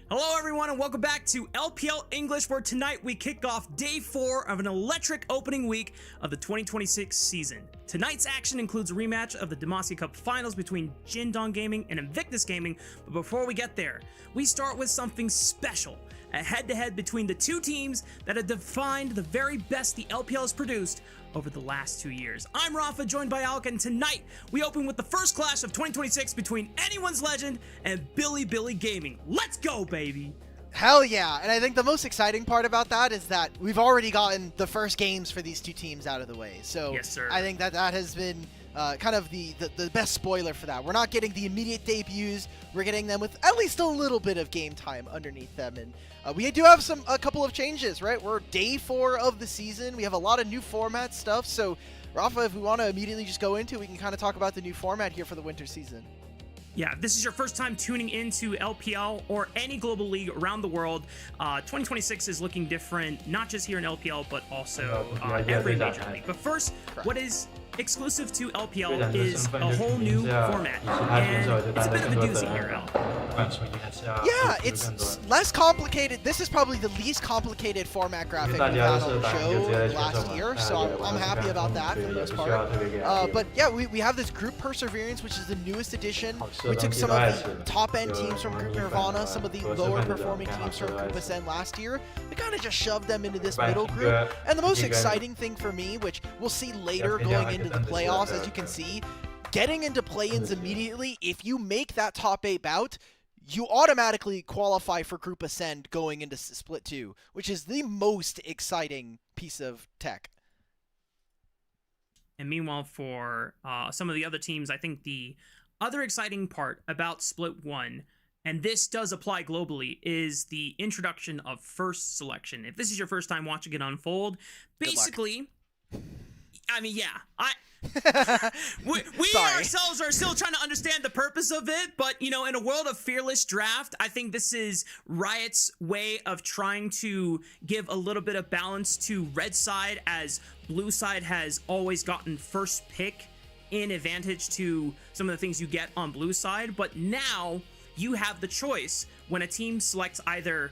Hello everyone and welcome back to LPL English, where tonight we kick off day 4 of an electric opening week of the 2026 season. Tonight's action includes a rematch of the Demacia Cup finals between Jindong Gaming and Invictus Gaming, but before we get there, we start with something special. A head-to-head between the two teams that have defined the very best the LPL has produced over the last 2 years. I'm Rafa, joined by Alka, and tonight we open with the first clash of 2026 between Anyone's Legend and Billy Gaming. Let's go, baby! Hell yeah, and I think the most exciting part about that is that we've already gotten the first games for these two teams out of the way. So yes, sir. I think that has been kind of the best spoiler for that. We're not getting the immediate debuts, we're getting them with at least a little bit of game time underneath them. And we do have a couple of changes, right? We're day 4 of the season. We have a lot of new format stuff. So Rafa, if we want to immediately just go into it, we can kind of talk about the new format here for the winter season. Yeah, if this is your first time tuning into LPL or any global league around the world, 2026 is looking different, not just here in LPL, but also every major league. But first, what is exclusive to LPL is a whole new format, and it's a bit of a doozy here, Al. Yeah, it's less complicated. This is probably the least complicated format graphic we've had on the show last year, so I'm happy about that for the most part. But yeah, we have this Group Perseverance, which is the newest addition. We took some of the top-end teams from Group Nirvana, some of the lower-performing teams from Group Ascend last year. We kind of just shoved them into this middle group. And the most exciting thing for me, which we'll see later going into the playoffs, as you can see, getting into play-ins immediately, if you make that top 8 bout, you automatically qualify for Group Ascend going into Split 2, which is the most exciting piece of tech. And meanwhile, for some of the other teams, I think the other exciting part about Split 1, and this does apply globally, is the introduction of first selection. If this is your first time watching it unfold, basically, I mean, yeah, we ourselves are still trying to understand the purpose of it, but, you know, in a world of fearless draft, I think this is Riot's way of trying to give a little bit of balance to red side, as blue side has always gotten first pick in advantage to some of the things you get on blue side. But now you have the choice when a team selects either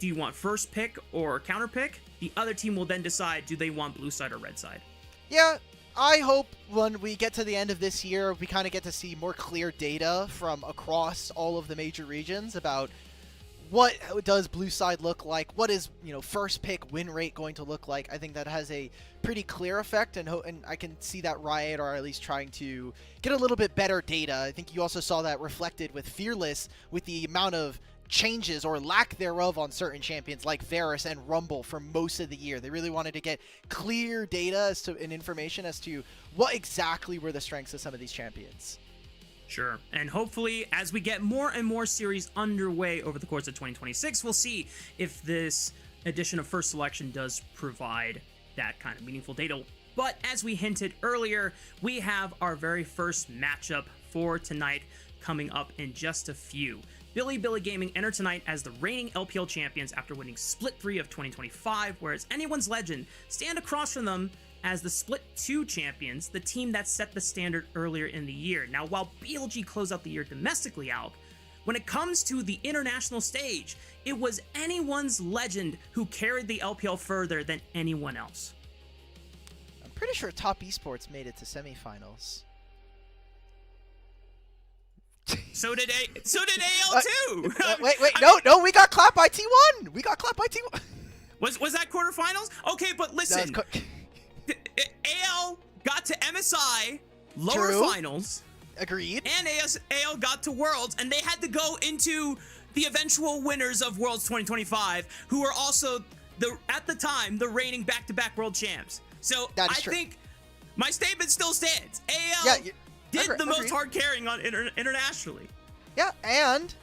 do you want first pick or counter pick, the other team will then decide do they want blue side or red side. Yeah, I hope when we get to the end of this year, we kind of get to see more clear data from across all of the major regions about what does blue side look like, what is, you know, first pick win rate going to look like. I think that has a pretty clear effect, and I can see that Riot are at least trying to get a little bit better data. I think you also saw that reflected with Fearless, with the amount of changes or lack thereof on certain champions like Varus and Rumble for most of the year. They really wanted to get clear data and information as to what exactly were the strengths of some of these champions. Sure, and hopefully as we get more and more series underway over the course of 2026, we'll see if this edition of First Selection does provide that kind of meaningful data. But as we hinted earlier, we have our very first matchup for tonight coming up in just a few. Billy Gaming enter tonight as the reigning LPL champions after winning Split 3 of 2025, whereas Anyone's Legend stand across from them as the Split 2 champions, the team that set the standard earlier in the year. Now, while BLG closed out the year domestically out, when it comes to the international stage, it was Anyone's Legend who carried the LPL further than anyone else. I'm pretty sure Top Esports made it to semifinals. So did AL too. Wait, no, we got clapped by T1. We got clapped by T1. Was that quarterfinals? Okay, but listen. AL got to MSI lower finals. Agreed. And AL got to Worlds, and they had to go into the eventual winners of Worlds 2025, who were also at the time the reigning back-to-back world champs. So I think my statement still stands. AL did the most hard carrying on internationally. Yeah,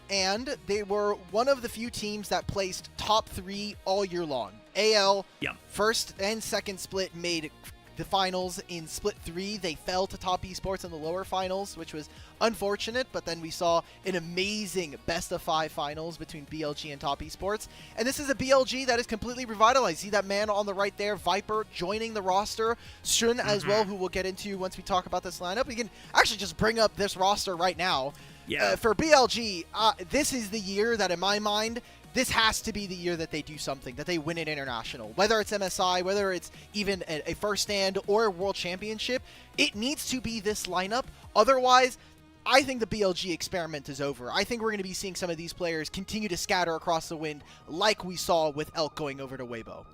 and they were one of the few teams that placed top 3 all year long. AL, first and second split made the finals. In Split 3, they fell to Top Esports in the lower finals, which was unfortunate, but then we saw an amazing best-of-5 finals between BLG and Top Esports. And this is a BLG that is completely revitalized. See that man on the right there, Viper, joining the roster. Shun as well, who we'll get into once we talk about this lineup. We can actually just bring up this roster right now. Yeah. For BLG, this is the year that, in my mind, this has to be the year that they do something, that they win an international. Whether it's MSI, whether it's even a first stand or a world championship, it needs to be this lineup. Otherwise, I think the BLG experiment is over. I think we're going to be seeing some of these players continue to scatter across the wind like we saw with Elk going over to Weibo.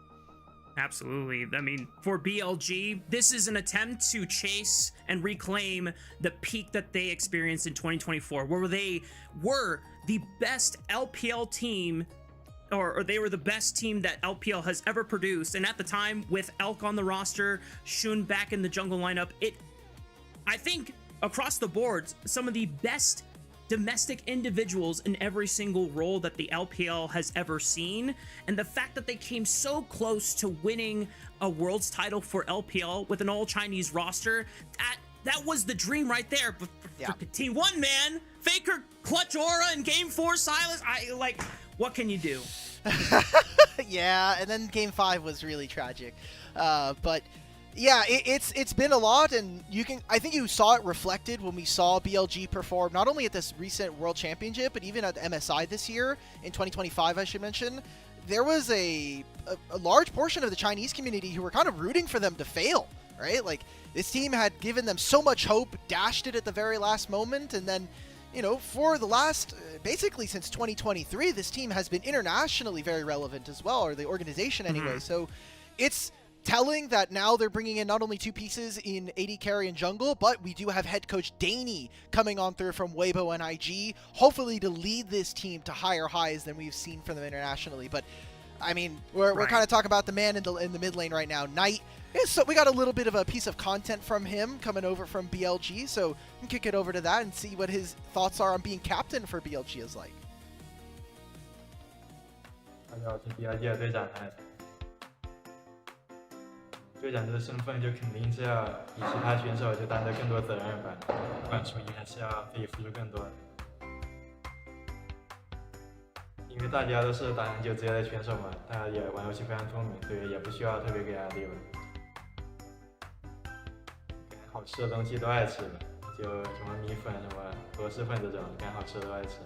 Absolutely. I mean, for BLG, this is an attempt to chase and reclaim the peak that they experienced in 2024, where they were the best LPL team, or they were the best team that LPL has ever produced. And at the time, with Elk on the roster, Shun back in the jungle lineup, I think across the board, some of the best domestic individuals in every single role that the LPL has ever seen. And the fact that they came so close to winning a world's title for LPL with an all-Chinese roster, that was the dream right there. But for Team 1, man, Faker, clutch aura in Game 4, Silas, what can you do? Yeah, and then Game 5 was really tragic. But yeah, it's been a lot, and I think you saw it reflected when we saw BLG perform not only at this recent World Championship, but even at the MSI this year in 2025, I should mention. There was a large portion of the Chinese community who were kind of rooting for them to fail, right? Like, this team had given them so much hope, dashed it at the very last moment, and then, you know, for the last, basically since 2023, this team has been internationally very relevant as well, or the organization anyway. So it's telling that now they're bringing in not only two pieces in AD carry and jungle, but we do have head coach Danny coming on through from Weibo and IG, hopefully to lead this team to higher highs than we've seen from them internationally. But I mean, we're kind of talking about the man in the mid lane right now, Knight. So we got a little bit of a piece of content from him coming over from BLG, so we can kick it over to that and see what his thoughts are on being captain for BLG is like. 队长这个身份就肯定是要比其他选手就担着更多责任吧，不管输赢还是要自己付出更多。因为大家都是打篮球职业的选手嘛，大家也玩游戏非常聪明，所以也不需要特别给压力吧。好吃的东西都爱吃，就什么米粉、什么螺蛳粉这种，干好吃的都爱吃。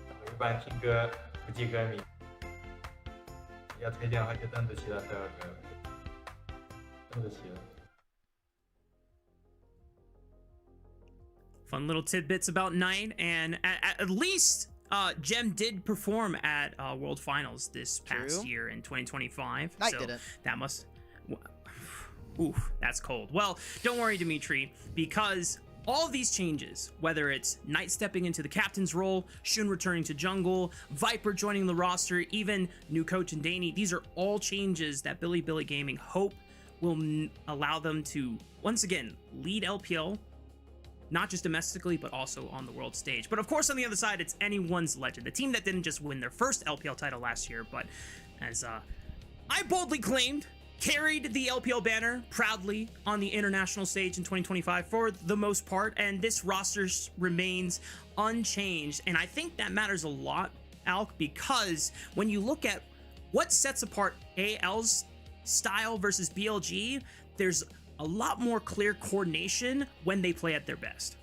我一般听歌不记歌名。 要推荐的话就邓紫棋的所有歌，邓紫棋的。 Fun little tidbits about Knight, and at least Gem did perform at World Finals this past year in 2025. Knight so didn't. That must. Oof, that's cold. Well, don't worry, Dimitri, because all of these changes, whether it's Knight stepping into the captain's role, Shun returning to jungle, Viper joining the roster, even new coach and Danny, these are all changes that Billy Gaming hope will allow them to, once again, lead LPL, not just domestically, but also on the world stage. But of course, on the other side, it's anyone's legend. The team that didn't just win their first LPL title last year, but as I boldly claimed, carried the LPL banner proudly on the international stage in 2025 for the most part, and this roster remains unchanged. And I think that matters a lot, Alk, because when you look at what sets apart AL's style versus BLG, there's a lot more clear coordination when they play at their best.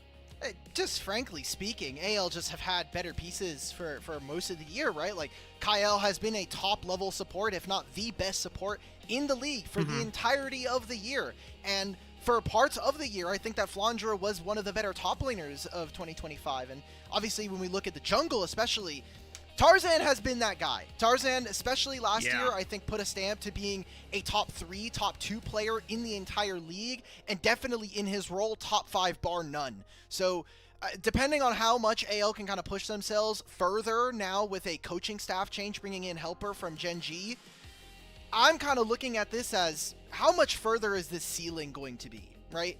Just frankly speaking, AL just have had better pieces for most of the year, right? Like, Kyle has been a top-level support, if not the best support in the league for the entirety of the year. And for parts of the year, I think that Flandra was one of the better top laners of 2025. And obviously, when we look at the jungle especially, Tarzan has been that guy. Tarzan, especially last year, I think put a stamp to being a top 3, top 2 player in the entire league, and definitely in his role, top 5 bar none. So depending on how much AL can kind of push themselves further now with a coaching staff change, bringing in Helper from Gen G, I'm kind of looking at this as how much further is this ceiling going to be, right?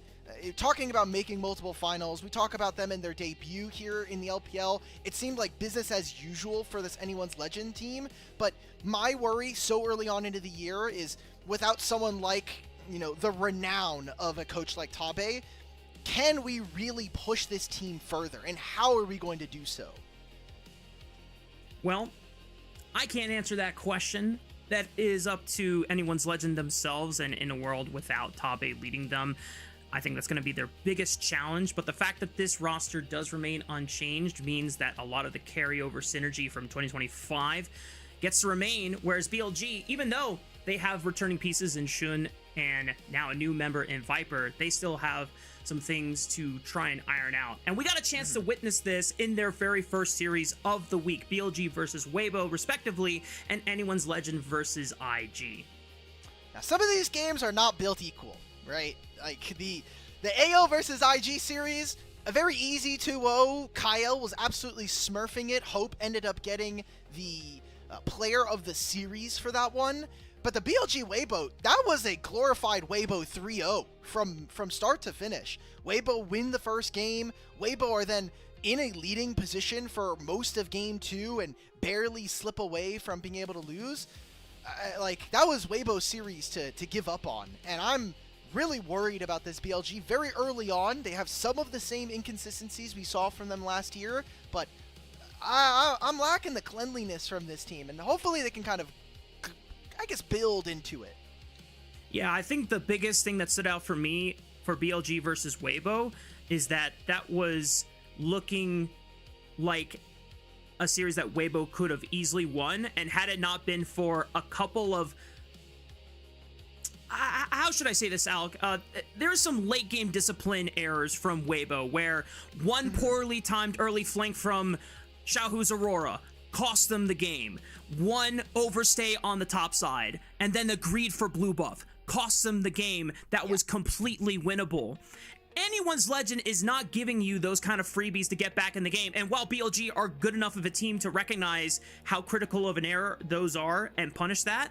Talking about making multiple finals, we talk about them in their debut here in the LPL. It seemed like business as usual for this Anyone's Legend team, but my worry so early on into the year is without someone like, you know, the renown of a coach like Tabe, can we really push this team further, and how are we going to do so? Well, I can't answer that question. That is up to Anyone's Legend themselves, and in a world without Tabe leading them, I think that's going to be their biggest challenge, but the fact that this roster does remain unchanged means that a lot of the carryover synergy from 2025 gets to remain, whereas BLG, even though they have returning pieces in Shun and now a new member in Viper, they still have some things to try and iron out. And we got a chance to witness this in their very first series of the week, BLG versus Weibo, respectively, and Anyone's Legend versus IG. Now, some of these games are not built equal, right? Like the AO versus IG series, a very easy 2-0. Kyle was absolutely smurfing it. Hope ended up getting the player of the series for that one. But the BLG Weibo, that was a glorified Weibo 3-0 from start to finish. Weibo win the first game. Weibo are then in a leading position for most of game 2 and barely slip away from being able to lose. Like, that was Weibo's series to give up on. And I'm really worried about this BLG. Very early on, they have some of the same inconsistencies we saw from them last year, but I'm lacking the cleanliness from this team, and hopefully they can kind of, I guess, build into it. Yeah, I think the biggest thing that stood out for me for BLG versus Weibo is that was looking like a series that Weibo could have easily won, and had it not been for a couple of how should I say this, Alec? There's some late game discipline errors from Weibo, where one poorly timed early flank from Xiaohu's Aurora cost them the game. One overstay on the top side, and then the greed for blue buff cost them the game that was completely winnable. Anyone's Legend is not giving you those kind of freebies to get back in the game. And while BLG are good enough of a team to recognize how critical of an error those are and punish that,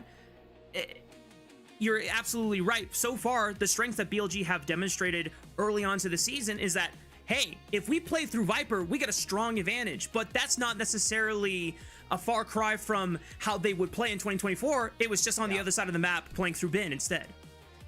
you're absolutely right. So far, the strength that BLG have demonstrated early on to the season is that, hey, if we play through Viper, we get a strong advantage. But that's not necessarily a far cry from how they would play in 2024. It was just on the other side of the map playing through Bin instead.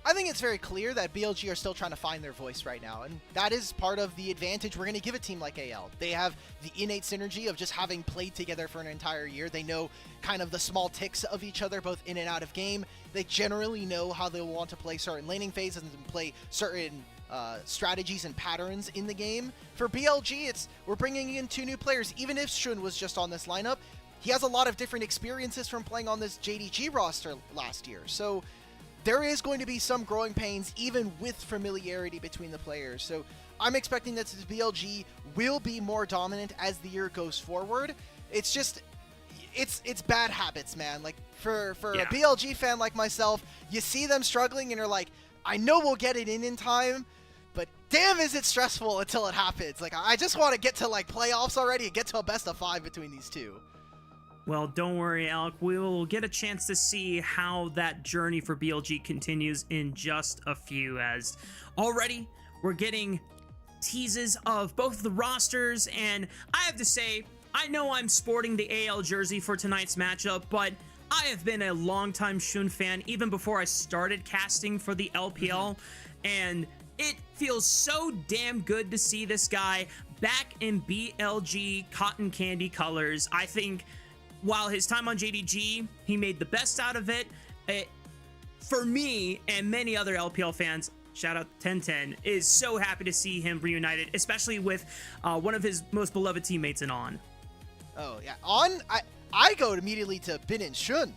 I think it's very clear that BLG are still trying to find their voice right now, and that is part of the advantage we're going to give a team like AL. They have the innate synergy of just having played together for an entire year. They know kind of the small ticks of each other, both in and out of game. They generally know how they want to play certain laning phases and play certain strategies and patterns in the game. For BLG, we're bringing in 2 new players. Even if Shun was just on this lineup, he has a lot of different experiences from playing on this JDG roster last year. So there is going to be some growing pains, even with familiarity between the players. So I'm expecting that BLG will be more dominant as the year goes forward. It's just, it's bad habits, man. Like, for a BLG fan like myself, you see them struggling and you're like, I know we'll get it in time, but damn is it stressful until it happens. Like, I just want to get to, like, playoffs already and get to a best of 5 between these two. Well, don't worry, Alec. We'll get a chance to see how that journey for BLG continues in just a few, as already we're getting teases of both the rosters, and I have to say, I know I'm sporting the AL jersey for tonight's matchup, but I have been a longtime Shun fan even before I started casting for the LPL, and it feels so damn good to see this guy back in BLG cotton candy colors. I think while his time on JDG, he made the best out of it. For me and many other LPL fans, shout out 1010, is so happy to see him reunited, especially with one of his most beloved teammates in On. Oh, yeah. On, I go immediately to Bin and Shun.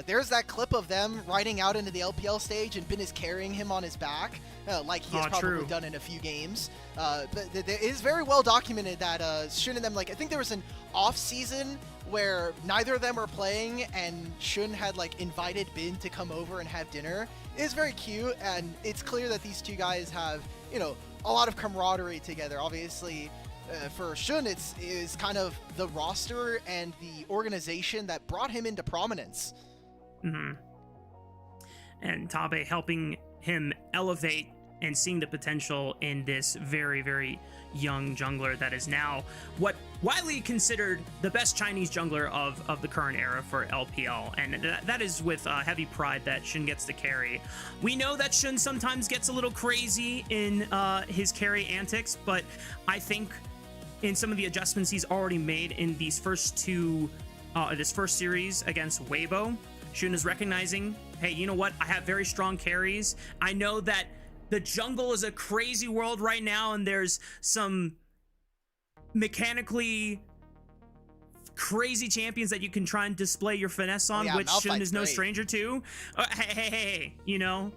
There's that clip of them riding out into the LPL stage, and Bin is carrying him on his back, like he has probably done in a few games. But it is very well documented that Shun and them, like, I think there was an off-season where neither of them were playing, and Shun had, like, invited Bin to come over and have dinner. It is very cute, and it's clear that these two guys have, you know, a lot of camaraderie together. Obviously, for Shun, it is kind of the roster and the organization that brought him into prominence. And Tabe helping him elevate and seeing the potential in this very, very young jungler that is now what widely considered the best Chinese jungler of the current era for LPL, and that is with heavy pride that Shun gets to carry. We know that Shun sometimes gets a little crazy in his carry antics, but I think in some of the adjustments he's already made in these first this first series against Weibo, Shun is recognizing, hey, you know what? I have very strong carries. I know that the jungle is a crazy world right now, and there's some mechanically crazy champions that you can try and display your finesse on, which Shun is no stranger to. Hey, you know,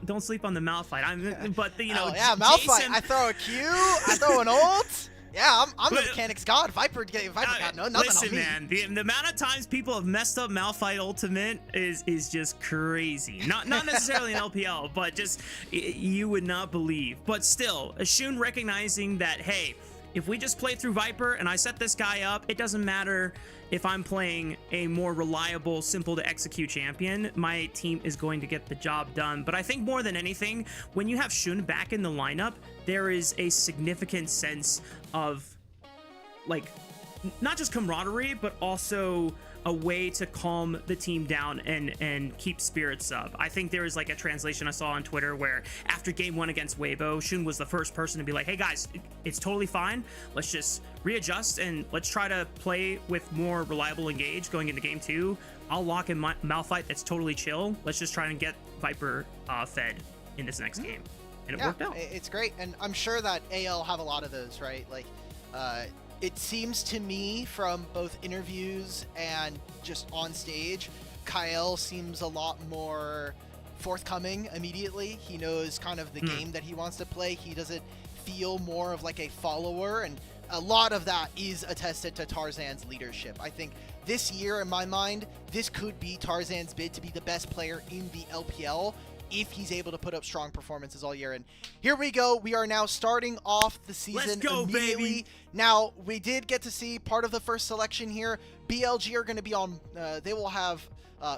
don't sleep on the Malphite. But you know, Malphite. Jason, I throw a Q, I throw an ult. Yeah, I'm the mechanics god. Viper got nothing listen, on me. man, the amount of times people have messed up Malphite Ultimate is just crazy. Not necessarily in LPL, but just you would not believe. But still, Shun recognizing that, hey, if we just play through Viper and I set this guy up, it doesn't matter if I'm playing a more reliable, simple to execute champion, my team is going to get the job done. But I think more than anything, when you have Shun back in the lineup, there is a significant sense of, like, not just camaraderie, but also a way to calm the team down and keep spirits up. I think there is like a translation I saw on Twitter where after game 1 against Weibo, Shun was the first person to be like, hey guys, it's totally fine. Let's just readjust and let's try to play with more reliable engage going into game 2. I'll lock in Malphite. That's totally chill. Let's just try and get Viper fed in this next game. And it worked out. It's great. And I'm sure that AL have a lot of those, right? Like, it seems to me from both interviews and just on stage, Kyle seems a lot more forthcoming immediately. He knows kind of the game that he wants to play. He doesn't feel more of like a follower, and a lot of that is attested to Tarzan's leadership. I think this year, in my mind, this could be Tarzan's bid to be the best player in the LPL if he's able to put up strong performances all year. And here we go. We are now starting off the season. Let's go, immediately. Baby. Now, we did get to see part of the first selection here. BLG are going to be on, they will have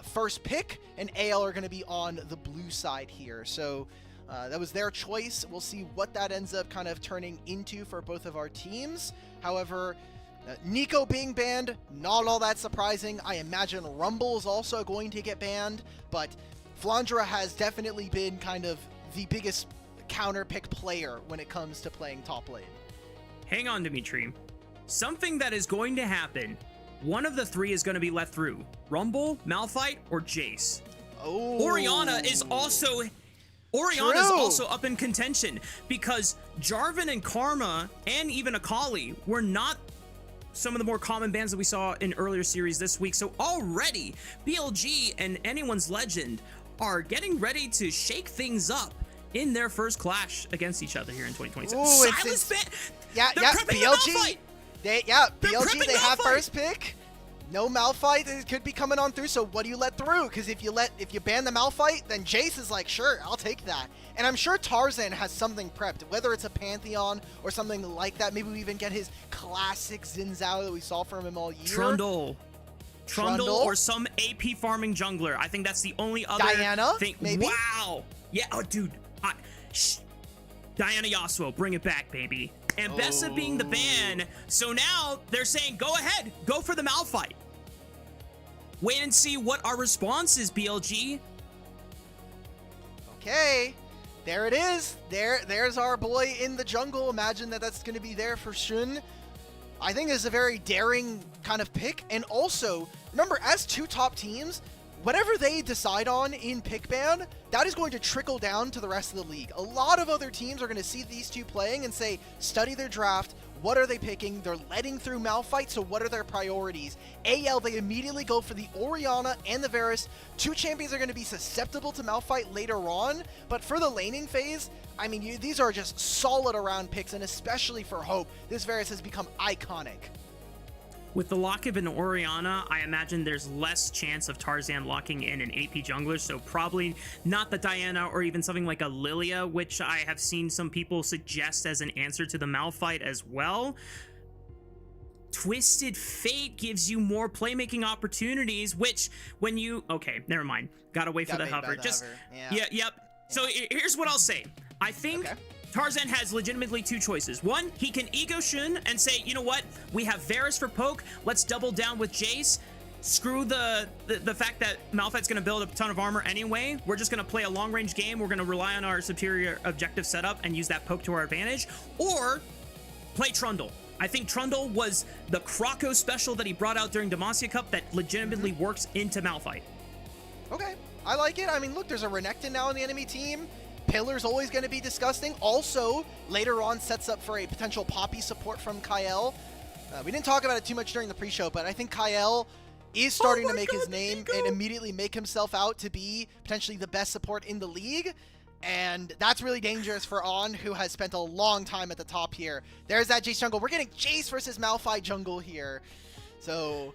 first pick, and AL are going to be on the blue side here. So that was their choice. We'll see what that ends up kind of turning into for both of our teams. However, Nico being banned, not all that surprising. I imagine Rumble is also going to get banned, but Flandra has definitely been kind of the biggest counter pick player when it comes to playing top lane. Hang on, Dimitri. Something that is going to happen. One of the three is going to be let through. Rumble, Malphite, or Jace. Oh. Orianna is also up in contention because Jarvan and Karma and even Akali were not some of the more common bans that we saw in earlier series this week. So already BLG and Anyone's Legend are getting ready to shake things up in their first clash against each other here in 2027. Ooh, Silence ban. BLG. They have first pick. No Malphite, it could be coming on through. So what do you let through? Because if you ban the Malphite, then Jace is like, sure, I'll take that. And I'm sure Tarzan has something prepped, whether it's a Pantheon or something like that. Maybe we even get his classic Zinzao that we saw from him all year. Trundle or some AP farming jungler. I think that's the only other Diana, thing. Maybe? Wow. Yeah. Oh, dude. Diana Yasuo, bring it back, baby. And Bessa being the ban, so now they're saying, go ahead, go for the Malphite. Wait and see what our response is, BLG. Okay, there it is. There's our boy in the jungle. Imagine that's going to be there for Shun. I think this is a very daring kind of pick. And also, remember, as two top teams, whatever they decide on in pick ban, that is going to trickle down to the rest of the league. A lot of other teams are going to see these two playing and say, study their draft. What are they picking? They're letting through Malphite, so what are their priorities? AL, they immediately go for the Orianna and the Varus. Two champions are going to be susceptible to Malphite later on, but for the laning phase, I mean, these are just solid around picks, and especially for Hope, this Varus has become iconic. With the lock of an Orianna, I imagine there's less chance of Tarzan locking in an AP jungler, so probably not the Diana or even something like a Lilia, which I have seen some people suggest as an answer to the Malphite as well. Twisted Fate gives you more playmaking opportunities, which when you... Okay, never mind. Gotta wait for the hover. Yep. So here's what I'll say. I think... Okay. Tarzan has legitimately two choices. One, he can ego Shun and say, you know what, we have Varus for poke, let's double down with Jace. Screw the fact that Malphite's going to build a ton of armor anyway. We're just going to play a long-range game. We're going to rely on our superior objective setup and use that poke to our advantage. Or play Trundle. I think Trundle was the Croco special that he brought out during Demacia Cup that legitimately works into Malphite. Okay, I like it. I mean, look, there's a Renekton now on the enemy team. Pillar's always going to be disgusting. Also, later on sets up for a potential Poppy support from Kyle. We didn't talk about it too much during the pre-show, but I think Kyle is starting to make his name and immediately make himself out to be potentially the best support in the league. And that's really dangerous for On, who has spent a long time at the top here. There's that Jace jungle. We're getting Jace versus Malphite jungle here. So,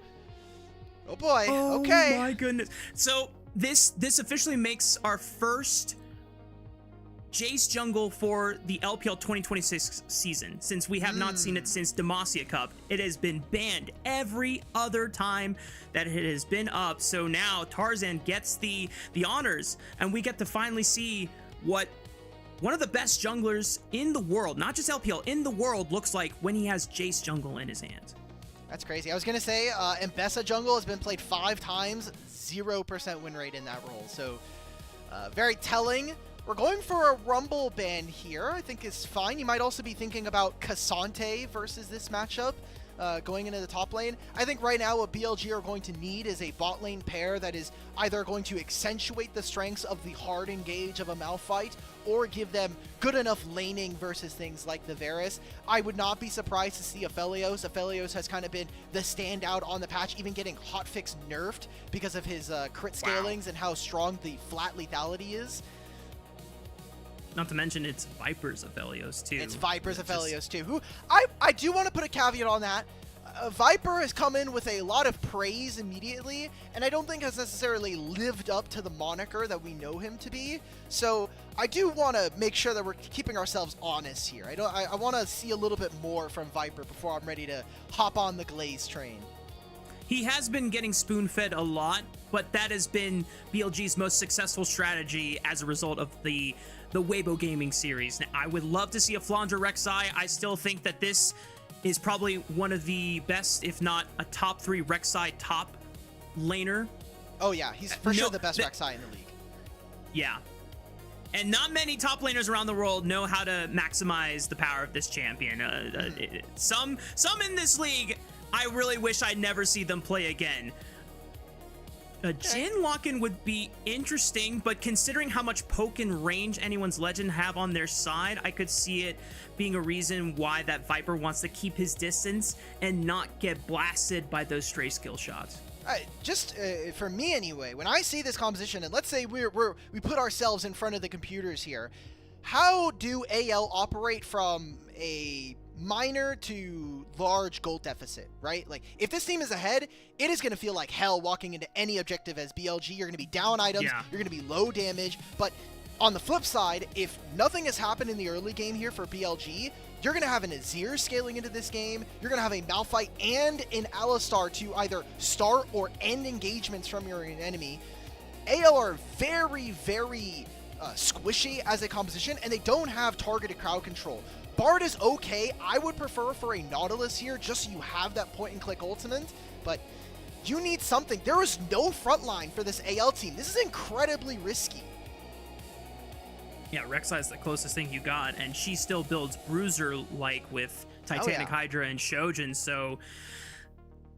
oh boy, okay. Oh my goodness. So this officially makes our first Jace jungle for the LPL 2026 season, since we have not seen it since Demacia Cup. It has been banned every other time that it has been up. So now Tarzan gets the honors, and we get to finally see what one of the best junglers in the world, not just LPL, in the world, looks like when he has Jace jungle in his hands. That's crazy. I was going to say, Mbessa jungle has been played 5 times, 0% win rate in that role. So very telling. We're going for a Rumble ban here. I think is fine. You might also be thinking about Cassante versus this matchup going into the top lane. I think right now what BLG are going to need is a bot lane pair that is either going to accentuate the strengths of the hard engage of a Malphite or give them good enough laning versus things like the Varus. I would not be surprised to see Aphelios. Aphelios has kind of been the standout on the patch, even getting hotfix nerfed because of his crit scalings and how strong the flat lethality is. Not to mention it's Viper's Aphelios too. It's Viper's Aphelios too. Who I do want to put a caveat on that. Viper has come in with a lot of praise immediately, and I don't think has necessarily lived up to the moniker that we know him to be. So I do want to make sure that we're keeping ourselves honest here. I want to see a little bit more from Viper before I'm ready to hop on the Glaze train. He has been getting spoon-fed a lot, but that has been BLG's most successful strategy as a result of the Weibo Gaming series. Now, I would love to see a Flandre Rek'Sai. I still think that this is probably one of the best, if not a top 3 Rek'Sai top laner. Oh yeah, he's for sure the best Rek'Sai in the league. Yeah. And not many top laners around the world know how to maximize the power of this champion. Some in this league, I really wish I'd never see them play again. Jhin lock-in would be interesting, but considering how much poke and range anyone's legend have on their side, I could see it being a reason why that Viper wants to keep his distance and not get blasted by those stray skill shots. Just for me anyway, when I see this composition, and let's say we put ourselves in front of the computers here, how do AL operate from a minor to large gold deficit, right? Like, if this team is ahead, it is going to feel like hell walking into any objective as BLG. You're going to be down items, you're going to be low damage, but on the flip side, if nothing has happened in the early game here for BLG, you're going to have an Azir scaling into this game, you're going to have a Malphite and an Alistar to either start or end engagements from your enemy. AL are very, very squishy as a composition, and they don't have targeted crowd control. Bard is okay. I would prefer for a Nautilus here, just so you have that point-and-click ultimate, but you need something. There is no frontline for this AL team. This is incredibly risky. Yeah, Rek'Sai is the closest thing you got, and she still builds Bruiser-like with Titanic Hydra and Shojin, so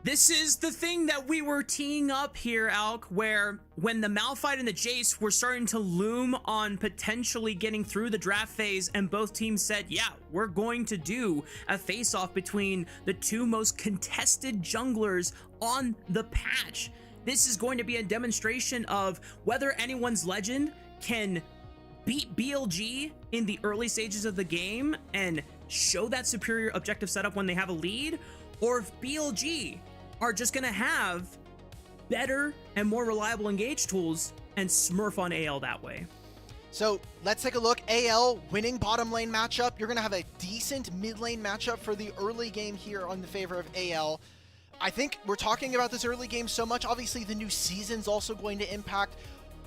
this is the thing that we were teeing up here, Alk, where when the Malphite and the Jace were starting to loom on potentially getting through the draft phase, and both teams said, yeah, we're going to do a face-off between the 2 most contested junglers on the patch. This is going to be a demonstration of whether anyone's legend can beat BLG in the early stages of the game and show that superior objective setup when they have a lead, or if BLG are just going to have better and more reliable engage tools and smurf on AL that way. So let's take a look. AL winning bottom lane matchup. You're going to have a decent mid lane matchup for the early game here on the favor of AL. I think we're talking about this early game so much. Obviously, the new season's also going to impact.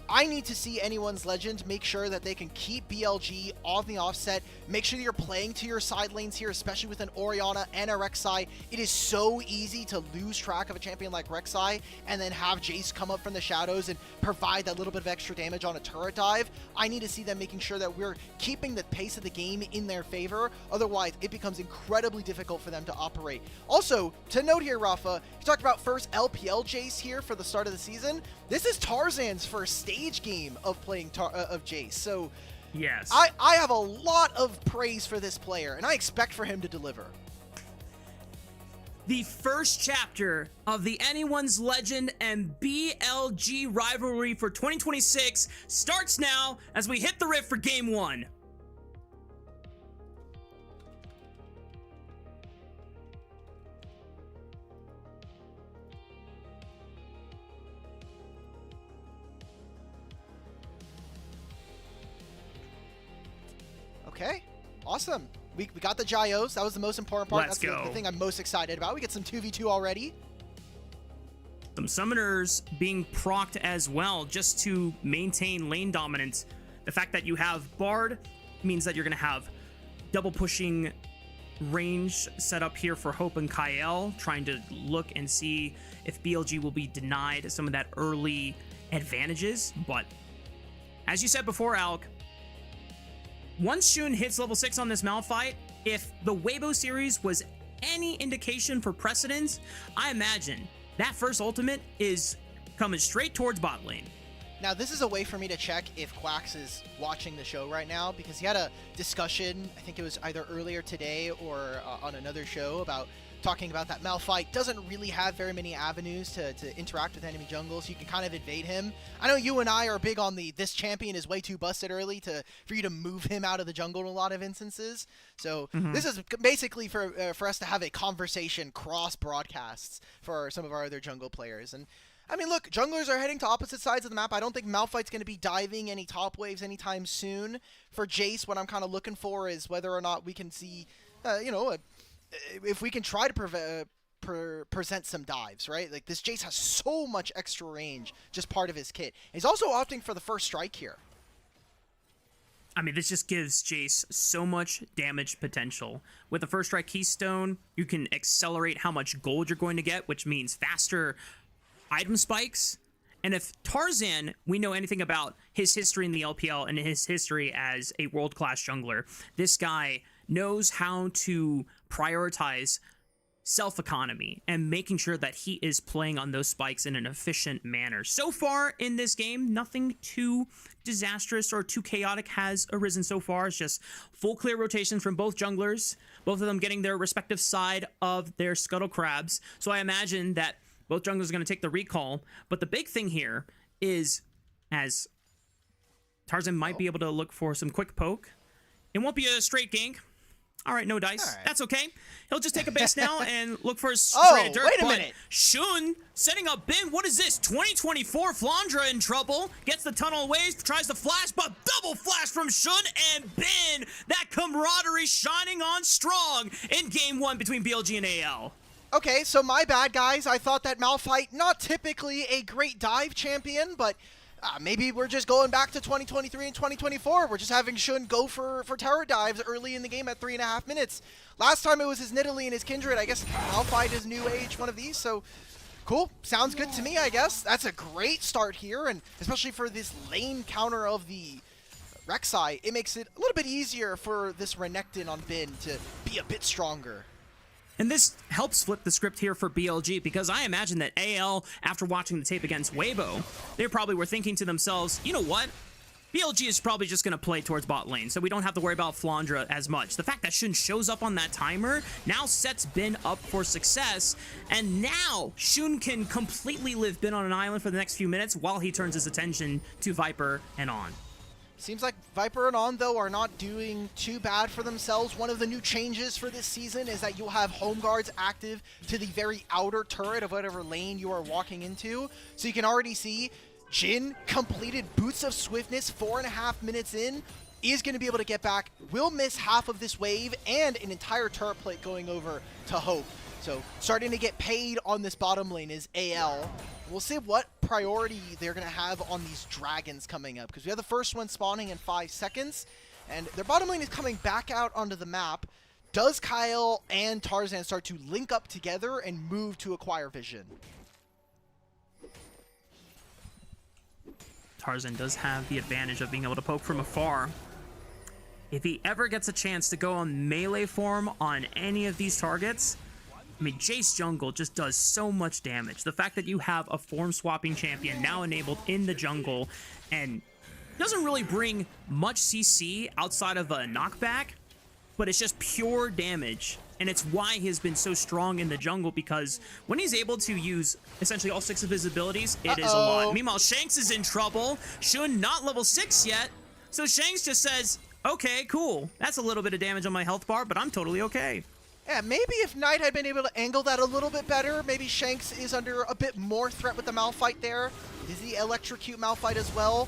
I need to see anyone's legend make sure that they can keep BLG on the offset. Make sure you're playing to your side lanes here, especially with an Orianna and a Rek'Sai. It is so easy to lose track of a champion like Rek'Sai and then have Jace come up from the shadows and provide that little bit of extra damage on a turret dive. I need to see them making sure that we're keeping the pace of the game in their favor. Otherwise, it becomes incredibly difficult for them to operate. Also, to note here, Rafa, you talked about first LPL Jace here for the start of the season. This is Tarzan's first stage game of playing of Jace. So Yes. I have a lot of praise for this player, and I expect for him to deliver. The first chapter of the Anyone's Legend and BLG rivalry for 2026 starts now as we hit the rift for Game 1. Okay, awesome. We got the gyos. That was the most important part. Let's That's go. the thing I'm most excited about. We get some 2v2 already. Some summoners being procced as well just to maintain lane dominance. The fact that you have Bard means that you're going to have double pushing range set up here for Hope and Kyle, trying to look and see if BLG will be denied some of that early advantages. But as you said before, Alec, once Shun hits level 6 on this Malphite, if the Weibo series was any indication for precedence, I imagine that first ultimate is coming straight towards bot lane. Now, this is a way for me to check if Quax is watching the show right now, because he had a discussion, I think it was either earlier today or on another show, about talking about that Malphite doesn't really have very many avenues to interact with enemy jungles. You can kind of evade him. I know you and I are big on this champion is way too busted early for you to move him out of the jungle in a lot of instances. So this is basically for us to have a conversation cross broadcasts for some of our other jungle players. And I mean, look, junglers are heading to opposite sides of the map. I don't think Malphite's going to be diving any top waves anytime soon. For Jace, what I'm kind of looking for is whether or not we can see, if we can try to present some dives, right? Like, this Jace has so much extra range, just part of his kit. He's also opting for the first strike here. I mean, this just gives Jace so much damage potential. With the first strike keystone, you can accelerate how much gold you're going to get, which means faster item spikes. And if Tarzan, we know anything about his history in the LPL and his history as a world-class jungler, this guy knows how to prioritize self-economy and making sure that he is playing on those spikes in an efficient manner. So far in this game, nothing too disastrous or too chaotic has arisen so far. It's just full clear rotations from both junglers, both of them getting their respective side of their scuttle crabs. So I imagine that both junglers are going to take the recall. But the big thing here is, as Tarzan might be able to look for some quick poke, it won't be a straight gank. All right, no dice. All right. That's okay. He'll just take a base now and look for his straight dirt. Wait a minute. Shun setting up Bin. What is this? 2024 Flandra in trouble. Gets the tunnel waves, tries to flash, but double flash from Shun and Bin. That camaraderie shining on strong in Game 1 between BLG and AL. Okay, so my bad, guys. I thought that Malphite, not typically a great dive champion, but maybe we're just going back to 2023 and 2024. We're just having Shun go for tower dives early in the game at 3.5 minutes. Last time it was his Nidalee and his Kindred. I guess Malphite is new age, one of these, so cool. Sounds good to me, I guess. That's a great start here, and especially for this lane counter of the Rek'Sai, it makes it a little bit easier for this Renekton on Bin to be a bit stronger. And this helps flip the script here for BLG, because I imagine that AL, after watching the tape against Weibo, they probably were thinking to themselves, you know what? BLG is probably just going to play towards bot lane, so we don't have to worry about Flandra as much. The fact that Shun shows up on that timer now sets Bin up for success, and now Shun can completely live Bin on an island for the next few minutes while he turns his attention to Viper and On. Seems like Viper and On, though, are not doing too bad for themselves. One of the new changes for this season is that you'll have home guards active to the very outer turret of whatever lane you are walking into. So you can already see Jhin completed Boots of Swiftness 4.5 minutes in, is going to be able to get back, will miss half of this wave, and an entire turret plate going over to Hope. So starting to get paid on this bottom lane is AL. We'll see what priority they're going to have on these dragons coming up, because we have the first one spawning in 5 seconds, and their bottom lane is coming back out onto the map. Does Kyle and Tarzan start to link up together and move to acquire vision? Tarzan does have the advantage of being able to poke from afar. If he ever gets a chance to go on melee form on any of these targets, I mean, Jace jungle just does so much damage. The fact that you have a form swapping champion now enabled in the jungle, and doesn't really bring much CC outside of a knockback, but it's just pure damage. And it's why he has been so strong in the jungle, because when he's able to use essentially all 6 of his abilities, it is a lot. Meanwhile, Shanks is in trouble. Shun not level 6 yet. So Shanks just says, okay, cool. That's a little bit of damage on my health bar, but I'm totally okay. Yeah, maybe if Knight had been able to angle that a little bit better, maybe Shanks is under a bit more threat with the Malphite there. Is the Electrocute Malphite as well?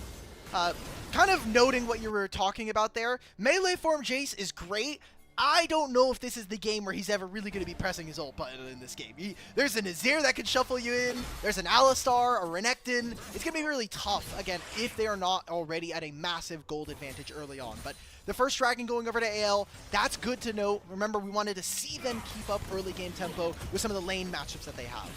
Kind of noting what you were talking about there, melee form Jace is great. I don't know if this is the game where he's ever really going to be pressing his ult button in this game. There's an Azir that can shuffle you in. There's an Alistar, a Renekton. It's going to be really tough, again, if they are not already at a massive gold advantage early on. But the first dragon going over to AL, that's good to know. Remember, we wanted to see them keep up early game tempo with some of the lane matchups that they have.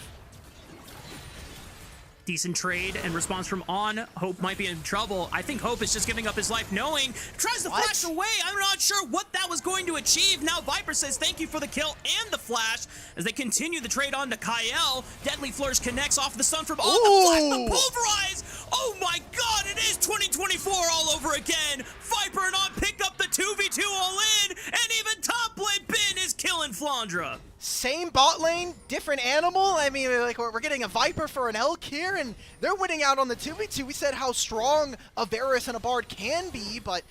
Decent trade and response from On. Hope might be in trouble. I think Hope is just giving up his life knowing. Tries to flash away. I'm not sure what that was going to achieve. Now Viper says thank you for the kill and the flash as they continue the trade on to Kael. Deadly Flourish connects off the stun from On. The flash, the pulverize. Oh my god, it is 2024 all over again. Viper and On pick up the 2v2 all in, and even top lane Bin is killing Flandra. Same bot lane, different animal. I mean, like, we're getting a Viper for an Elk here, and they're winning out on the 2v2. We said how strong a Varus and a Bard can be, but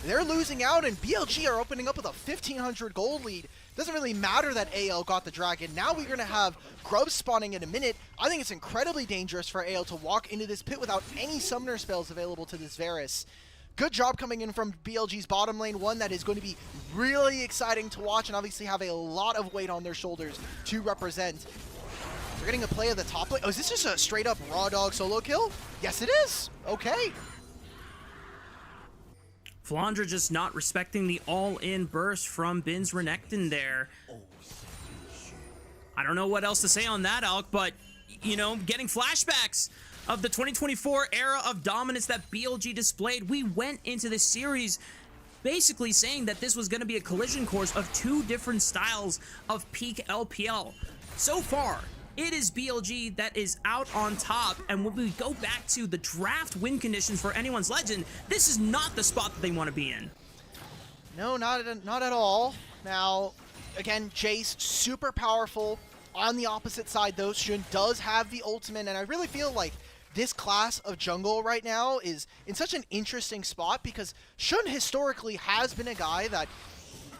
they're losing out, and BLG are opening up with a 1,500 gold lead. Doesn't really matter that AL got the dragon. Now we're going to have Grubs spawning in a minute. I think it's incredibly dangerous for AL to walk into this pit without any summoner spells available to this Varus. Good job coming in from BLG's bottom lane, one that is going to be really exciting to watch and obviously have a lot of weight on their shoulders to represent. We're getting a play of the top lane. Oh, is this just a straight up raw dog solo kill? Yes, it is. Okay. Flandra just not respecting the all-in burst from Bin's Renekton there. I don't know what else to say on that, Alk, but, you know, getting flashbacks of the 2024 era of dominance that BLG displayed. We went into this series basically saying that this was going to be a collision course of 2 different styles of peak LPL. So far, it is BLG that is out on top, and when we go back to the draft win conditions for anyone's legend, this is not the spot that they want to be in. No, not at all. Now, again, Jace, super powerful. On the opposite side, though, Shun does have the ultimate, and I really feel like this class of jungle right now is in such an interesting spot because Shun historically has been a guy that,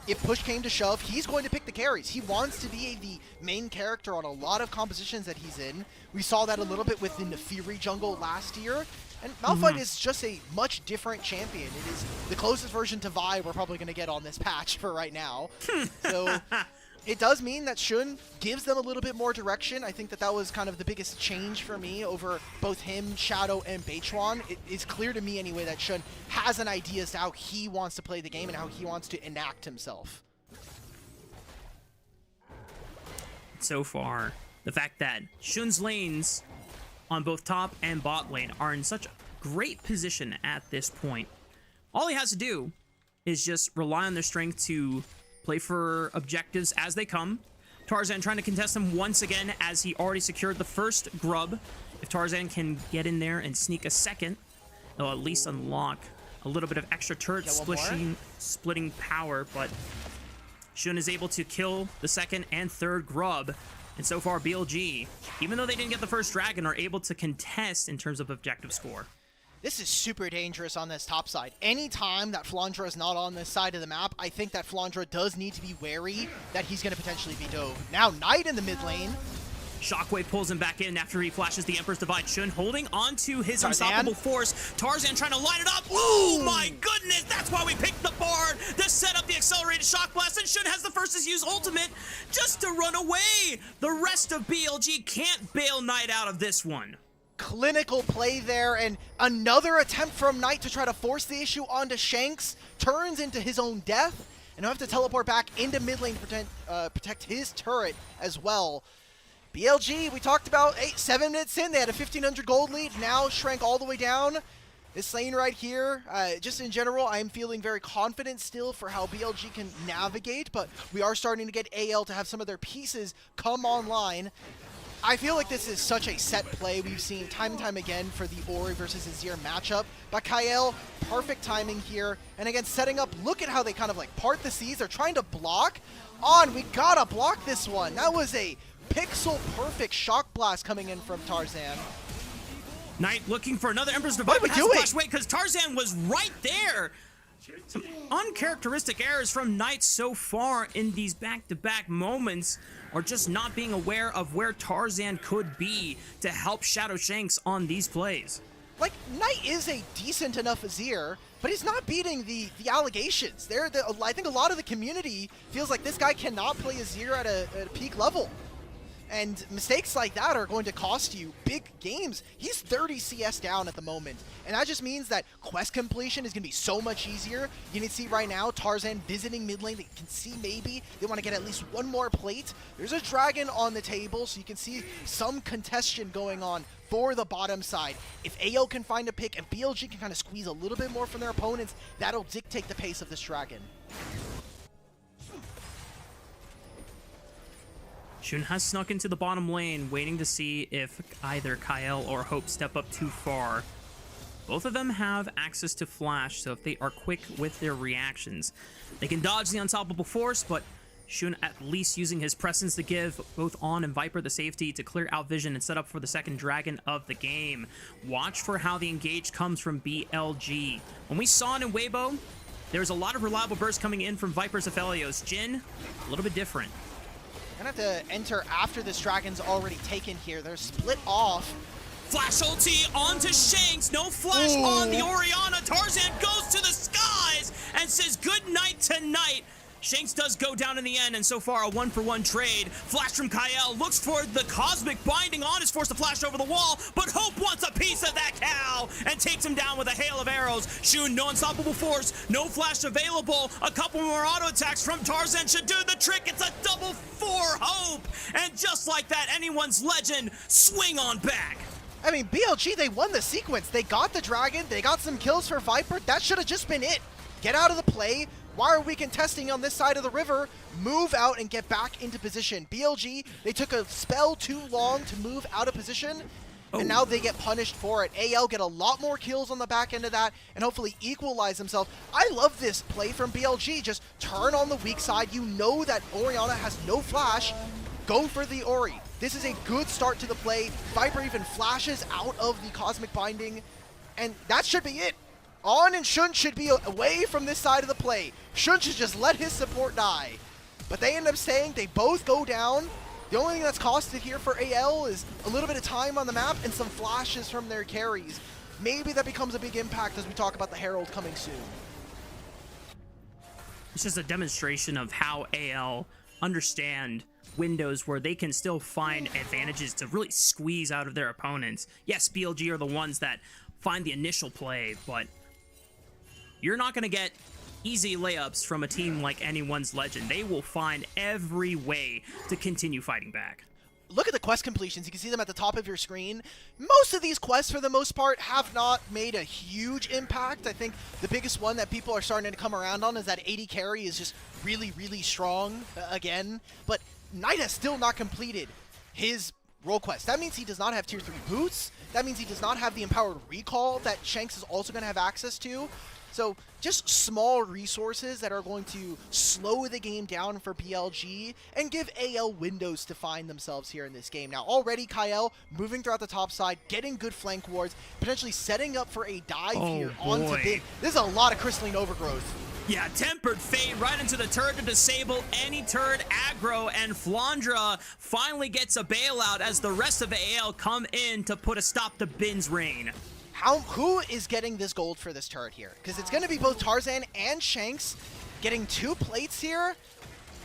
if push came to shove, he's going to pick the carries. He wants to be the main character on a lot of compositions that he's in. We saw that a little bit within the Nefiri jungle last year. And Malphite is just a much different champion. It is the closest version to Vi we're probably going to get on this patch for right now. So it does mean that Shun gives them a little bit more direction. I think that that was kind of the biggest change for me over both him, Shadow, and Beichuan. It is clear to me anyway that Shun has an idea as to how he wants to play the game and how he wants to enact himself. So far, the fact that Shun's lanes on both top and bot lane are in such a great position at this point. All he has to do is just rely on their strength to play for objectives as they come. Tarzan trying to contest him once again as he already secured the first grub. If Tarzan can get in there and sneak a second, they'll at least unlock a little bit of extra turret splitting power, but Shun is able to kill the second and third grub. And so far, BLG, even though they didn't get the first dragon, are able to contest in terms of objective score. This is super dangerous on this top side. Anytime that Flandra is not on this side of the map, I think that Flandra does need to be wary that he's going to potentially be dove. Now, Knight in the mid lane. Shockwave pulls him back in after he flashes the Emperor's Divide. Shun holding on to his unstoppable force. Tarzan trying to line it up. Oh my goodness, that's why we picked the Bard to set up the accelerated shock blast, and Shun has the first to use ultimate just to run away. The rest of BLG can't bail Knight out of this one. Clinical play there, and another attempt from Knight to try to force the issue onto Shanks turns into his own death, and he'll have to teleport back into mid lane to protect his turret as well. BLG, we talked about 7 minutes in, they had a 1,500 gold lead, now shrank all the way down. This lane right here, just in general, I'm feeling very confident still for how BLG can navigate, but we are starting to get AL to have some of their pieces come online. I feel like this is such a set play we've seen time and time again for the Ori versus Azir matchup. But Kael, perfect timing here. And again, setting up, look at how they kind of like part the seas. They're trying to block. We gotta block this one. That was a pixel perfect shock blast coming in from Tarzan. Knight looking for another Emperor's Divide. What are we doing? Wait, because Tarzan was right there. Some uncharacteristic errors from Knight so far in these back-to-back moments, or just not being aware of where Tarzan could be to help Shadow Shanks on these plays. Like, Knight is a decent enough Azir, but he's not beating the allegations. I think a lot of the community feels like this guy cannot play Azir at a peak level. And mistakes like that are going to cost you big games. He's 30 CS down at the moment. And that just means that quest completion is going to be so much easier. You can see right now, Tarzan visiting mid lane. They can see maybe they want to get at least one more plate. There's a dragon on the table, so you can see some contention going on for the bottom side. If AO can find a pick and BLG can kind of squeeze a little bit more from their opponents, that'll dictate the pace of this dragon. Shun has snuck into the bottom lane, waiting to see if either Kael or Hope step up too far. Both of them have access to flash, so if they are quick with their reactions, they can dodge the unstoppable force, but Shun at least using his presence to give both On and Viper the safety to clear out vision and set up for the second dragon of the game. Watch for how the engage comes from BLG. When we saw it in Weibo, there was a lot of reliable bursts coming in from Viper's Aphelios. Jhin, a little bit different. Gonna have to enter after this dragon's already taken here. They're split off. Flash ulti onto Shanks. No flash on the Orianna. Tarzan goes to the skies and says good night tonight. Shanks does go down in the end, and so far a 1-for-1 trade. Flash from Kael, looks for the cosmic binding on, is forced to flash over the wall, but Hope wants a piece of that cow and takes him down with a hail of arrows. Shun, no unstoppable force, no flash available. A couple more auto attacks from Tarzan should do the trick. It's a double for Hope, and just like that, anyone's legend swing on back. I mean, BLG, they won the sequence. They got the dragon, they got some kills for Viper. That should have just been it. Get out of the play. Why are we contesting on this side of the river? Move out and get back into position. BLG, they took a spell too long to move out of position, and now they get punished for it. AL get a lot more kills on the back end of that and hopefully equalize themselves. I love this play from BLG. Just turn on the weak side. You know that Orianna has no flash. Go for the Ori. This is a good start to the play. Viper even flashes out of the Cosmic Binding, and that should be it. On and Shun should be away from this side of the play. Shun should just let his support die. But they end up staying. They both go down. The only thing that's costed here for AL is a little bit of time on the map and some flashes from their carries. Maybe that becomes a big impact as we talk about the Herald coming soon. It's just a demonstration of how AL understand windows where they can still find advantages to really squeeze out of their opponents. Yes, BLG are the ones that find the initial play, but you're not going to get easy layups from a team like anyone's legend. They will find every way to continue fighting back. Look at the quest completions. You can see them at the top of your screen. Most of these quests, for the most part, have not made a huge impact. I think the biggest one that people are starting to come around on is that 80 carry is just really, really strong again. But Knight has still not completed his role quest. That means he does not have tier 3 boots. That means he does not have the empowered recall that Shanks is also going to have access to. So just small resources that are going to slow the game down for BLG and give AL windows to find themselves here in this game. Now already Kael moving throughout the top side, getting good flank wards, potentially setting up for a dive here onto Big. This is a lot of crystalline overgrowth. Yeah, Tempered Fate right into the turret to disable any turret aggro, and Flandra finally gets a bailout as the rest of AL come in to put a stop to Bin's reign. Who is getting this gold for this turret here? Because it's going to be both Tarzan and Shanks getting 2 plates here.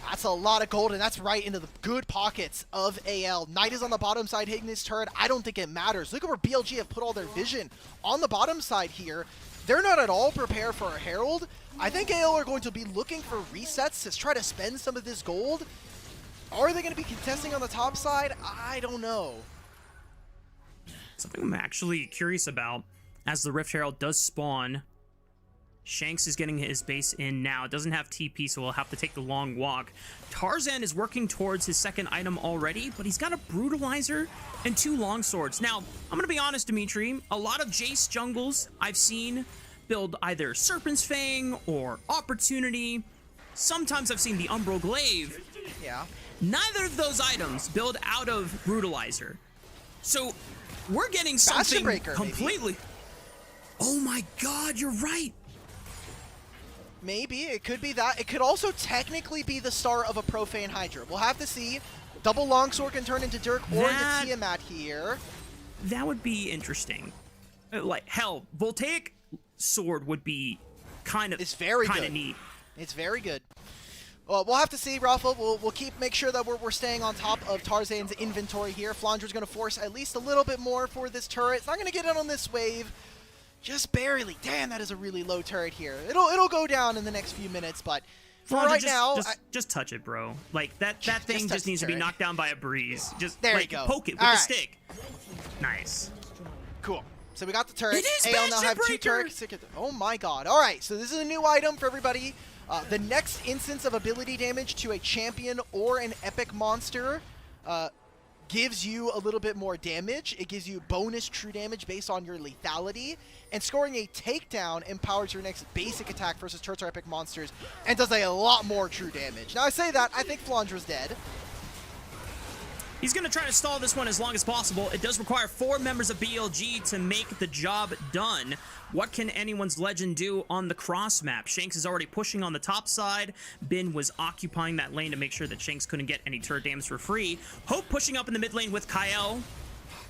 That's a lot of gold, and that's right into the good pockets of AL. Knight is on the bottom side hitting this turret. I don't think it matters. Look at where BLG have put all their vision on the bottom side here. They're not at all prepared for a Herald. I think AL are going to be looking for resets to try to spend some of this gold. Are they going to be contesting on the top side? I don't know. Something I'm actually curious about, as the Rift Herald does spawn Shanks is getting his base in now. It doesn't have TP, so we'll have to take the long walk. Tarzan is working towards his second item already, but he's got a Brutalizer and 2 longswords. Now, I'm going to be honest, Dimitri, a lot of Jace jungles I've seen build either Serpent's Fang or Opportunity. Sometimes I've seen the Umbral Glaive. Yeah. Neither of those items build out of Brutalizer. So, we're getting something completely... Maybe. Oh my god, you're right! Maybe. It could be that. It could also technically be the start of a Profane Hydra. We'll have to see. Double Longsword can turn into Dirk or into Tiamat here. That would be interesting. Like, hell, Voltaic Sword would be kind of neat. It's very good. Well, we'll have to see, Rafa. We'll make sure that we're staying on top of Tarzan's inventory here. Flandra's going to force at least a little bit more for this turret. It's not going to get in on this wave. Just barely. Damn, that is a really low turret here. It'll go down in the next few minutes, but for right now... Just touch it, bro. Like, that thing just needs to be knocked down by a breeze. Just, there like, you go. Poke it with a stick. Nice. Cool. So we got the turret. It is AL now have 2 turrets. Oh my god. Alright, so this is a new item for everybody. The next instance of ability damage to a champion or an epic monster gives you a little bit more damage. It gives you bonus true damage based on your lethality. And scoring a takedown empowers your next basic attack versus turrets or epic monsters and does a lot more true damage. Now I say that, I think Flandra's dead. He's going to try to stall this one as long as possible. It does require 4 members of BLG to make the job done. What can anyone's legend do on the cross map? Shanks is already pushing on the top side. Bin was occupying that lane to make sure that Shanks couldn't get any turret damage for free. Hope pushing up in the mid lane with Kyle.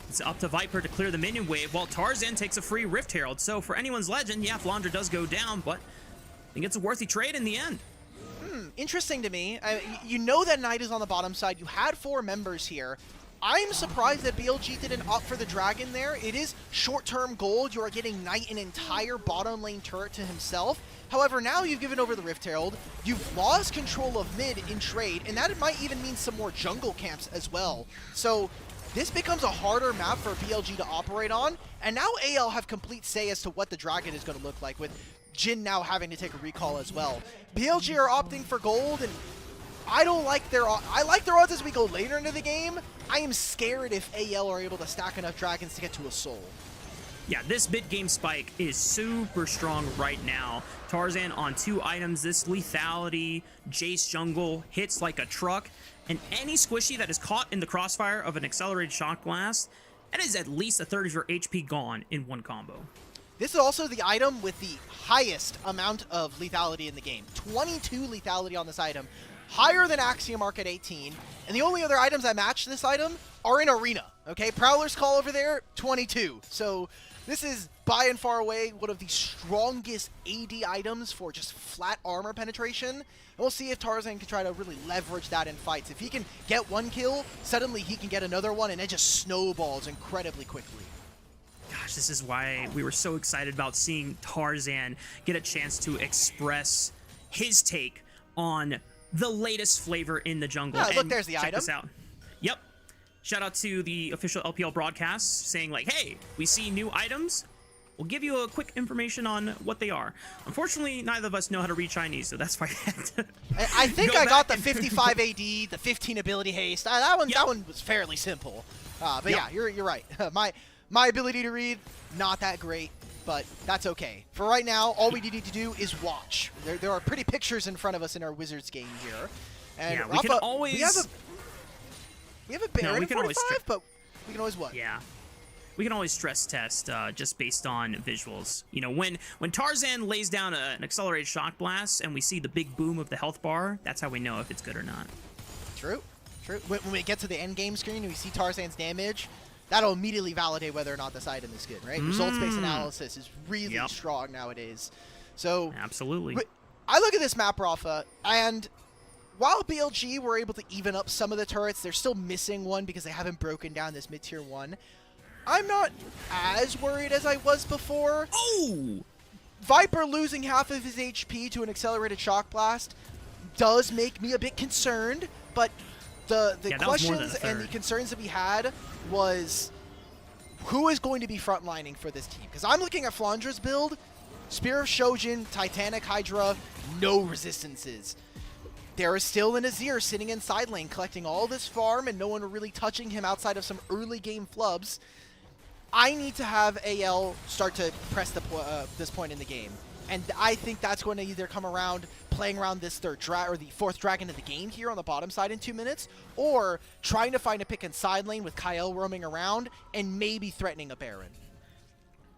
It's up to Viper to clear the minion wave, while Tarzan takes a free Rift Herald. So for anyone's legend, yeah, Flandra does go down, but I think it's a worthy trade in the end. Interesting to me. You know that Knight is on the bottom side. You had 4 members here. I'm surprised that BLG didn't opt for the Dragon there. It is short-term gold. You are getting Knight an entire bottom lane turret to himself. However, now you've given over the Rift Herald. You've lost control of mid in trade, and that might even mean some more jungle camps as well. So this becomes a harder map for BLG to operate on, and now AL have complete say as to what the Dragon is going to look like, with Jin now having to take a recall as well. BLG are opting for gold, and I don't like their odds. I like their odds as we go later into the game. I am scared if AL are able to stack enough dragons to get to a soul. Yeah, this mid-game spike is super strong right now. Tarzan on 2 items. This lethality, Jace jungle hits like a truck, and any squishy that is caught in the crossfire of an accelerated shock blast, that is at least a third of your HP gone in one combo. This is also the item with the highest amount of lethality in the game. 22 lethality on this item. Higher than Axiom Arc at 18. And the only other items that match this item are in Arena. Okay, Prowler's Call over there, 22. So this is by and far away one of the strongest AD items for just flat armor penetration. And we'll see if Tarzan can try to really leverage that in fights. If he can get 1 kill, suddenly he can get another one, and it just snowballs incredibly quickly. Gosh, this is why we were so excited about seeing Tarzan get a chance to express his take on the latest flavor in the jungle. Yeah, look, there's the item. Check this out. Yep. Shout out to the official LPL broadcast saying like, hey, we see new items. We'll give you a quick information on what they are. Unfortunately, neither of us know how to read Chinese, so that's why I had to I think I got the 55 AD, the 15 ability haste. That one was fairly simple. But yeah, you're right. My ability to read, not that great, but that's okay. For right now, all we need to do is watch. There are pretty pictures in front of us in our Wizards game here. And yeah, we can always... We have a Baron in 45, but we can always what? Yeah. We can always stress test just based on visuals. You know, when Tarzan lays down an accelerated shock blast and we see the big boom of the health bar, that's how we know if it's good or not. True. When we get to the end game screen and we see Tarzan's damage, that'll immediately validate whether or not this item is good, right? Results-based analysis is really strong nowadays. So absolutely. I look at this map, Rafa, and while BLG were able to even up some of the turrets, they're still missing one because they haven't broken down this mid-tier 1. I'm not as worried as I was before. Oh! Viper losing half of his HP to an accelerated shock blast does make me a bit concerned, but the questions and the concerns that we had was who is going to be frontlining for this team? Because I'm looking at Flandra's build, Spear of Shojin, Titanic Hydra, no resistances. There is still an Azir sitting in side lane collecting all this farm and no one really touching him outside of some early game flubs. I need to have AL start to press this point in the game. And I think that's going to either come around playing around this the fourth dragon of the game here on the bottom side in 2 minutes, or trying to find a pick in side lane with Kyle roaming around and maybe threatening a Baron.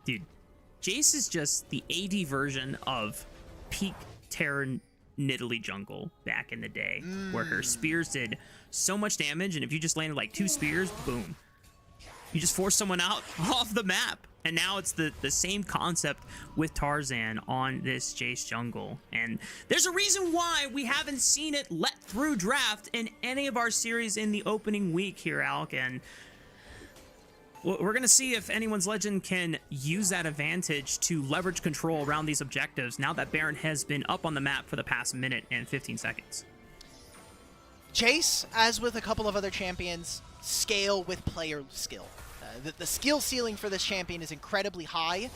Dude, Jace is just the AD version of peak Terra Nidalee jungle back in the day, where her spears did so much damage, and if you just landed like 2 spears, boom. You just force someone out off the map. And now it's the same concept with Tarzan on this Jace jungle. And there's a reason why we haven't seen it let through draft in any of our series in the opening week here, Alk. And we're going to see if anyone's Legend can use that advantage to leverage control around these objectives now that Baron has been up on the map for the past minute and 15 seconds. Jace, as with a couple of other champions, scale with player skill. The skill ceiling for this champion is incredibly high,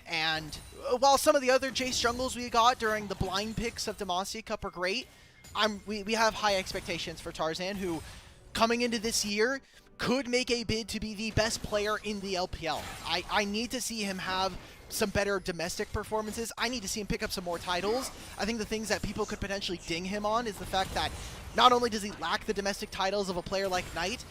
and while some of the other Jace jungles we got during the blind picks of Demacia Cup are great, we have high expectations for Tarzan, who, coming into this year, could make a bid to be the best player in the LPL. I need to see him have some better domestic performances. I need to see him pick up some more titles. I think the things that people could potentially ding him on is the fact that not only does he lack the domestic titles of a player like Knight,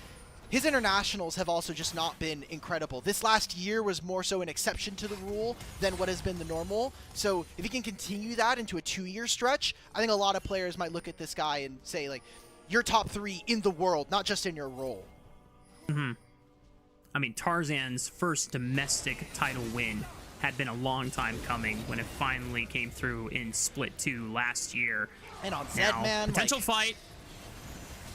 his internationals have also just not been incredible. This last year was more so an exception to the rule than what has been the normal. So if he can continue that into a 2-year stretch, I think a lot of players might look at this guy and say, like, you're top 3 in the world, not just in your role. I mean, Tarzan's first domestic title win had been a long time coming when it finally came through in Split 2 last year. And on Now, Zedman, potential fight.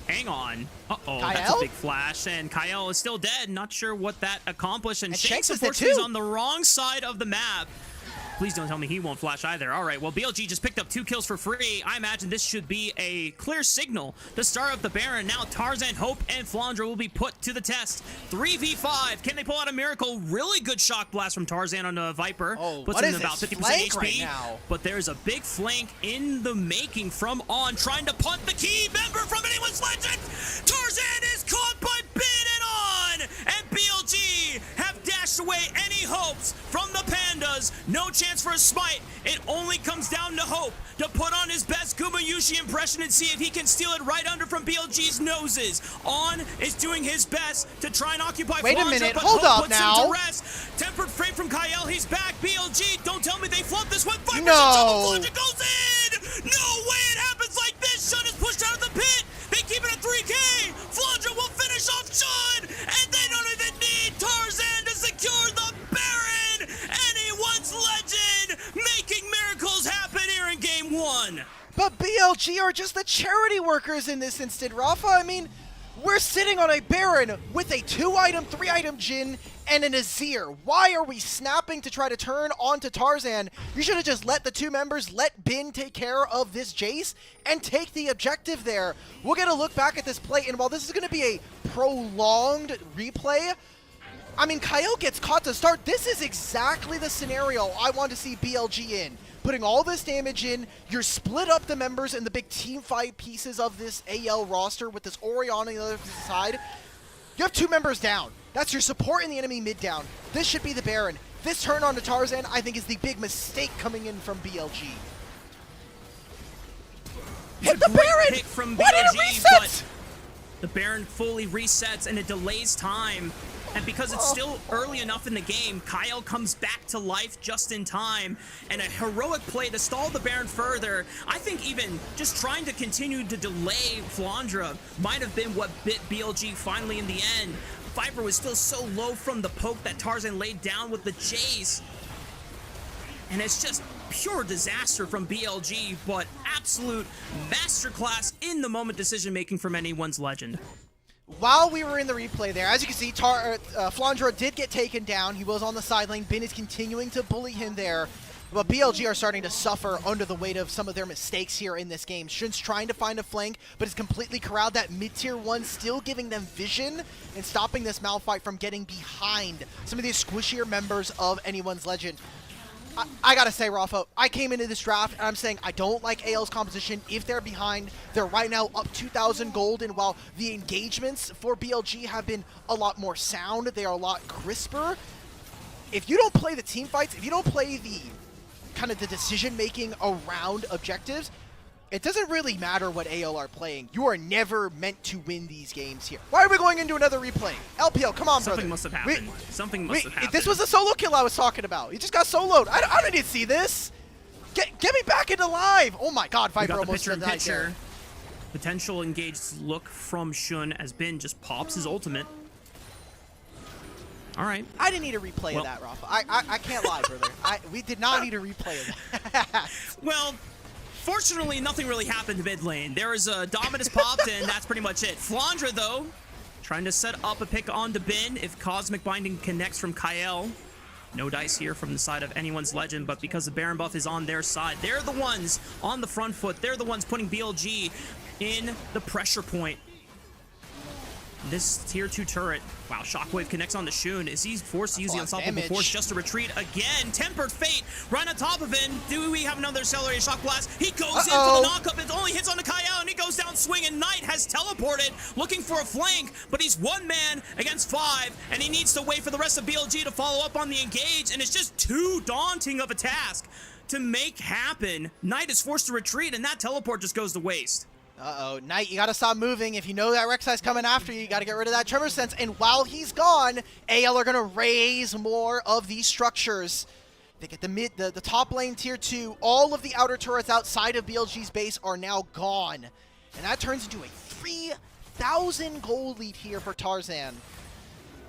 Hang on. Uh-oh, that's Kyle? a big flash, and Kyle is still dead. Not sure what that accomplished, and Shanks, is unfortunately, dead is too. on the wrong side of the map. Please don't tell me he won't flash either. All right, well, BLG just picked up 2 kills for free. I imagine this should be a clear signal to start up the Baron. Now Tarzan, Hope, and Flandra will be put to the test. 3v5. Can they pull out a miracle? Really good shock blast from Tarzan on the Viper. Oh, puts what him is in about this 50% flank HP. right now? But there's a big flank in the making from On, trying to punt the key member from anyone's Legend. Tarzan is caught by Bin and On, and BLG have dashed away any hopes from the Pandas. No chance for a smite. It only comes down to Hope to put on his best Gumayushi impression and see if he can steal it right under from BLG's noses. On is doing his best to try and occupy Wait a Flandra, minute, but hold Hope up puts now. him to rest. Tempered frame from Kyle, he's back. BLG, don't tell me they flubbed this one. No. Flandra goes in. No way it happens like this. Shun is pushed out of the pit. They keep it at 3K. Flandra will finish off Shun, and they don't even need Tarzan to secure the Baron. Anyone's Legend making miracles happen here in game 1. But BLG are just the charity workers in this instant, Rafa. I mean, we're sitting on a Baron with a 2-item, 3-item Jhin, and an Azir. Why are we snapping to try to turn onto Tarzan? You should have just let the 2 members, let Bin take care of this Jace, and take the objective there. We'll get a look back at this play, and while this is going to be a prolonged replay, I mean, Kyle gets caught to start. This is exactly the scenario I want to see BLG in. Putting all this damage in, you're split up the members and the big team fight pieces of this AL roster with this Orion on the other side. You have 2 members down. That's your support in the enemy mid down. This should be the Baron. This turn on to Tarzan, I think, is the big mistake coming in from BLG. Hit the Baron! Pick from What did it BLG, reset? but the Baron fully resets and it delays time. And because it's still early enough in the game, Kyle comes back to life just in time. And a heroic play to stall the Baron further. I think even just trying to continue to delay Flandra might have been what bit BLG finally in the end. Viper was still so low from the poke that Tarzan laid down with the Jace. And it's just pure disaster from BLG, but absolute masterclass in the moment decision making from anyone's Legend. While we were in the replay there, as you can see, Flandra did get taken down. He was on the side lane. Bin is continuing to bully him there. But BLG are starting to suffer under the weight of some of their mistakes here in this game. Shun's trying to find a flank, but is completely corralled. That mid-tier 1 still giving them vision and stopping this Malphite from getting behind some of these squishier members of anyone's Legend. I gotta say, Rafa, I came into this draft and I'm saying I don't like AL's composition. If they're behind, they're right now up 2,000 gold, and while the engagements for BLG have been a lot more sound, they are a lot crisper. If you don't play the team fights, if you don't play the kind of the decision-making around objectives, it doesn't really matter what AL are playing. You are never meant to win these games here. Why are we going into another replay? LPL, come on, brother. Something must have happened. Something must have happened. This was the solo kill I was talking about. He just got soloed. I don't need to see this. Get me back into live. Oh my God, Viper almost died there. Potential engaged look from Shun as Bin just pops his ultimate. All right. I didn't need a replay of that, Rafa. I can't lie, brother. We did not need a replay of that. Well, fortunately, nothing really happened to mid lane. There was a Dominus popped, and that's pretty much it. Flandra, though, trying to set up a pick onto Bin if Cosmic Binding connects from Kael. No dice here from the side of anyone's Legend, but because the Baron buff is on their side, they're the ones on the front foot. They're the ones putting BLG in the pressure point. This tier 2 turret, wow, Shockwave connects on the Shun. Is he forced to use the Unstoppable Force just to retreat again? Tempered Fate right on top of him. Do we have another accelerated Shock Blast? He goes in for the knockup. It only hits on the Kael, and he goes down swinging. Knight has teleported, looking for a flank, but he's one man against 5, and he needs to wait for the rest of BLG to follow up on the engage, and it's just too daunting of a task to make happen. Knight is forced to retreat, and that teleport just goes to waste. Uh-oh, Knight, you gotta stop moving. If you know that Rek'Sai's coming after you, you gotta get rid of that Tremor Sense. And while he's gone, AL are gonna raise more of these structures. They get the top lane tier 2. All of the outer turrets outside of BLG's base are now gone. And that turns into a 3,000 gold lead here for Tarzan.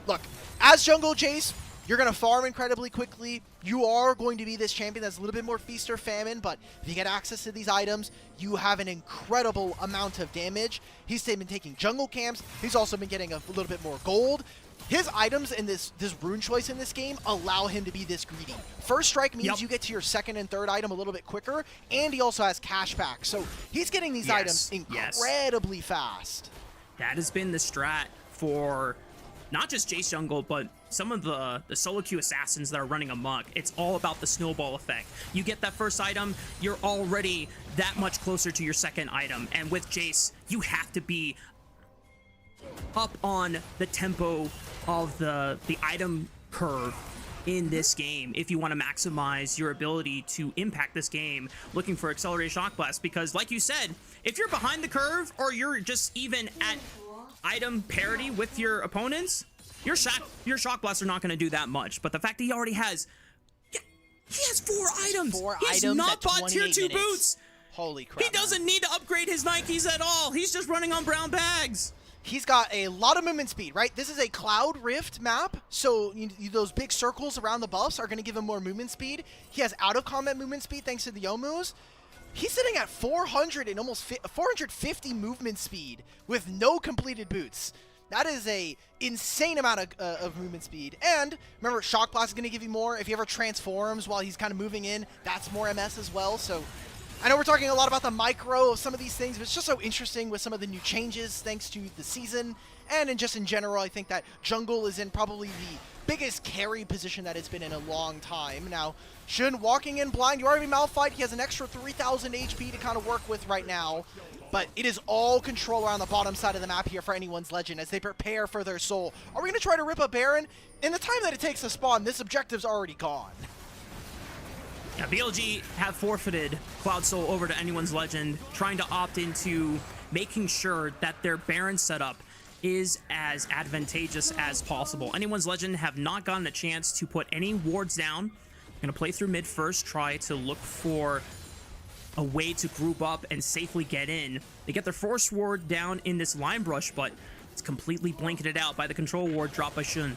Look, as Jungle Jace, you're going to farm incredibly quickly. You are going to be this champion that's a little bit more feast or famine, but if you get access to these items, you have an incredible amount of damage. He's been taking jungle camps. He's also been getting a little bit more gold. His items in this rune choice in this game allow him to be this greedy. First strike means you get to your second and third item a little bit quicker, and he also has cashback. So he's getting these items incredibly fast. That has been the strat for not just Jace Jungle, but some of the solo queue assassins that are running amok. It's all about the snowball effect. You get that first item, you're already that much closer to your second item. And with Jace, you have to be up on the tempo of the item curve in this game if you want to maximize your ability to impact this game looking for accelerated shock blast. Because like you said, if you're behind the curve or you're just even at item parity with your opponents, your shock blasts are not going to do that much. But the fact that he already has, he has 4 items. He's not bought tier 2 boots. Holy crap! He doesn't need to upgrade his Nikes at all. He's just running on brown bags. He's got a lot of movement speed, right? This is a Cloud Rift map, so those big circles around the buffs are going to give him more movement speed. He has out-of-combat movement speed thanks to the Yomus. He's sitting at 400 and almost 450 movement speed with no completed boots. That is a insane amount of movement speed. And remember, Shock Blast is going to give you more. If he ever transforms while he's kind of moving in, that's more MS as well. So I know we're talking a lot about the micro of some of these things, but it's just so interesting with some of the new changes thanks to the season. And in general, I think that jungle is in probably the biggest carry position that it's been in a long time. Now, Shun walking in blind, you already Malphite. He has an extra 3,000 HP to kind of work with right now. But it is all control around the bottom side of the map here for anyone's Legend as they prepare for their soul. Are we going to try to rip a Baron? In the time that it takes to spawn, this objective's already gone. Yeah, BLG have forfeited Cloud Soul over to anyone's Legend, trying to opt into making sure that their Baron setup is as advantageous as possible. Anyone's Legend have not gotten a chance to put any wards down. Gonna play through mid first, try to look for a way to group up and safely get in. They get their force ward down in this line brush, but it's completely blanketed out by the control ward dropped by Shun.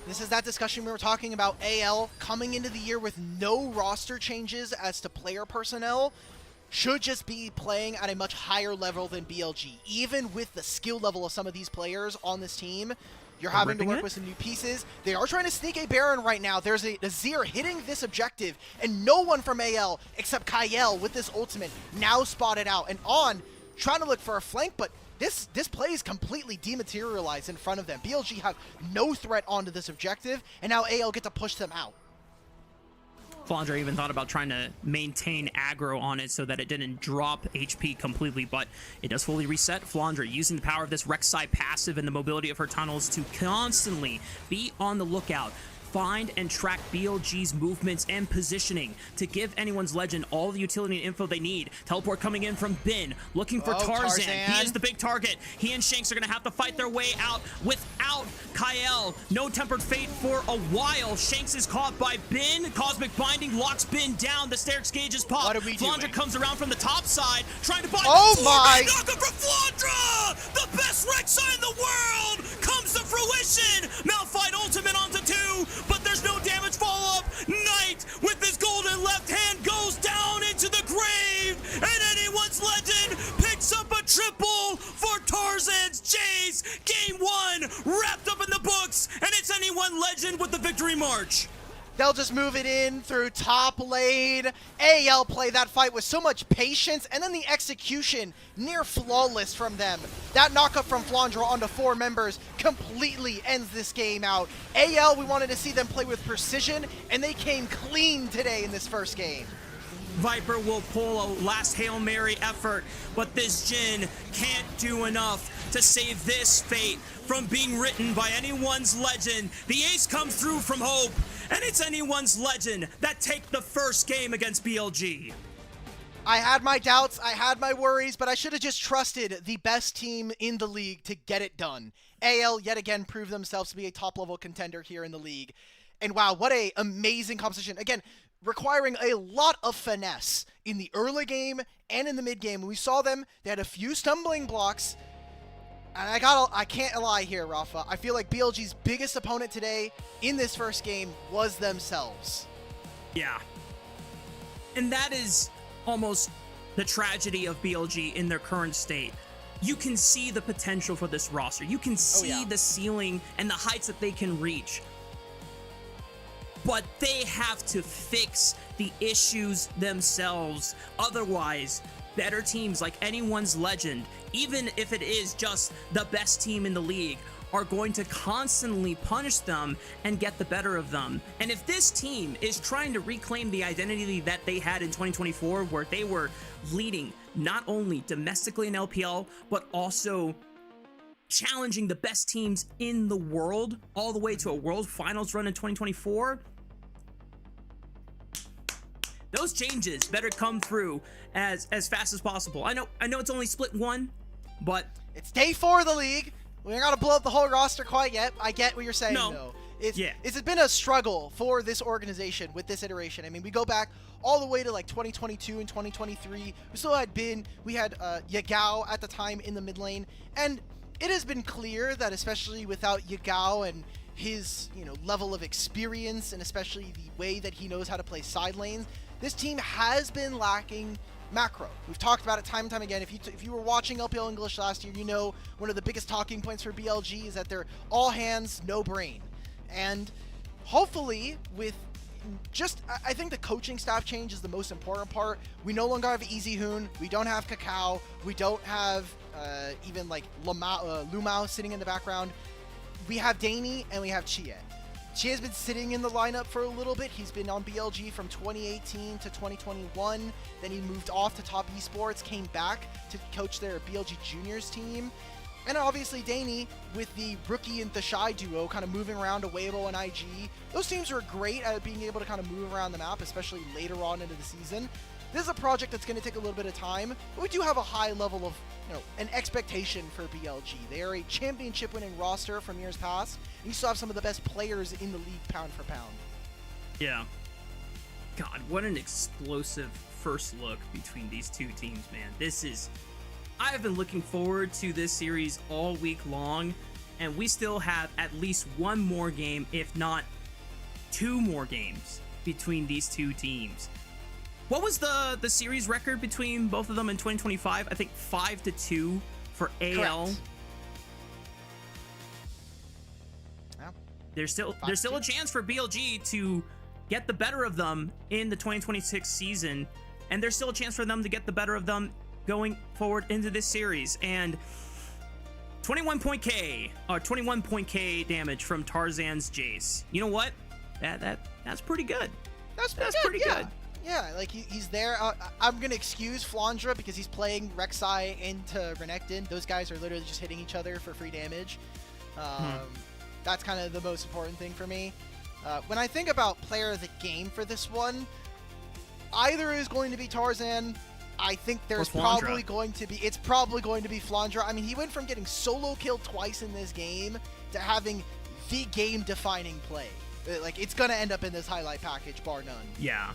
This is that discussion we were talking about. AL coming into the year with no roster changes as to player personnel should just be playing at a much higher level than BLG. Even with the skill level of some of these players on this team, you're having to work with some new pieces. They are trying to sneak a Baron right now. There's a Azir hitting this objective, and no one from AL except Kael with this ultimate now spotted out. And On trying to look for a flank, but this play is completely dematerialized in front of them. BLG have no threat onto this objective, and now AL get to push them out. Flandre even thought about trying to maintain aggro on it so that it didn't drop HP completely, but it does fully reset. Flandre using the power of this Rek'Sai passive and the mobility of her tunnels to constantly be on the lookout, find and track BLG's movements and positioning to give anyone's legend all the utility and info they need. Teleport coming in from Bin, looking for Tarzan. He is the big target. He and Shanks are going to have to fight their way out without Kyle. No Tempered Fate for a while. Shanks is caught by Bin. Cosmic Binding locks Bin down. The Sterix gauge is popped. What are we doing? Flandre comes around from the top side, trying to bind. Oh my! Knock him from Flandre! The best Rek'Sai in the world comes to fruition. Malphite ultimate onto 2, but there's no damage follow-up. Knight with his golden left hand goes down into the grave, and anyone's legend picks up a triple for Tarzan's Jace. Game 1 wrapped up in the books, and it's anyone legend with the victory march. They'll just move it in through top lane. AL play that fight with so much patience, and then the execution near flawless from them. That knockup from Flandre onto 4 members completely ends this game out. AL, we wanted to see them play with precision, and they came clean today in this first game. Viper will pull a last Hail Mary effort, but this Jhin can't do enough to save this fate from being written by anyone's legend. The ace comes through from Hope, and it's anyone's legend that take the first game against BLG. I had my doubts, I had my worries, but I should have just trusted the best team in the league to get it done. AL yet again proved themselves to be a top-level contender here in the league. And wow, what a amazing competition. Again, requiring a lot of finesse in the early game and in the mid game. We saw them, they had a few stumbling blocks. And I can't lie here, Rafa. I feel like BLG's biggest opponent today in this first game was themselves. Yeah. And that is almost the tragedy of BLG in their current state. You can see the potential for this roster. You can see the ceiling and the heights that they can reach. But they have to fix the issues themselves. Otherwise, better teams like anyone's legend, even if it is just the best team in the league, are going to constantly punish them and get the better of them. And if this team is trying to reclaim the identity that they had in 2024, where they were leading not only domestically in LPL, but also challenging the best teams in the world all the way to a world finals run in 2024, those changes better come through as fast as possible. I know it's only split 1, but it's day 4 of the league. We ain't gotta blow up the whole roster quite yet. I get what you're saying, though. It's been a struggle for this organization with this iteration. I mean, we go back all the way to like 2022 and 2023. We still had we had Yagao at the time in the mid lane, and it has been clear that especially without Yagao and his level of experience, and especially the way that he knows how to play side lanes, this team has been lacking macro. We've talked about it time and time again. If you were watching LPL English last year, one of the biggest talking points for BLG is that they're all hands, no brain. And hopefully with I think the coaching staff change is the most important part. We no longer have Easy Hoon. We don't have Kakao. We don't have even like Lumao sitting in the background. We have Danny and we have Chie. Chie has been sitting in the lineup for a little bit. He's been on BLG from 2018 to 2021. Then he moved off to Top Esports, came back to coach their BLG Juniors team. And obviously Danny with the Rookie and the Shy duo kind of moving around to Weibo and IG. Those teams are great at being able to kind of move around the map, especially later on into the season. This is a project that's going to take a little bit of time, but we do have a high level of, an expectation for BLG. They are a championship winning roster from years past, and you still have some of the best players in the league pound for pound. Yeah. God, what an explosive first look between these two teams, man. I have been looking forward to this series all week long, and we still have at least one more game, if not 2 more games between these two teams. What was the series record between both of them in 2025? I think 5-2 for AL. Correct. Yeah. There's still a chance for BLG to get the better of them in the 2026 season, and there's still a chance for them to get the better of them going forward into this series. And 21 point K damage from Tarzan's Jace. You know what? That's pretty good. That's pretty good. Yeah, like he's there. I'm going to excuse Flandra because he's playing Rek'Sai into Renekton. Those guys are literally just hitting each other for free damage. That's kind of the most important thing for me. When I think about player of the game for this one, either is going to be Tarzan. I think there's probably going to be... It's probably going to be Flandra. I mean, he went from getting solo killed twice in this game to having the game-defining play. Like, it's going to end up in this highlight package, bar none. Yeah.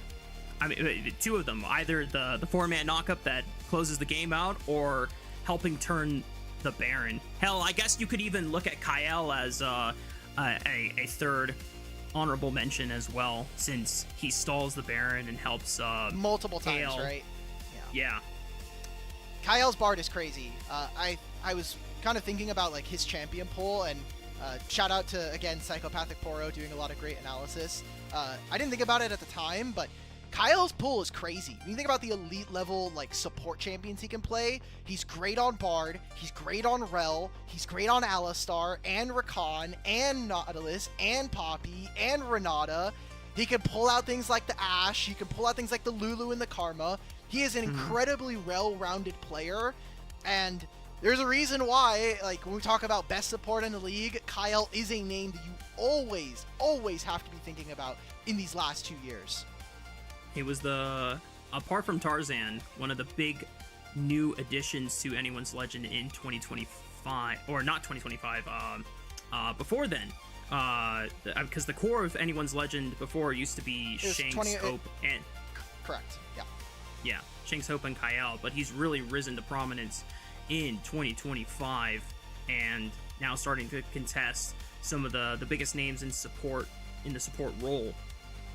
I mean, two of them. Either the 4-man knockup that closes the game out, or helping turn the Baron. Hell, I guess you could even look at Kael as a third honorable mention as well, since he stalls the Baron and helps multiple times, right? Yeah. Kael's Bard is crazy. I was kind of thinking about like his champion pool, and shout out to, again, Psychopathic Poro doing a lot of great analysis. I didn't think about it at the time, but Kael's pool is crazy. When you think about the elite level like support champions he can play, he's great on Bard, he's great on Rel, he's great on Alistar, and Rakan, and Nautilus, and Poppy, and Renata. He can pull out things like the Ashe, he can pull out things like the Lulu and the Karma. He is an incredibly well-rounded player, and there's a reason why, like, when we talk about best support in the league, Kael is a name that you always have to be thinking about in these last 2 years. He was apart from Tarzan, one of the big new additions to Anyone's Legend in 2025, or not 2025, before then. Because the core of Anyone's Legend before used to be Shanks, Hope, and... Correct, yeah. Yeah, Shanks, Hope, and Kael, but he's really risen to prominence in 2025, and now starting to contest some of the biggest names in the support role.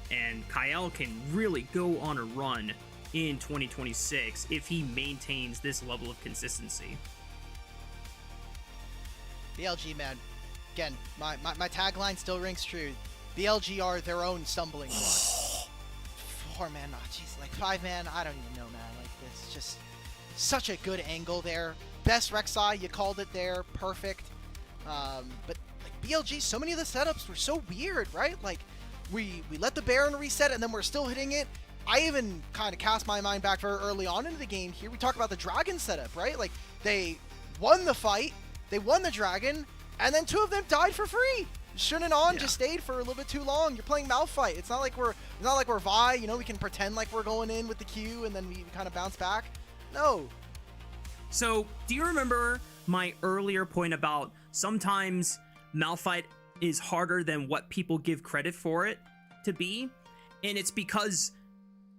And Kael can really go on a run in 2026 if he maintains this level of consistency. BLG, man. Again, my tagline still rings true. BLG are their own stumbling block. 4-man, oh jeez, like 5-man, I don't even know, man. Like, it's just such a good angle there. Best Rek'Sai, you called it there, perfect. But like BLG, so many of the setups were so weird, right? Like, we let the Baron reset and then we're still hitting it. I even kind of cast my mind back very early on into the game here. We talk about the Dragon setup, right? Like, they won the fight, they won the Dragon, and then 2 of them died for free. Shun and On just stayed for a little bit too long. You're playing Malphite. It's not like we're Vi, you know, we can pretend like we're going in with the Q and then we kind of bounce back. No. So, do you remember my earlier point about sometimes Malphite is harder than what people give credit for it to be? And it's because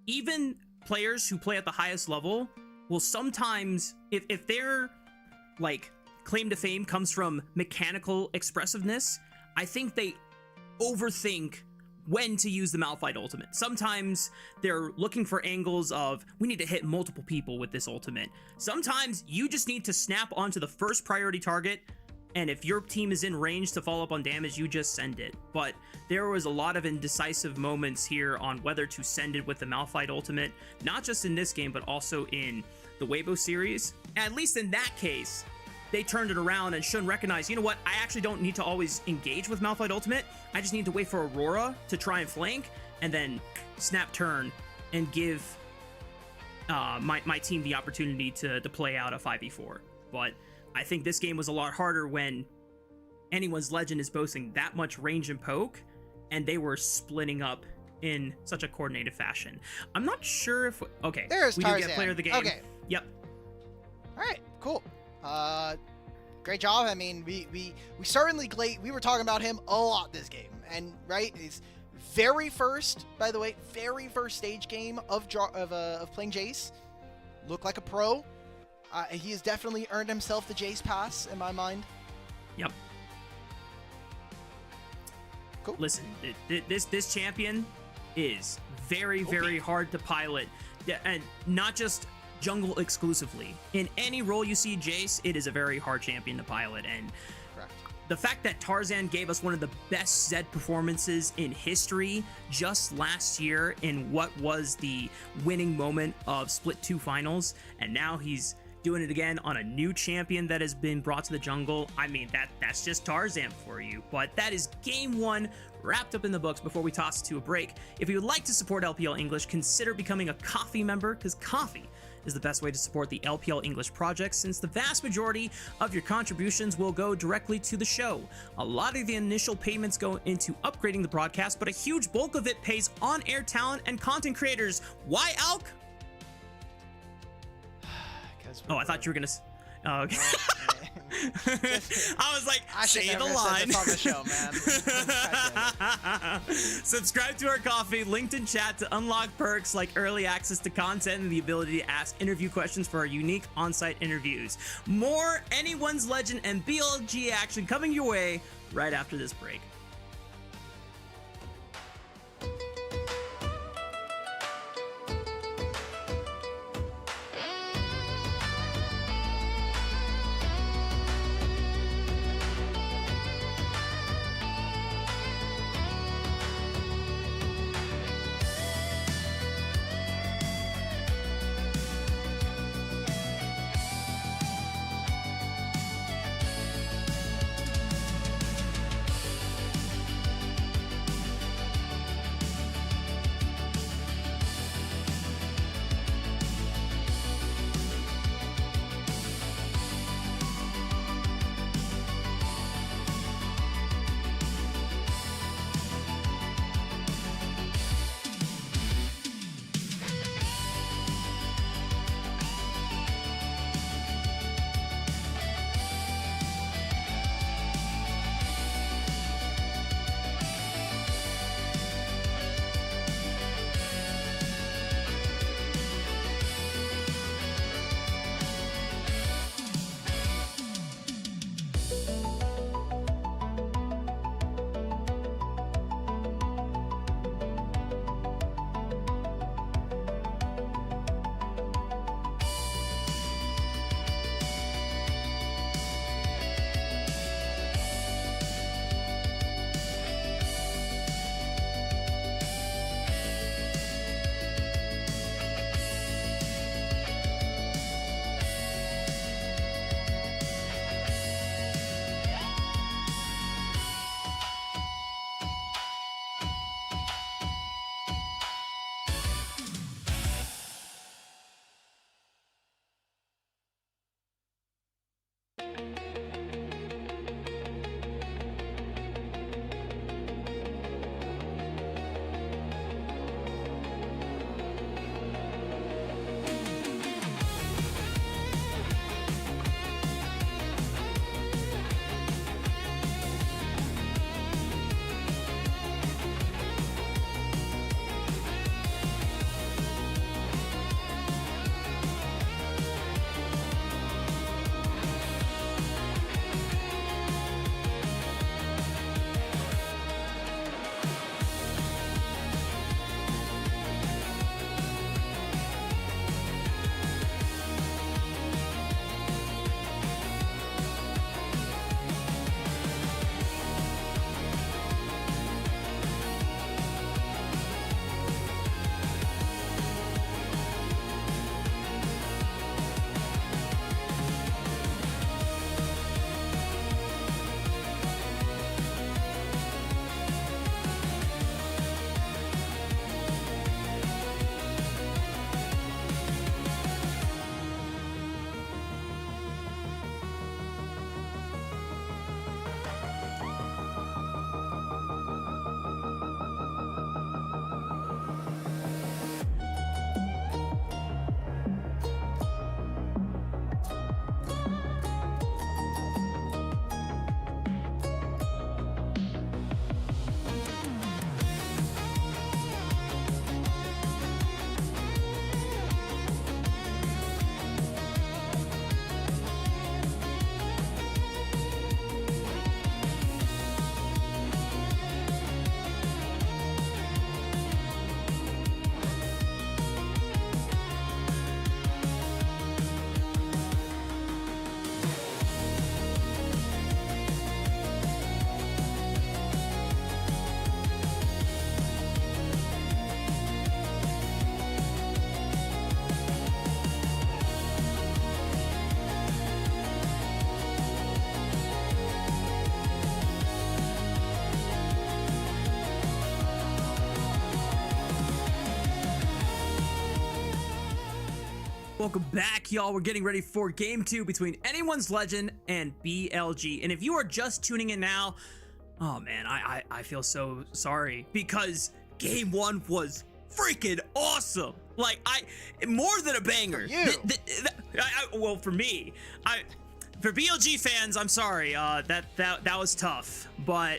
even players who play at the highest level will sometimes, if their like claim to fame comes from mechanical expressiveness, I think they overthink when to use the Malphite ultimate. Sometimes they're looking for angles of, we need to hit multiple people with this ultimate. Sometimes you just need to snap onto the first priority target, and if your team is in range to follow up on damage, you just send it. But there was a lot of indecisive moments here on whether to send it with the Malphite ultimate, not just in this game, but also in the Weibo series. At least in that case, they turned it around and Shun recognized, you know what, I actually don't need to always engage with Malphite ultimate. I just need to wait for Aurora to try and flank, and then snap turn and give my team the opportunity to play out a 5v4. But I think this game was a lot harder when Anyone's Legend is boasting that much range and poke, and they were splitting up in such a coordinated fashion. I'm not sure if... Okay, there's we Tarzan. do get player of the game. Okay. Yep. All right, cool. Great job. I mean, we certainly we were talking about him a lot this game, and right, his very first, by the way, stage game of playing Jace, looked like a pro. He has definitely earned himself the Jace pass in my mind. Yep. Cool. Listen, this champion is very hard to pilot, and not just jungle exclusively. In any role you see Jace, it is a very hard champion to pilot, and correct. The fact that Tarzan gave us one of the best Zed performances in history just last year in what was the winning moment of Split 2 finals, and now he's doing it again on a new champion that has been brought to the jungle. I mean, that's just Tarzan for you. But that is game 1 wrapped up in the books before we toss to a break. If you would like to support LPL English, consider becoming a coffee member, because coffee is the best way to support the LPL English project, since the vast majority of your contributions will go directly to the show. A lot of the initial payments go into upgrading the broadcast, but a huge bulk of it pays on-air talent and content creators. Why, Alk? Oh, I thought you were gonna. Oh, okay. I was like, say the line. On the show, man. Subscribe to our coffee, linked in chat, to unlock perks like early access to content and the ability to ask interview questions for our unique on-site interviews. More Anyone's Legend and BLG action coming your way right after this break. Welcome back, y'all. We're getting ready for Game 2 between Anyone's Legend and BLG. And if you are just tuning in now, oh man, I feel so sorry because Game 1 was freaking awesome. Like, more than a banger. For you. Well, for me, for BLG fans, I'm sorry. That was tough, but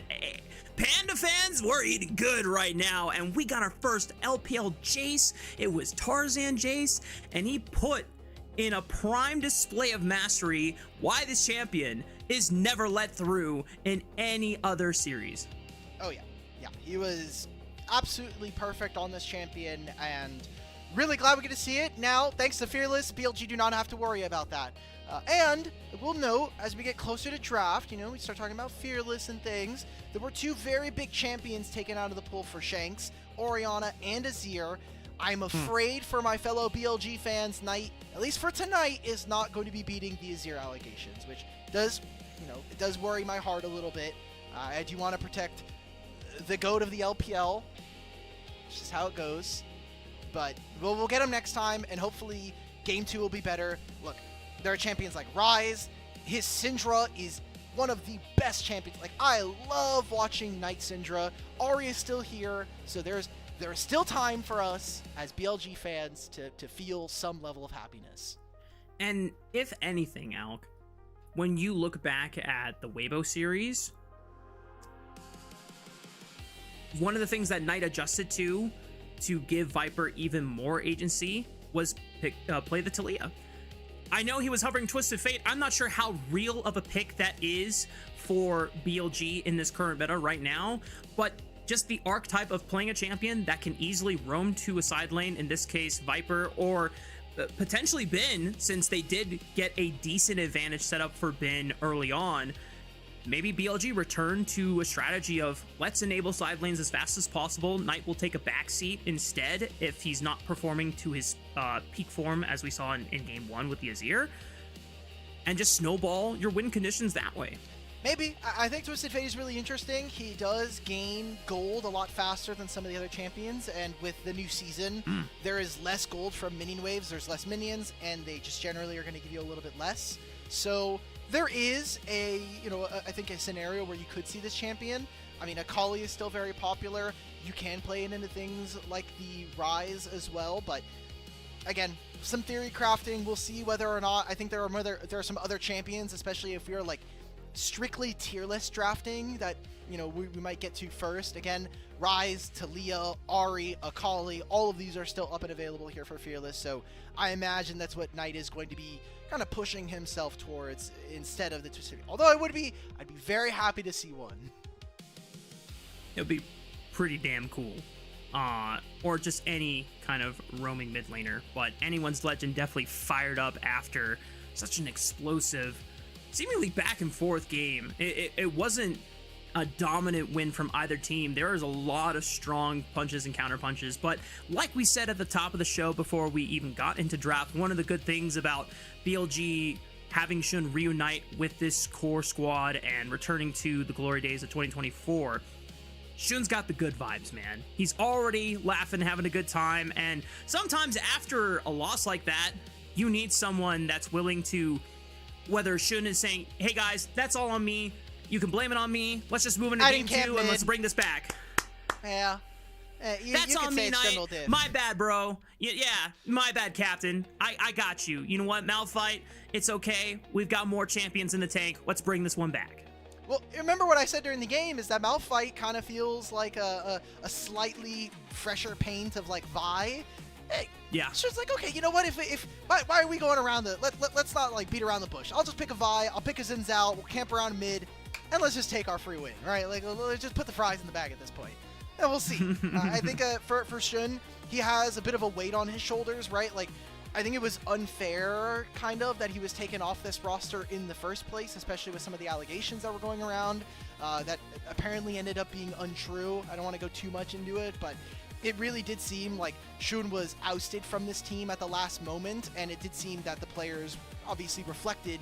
Panda fans, we're eating good right now, and we got our first LPL Jace. It was Tarzan Jace, and he put in a prime display of mastery why this champion is never let through in any other series. Oh yeah, he was absolutely perfect on this champion, and really glad we get to see it. Now, thanks to Fearless, BLG do not have to worry about that. And we'll note, as we get closer to draft, we start talking about Fearless and things, there were 2 very big champions taken out of the pool for Shanks, Orianna and Azir. I'm afraid for my fellow BLG fans, Knight, at least for tonight, is not going to be beating the Azir allegations, which does, it does worry my heart a little bit. I do want to protect the GOAT of the LPL, which is how it goes. But we'll get him next time, and hopefully Game 2 will be better. Look, there are champions like Ryze. His Syndra is one of the best champions. Like, I love watching Knight Syndra. Ahri is still here, so there is still time for us as BLG fans to feel some level of happiness. And if anything, Alk, when you look back at the Weibo series, one of the things that Knight adjusted to give Viper even more agency was play the Taliyah. I know he was hovering Twisted Fate. I'm not sure how real of a pick that is for BLG in this current meta right now, but just the archetype of playing a champion that can easily roam to a side lane, in this case Viper, or potentially Bin, since they did get a decent advantage set up for Bin early on. Maybe BLG return to a strategy of let's enable side lanes as fast as possible. Knight will take a backseat instead if he's not performing to his peak form, as we saw in Game 1 with the Azir, and just snowball your win conditions that way. Maybe. I think Twisted Fate is really interesting. He does gain gold a lot faster than some of the other champions, and with the new season, there is less gold from minion waves, there's less minions, and they just generally are going to give you a little bit less. So there is I think a scenario where you could see this champion. I mean, Akali is still very popular. You can play it into things like the Ryze as well, but again, some theory crafting. We'll see whether or not. I think there are some other champions, especially if we're like strictly tier list drafting, that we might get to first. Again, Ryze, Taliyah, Ahri, Akali, all of these are still up and available here for Fearless, so I imagine that's what Knight is going to be kind of pushing himself towards instead of the Twisted Fate. Although I'd be very happy to see one. It would be pretty damn cool. Or just any kind of roaming mid laner, but Anyone's Legend definitely fired up after such an explosive, seemingly back and forth game. It wasn't a dominant win from either team. There was a lot of strong punches and counter punches, but like we said at the top of the show before we even got into draft, one of the good things about BLG having Shun reunite with this core squad and returning to the glory days of 2024, Shun's got the good vibes, man. He's already laughing, having a good time, and sometimes after a loss like that, you need someone that's willing to, whether Shun is saying, hey guys, that's all on me, you can blame it on me, let's just move into Game 2 and let's bring this back. Yeah. That's on me, Knight. My bad, bro. Yeah, my bad, Captain. I got you. You know what, Malphite? It's okay. We've got more champions in the tank. Let's bring this one back. Well, remember what I said during the game is that Malphite kind of feels like a slightly fresher paint of like Vi. Yeah. It's just like, okay, you know what? Why are we going around let's not like beat around the bush. I'll just pick a Vi. I'll pick a Xin Zhao. We'll camp around mid, and let's just take our free win, right? Like, let's just put the fries in the bag at this point. And we'll see. I think for Shun, he has a bit of a weight on his shoulders, right? Like, I think it was unfair, kind of, that he was taken off this roster in the first place, especially with some of the allegations that were going around that apparently ended up being untrue. I don't want to go too much into it, but it really did seem like Shun was ousted from this team at the last moment, and it did seem that the players, obviously reflected,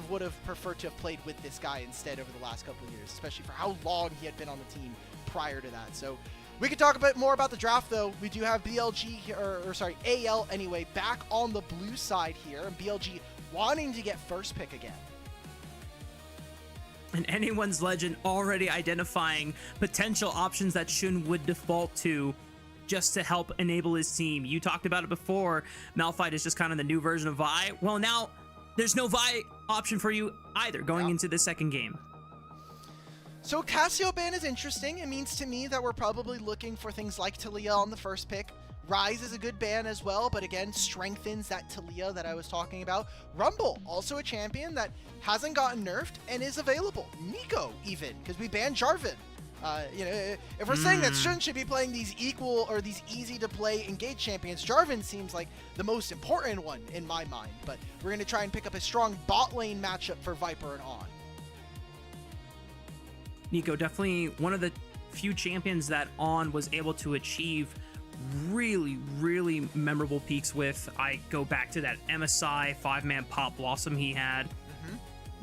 would have preferred to have played with this guy instead over the last couple of years, especially for how long he had been on the team prior to that. So We could talk a bit more about the draft, though. We do have BLG, or sorry, AL anyway, back on the blue side here, and BLG wanting to get first pick again. And Anyone's Legend already identifying potential options that Shun would default to just to help enable his team. You talked about it before. Malphite is just kind of the new version of Vi. Well, now there's no Vi option for you either going into the second game. So Cassio ban is interesting. It means to me that we're probably looking for things like Talia on the first pick. Rise is a good ban as well, but again, strengthens that Talia that I was talking about. Rumble, also a champion that hasn't gotten nerfed and is available. Nico, even, because we banned Jarvan. You know, if we're saying that Shun should be playing these equal or these easy-to-play engaged champions, Jarvan seems like the most important one in my mind. But we're going to try and pick up a strong bot lane matchup for Viper and On. Nico, definitely one of the few champions that On was able to achieve really memorable peaks with. I go back to that MSI 5-man Pop Blossom he had.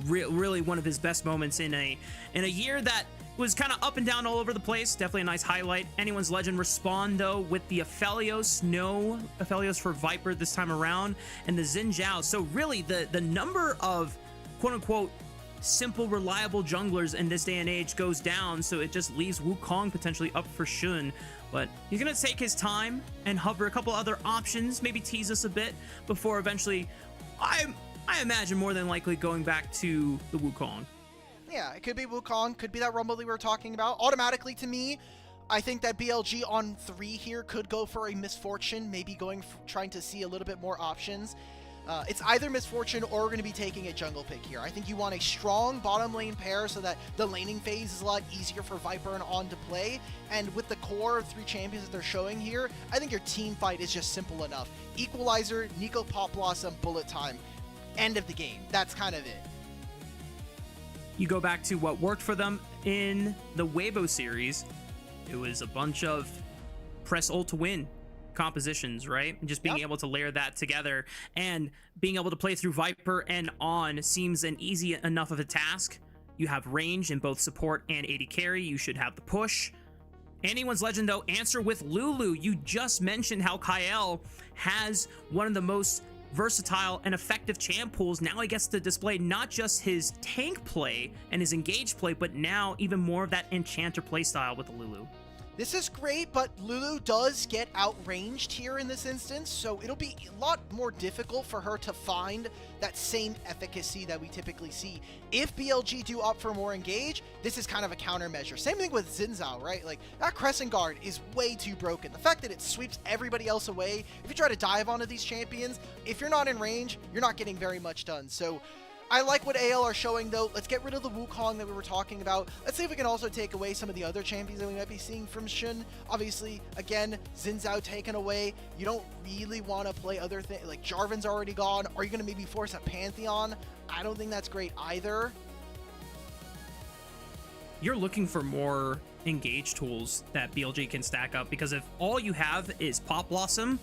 Really one of his best moments in a year that was kind of up and down all over the place. Definitely a nice highlight. Anyone's Legend respond though with the Aphelios, no Aphelios for Viper this time around, and the Xin Zhao. So really the number of quote-unquote simple, reliable junglers in this day and age goes down, so it just leaves Wukong potentially up for Shun. But he's gonna take his time and hover a couple other options, maybe tease us a bit before eventually, I imagine more than likely going back to the Wukong. Yeah, it could be Wukong, could be that Rumble we were talking about. Automatically to me, I think that BLG on 3 here could go for a Misfortune, maybe trying to see a little bit more options. It's either Misfortune or we're going to be taking a jungle pick here. I think you want a strong bottom lane pair so that the laning phase is a lot easier for Viper and On to play. And with the core of 3 champions that they're showing here, I think your team fight is just simple enough. Equalizer, Nico Pop Blossom, bullet time. End of the game. That's kind of it. You go back to what worked for them in the Weibo series. It was a bunch of press ult to win compositions, right? And just being able to layer that together and being able to play through Viper and On seems an easy enough of a task. You have range in both support and AD carry. You should have the push. Anyone's Legend, though, answer with Lulu. You just mentioned how Kael has one of the most versatile and effective champ pools. Now he gets to display not just his tank play and his engaged play, but now even more of that enchanter playstyle with the Lulu. This is great, but Lulu does get outranged here in this instance, so it'll be a lot more difficult for her to find that same efficacy that we typically see. If BLG do opt for more engage, this is kind of a countermeasure. Same thing with Xin Zhao, right? Like, that Crescent Guard is way too broken. The fact that it sweeps everybody else away, if you try to dive onto these champions, if you're not in range, you're not getting very much done. So I like what AL are showing, though. Let's get rid of the Wukong that we were talking about. Let's see if we can also take away some of the other champions that we might be seeing from Shun. Obviously, again, Xin Zhao taken away. You don't really want to play other things. Like, Jarvan's already gone. Are you going to maybe force a Pantheon? I don't think that's great either. You're looking for more engage tools that BLG can stack up, because if all you have is Pop Blossom,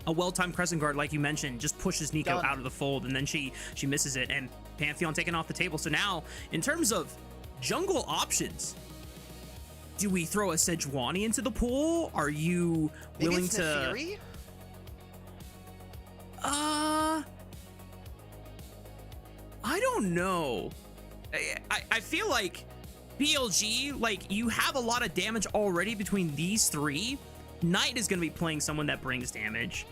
a well-timed Crescent Guard, like you mentioned, just pushes Nico out of the fold, and then she misses it, and Pantheon taken off the table. So now, in terms of jungle options, do we throw a Sejuani into the pool? Are you willing to... Neferi? I don't know. I feel like BLG, like, you have a lot of damage already between these 3. Knight is going to be playing someone that brings damage.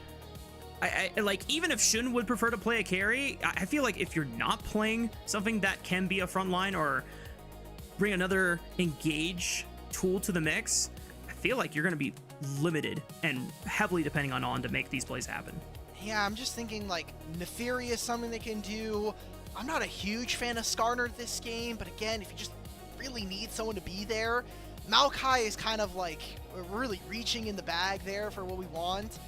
I like, even if Shun would prefer to play a carry, I feel like if you're not playing something that can be a front line or bring another engage tool to the mix, I feel like you're going to be limited and heavily depending on to make these plays happen. Yeah, I'm just thinking, like, Neferi is something they can do. I'm not a huge fan of Skarner this game, but again, if you just really need someone to be there, Maokai is kind of like, we're really reaching in the bag there for what we want.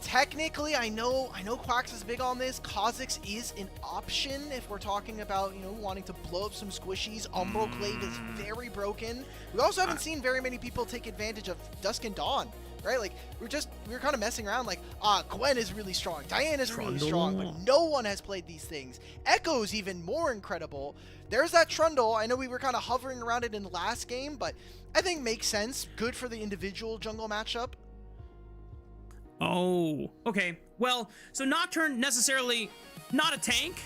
Technically, I know Quax is big on this. Kha'Zix is an option if we're talking about, you know, wanting to blow up some squishies. Umbro Clave is very broken. We also haven't seen very many people take advantage of Dusk and Dawn right? Like, we were kind of messing around like, Gwen is really strong, Diana's really strong, but Trundle. no one has played these things. Echo's even more incredible. There's that Trundle. I know we were kind of hovering around it in the last game, but I think makes sense. Good for the individual jungle matchup. Oh, okay. Well, so Nocturne necessarily not a tank,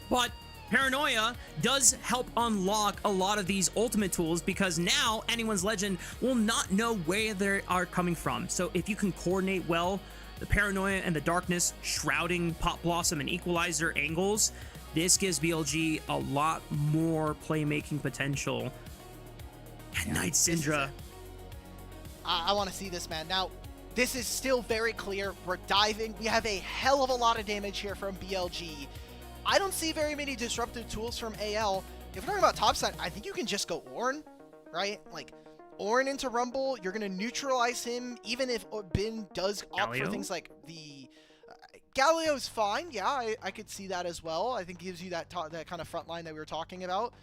but Paranoia does help unlock a lot of these ultimate tools because now anyone's legend will not know where they are coming from. So if you can coordinate well the Paranoia and the Darkness, shrouding Pop Blossom and Equalizer angles, this gives BLG a lot more playmaking potential. And Night Syndra. I want to see this, man. Now, this is still very clear. We're diving. We have a hell of a lot of damage here from BLG. I don't see very many disruptive tools from AL. If we're talking about topside, I think you can just go Ornn, right? Like, Ornn into Rumble, you're going to neutralize him, even if Bin does opt for things like the... Galio's fine, yeah, I could see that as well. I think it gives you that kind of front line that we were talking about.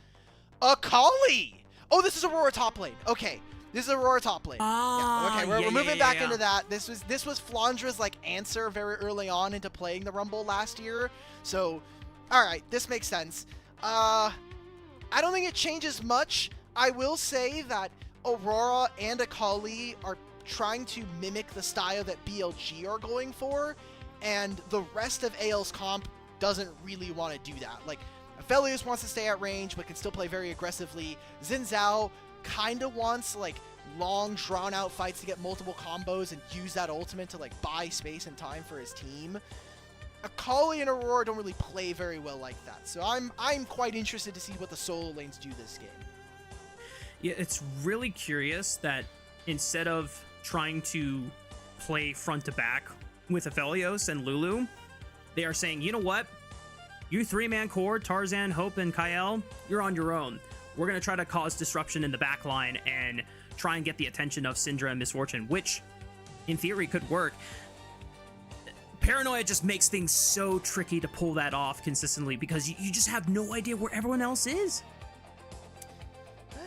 Akali! Oh, this is Aurora top lane. Okay, this is Aurora top lane. Okay, we're moving back into that. This was Flandra's like answer very early on into playing the Rumble last year. So, all right, this makes sense. I don't think it changes much. I will say that Aurora and Akali are trying to mimic the style that BLG are going for, and the rest of AL's comp doesn't really want to do that. Like, Aphelios wants to stay at range, but can still play very aggressively. Xin Zhao kind of wants, like, long, drawn-out fights to get multiple combos and use that ultimate to, like, buy space and time for his team. Akali and Aurora don't really play very well like that, so I'm quite interested to see what the solo lanes do this game. Yeah, it's really curious that instead of trying to play front to back with Aphelios and Lulu, they are saying, you know what? You three-man core, Tarzan, Hope, and Kael, you're on your own. We're going to try to cause disruption in the back line and try and get the attention of Syndra and Miss Fortune, which, in theory, could work. Paranoia just makes things so tricky to pull that off consistently because you just have no idea where everyone else is.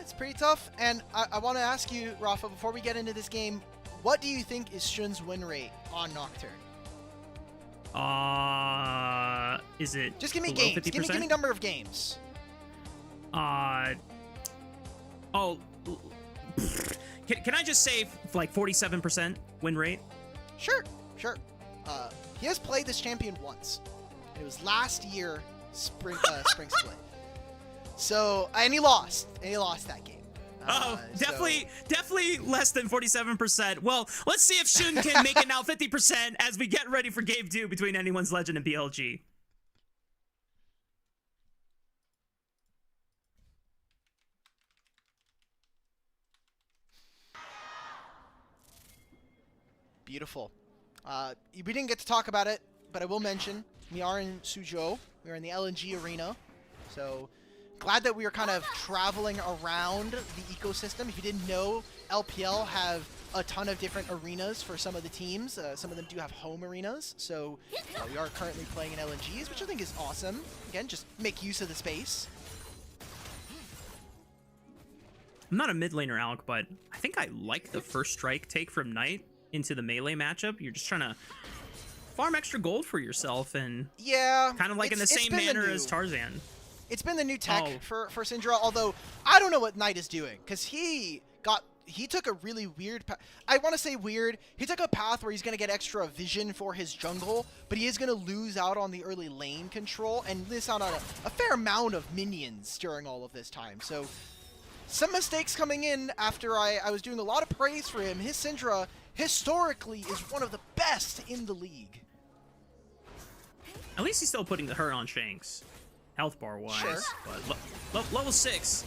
It's pretty tough, and I want to ask you, Rafa, before we get into this game, what do you think is Shun's win rate on Nocturne? Is it just give me below games? 50%? Give me number of games. Can I just say like 47% win rate? Sure. He has played this champion once. It was last year, spring split. So, and he lost that game. Definitely less than 47%. Well, let's see if Shun can make it now 50% as we get ready for Game 2 between Anyone's Legend and BLG. Beautiful. We didn't get to talk about it, but I will mention we are in Suzhou. We are in the LNG arena. So glad that we are kind of traveling around the ecosystem. If you didn't know, LPL have a ton of different arenas for some of the teams. Some of them do have home arenas. So we are currently playing in LNGs, which I think is awesome. Again, just make use of the space. I'm not a mid laner, Alec, but I think I like the first strike take from Knight into the melee matchup. You're just trying to farm extra gold for yourself, and kind of like in the same manner as Tarzan. It's been the new tech for Syndra, although I don't know what Knight is doing, because he took a really weird path. I want to say weird. He took a path where he's going to get extra vision for his jungle, but he is going to lose out on the early lane control and miss out on a fair amount of minions during all of this time. So some mistakes coming in after I was doing a lot of praise for him. His Syndra historically is one of the best in the league. At least he's still putting the hurt on Shanks, health bar wise. Sure. But level 6.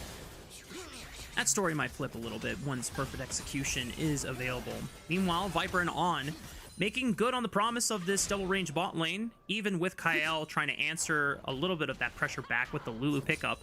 That story might flip a little bit once perfect execution is available. Meanwhile, Viper and On making good on the promise of this double range bot lane, even with Kael trying to answer a little bit of that pressure back with the Lulu pickup.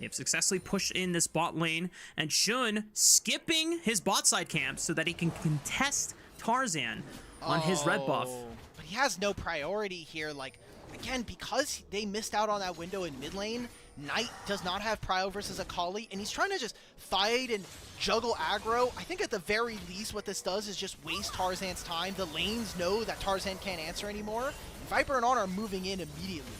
They've successfully pushed in this bot lane, and Shun skipping his bot side camp so that he can contest Tarzan on his red buff. But he has no priority here. Like, again, because they missed out on that window in mid lane, Knight does not have Prio versus Akali, and he's trying to just fight and juggle aggro. I think at the very least what this does is just waste Tarzan's time. The lanes know that Tarzan can't answer anymore. Viper and On are moving in immediately.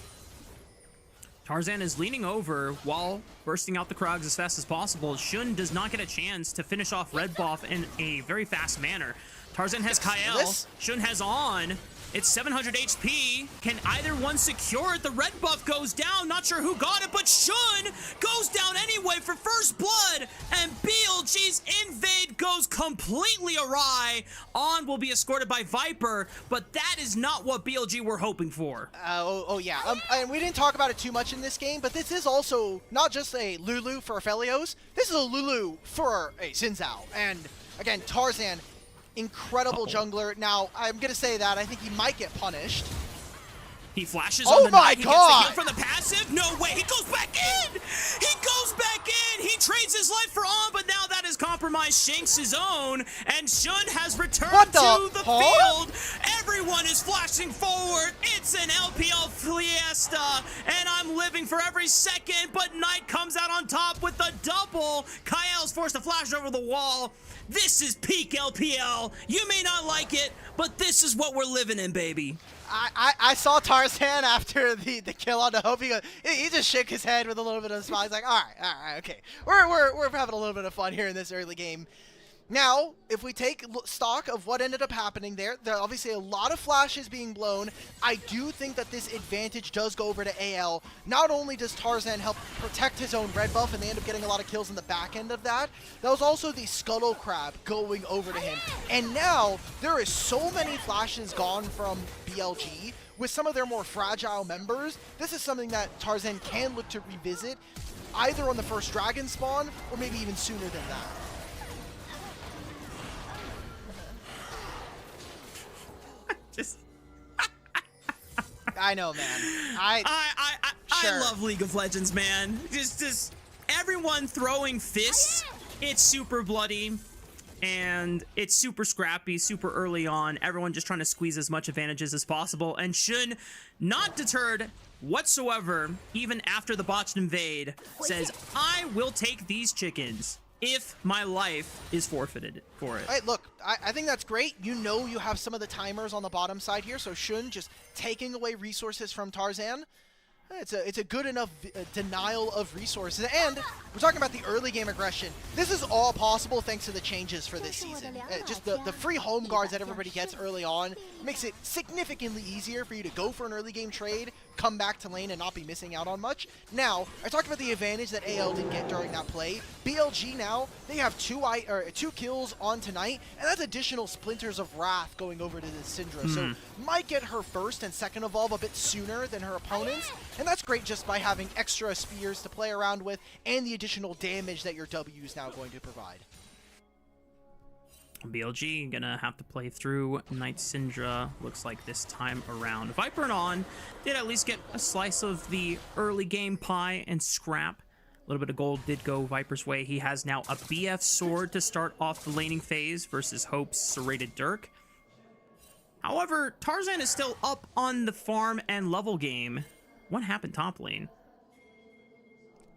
Tarzan is leaning over while bursting out the Krogs as fast as possible. Shun does not get a chance to finish off red buff in a very fast manner. Tarzan has Kael, Shun has On. It's 700 HP. Can either one secure it? The red buff goes down. Not sure who got it, but Shun goes down anyway for first blood. And BLG's invade goes completely awry. On will be escorted by Viper, but that is not what BLG were hoping for. Yeah. And we didn't talk about it too much in this game, but this is also not just a Lulu for Aphelios. This is a Lulu for a Xin Zhao. And again, Tarzan, incredible jungler. Now, I'm going to say that I think he might get punished. He flashes on the my Knight. He God! gets the heal from the passive. No way. He goes back in. He goes back in. He trades his life for On, but now that is compromised. Shanks his own, and Shun has returned to the field. Everyone is flashing forward. It's an LPL fiesta, and I'm living for every second, but Knight comes out on top with the double. Kael's forced to flash over the wall. This is peak LPL. You may not like it, but this is what we're living in, baby. I saw Tarzan after the kill on the Hope. He just shook his head with a little bit of a smile. He's like, all right, okay. We're having a little bit of fun here in this early game. Now, if we take stock of what ended up happening there are obviously a lot of flashes being blown. I do think that this advantage does go over to AL. Not only does Tarzan help protect his own red buff, and they end up getting a lot of kills in the back end of that, that was also the Scuttle Crab going over to him. And now, there is so many flashes gone from BLG with some of their more fragile members. This is something that Tarzan can look to revisit, either on the first dragon spawn, or maybe even sooner than that. I know, man. I love League of Legends, man. Just everyone throwing fists. It's super bloody, and it's super scrappy, super early on. Everyone just trying to squeeze as much advantages as possible, and Shun, not deterred whatsoever, even after the botched invade, says, I will take these chickens if my life is forfeited for it. Hey, look, I think that's great. You know you have some of the timers on the bottom side here, so Shun just taking away resources from Tarzan. It's a good enough denial of resources. And we're talking about the early game aggression. This is all possible thanks to the changes for this season. Just the free home guards that everybody gets early on makes it significantly easier for you to go for an early game trade, come back to lane, and not be missing out on much. Now, I talked about the advantage that AL did get during that play. BLG now, they have two kills on tonight, and that's additional Splinters of Wrath going over to the Syndra. So might get her first and second evolve a bit sooner than her opponents. And that's great just by having extra spears to play around with and the additional damage that your W is now going to provide. BLG gonna have to play through Knight Syndra, looks like this time around. Viper and On did at least get a slice of the early game pie and scrap. A little bit of gold did go Viper's way. He has now a BF sword to start off the laning phase versus Hope's serrated Dirk. However, Tarzan is still up on the farm and level game. What happened top lane?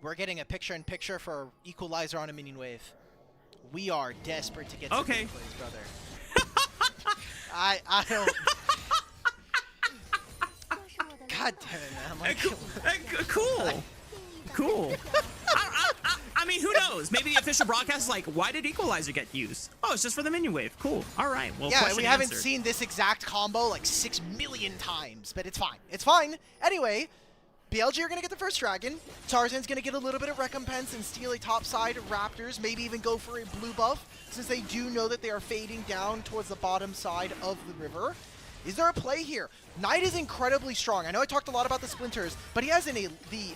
We're getting a picture-in-picture for Equalizer on a minion wave. We are desperate to get some plays, brother. I don't... God damn it, man. I'm like... Cool. I mean, who knows? Maybe the official broadcast is like, why did Equalizer get used? Oh, it's just for the minion wave. Cool. All right. Well, yeah, we haven't seen this exact combo like 6 million times, but it's fine. It's fine. Anyway, BLG are going to get the first dragon. Tarzan's going to get a little bit of recompense and steal a topside Raptors, maybe even go for a blue buff, since they do know that they are fading down towards the bottom side of the river. Is there a play here? Knight is incredibly strong. I know I talked a lot about the Splinters, but he has the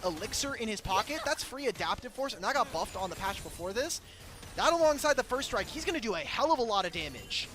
Elixir in his pocket. That's free adaptive force, and that got buffed on the patch before this. That alongside the first strike, he's going to do a hell of a lot of damage.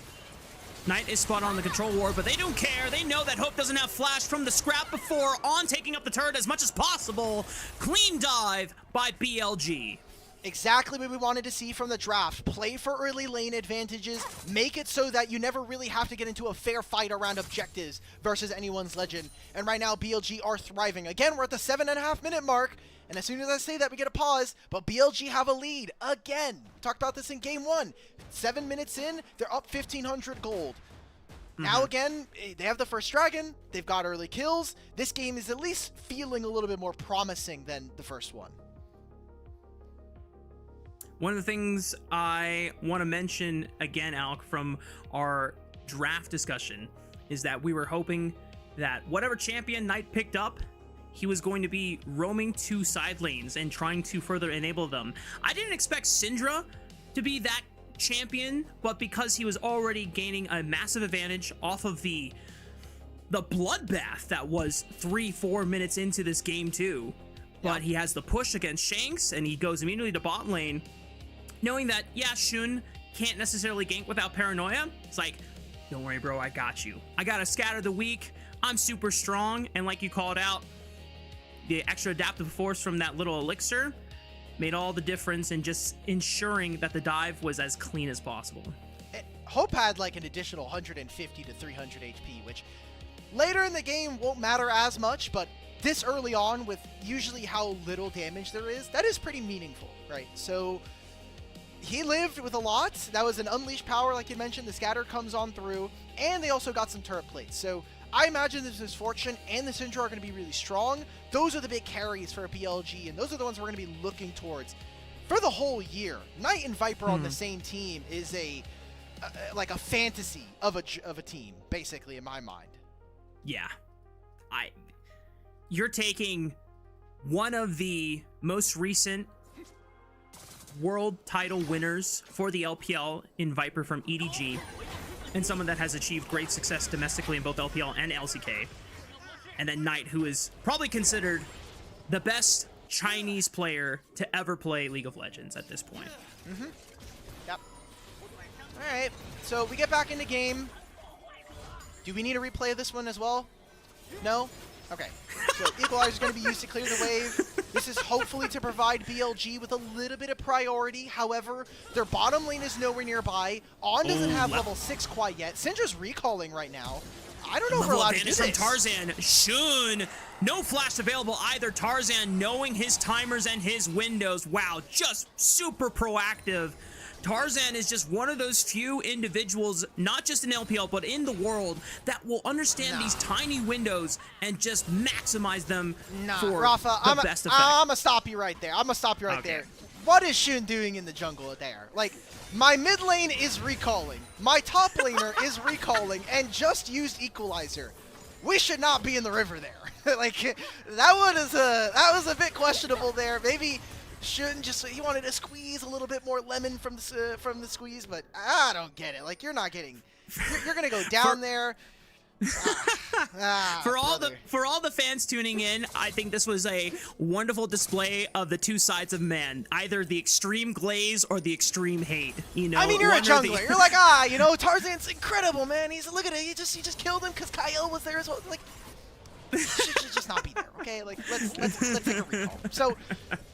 Knight is spot on the control ward, but they don't care. They know that Hope doesn't have flash from the scrap before. On taking up the turret as much as possible. Clean dive by BLG. Exactly what we wanted to see from the draft. Play for early lane advantages, make it so that you never really have to get into a fair fight around objectives versus anyone's legend. And right now, BLG are thriving. Again, we're at the 7.5 minute mark, and as soon as I say that, we get a pause, but BLG have a lead again. We talked about this in game 1. 7 minutes in, they're up 1,500 gold. Now again, they have the first dragon, they've got early kills. This game is at least feeling a little bit more promising than the first one. One of the things I want to mention again, Alec, from our draft discussion is that we were hoping that whatever champion Knight picked up, he was going to be roaming 2 side lanes and trying to further enable them. I didn't expect Syndra to be that champion, but because he was already gaining a massive advantage off of the bloodbath that was 3-4 minutes into this game too, but he has the push against Shanks and he goes immediately to bot lane, knowing that, yeah, Shun can't necessarily gank without paranoia. It's like, don't worry, bro, I got you. I gotta scatter the weak. I'm super strong. And like you called out, the extra adaptive force from that little elixir made all the difference in just ensuring that the dive was as clean as possible. Hope had like an additional 150 to 300 HP, which later in the game won't matter as much, but this early on, with usually how little damage there is, that is pretty meaningful, right? So he lived with a lot. That was an unleashed power, like you mentioned. The scatter comes on through, and they also got some turret plates. So I imagine this Misfortune and the Syndra are going to be really strong. Those are the big carries for BLG, and those are the ones we're going to be looking towards for the whole year. Knight and Viper on the same team is like a fantasy of a team, basically, in my mind. Yeah. You're taking one of the most recent world title winners for the LPL in Viper from EDG, and someone that has achieved great success domestically in both LPL and LCK, and then Knight, who is probably considered the best Chinese player to ever play League of Legends at this point. Yep. Alright, so we get back into game. Do we need a replay of this one as well? No? Okay. So Equalizer's going to be used to clear the wave. This is hopefully to provide BLG with a little bit of priority. However, their bottom lane is nowhere nearby. On doesn't have level 6 quite yet. Syndra's recalling right now. I don't know if we're allowed to do this. From Tarzan. Shun. No flash available either. Tarzan knowing his timers and his windows. Wow, just super proactive. Tarzan is just one of those few individuals, not just in LPL, but in the world, that will understand these tiny windows and just maximize them for Rafa, the best effect. I'm going to stop you right there. There. What is Shun doing in the jungle there? Like, my mid lane is recalling. My top laner is recalling and just used Equalizer. We should not be in the river there. Like, that was a bit questionable there. Maybe Shun he wanted to squeeze a little bit more lemon from the squeeze, but I don't get it. Like, you're not getting, you're gonna go down there. For all the fans tuning in, I think this was a wonderful display of the two sides of man, either the extreme glaze or the extreme hate. You know, I mean, you're a jungler. You're like, you know, Tarzan's incredible, man. Look at it. He just killed him because Kyle was there as well. Like, should just not be there, okay? Like, let's take a recall. So,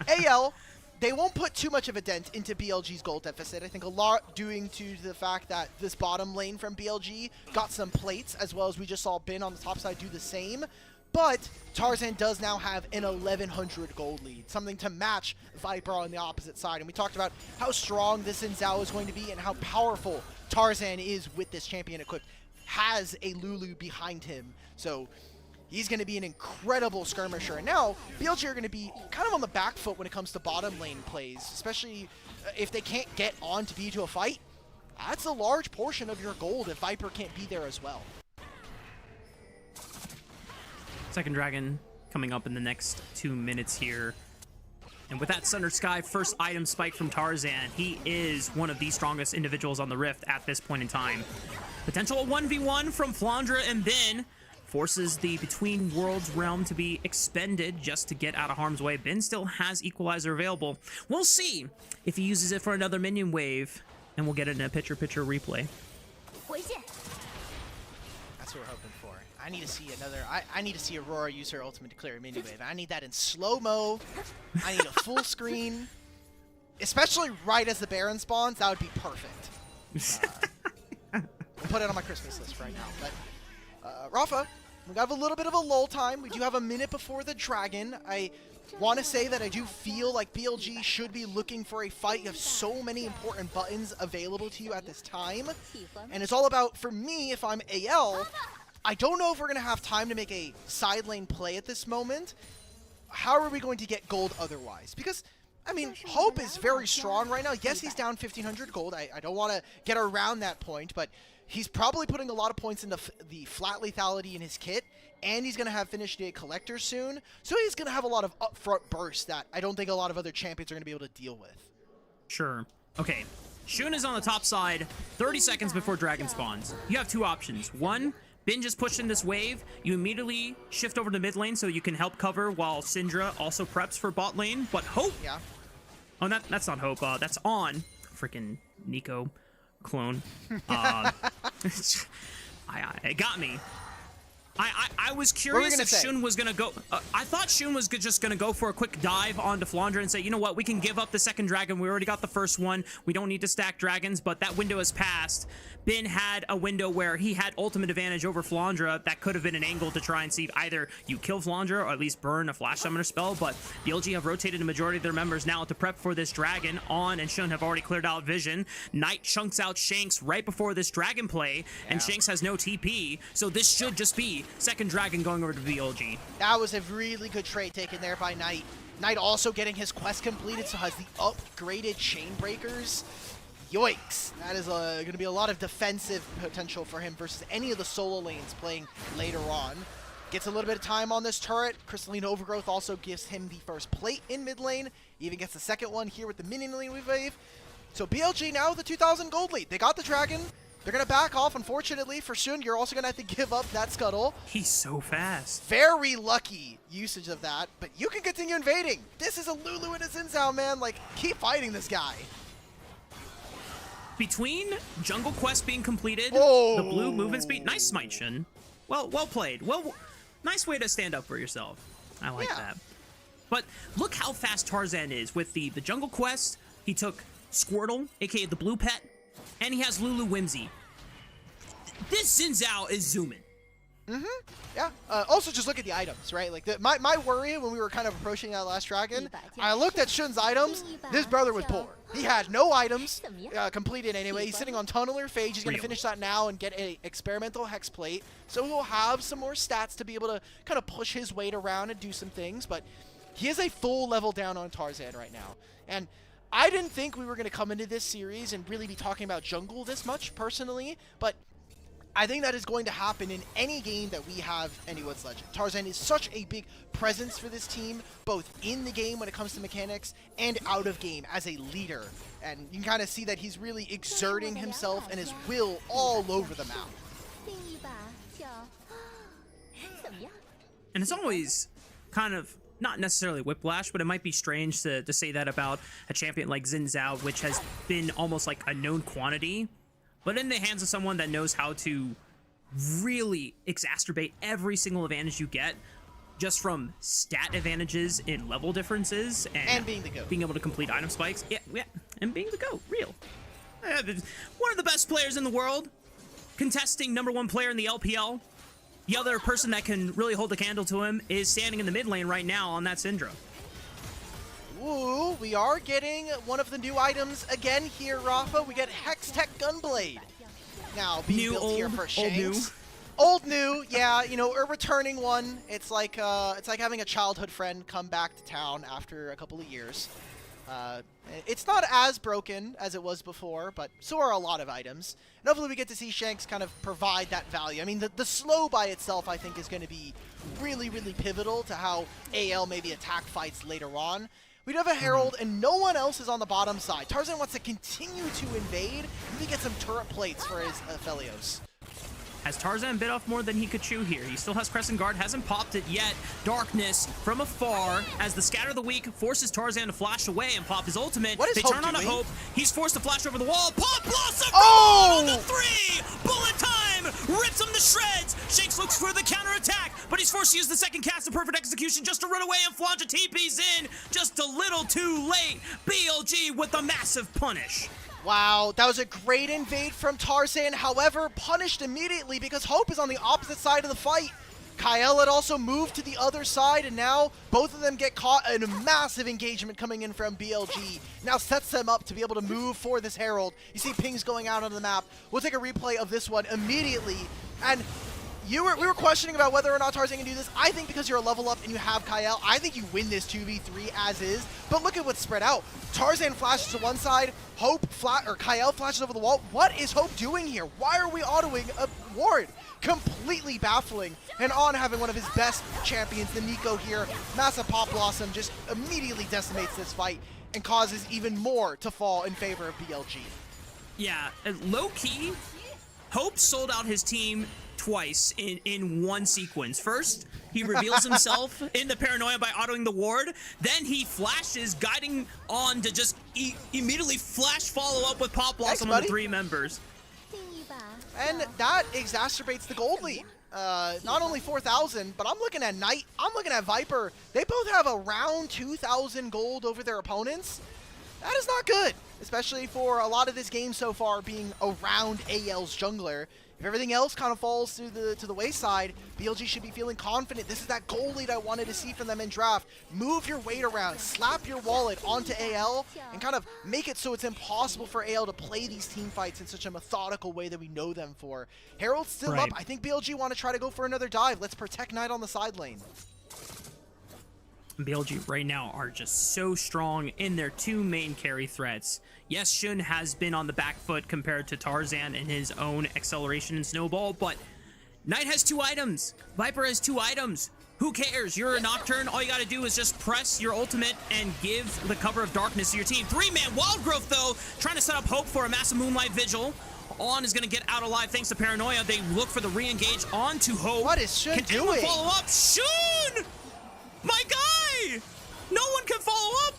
AL, they won't put too much of a dent into BLG's gold deficit. I think a lot due to the fact that this bottom lane from BLG got some plates, as well as we just saw Bin on the top side do the same. But Tarzan does now have an 1,100 gold lead, something to match Viper on the opposite side. And we talked about how strong this Xin Zhao is going to be and how powerful Tarzan is with this champion equipped. Has a Lulu behind him, so he's going to be an incredible skirmisher. And now, BLG are going to be kind of on the back foot when it comes to bottom lane plays, especially if they can't get on to be to a fight. That's a large portion of your gold if Viper can't be there as well. Second Dragon coming up in the next 2 minutes here. And with that Thunder Sky first item spike from Tarzan, he is one of the strongest individuals on the Rift at this point in time. Potential 1v1 from Flandra and Bin forces the Between Worlds realm to be expended just to get out of harm's way. Bin still has Equalizer available. We'll see if he uses it for another minion wave, and we'll get it in a picture-picture replay. That's what we're hoping for. I need to see another. I need to see Aurora use her ultimate to clear a minion wave. I need that in slow-mo. I need a full screen. especially right as the Baron spawns, that would be perfect. We'll put it on my Christmas list right now. But Rafa, we have a little bit of a lull time. We do have a minute before the Dragon. I want to say that I do feel like BLG should be looking for a fight. You have so many important buttons available to you at this time. And it's all about, for me, if I'm AL, I don't know if we're going to have time to make a side lane play at this moment. How are we going to get gold otherwise? Because, I mean, Hope is very strong right now. Yes, he's down 1,500 gold. I don't want to get around that point, but he's probably putting a lot of points into the flat lethality in his kit, and he's going to have Finish Day Collector soon. So he's going to have a lot of upfront bursts that I don't think a lot of other champions are going to be able to deal with. Sure. Okay. Shun is on the top side, 30 seconds before Dragon spawns. You have two options. One, Bin just pushed in this wave. You immediately shift over to mid lane so you can help cover while Syndra also preps for bot lane. But Hope... Yeah. Oh, that's not Hope. That's On. Freaking Nico clone. It got me. I was curious if Shun was going to go... I thought Shun was just going to go for a quick dive onto Flandre and say, you know what, we can give up the second dragon. We already got the first one. We don't need to stack dragons, but that window has passed. Bin had a window where he had ultimate advantage over Flandre. That could have been an angle to try and see if either you kill Flandre or at least burn a flash summoner spell, but BLG have rotated a majority of their members now to prep for this dragon. On and Shun have already cleared out vision. Knight chunks out Shanks right before this dragon play, and Shanks has no TP, so this should just be second dragon going over to BLG. That was a really good trade taken there by Knight. Knight also getting his quest completed, so has the upgraded chain breakers. Yoinks. That is going to be a lot of defensive potential for him versus any of the solo lanes playing later on. Gets a little bit of time on this turret. Crystalline Overgrowth also gives him the first plate in mid lane. Even gets the second one here with the minion lane wave. So BLG now with the 2,000 gold lead. They got the dragon. They're going to back off, unfortunately. For Shun, you're also going to have to give up that scuttle. He's so fast. Very lucky usage of that, but you can continue invading. This is a Lulu and a Xin Zhao, man. Like, keep fighting this guy. Between Jungle Quest being completed, the blue movement speed, nice smite, Shun. Well played. Well, nice way to stand up for yourself. I like that. But look how fast Tarzan is with the Jungle Quest. He took Squirtle, aka the blue pet, and he has Lulu Whimsy. This Xin Zhao is zooming. Yeah. Also, just look at the items, right? Like, my worry when we were kind of approaching that last dragon, I looked at Shun's items. This brother was poor. He had no items completed anyway. He's sitting on Tunneler Phage. He's going to finish that now and get an experimental Hex Plate. So he'll have some more stats to be able to kind of push his weight around and do some things. But he is a full level down on Tarzan right now. And I didn't think we were going to come into this series and really be talking about jungle this much, personally. But I think that is going to happen in any game that we have Anyone's Legend. Tarzan is such a big presence for this team, both in the game when it comes to mechanics and out of game as a leader. And you can kind of see that he's really exerting himself and his will all over the map. And it's always kind of, not necessarily whiplash, but it might be strange to say that about a champion like Xin Zhao, which has been almost like a known quantity. But in the hands of someone that knows how to really exacerbate every single advantage you get, just from stat advantages in level differences and being the GOAT. Being able to complete item spikes. Yeah, and being the GOAT, real. One of the best players in the world, contesting #1 player in the LPL. The other person that can really hold the candle to him is standing in the mid lane right now on that Syndra. Ooh, we are getting one of the new items again here, Rafa. We get Hex Tech Gunblade. Now being built here for Shanks. Old new, yeah. You know, a returning one. It's like having a childhood friend come back to town after a couple of years. It's not as broken as it was before, but so are a lot of items. And hopefully we get to see Shanks kind of provide that value. I mean, the slow by itself, I think, is going to be really, really pivotal to how AL maybe attack fights later on. We do have a Herald, and no one else is on the bottom side. Tarzan wants to continue to invade, and we get some turret plates for his Felios. Has Tarzan bit off more than he could chew here? He still has Crescent Guard, hasn't popped it yet. Darkness from afar as the Scatter of the Weak forces Tarzan to flash away and pop his ultimate. What is they Hope turn on a doing? Hope. He's forced to flash over the wall. Pop Blossom on the 3! Bullet time! Rips him to shreds! Shanks looks for the counterattack, but he's forced forced to use the second cast of perfect execution just to run away, and Flandra TP's in just a little too late. BLG with a massive punish. Wow, that was a great invade from Tarzan, however, punished immediately because Hope is on the opposite side of the fight. Kyle had also moved to the other side, and now both of them get caught in a massive engagement coming in from BLG. Now sets them up to be able to move for this Herald. You see pings going out on the map. We'll take a replay of this one immediately, and we were questioning about whether or not Tarzan can do this. I think because you're a level up and you have Kyle, I think you win this 2v3 as is. But look at what's spread out. Tarzan flashes to one side, Kyle flashes over the wall. What is Hope doing here? Why are we autoing a ward? Completely baffling. And On having one of his best champions, the Nico here. Massive Pop Blossom just immediately decimates this fight and causes even more to fall in favor of BLG. Yeah, low-key, Hope sold out his team twice in one sequence. First, he reveals himself in the paranoia by autoing the ward. Then he flashes, guiding On to just immediately flash follow up with Pop Blossom on the 3 members. And that exacerbates the gold lead. Not only 4,000, but I'm looking at Knight, I'm looking at Viper. They both have around 2,000 gold over their opponents. That is not good, especially for a lot of this game so far being around AL's jungler. If everything else kind of falls to the wayside, BLG should be feeling confident. This is that goal lead I wanted to see from them in draft. Move your weight around, slap your wallet onto AL, and kind of make it so it's impossible for AL to play these team fights in such a methodical way that we know them for. Herald's still up. I think BLG want to try to go for another dive. Let's protect Knight on the side lane. BLG right now are just so strong in their 2 main carry threats. Yes, Shun has been on the back foot compared to Tarzan and his own acceleration and snowball, but Knight has 2 items. Viper has 2 items. Who cares? You're a Nocturne. All you gotta do is just press your ultimate and give the cover of darkness to your team. 3-man Wild Growth, though, trying to set up Hope for a massive Moonlight Vigil. On is gonna get out alive thanks to Paranoia. They look for the re-engage onto Hope. What is Shun doing? Can anyone follow up? Shun! My guy! No one can follow up!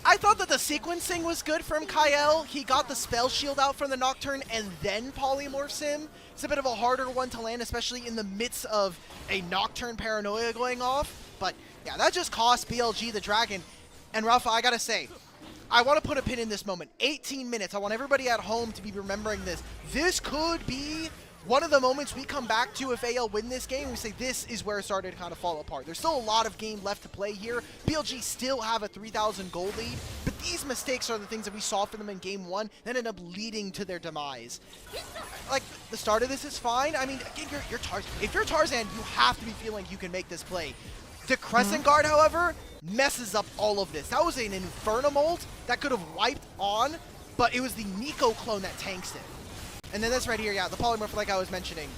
I thought that the sequencing was good from Kyle. He got the spell shield out from the Nocturne and then polymorphs him. It's a bit of a harder one to land, especially in the midst of a Nocturne Paranoia going off. But yeah, that just cost BLG the Dragon. And Rafa, I gotta say, I want to put a pin in this moment. 18 minutes. I want everybody at home to be remembering this. This could be one of the moments we come back to if AL win this game. We say this is where it started to kind of fall apart. There's still a lot of game left to play here. BLG still have a 3,000 gold lead, but these mistakes are the things that we saw from them in game 1 that end up leading to their demise. Like, the start of this is fine. I mean, again, you're Tarzan. If you're Tarzan, you have to be feeling you can make this play. The Crescent Guard, however, messes up all of this. That was an Inferno Mold that could have wiped On, but it was the Nico clone that tanks it. And then this right here, yeah, the polymorph, like I was mentioning,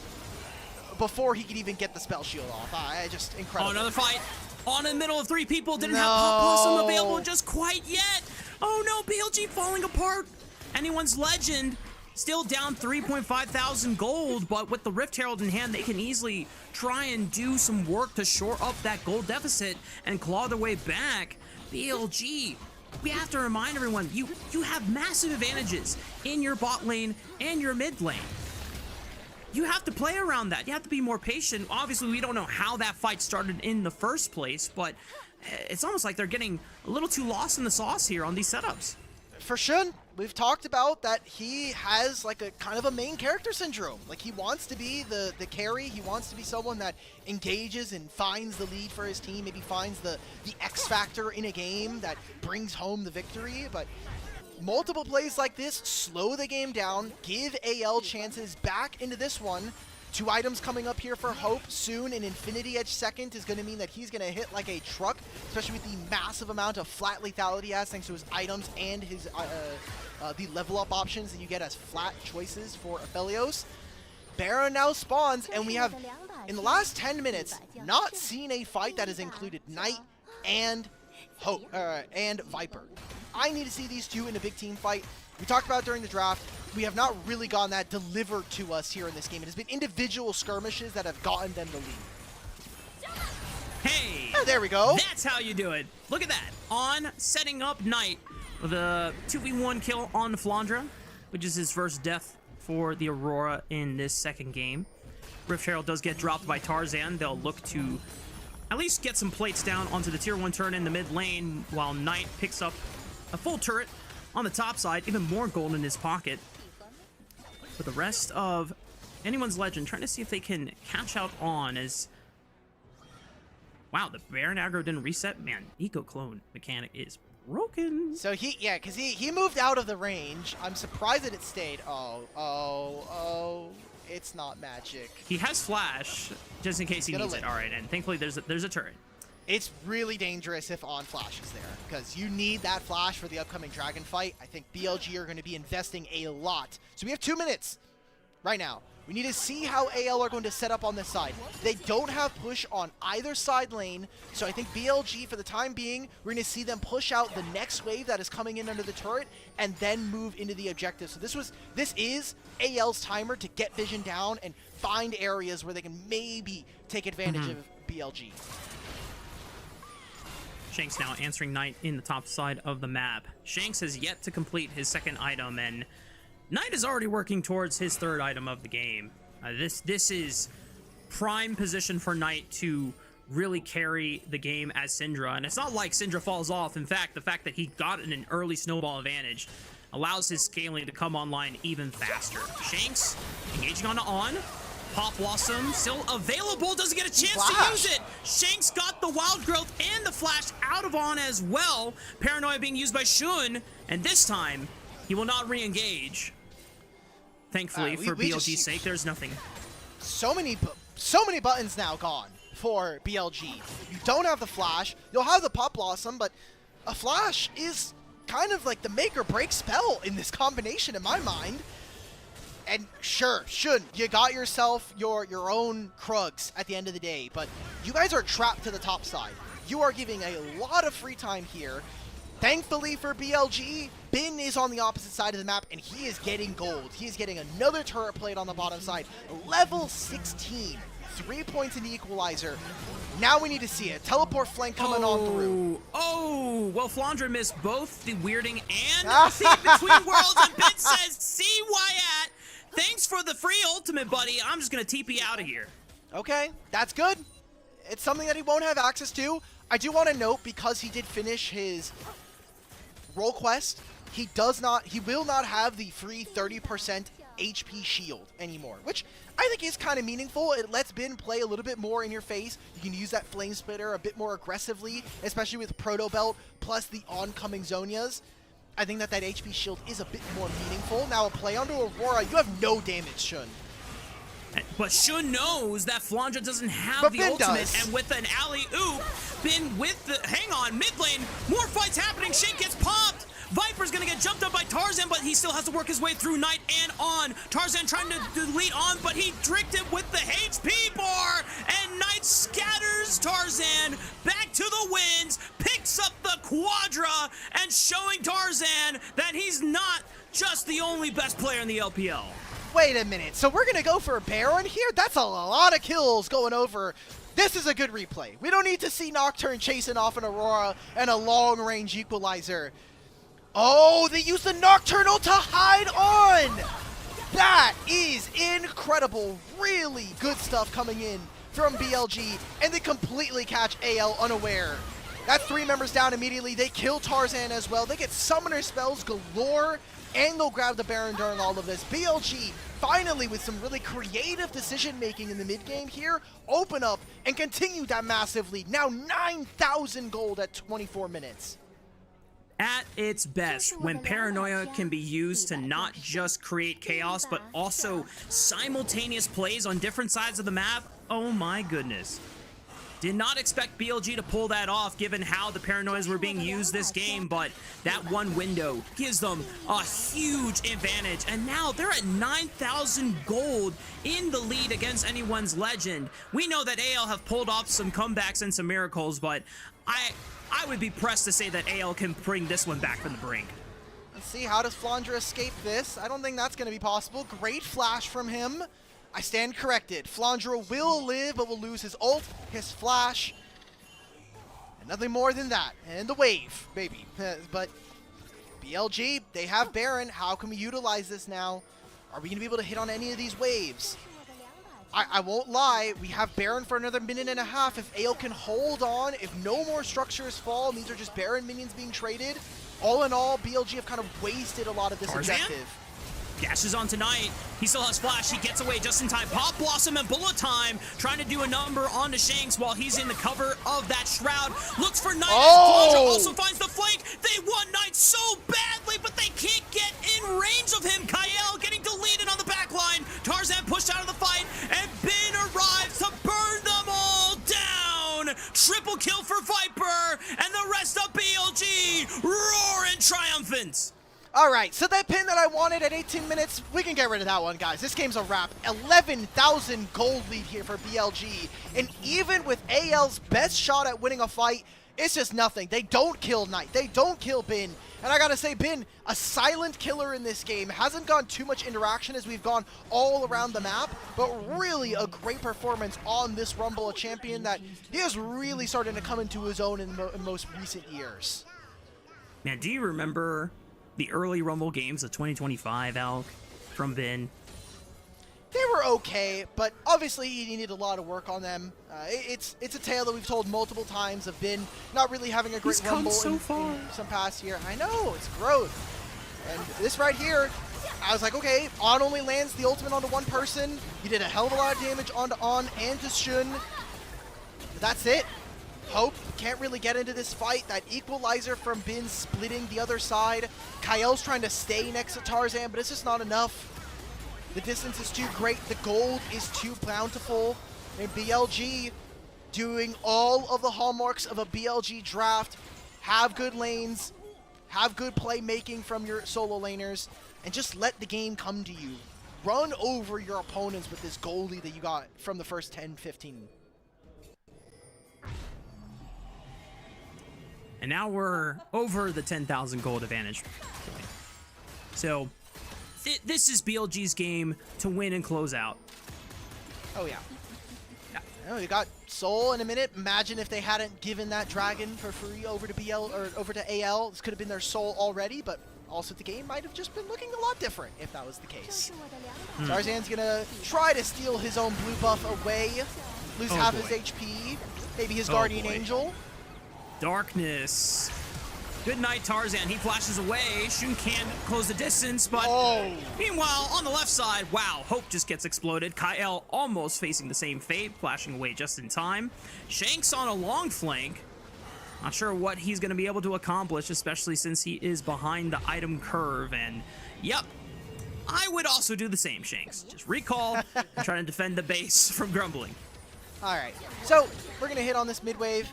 before he could even get the spell shield off. Just incredible. Oh, another fight. On in the middle of 3 people. Didn't have Pop Blossom available just quite yet. Oh no, BLG falling apart. Anyone's Legend still down 3.5 thousand gold, but with the Rift Herald in hand, they can easily try and do some work to shore up that gold deficit and claw their way back. BLG, we have to remind everyone, you have massive advantages in your bot lane and your mid lane. You have to play around that. You have to be more patient. Obviously, we don't know how that fight started in the first place, but it's almost like they're getting a little too lost in the sauce here on these setups. For Shun, we've talked about that he has like a kind of a main character syndrome. Like, he wants to be the carry. He wants to be someone that engages and finds the lead for his team, maybe finds the X factor in a game that brings home the victory. But multiple plays like this slow the game down, give AL chances back into this one. 2 items coming up here for Hope soon. An Infinity Edge second is going to mean that he's going to hit like a truck, especially with the massive amount of flat lethality he has thanks to his items and his the level up options that you get as flat choices for Aphelios. Baron now spawns, and we have, in the last 10 minutes, not seen a fight that has included Knight and Hope and Viper. I need to see these 2 in a big team fight. We talked about it during the draft. We have not really gotten that delivered to us here in this game. It has been individual skirmishes that have gotten them the lead. Hey! Oh, there we go. That's how you do it. Look at that. On setting up Knight with a 2v1 kill on Flandra, which is his first death for the Aurora in this second game. Rift Herald does get dropped by Tarzan. They'll look to at least get some plates down onto the tier 1 turret in the mid lane, while Knight picks up a full turret on the top side, even more gold in his pocket. But the rest of Anyone's Legend trying to see if they can catch out on as... Wow, the Baron aggro didn't reset. Man, Eco Clone mechanic is broken. So because he moved out of the range. I'm surprised that it stayed. Oh. It's not magic. He has flash, just in case he needs it. All right, and thankfully there's a turret. It's really dangerous if on flash is there, because you need that flash for the upcoming dragon fight. I think BLG are going to be investing a lot. So we have 2 minutes right now. We need to see how AL are going to set up on this side. They don't have push on either side lane, so I think BLG, for the time being, we're going to see them push out the next wave that is coming in under the turret and then move into the objective. So this is AL's timer to get vision down and find areas where they can maybe take advantage of BLG. Shanks now answering Knight in the top side of the map. Shanks has yet to complete his second item, and Knight is already working towards his third item of the game. This is prime position for Knight to really carry the game as Syndra, and it's not like Syndra falls off. In fact, the fact that he got an early snowball advantage allows his scaling to come online even faster. Shanks engaging on. Pop Blossom still available, doesn't get a chance to use it. Shanks got the Wild Growth and the flash out of On as well. Paranoia being used by Shun, and this time he will not re-engage. Thankfully, for BLG's sake, there's nothing. So many buttons now gone for BLG. You don't have the flash. You'll have the Pop Blossom, but a flash is kind of like the make or break spell in this combination, in my mind. And sure, you got yourself your own Krugs at the end of the day, but you guys are trapped to the top side. You are giving a lot of free time here. Thankfully for BLG, Bin is on the opposite side of the map, and he is getting gold. He is getting another turret plate on the bottom side. Level 16. 3 points in the equalizer. Now we need to see it. Teleport flank coming on through. Oh, well, Flandra missed both the weirding and see between worlds, and Bin says, see Wyatt. Thanks for the free ultimate, buddy. I'm just going to TP out of here. Okay, that's good. It's something that he won't have access to. I do want to note, because he did finish his role quest, he will not have the free 30% HP shield anymore, which I think is kind of meaningful. It lets Bin play a little bit more in your face. You can use that Flame Splitter a bit more aggressively, especially with Proto Belt plus the oncoming Zonias. I think that HP shield is a bit more meaningful. Now a play onto Aurora, you have no damage, Shun. But Shun knows that Flandra doesn't have the ultimate, and with an alley-oop, Bin with the... Hang on, mid lane, more fights happening, Shank gets popped! Viper's gonna get jumped up by Tarzan, but he still has to work his way through Knight and On. Tarzan trying to delete On, but he tricked him with the HP bar, and Knight scatters Tarzan back to the winds, picks up the Quadra, and showing Tarzan that he's not just the only best player in the LPL. Wait a minute, so we're gonna go for a Baron here? That's a lot of kills going over. This is a good replay. We don't need to see Nocturne chasing off an Aurora and a long-range equalizer. Oh, they used the Nocturnal to hide On! That is incredible. Really good stuff coming in from BLG, and they completely catch AL unaware. That's 3 members down immediately. They kill Tarzan as well. They get summoner spells galore, and they'll grab the Baron during all of this. BLG, finally, with some really creative decision-making in the mid-game here, open up and continue that massive lead. Now 9,000 gold at 24 minutes. At its best, when Paranoia can be used to not just create chaos, but also simultaneous plays on different sides of the map, oh my goodness. Did not expect BLG to pull that off given how the Paranoias were being used this game, but that one window gives them a huge advantage. And now they're at 9,000 gold in the lead against Anyone's Legend. We know that AL have pulled off some comebacks and some miracles, but I would be pressed to say that AL can bring this one back from the brink. Let's see, how does Flandra escape this? I don't think that's going to be possible. Great flash from him. I stand corrected. Flandra will live, but will lose his ult, his flash, and nothing more than that. And the wave, baby. But BLG, they have Baron. How can we utilize this now? Are we going to be able to hit on any of these waves? I won't lie, we have Baron for another minute and a half. If Ale can hold on, if no more structures fall, and these are just Baron minions being traded, all in all, BLG have kind of wasted a lot of this objective. Dashes on tonight. He still has flash. He gets away just in time. Pop Blossom and Bullet Time trying to do a number onto Shanks while he's in the cover of that Shroud. Looks for Knight. Oh! Also finds the flank. They want Knight so badly, but they can't get in range of him. Kael getting deleted on the back line. Tarzan pushed out of the fight, and Bin arrives to burn them all down. Triple kill for Viper, and the rest of BLG roaring triumphant. All right, so that pin that I wanted at 18 minutes, we can get rid of that one, guys. This game's a wrap. 11,000 gold lead here for BLG. And even with AL's best shot at winning a fight, it's just nothing. They don't kill Knight. They don't kill Bin. And I gotta say, Bin, a silent killer in this game. Hasn't gone too much interaction as we've gone all around the map, but really a great performance on this Rumble, a champion that he is really starting to come into his own in most recent years. Man, do you remember the early Rumble games of 2025, Alk, from Bin? They were okay, but obviously he needed a lot of work on them. It's a tale that we've told multiple times of Bin not really having a great Rumble in some past year. I know, it's growth. And this right here, I was like, okay, On only lands the ultimate onto one person. You did a hell of a lot of damage onto On and to Shun. But that's it. Hope can't really get into this fight. That equalizer from Bin splitting the other side. Kael's trying to stay next to Tarzan, but it's just not enough. The distance is too great. The gold is too bountiful. And BLG doing all of the hallmarks of a BLG draft. Have good lanes. Have good playmaking from your solo laners. And just let the game come to you. Run over your opponents with this goldie that you got from the first 10, 15. And now we're over the 10,000 gold advantage point. So this is BLG's game to win and close out. Oh yeah. Oh, you got Soul in a minute. Imagine if they hadn't given that dragon for free over to BL or over to AL. This could have been their Soul already, but also the game might have just been looking a lot different if that was the case. Tarzan's gonna try to steal his own blue buff away, lose half his HP, maybe his Guardian Angel. Darkness. Good night, Tarzan. He flashes away. Shun can't close the distance, but meanwhile, on the left side, wow, Hope just gets exploded. Kael almost facing the same fate, flashing away just in time. Shanks on a long flank. Not sure what he's going to be able to accomplish, especially since he is behind the item curve. And, yep, I would also do the same, Shanks. Just recall and try to defend the base from grumbling. All right, so we're going to hit on this mid wave.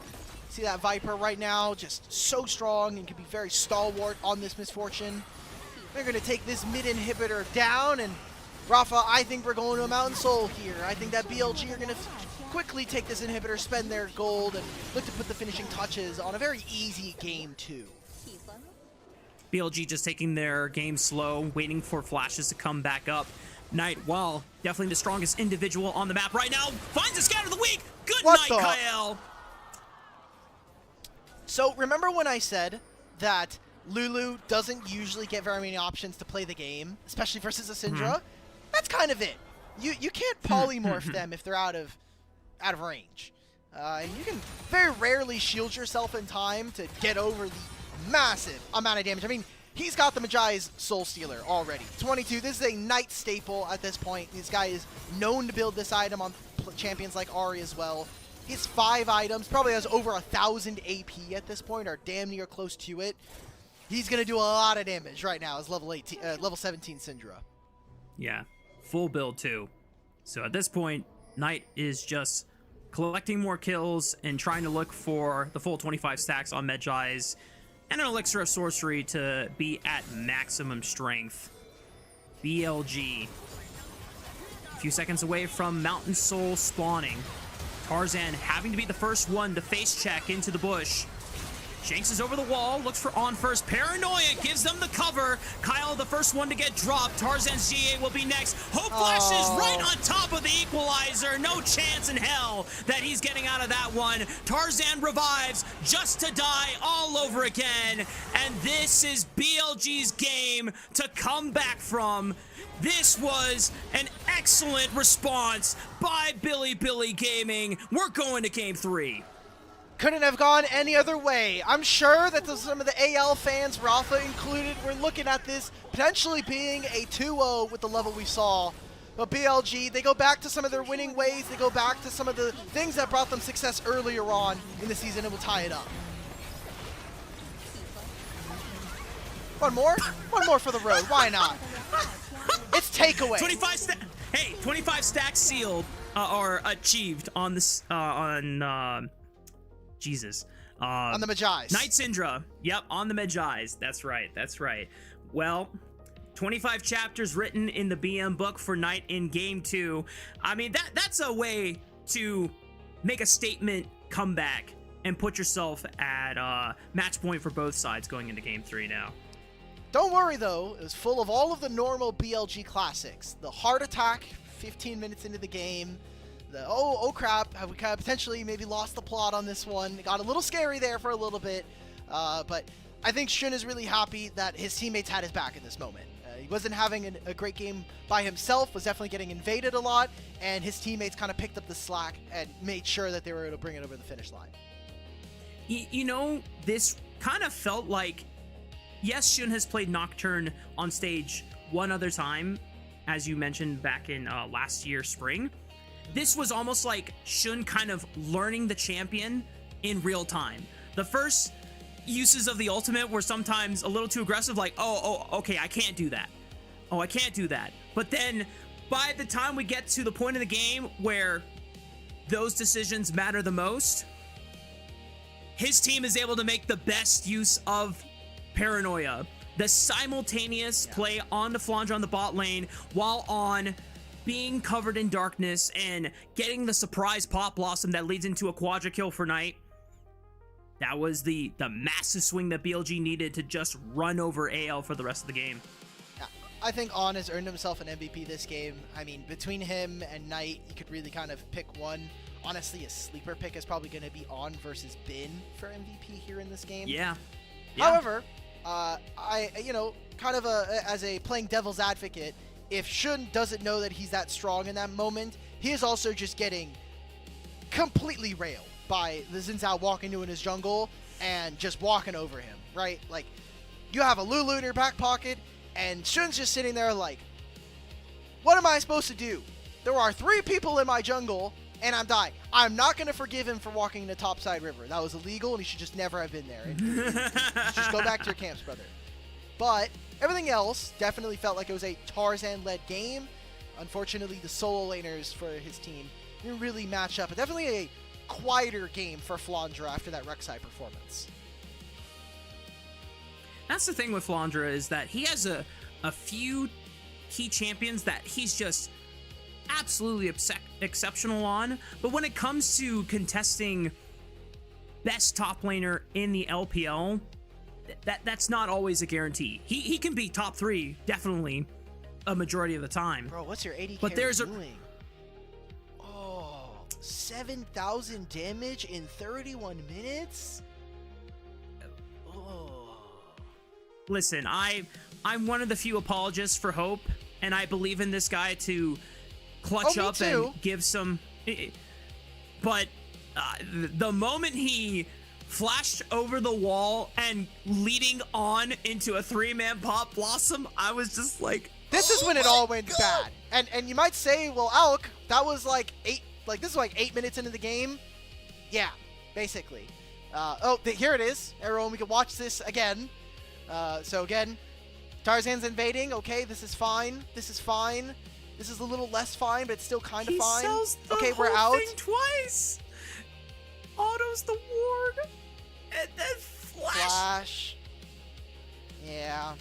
See that Viper right now, just so strong and can be very stalwart on this Misfortune. They're going to take this mid inhibitor down, and Rafa, I think we're going to a Mountain Soul here. I think that BLG are going to quickly take this inhibitor, spend their gold, and look to put the finishing touches on a very easy game too. BLG just taking their game slow, waiting for flashes to come back up. Knight, well, definitely the strongest individual on the map right now, finds a scatter of the week. Good night, Kael. So remember when I said that Lulu doesn't usually get very many options to play the game, especially versus a Syndra? That's kind of it. You can't polymorph them if they're out of range. And you can very rarely shield yourself in time to get over the massive amount of damage. I mean, he's got the Mejai's Soul Stealer already. 22, this is a Knight staple at this point. This guy is known to build this item on champions like Ahri as well. He has 5 items, probably has over 1,000 AP at this point, or damn near close to it. He's going to do a lot of damage right now as level 17 Syndra. Yeah, full build too. So at this point, Knight is just collecting more kills and trying to look for the full 25 stacks on Mejai's and an Elixir of Sorcery to be at maximum strength. BLG, a few seconds away from Mountain Soul spawning. Tarzan having to be the first one to face check into the bush. Shanks is over the wall, looks for on first. Paranoia gives them the cover. Kyle, the first one to get dropped. Tarzan's GA will be next. Hope flashes right on top of the equalizer. No chance in hell that he's getting out of that one. Tarzan revives just to die all over again. And this is BLG's game to come back from. This was an excellent response by Billy Gaming. We're going to game 3. Couldn't have gone any other way. I'm sure that some of the AL fans, Rafa included, were looking at this potentially being a 2-0 with the level we saw. But BLG, they go back to some of their winning ways. They go back to some of the things that brought them success earlier on in the season and will tie it up. One more? One more for the road. Why not? It's takeaway. 25 stacks sealed or achieved on this Jesus. On the Magi's. Knight Syndra. Yep, on the Magi's. That's right. Well, 25 chapters written in the BM book for Knight in game 2. I mean, that's a way to make a statement comeback and put yourself at match point for both sides going into game 3 now. Don't worry though, it was full of all of the normal BLG classics. The heart attack 15 minutes into the game. The oh crap, have we kind of potentially maybe lost the plot on this one. It got a little scary there for a little bit, but I think Shun is really happy that his teammates had his back in this moment. He wasn't having a great game by himself, was definitely getting invaded a lot, and his teammates kind of picked up the slack and made sure that they were able to bring it over the finish line. You know, this kind of felt like, yes, Shun has played Nocturne on stage one other time, as you mentioned back in last year spring. This was almost like Shun kind of learning the champion in real time. The first uses of the ultimate were sometimes a little too aggressive, like, okay, I can't do that. Oh, I can't do that. But then by the time we get to the point of the game where those decisions matter the most, his team is able to make the best use of Paranoia. The simultaneous play on the Flandre on the bot lane while on being covered in darkness and getting the surprise pop blossom that leads into a quadra kill for Knight. That was the massive swing that BLG needed to just run over AL for the rest of the game. Yeah, I think On has earned himself an MVP this game. I mean, between him and Knight, you could really kind of pick one. Honestly, a sleeper pick is probably going to be On versus Bin for MVP here in this game. Yeah. However, kind of as a playing devil's advocate, if Shun doesn't know that he's that strong in that moment, he is also just getting completely railed by the Xin Zhao walking into his jungle and just walking over him, right? Like, you have a Lulu in your back pocket, and Shun's just sitting there like, what am I supposed to do? There are 3 people in my jungle, and I'm dying. I'm not going to forgive him for walking into Topside River. That was illegal, and he should just never have been there. Just go back to your camps, brother. But everything else definitely felt like it was a Tarzan-led game. Unfortunately, the solo laners for his team didn't really match up. But definitely a quieter game for Flandre after that Rek'Sai performance. That's the thing with Flandre, is that he has a few key champions that he's just absolutely exceptional on. But when it comes to contesting best top laner in the LPL, that's not always a guarantee. He can be top 3, definitely, a majority of the time. Bro, what's your AD but carry there's doing? 7,000 damage in 31 minutes? Oh. Listen, I'm one of the few apologists for Hope, and I believe in this guy to clutch up and give some... But the moment he flashed over the wall and leading On into a 3-man pop blossom, I was just like, this is when it all went bad. And you might say, well, Alk, that was like this is like 8 minutes into the game. Yeah, basically. Here it is. Everyone, we can watch this again. So again, Tarzan's invading. Okay, this is fine. This is fine. This is a little less fine, but it's still kind of fine. Sells the okay, whole we're out. Thing twice. Autos the ward, and then flash. Yeah.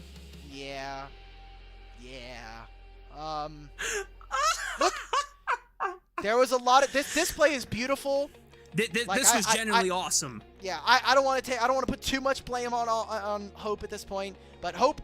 Look, there was a lot of this play is beautiful. This was genuinely awesome. Yeah, I don't want to put too much blame on Hope at this point, but Hope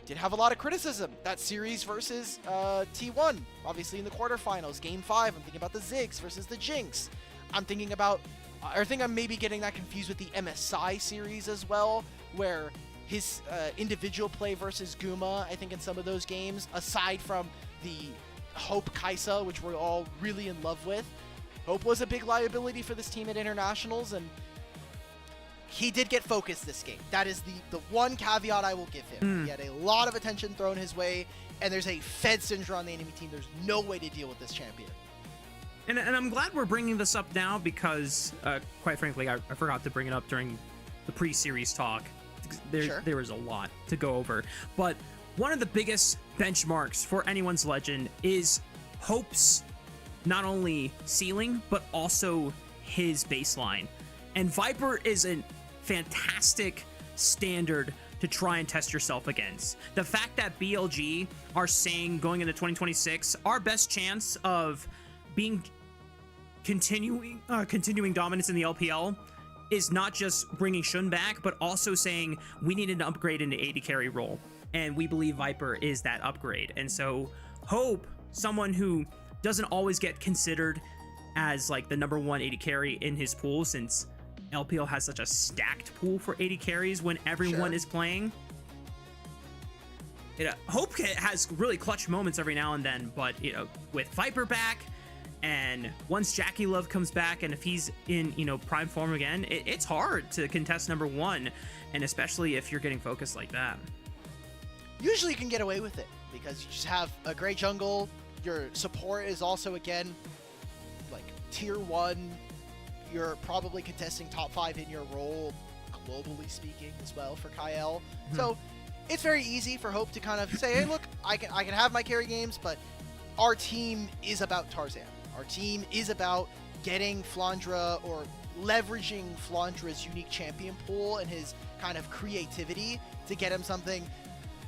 did have a lot of criticism. That series versus T1, obviously in the quarterfinals, Game 5. I'm thinking about the Ziggs versus the Jinx. I'm thinking about, I think I'm maybe getting that confused with the MSI series as well, where his individual play versus Guma, I think in some of those games, aside from the Hope Kaisa, which we're all really in love with, Hope was a big liability for this team at Internationals, and he did get focused this game. That is the one caveat I will give him. He had a lot of attention thrown his way, and there's a Fed syndrome on the enemy team. There's no way to deal with this champion. And I'm glad we're bringing this up now because, quite frankly, I forgot to bring it up during the pre-series talk. There was a lot to go over. But one of the biggest benchmarks for anyone's legend is Hope's not only ceiling, but also his baseline. And Viper is a fantastic standard to try and test yourself against. The fact that BLG are saying going into 2026, our best chance of being continuing dominance in the LPL is not just bringing Shun back, but also saying we need an upgrade in the AD carry role. And we believe Viper is that upgrade. And so Hope, someone who doesn't always get considered as like the #1 AD carry in his pool, since LPL has such a stacked pool for AD carries when everyone is playing. Hope has really clutch moments every now and then, but with Viper back, and once Jackie Love comes back, and if he's in prime form again, it's hard to contest #1, and especially if you're getting focused like that. Usually you can get away with it because you just have a great jungle. Your support is also, again, like tier 1. You're probably contesting top 5 in your role, globally speaking, as well for Kyle. So it's very easy for Hope to kind of say, hey, look, I can have my carry games, but our team is about Tarzan. Our team is about getting Flandra, or leveraging Flandra's unique champion pool and his kind of creativity to get him something.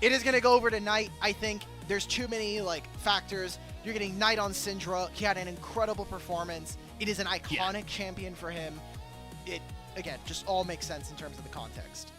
It is going to go over to Knight. I think there's too many factors. You're getting Knight on Syndra. He had an incredible performance. It is an iconic champion for him. It, again, just all makes sense in terms of the context.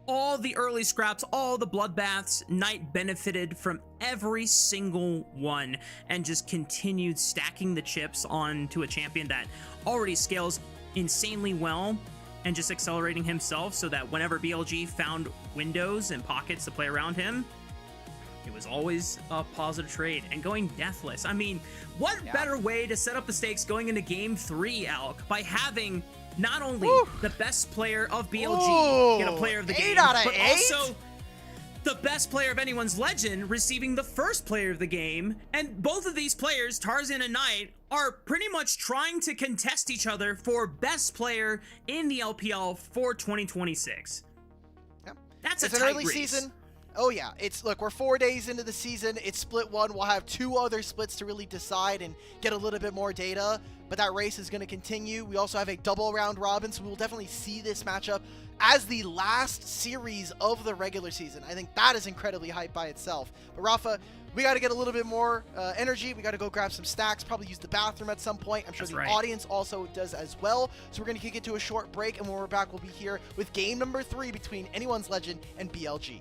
All the early scraps, all the bloodbaths, Knight benefited from every single one and just continued stacking the chips onto a champion that already scales insanely well, and just accelerating himself so that whenever BLG found windows and pockets to play around him, it was always a positive trade. And going deathless, I mean, what better way to set up the stakes going into Game 3, Alk, by having not only the best player of BLG get a player of the game, but also the best player of anyone's legend receiving the first player of the game. And both of these players, Tarzan and Knight, are pretty much trying to contest each other for best player in the LPL for 2026. Yep. That's an early season. Oh yeah, look, we're 4 days into the season. It's Split 1. We'll have 2 other splits to really decide and get a little bit more data, but that race is going to continue. We also have a double round robin, so we will definitely see this matchup as the last series of the regular season. I think that is incredibly hyped by itself. But Rafa, we got to get a little bit more energy. We got to go grab some stacks, probably use the bathroom at some point. I'm sure the audience also does as well. So we're going to kick it to a short break, and when we're back, we'll be here with game number 3 between Anyone's Legend and BLG.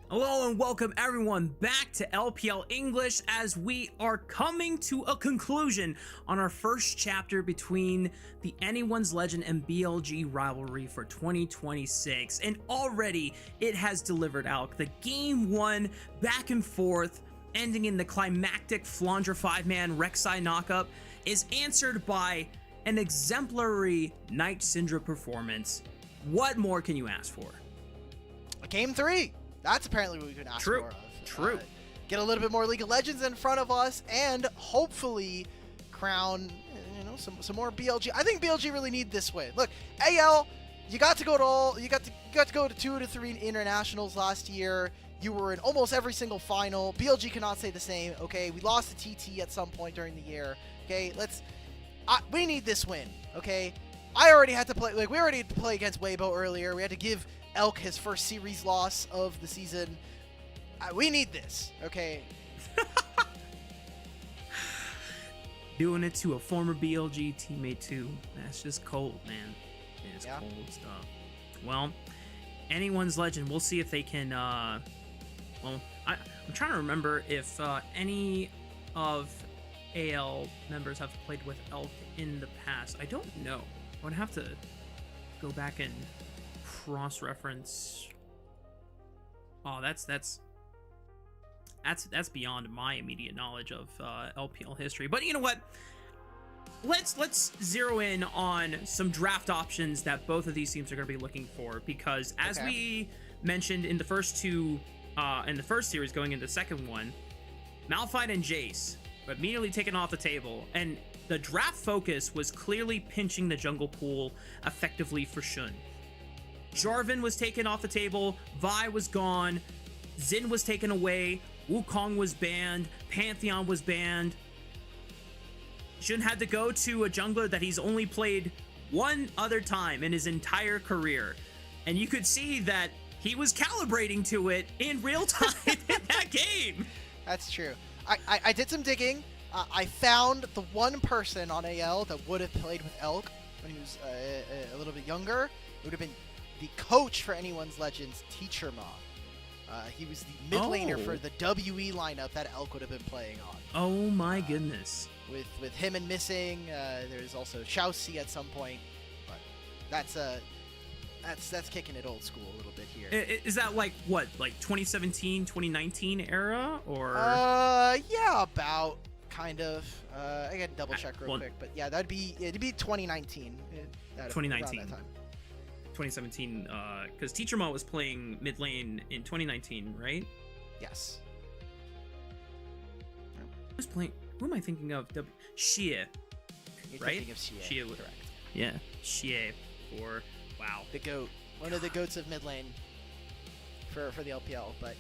Hello and welcome everyone back to LPL English as we are coming to a conclusion on our first chapter between the Anyone's Legend and BLG rivalry for 2026, and already it has delivered, Alec. The game 1 back and forth ending in the climactic Flandre 5-man Rek'Sai knockup is answered by an exemplary Night Syndra performance. What more can you ask for? Game 3. That's apparently what we can ask True. for. Of. True. Get a little bit more League of Legends in front of us, and hopefully crown, some more BLG. I think BLG really need this win. Look, AL, you got to go to 2 to 3 internationals last year. You were in almost every single final. BLG cannot say the same. Okay, we lost to TT at some point during the year. Okay, we need this win. Okay, we already had to play against Weibo earlier. We had to give Elk his first series loss of the season. We need this, okay? Doing it to a former BLG teammate too. That's just cold, man. It's cold stuff. Well, Anyone's Legend. We'll see if they can. I'm trying to remember if any of AL members have played with Elk in the past. I don't know. I would have to go back and cross-reference. Oh, that's beyond my immediate knowledge of LPL history. But you know what? Let's zero in on some draft options that both of these teams are going to be looking for, because as we mentioned in the first two, in the first series going into the second one, Malphite and Jace were immediately taken off the table, and the draft focus was clearly pinching the jungle pool effectively for Shun. Jarvan was taken off the table, Vi was gone, Xin was taken away, Wukong was banned, Pantheon was banned. Shun had to go to a jungler that he's only played one other time in his entire career. And you could see that he was calibrating to it in real time in that game. That's true. I did some digging. I found the one person on AL that would have played with Elk when he was a little bit younger. It would have been the coach for Anyone's Legends, Teacher Ma. He was the mid laner for the WE lineup that Elk would have been playing on. Oh my goodness. With him and missing, there's also Xiaoxi at some point, but that's kicking it old school a little bit here. Is that like what, like 2017, 2019 era, or? Yeah, about kind of. I gotta double check real quick, but yeah, it'd be 2019. 2019. Around that time. 2017, because Teacher Ma was playing mid lane in 2019, right? Yes. Who's playing? Who am I thinking of? Xie. You're right? thinking of Xie. Xie, correct. Yeah, Xie for wow. The GOAT. One of the GOATs of mid lane for the LPL. But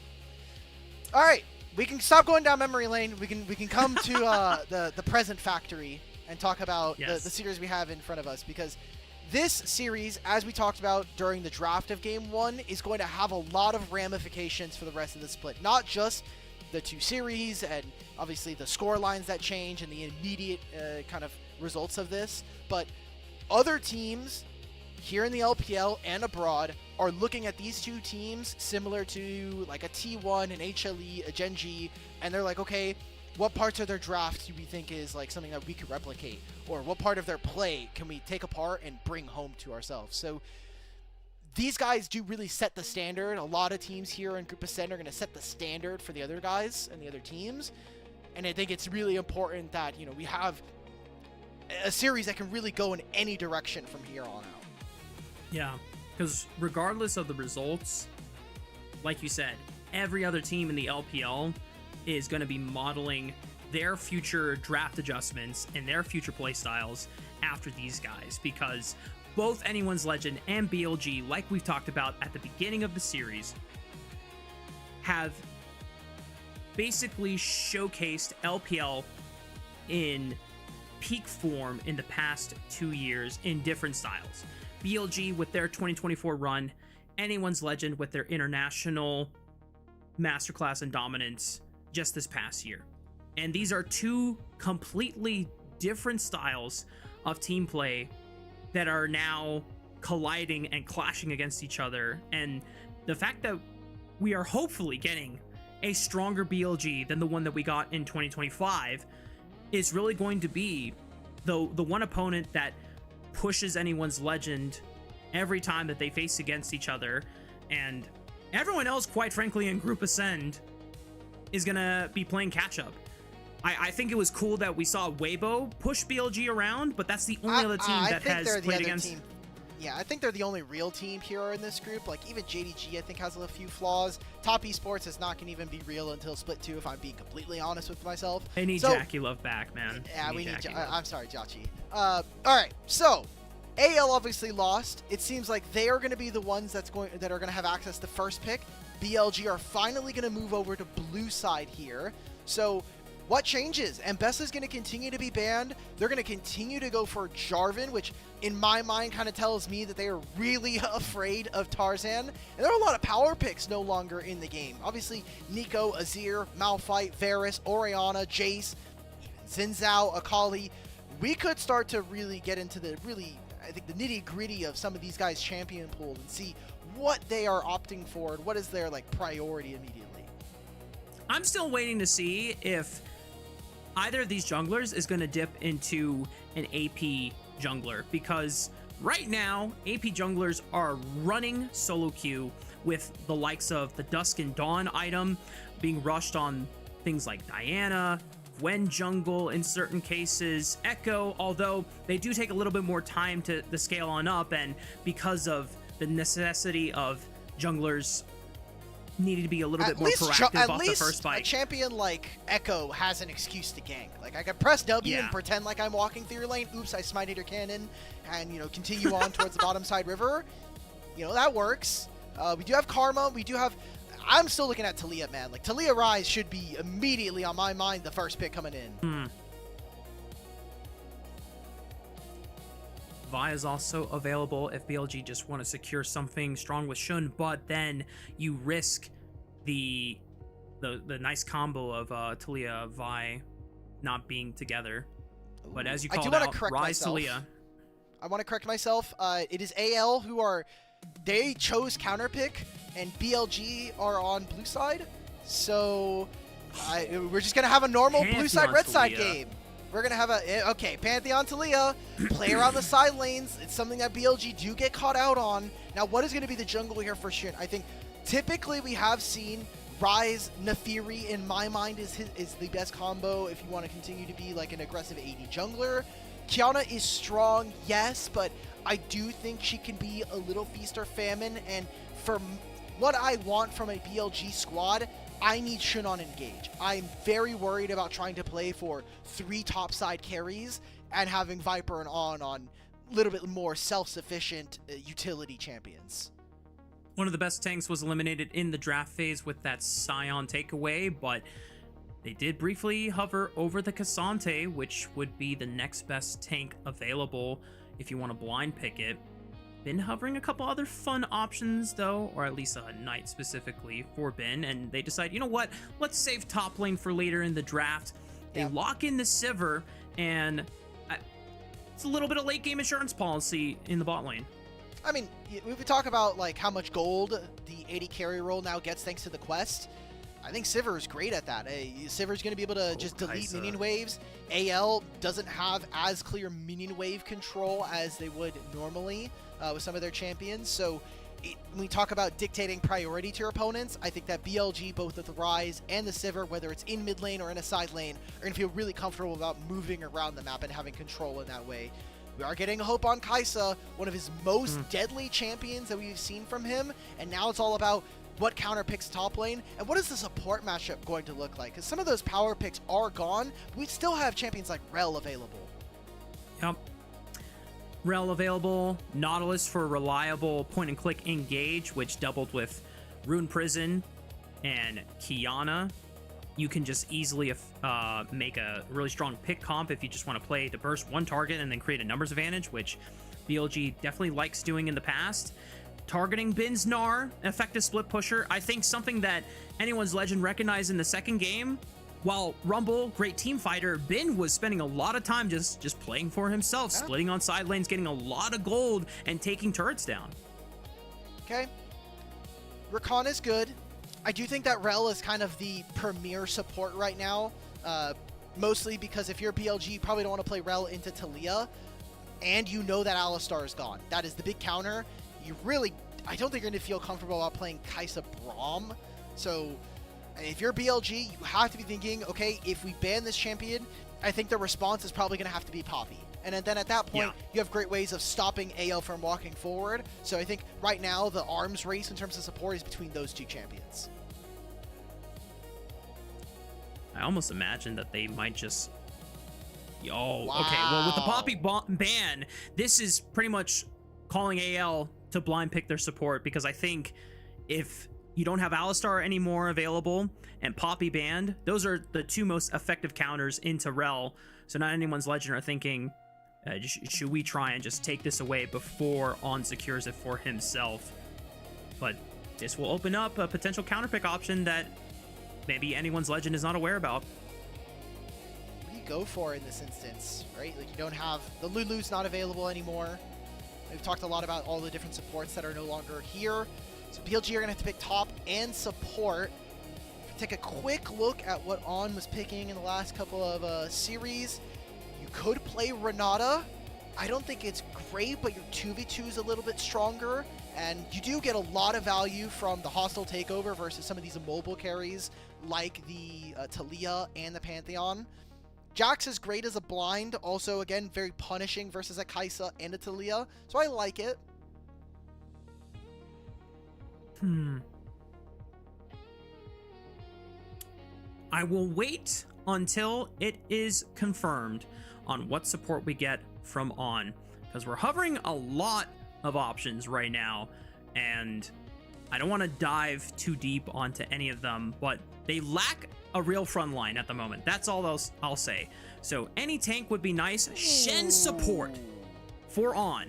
all right, we can stop going down memory lane. We can come to the present factory and talk about the series we have in front of us, because this series, as we talked about during the draft of Game 1, is going to have a lot of ramifications for the rest of the split. Not just the two series and obviously the score lines that change and the immediate kind of results of this, but other teams here in the LPL and abroad are looking at these two teams similar to like a T1, an HLE, a Gen G, and they're like, okay, what parts of their draft do we think is like something that we could replicate? Or what part of their play can we take apart and bring home to ourselves? So these guys do really set the standard. A lot of teams here in Group Ascend are going to set the standard for the other guys and the other teams. And I think it's really important that, we have a series that can really go in any direction from here on out. Yeah, because regardless of the results, like you said, every other team in the LPL is going to be modeling their future draft adjustments and their future play styles after these guys, because both Anyone's Legend and BLG, like we've talked about at the beginning of the series, have basically showcased LPL in peak form in the past 2 years in different styles. BLG with their 2024 run, Anyone's Legend with their international masterclass and dominance just this past year. And these are two completely different styles of team play that are now colliding and clashing against each other. And the fact that we are hopefully getting a stronger BLG than the one that we got in 2025, is really going to be the one opponent that pushes anyone's legend every time that they face against each other, and everyone else, quite frankly, in Group Ascend is gonna be playing catch up. I think it was cool that we saw Weibo push BLG around, but that's the only other team that has played against. Yeah, I think they're the only real team here in this group. Like, even JDG, I think, has a few flaws. Top Esports is not going to even be real until Split 2, if I'm being completely honest with myself. I need Jackie Love back, man. Yeah, we need I'm sorry, Jachi. All right, so AL obviously lost. It seems like they are going to be the ones that are going to have access to first pick. BLG are finally going to move over to blue side here. So what changes? Mbessa is going to continue to be banned. They're going to continue to go for Jarvan, which in my mind kind of tells me that they are really afraid of Tarzan. And there are a lot of power picks no longer in the game. Obviously, Nico, Azir, Malphite, Varus, Orianna, Jace, Xin Zhao, Akali. We could start to really get into the I think the nitty-gritty of some of these guys' champion pool and see what they are opting for and what is their like priority immediately. I'm still waiting to see if either of these junglers is going to dip into an AP jungler, because right now AP junglers are running solo queue with the likes of the Dusk and Dawn item being rushed on things like Diana, Gwen jungle in certain cases, Echo, although they do take a little bit more time to scale on up, and because of the necessity of junglers needed to be a little bit more proactive off the first bite. A champion like Echo has an excuse to gank. Like, I can press W and pretend like I'm walking through your lane. Oops, I smited your cannon, and, you know, continue on towards the bottom side river. You know, that works. We do have Karma. We do have... I'm still looking at Talia, man. Like, Talia Rise should be immediately on my mind the first pick coming in. Vi is also available if BLG just want to secure something strong with Shun, but then you risk the nice combo of Talia Vi not being together. But as you called out, Rise Talia. I want to correct myself. It is AL who are... They chose counter pick, and BLG are on blue side. So we're just going to have a normal blue side, red side game. We're going to have a... Okay, Pantheon Talia, play around the side lanes. It's something that BLG do get caught out on. Now, what is going to be the jungle here for Shin? I think typically we have seen Rise Nefiri, in my mind, is the best combo if you want to continue to be like an aggressive AD jungler. Kiana is strong, yes, but I do think she can be a little feast or famine. And for what I want from a BLG squad, I need Shun on engage. I'm very worried about trying to play for 3 topside carries and having Viper and on a little bit more self-sufficient utility champions. One of the best tanks was eliminated in the draft phase with that Scion takeaway, but they did briefly hover over the Cassante, which would be the next best tank available if you want to blind pick it. Been hovering a couple other fun options though, or at least a Knight specifically for Ben, and they decide, you know what, let's save top lane for later in the draft. They lock in the Sivir, and it's a little bit of late game insurance policy in the bot lane. I mean, we talk about like how much gold the 80 carry role now gets thanks to the quest. I think Sivir is great at that. Sivir is going to be able to just delete minion waves. AL doesn't have as clear minion wave control as they would normally with some of their champions. So when we talk about dictating priority to your opponents, I think that BLG, both with the Rise and the Sivir, whether it's in mid lane or in a side lane, are going to feel really comfortable about moving around the map and having control in that way. We are getting a hope on Kaisa, one of his most deadly champions that we've seen from him, and now it's all about what counter picks top lane, and what is the support matchup going to look like? Because some of those power picks are gone, but we still have champions like Rel available. Yep. Rel available, Nautilus for reliable point-and-click engage, which doubled with Rune Prison and Kiana. You can just easily make a really strong pick comp if you just want to play to burst one target and then create a numbers advantage, which BLG definitely likes doing in the past. Targeting Bin's Gnar, effective split pusher. I think something that anyone's legend recognized in the second game. While Rumble, great team fighter, Bin was spending a lot of time just playing for himself, splitting on side lanes, getting a lot of gold, and taking turrets down. Okay. Rakan is good. I do think that Rel is kind of the premier support right now, mostly because if you're BLG, you probably don't want to play Rel into Talia, and you know that Alistar is gone. That is the big counter. You really, I don't think you're going to feel comfortable about playing Kai'Sa Braum. So if you're BLG, you have to be thinking, okay, if we ban this champion, I think the response is probably going to have to be Poppy. And then at that point, you have great ways of stopping AL from walking forward. So I think right now, the arms race in terms of support is between those two champions. I almost imagine that they might just... Wow. Okay, well, with the Poppy ban, this is pretty much calling AL to blind pick their support, because I think if you don't have Alistar anymore available and Poppy banned, those are the two most effective counters into Rel. So not anyone's Legend are thinking, should we try and just take this away before On secures it for himself? But this will open up a potential counterpick option that maybe anyone's Legend is not aware about. What do you go for in this instance, right? Like, you don't have... The Lulu's not available anymore. We've talked a lot about all the different supports that are no longer here. So BLG are going to have to pick top and support. Take a quick look at what On was picking in the last couple of series. You could play Renata. I don't think it's great, but your 2v2 is a little bit stronger. And you do get a lot of value from the hostile takeover versus some of these immobile carries like the Talia and the Pantheon. Jax is great as a blind. Also, again, very punishing versus a Kai'Sa and a Talia. So I like it. I will wait until it is confirmed on what support we get from On, because we're hovering a lot of options right now, and I don't want to dive too deep onto any of them, but they lack a real front line at the moment. That's all I'll say. So any tank would be nice. Shen support for On.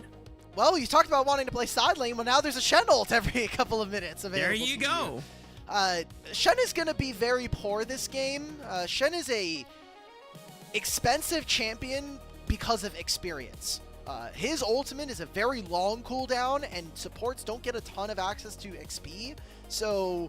Well, you talked about wanting to play side lane. Well, now there's a Shen ult every couple of minutes available. There you go. Shen is going to be very poor this game. Shen is a expensive champion because of experience. His ultimate is a very long cooldown, and supports don't get a ton of access to XP. So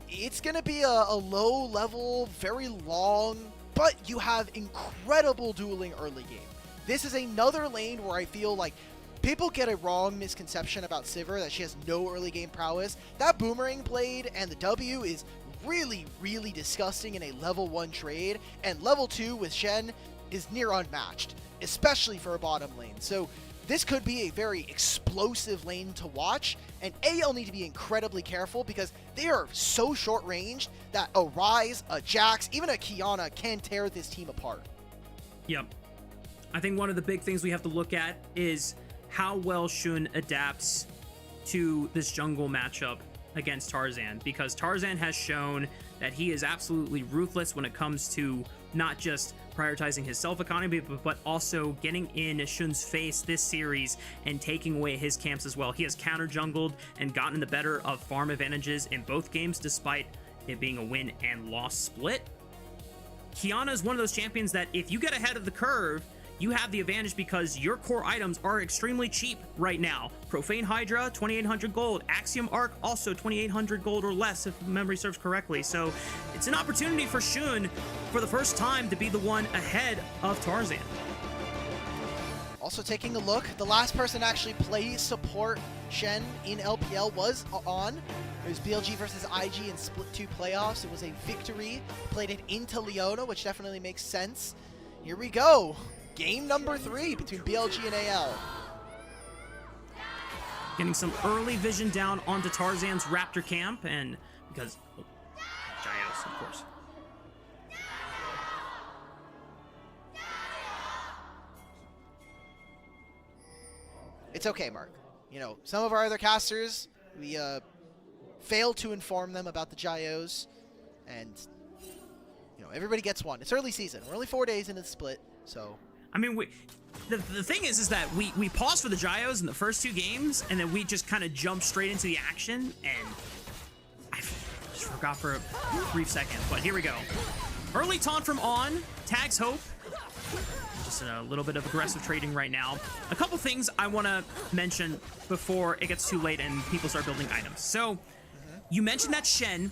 it's going to be a low level, very long, but you have incredible dueling early game. This is another lane where I feel like people get a wrong misconception about Sivir, that she has no early game prowess. That boomerang blade and the W is really, really disgusting in a level 1 trade, and level 2 with Shen is near unmatched, especially for a bottom lane. So this could be a very explosive lane to watch, and AL need to be incredibly careful because they are so short ranged that a Ryze, a Jax, even a Qiyana can tear this team apart. Yep. I think one of the big things we have to look at is how well Xun adapts to this jungle matchup against Tarzan, because Tarzan has shown that he is absolutely ruthless when it comes to not just prioritizing his self-economy, but also getting in Xun's face this series and taking away his camps as well. He has counter-jungled and gotten the better of farm advantages in both games, despite it being a win and loss split. Qiyana is one of those champions that if you get ahead of the curve, you have the advantage because your core items are extremely cheap right now. Profane Hydra, 2,800 gold. Axiom Arc, also 2,800 gold or less, if memory serves correctly. So it's an opportunity for Xun for the first time to be the one ahead of Tarzan. Also taking a look, the last person to actually play support Shen in LPL was On. It was BLG versus IG in Split 2 playoffs. It was a victory. Played it into Leona, which definitely makes sense. Here we go. Game number 3 between BLG and AL. Getting some early vision down onto Tarzan's Raptor camp, and because Gyos, of course. It's okay, Mark. You know, some of our other casters, we failed to inform them about the Gyos, and you know, everybody gets one. It's early season. We're only 4 days into the split, so. I mean, the thing is that we paused for the Gyos in the first 2 games, and then we just kind of jumped straight into the action, and I just forgot for a brief second, but here we go. Early taunt from On, tags Hope. Just a little bit of aggressive trading right now. A couple things I want to mention before it gets too late and people start building items. So, you mentioned that Shen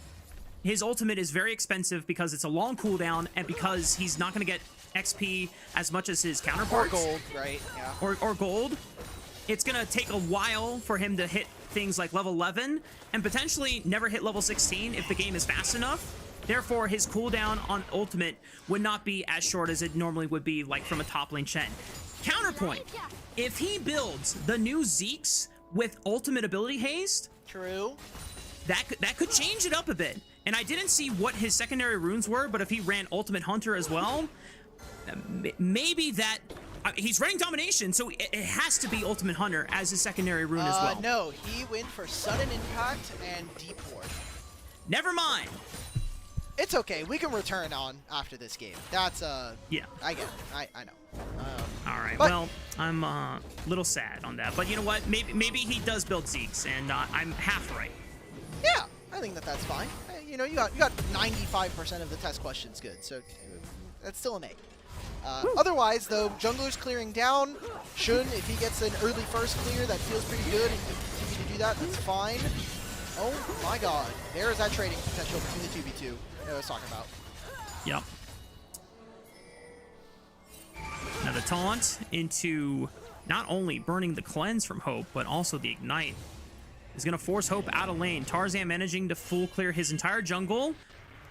his ultimate is very expensive because it's a long cooldown and because he's not going to get XP as much as his counterparts. Or gold, right? Yeah. Or gold. It's going to take a while for him to hit things like level 11 and potentially never hit level 16 if the game is fast enough. Therefore, his cooldown on ultimate would not be as short as it normally would be, like from a top lane Shen. Counterpoint, if he builds the new Zeke's with ultimate ability haste, true, that could change it up a bit. And I didn't see what his secondary runes were, but if he ran ultimate hunter as well, maybe that he's running domination, so it has to be ultimate hunter as his secondary rune as well. No, he went for sudden impact and deep ward. Never mind. It's okay. We can return on after this game. That's yeah. I get it. I know. All right. Well, I'm a little sad on that, but you know what? Maybe he does build Zeke's, and I'm half right. Yeah, I think that's fine. You know, you got 95% of the test questions good, so that's still an A. Otherwise, though, jungler's clearing down. Shun, if he gets an early first clear, that feels pretty good, and he can continue to do that. That's fine. Oh my God, there is that trading potential between the 2v2 that I was talking about. Yep. Now the taunt into not only burning the cleanse from Hope, but also the ignite is going to force Hope out of lane. Tarzan managing to full clear his entire jungle.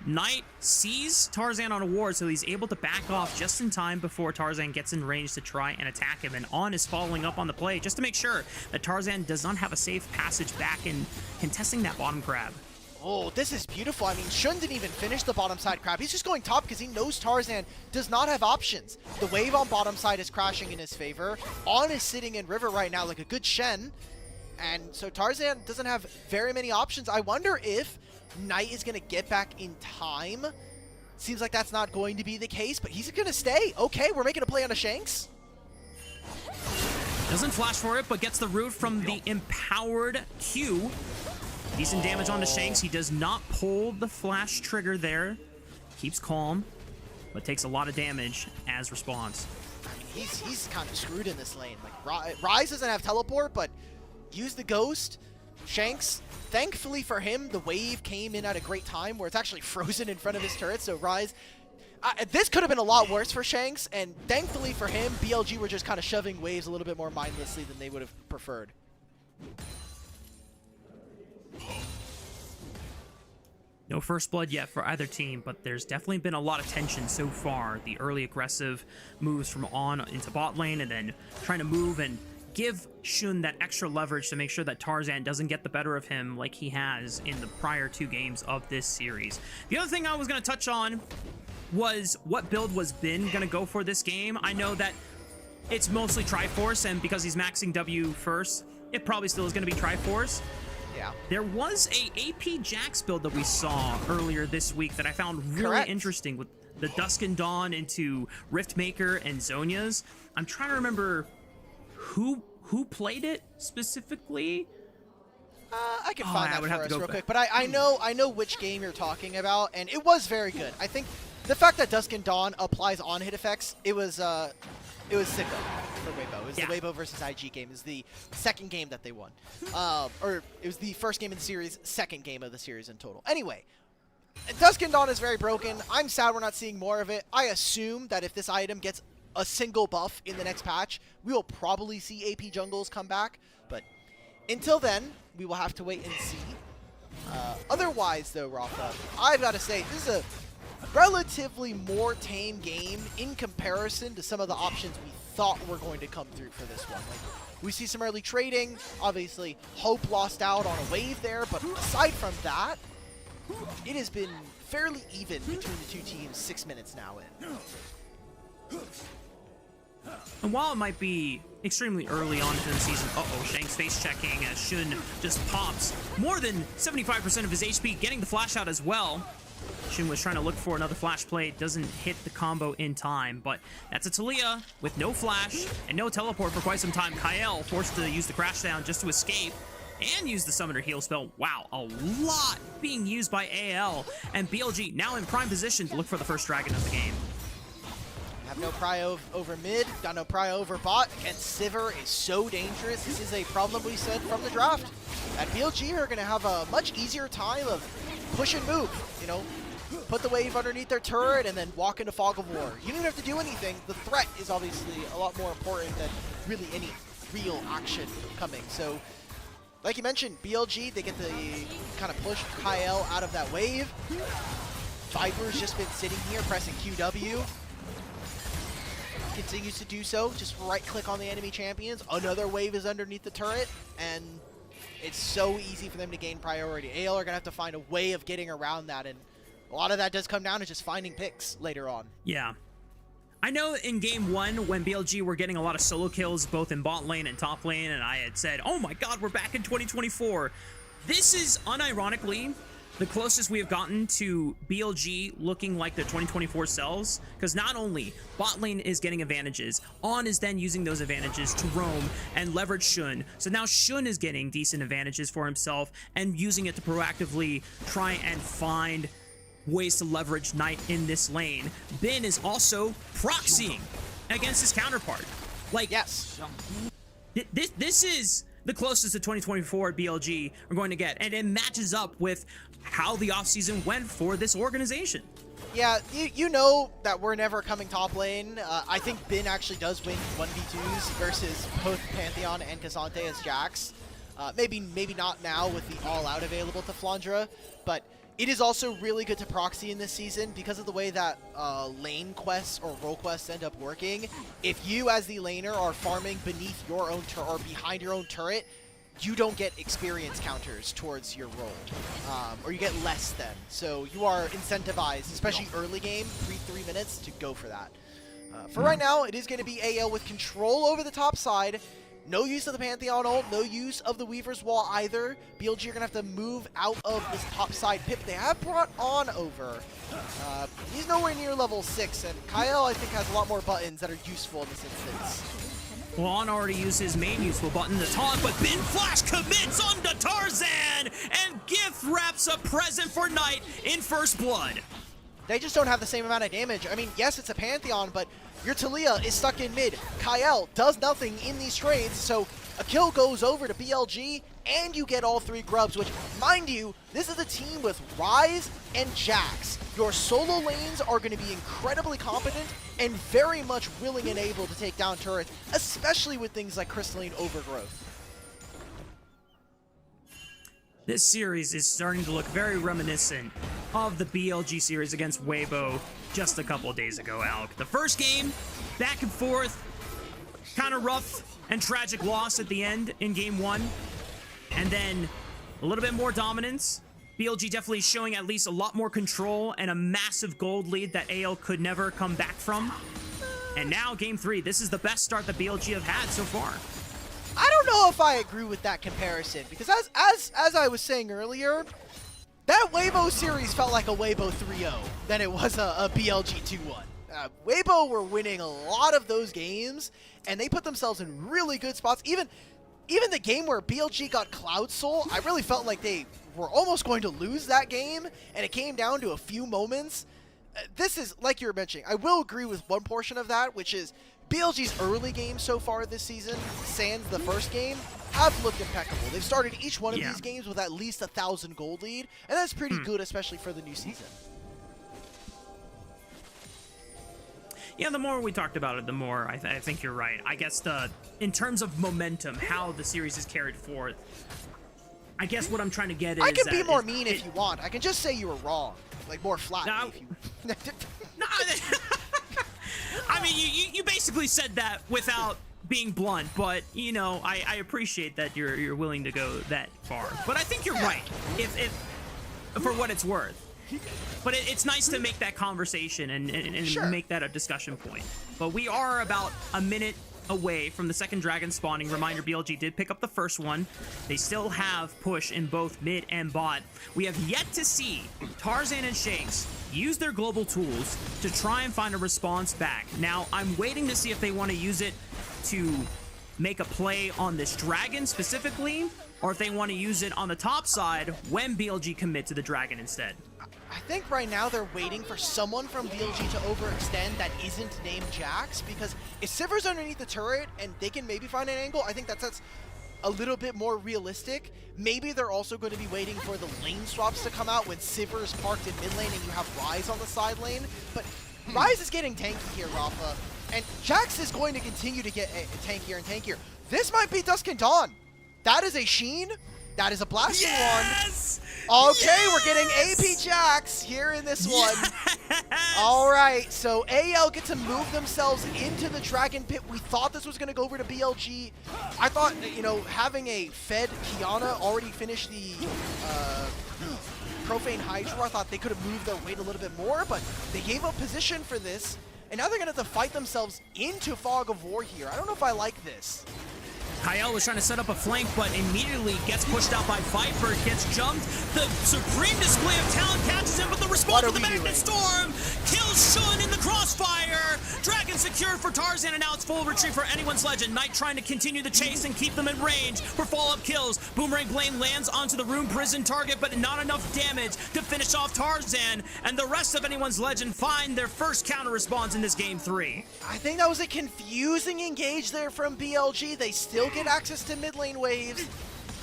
Knight sees Tarzan on a ward, so he's able to back off just in time before Tarzan gets in range to try and attack him. And On is following up on the play just to make sure that Tarzan does not have a safe passage back in contesting that bottom grab. Oh, this is beautiful. I mean, Shun didn't even finish the bottom side crab. He's just going top because he knows Tarzan does not have options. The wave on bottom side is crashing in his favor. On is sitting in river right now like a good Shen. And so Tarzan doesn't have very many options. I wonder if Knight is going to get back in time. Seems like that's not going to be the case, but he's going to stay. Okay, we're making a play on a Shanks. Doesn't flash for it, but gets the root from the empowered Q. Decent damage onto Shanks. He does not pull the flash trigger there. Keeps calm, but takes a lot of damage as response. I mean, he's kind of screwed in this lane. Like Ryze doesn't have teleport, but use the ghost. Shanks, thankfully for him, the wave came in at a great time where it's actually frozen in front of his turret, so Ryze... this could have been a lot worse for Shanks, and thankfully for him, BLG were just kind of shoving waves a little bit more mindlessly than they would have preferred. No first blood yet for either team, but there's definitely been a lot of tension so far. The early aggressive moves from On into bot lane, and then trying to move and give Shun that extra leverage to make sure that Tarzan doesn't get the better of him like he has in the prior 2 games of this series. The other thing I was going to touch on was what build was Bin going to go for this game. I know that it's mostly Triforce, and because he's maxing W first, it probably still is going to be Triforce. Yeah. There was a AP Jax build that we saw earlier this week that I found really interesting with the Dusk and Dawn into Riftmaker and Zhonya's. I'm trying to remember who played it specifically. I can find that for us real quick, but I know which game you're talking about, and it was very good. I think the fact that Dusk and Dawn applies on hit effects, it was sicko for Weibo. It was the Weibo versus IG game. It was the second game that they won. Or it was the first game in the series, second game of the series in total. Anyway, Dusk and Dawn is very broken. I'm sad we're not seeing more of it. I assume that if this item gets a single buff in the next patch, we will probably see AP jungles come back. But until then, we will have to wait and see. Otherwise, though, Rafa, I've got to say, this is a relatively more tame game in comparison to some of the options we thought were going to come through for this one. Like, we see some early trading. Obviously, Hope lost out on a wave there, but aside from that, it has been fairly even between the 2 teams 6 minutes now in. And while it might be extremely early on into the season, Shanks face checking as Shun just pops more than 75% of his HP, getting the flash out as well. Shun was trying to look for another flash play, doesn't hit the combo in time, but that's a Talia with no flash and no teleport for quite some time. Kael forced to use the crash down just to escape and use the summoner heal spell. Wow, a lot being used by AL, and BLG now in prime position to look for the first dragon of the game. Have no prio over mid, got no prio over bot. Against Sivir is so dangerous. This is a problem we said from the draft. That BLG are going to have a much easier time of push and move, you know, put the wave underneath their turret and then walk into Fog of War. You don't have to do anything. The threat is obviously a lot more important than really any real action coming. So, like you mentioned, BLG, they get the kind of push Kyle out of that wave. Viper's just been sitting here pressing QW. Continues to do so, just right-click on the enemy champions. Another wave is underneath the turret, and it's so easy for them to gain priority. AL are going to have to find a way of getting around that, and a lot of that does come down to just finding picks later on. Yeah. I know in game 1, when BLG were getting a lot of solo kills, both in bot lane and top lane, and I had said, oh my god, we're back in 2024. This is, unironically, the closest we have gotten to BLG looking like the 2024 selves, because not only bot lane is getting advantages, On is then using those advantages to roam and leverage Shun. So now Shun is getting decent advantages for himself and using it to proactively try and find ways to leverage Knight in this lane. Bin is also proxying against his counterpart. Like, yes, this is the closest to 2024 BLG are going to get, and it matches up with how the offseason went for this organization. Yeah, you know that we're never coming top lane. I think Bin actually does win 1v2s versus both Pantheon and Cassante as Jax. Maybe not now with the all-out available to Flandre, but it is also really good to proxy in this season because of the way that lane quests or role quests end up working. If you, as the laner, are farming beneath your own turret or behind your own turret, you don't get experience counters towards your role, or you get less than. So you are incentivized, especially early game, 3 minutes, to go for that. For right now, it is going to be AL with control over the top side. No use of the Pantheon ult, no use of the Weaver's Wall either. BLG are going to have to move out of this top side pip. They have brought On over. He's nowhere near level 6, and Kyle, I think, has a lot more buttons that are useful in this instance. Well, On already used his main useful button to taunt, but Bin Flash commits onto Tarzan, and Gift wraps a present for Knight in first blood. They just don't have the same amount of damage. I mean, yes, it's a Pantheon, but your Talia is stuck in mid. Kyle does nothing in these trades, so a kill goes over to BLG, and you get all 3 grubs, which, mind you, this is a team with Ryze and Jax. Your solo lanes are going to be incredibly competent and very much willing and able to take down turrets, especially with things like Crystalline Overgrowth. This series is starting to look very reminiscent of the BLG series against Weibo just a couple of days ago, Alec. The first game, back and forth, kind of rough and tragic loss at the end in game 1. And then a little bit more dominance. BLG definitely showing at least a lot more control and a massive gold lead that AL could never come back from. And now game 3, this is the best start that BLG have had so far. I don't know if I agree with that comparison, because as I was saying earlier, that Weibo series felt like a Weibo 3-0 than it was a BLG 2-1. Weibo were winning a lot of those games, and they put themselves in really good spots. Even the game where BLG got Cloud Soul, I really felt like they were almost going to lose that game, and it came down to a few moments. This is, like you were mentioning, I will agree with one portion of that, which is BLG's early games so far this season, sans the first game, have looked impeccable. They've started each one of these games with at least 1,000 gold lead, and that's pretty good, especially for the new season. Yeah, the more we talked about it, the more I think you're right. I guess in terms of momentum, how the series is carried forth, I guess what I'm trying to get is I can be more mean if you want. I can just say you were wrong, like more flat. No, if you... no, I mean, you basically said that without being blunt, but you know, I appreciate that you're willing to go that far. But I think you're right, if for what it's worth. But it's nice to make that conversation and sure, make that a discussion point. But we are about a minute away from the second dragon spawning. Reminder, BLG did pick up the first one. They still have push in both mid and bot. We have yet to see Tarzan and Shakes use their global tools to try and find a response back. Now, I'm waiting to see if they want to use it to make a play on this dragon specifically, or if they want to use it on the top side when BLG commit to the dragon instead. I think right now they're waiting for someone from BLG to overextend that isn't named Jax, because if Sivir's underneath the turret and they can maybe find an angle, I think that sets a little bit more realistic. Maybe they're also going to be waiting for the lane swaps to come out when Sivir is parked in mid lane and you have Ryze on the side lane. But Ryze is getting tanky here, Rafa. And Jax is going to continue to get tankier and tankier. This might be Dusk and Dawn. That is a Sheen. That is a Blasting Yes! Wand. Okay, Yes! we're getting AP Jax here in this one. Yes! All right, so AL get to move themselves into the Dragon Pit. We thought this was going to go over to BLG. I thought, you know, having a fed Kiana already finish the Profane Hydra, I thought they could have moved their weight a little bit more, but they gave up position for this, and now they're going to have to fight themselves into Fog of War here. I don't know if I like this. Kyle was trying to set up a flank, but immediately gets pushed out by Viper, gets jumped. The supreme display of talent catches him, but the response of the Magnet Storm kills Shun in the crossfire. Dragon secured for Tarzan, and now it's full retreat for anyone's legend. Knight trying to continue the chase and keep them in range for follow-up kills. Boomerang Blade lands onto the Rune Prison target, but not enough damage to finish off Tarzan, and the rest of anyone's legend find their first counter response in this game 3. I think that was a confusing engage there from BLG. They still get access to mid lane waves,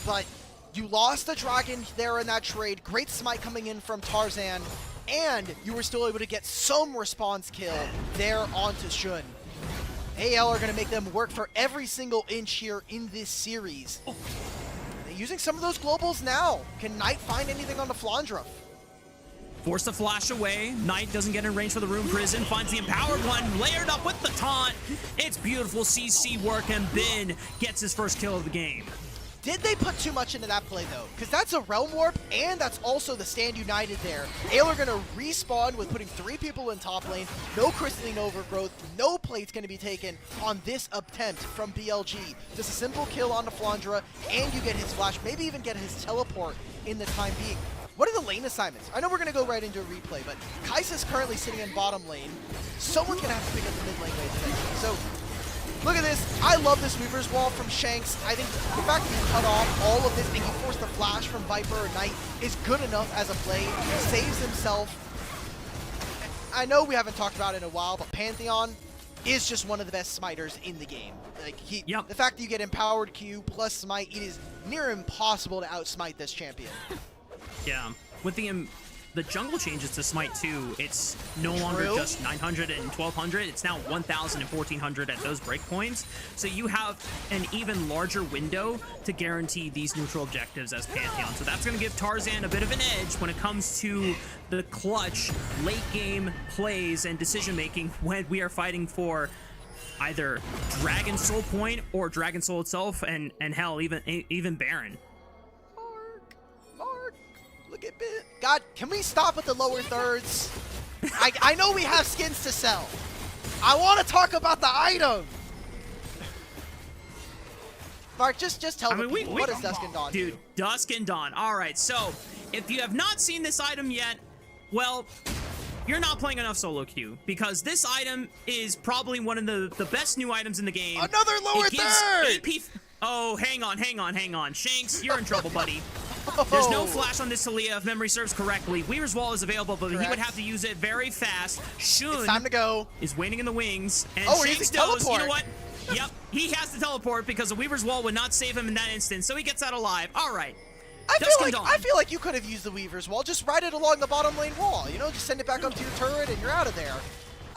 but you lost the Dragon there in that trade. Great smite coming in from Tarzan, and you were still able to get some response kill there onto Shun. AL are going to make them work for every single inch here in this series. They're using some of those globals now. Can Knight find anything on the Flandra? Forced to flash away. Knight doesn't get in range for the Rune Prison. Finds the Empowered One, layered up with the taunt. It's beautiful CC work, and Bin gets his first kill of the game. Did they put too much into that play, though? Because that's a Realm Warp, and that's also the Stand United there. AL are going to respawn with putting 3 people in top lane. No Crystalline Overgrowth. No plate's going to be taken on this attempt from BLG. Just a simple kill on the Flandra, and you get his flash. Maybe even get his teleport in the time being. What are the lane assignments? I know we're going to go right into a replay, but Kai'Sa's currently sitting in bottom lane. Someone's going to have to pick up the mid lane wave eventually. So, look at this. I love this Weaver's Wall from Shanks. I think the fact that you cut off all of this and you force the flash from Viper or Knight is good enough as a play. He saves himself. I know we haven't talked about it in a while, but Pantheon is just one of the best smiters in the game. Like the fact that you get Empowered Q plus Smite, it is near impossible to outsmite this champion. Yeah, with the jungle changes to Smite 2, it's no longer just 900 and 1200, it's now 1000 and 1400 at those breakpoints. So you have an even larger window to guarantee these neutral objectives as Pantheon. So that's going to give Tarzan a bit of an edge when it comes to the clutch late game plays and decision making when we are fighting for either Dragon Soul Point or Dragon Soul itself, and hell, even Baron. Look at Bit. God, can we stop with the lower thirds? I know we have skins to sell. I want to talk about the item. Mark, just tell me what does Dusk and Dawn do? Dude, Dusk and Dawn. All right, so if you have not seen this item yet, well, you're not playing enough solo queue, because this item is probably one of the best new items in the game. Another lower third! AP... Oh, hang on. Shanks, you're in trouble, buddy. There's no flash on this Talia, if memory serves correctly. Weaver's Wall is available, but he would have to use it very fast. Shun time to go. Is waiting in the wings, and Shanks knows, you know what? Yep, he has to teleport because the Weaver's Wall would not save him in that instance, so he gets out alive. All right. I feel like you could have used the Weaver's Wall. Just ride it along the bottom lane wall. You know, just send it back up to your turret, and you're out of there.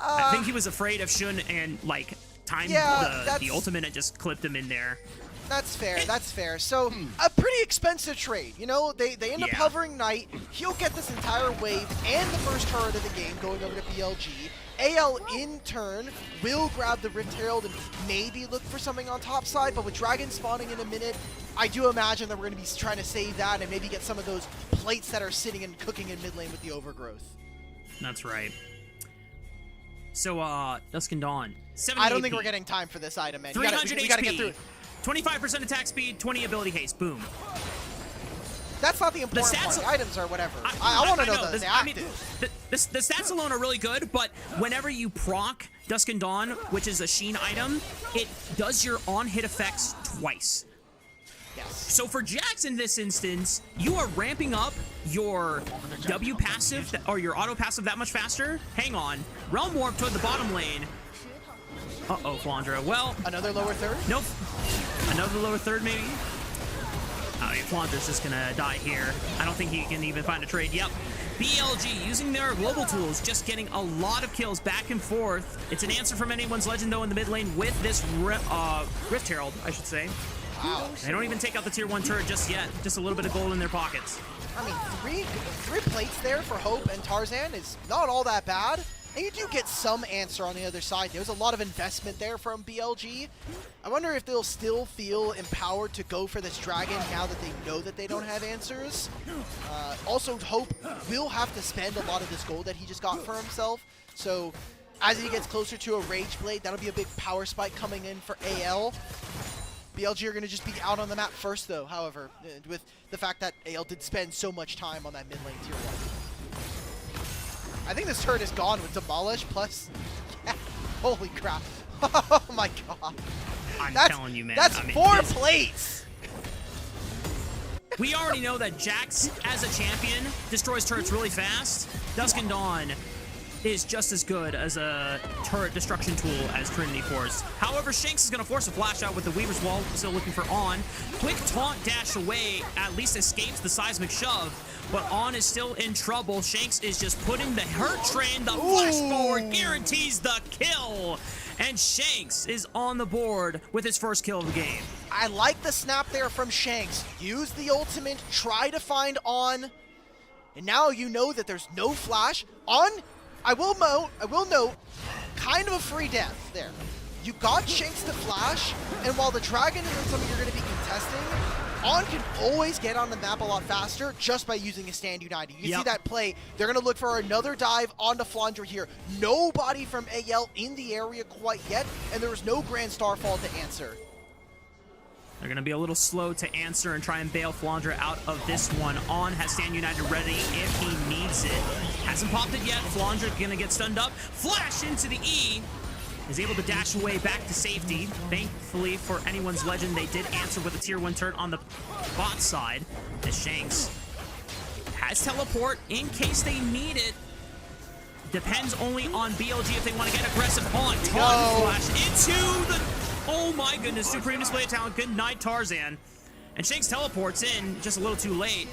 I think he was afraid of Shun and, like, timed the ultimate and just clipped him in there. That's fair. So, a pretty expensive trade. You know, they end up hovering Knight. He'll get this entire wave and the first turret of the game going over to BLG. AL, in turn, will grab the Rift Herald and maybe look for something on top side, but with Dragon spawning in a minute, I do imagine that we're going to be trying to save that and maybe get some of those plates that are sitting and cooking in mid lane with the overgrowth. That's right. So, Dusk and Dawn. I don't think we're getting time for this item, man. 300 we gotta get through it. 25% attack speed, 20 ability haste. Boom. That's not the important part. The items or whatever. I want to know the active. The stats alone are really good, but whenever you proc Dusk and Dawn, which is a Sheen item, it does your on-hit effects twice. Yes. So for Jax in this instance, you are ramping up your W passive, or your auto passive that much faster. Hang on. Realm Warp toward the bottom lane. Uh-oh, Flandra. Well... Another lower third? Nope. Another lower third, maybe? Flaunder's just gonna die here. I don't think he can even find a trade. Yep. BLG using their global tools, just getting a lot of kills back and forth. It's an answer from anyone's legend though in the mid lane with this Rift Herald, I should say. Wow. They don't even take out the tier 1 turret just yet. Just a little bit of gold in their pockets. I mean, three plates there for Hope and Tarzan is not all that bad. And you do get some answer on the other side. There's a lot of investment there from BLG. I wonder if they'll still feel empowered to go for this dragon now that they know that they don't have answers. Also, Hope will have to spend a lot of this gold that he just got for himself. So as he gets closer to a Rage Blade, that'll be a big power spike coming in for AL. BLG are going to just be out on the map first, though, however, with the fact that AL did spend so much time on that mid lane tier 1. I think this turret is gone with Demolish, plus... Yeah, holy crap. Oh my god. I'm telling you, man. That's 4 plates! We already know that Jax, as a champion, destroys turrets really fast. Dusk and Dawn is just as good as a turret destruction tool as Trinity Force. However, Shanks is going to force a flash out with the Weaver's Wall, still looking for On. Quick taunt dash away, at least escapes the seismic shove, but On is still in trouble. Shanks is just putting the hurt train, the flash forward guarantees the kill, and Shanks is on the board with his first kill of the game. I like the snap there from Shanks. Use the ultimate, try to find On, and now you know that there's no flash. On, I will note, kind of a free death there. You got Shanks to flash, and while the dragon isn't something you're going to be contesting, On can always get on the map a lot faster just by using a stand United. You see that play, they're going to look for another dive onto Flandre here. Nobody from AL in the area quite yet, and there was no Grand Starfall to answer. They're going to be a little slow to answer and try and bail Flandre out of this one. On has Stand United ready if he needs it. Hasn't popped it yet. Flandre going to get stunned up. Flash into the E. Is able to dash away back to safety. Thankfully for anyone's legend, they did answer with a tier 1 turret on the bot side. As Shanks has teleport in case they need it. Depends only on BLG if they want to get aggressive. On taunt flash into the... Oh my goodness, supreme display of talent. Good night, Tarzan. And Shanks teleports in just a little too late.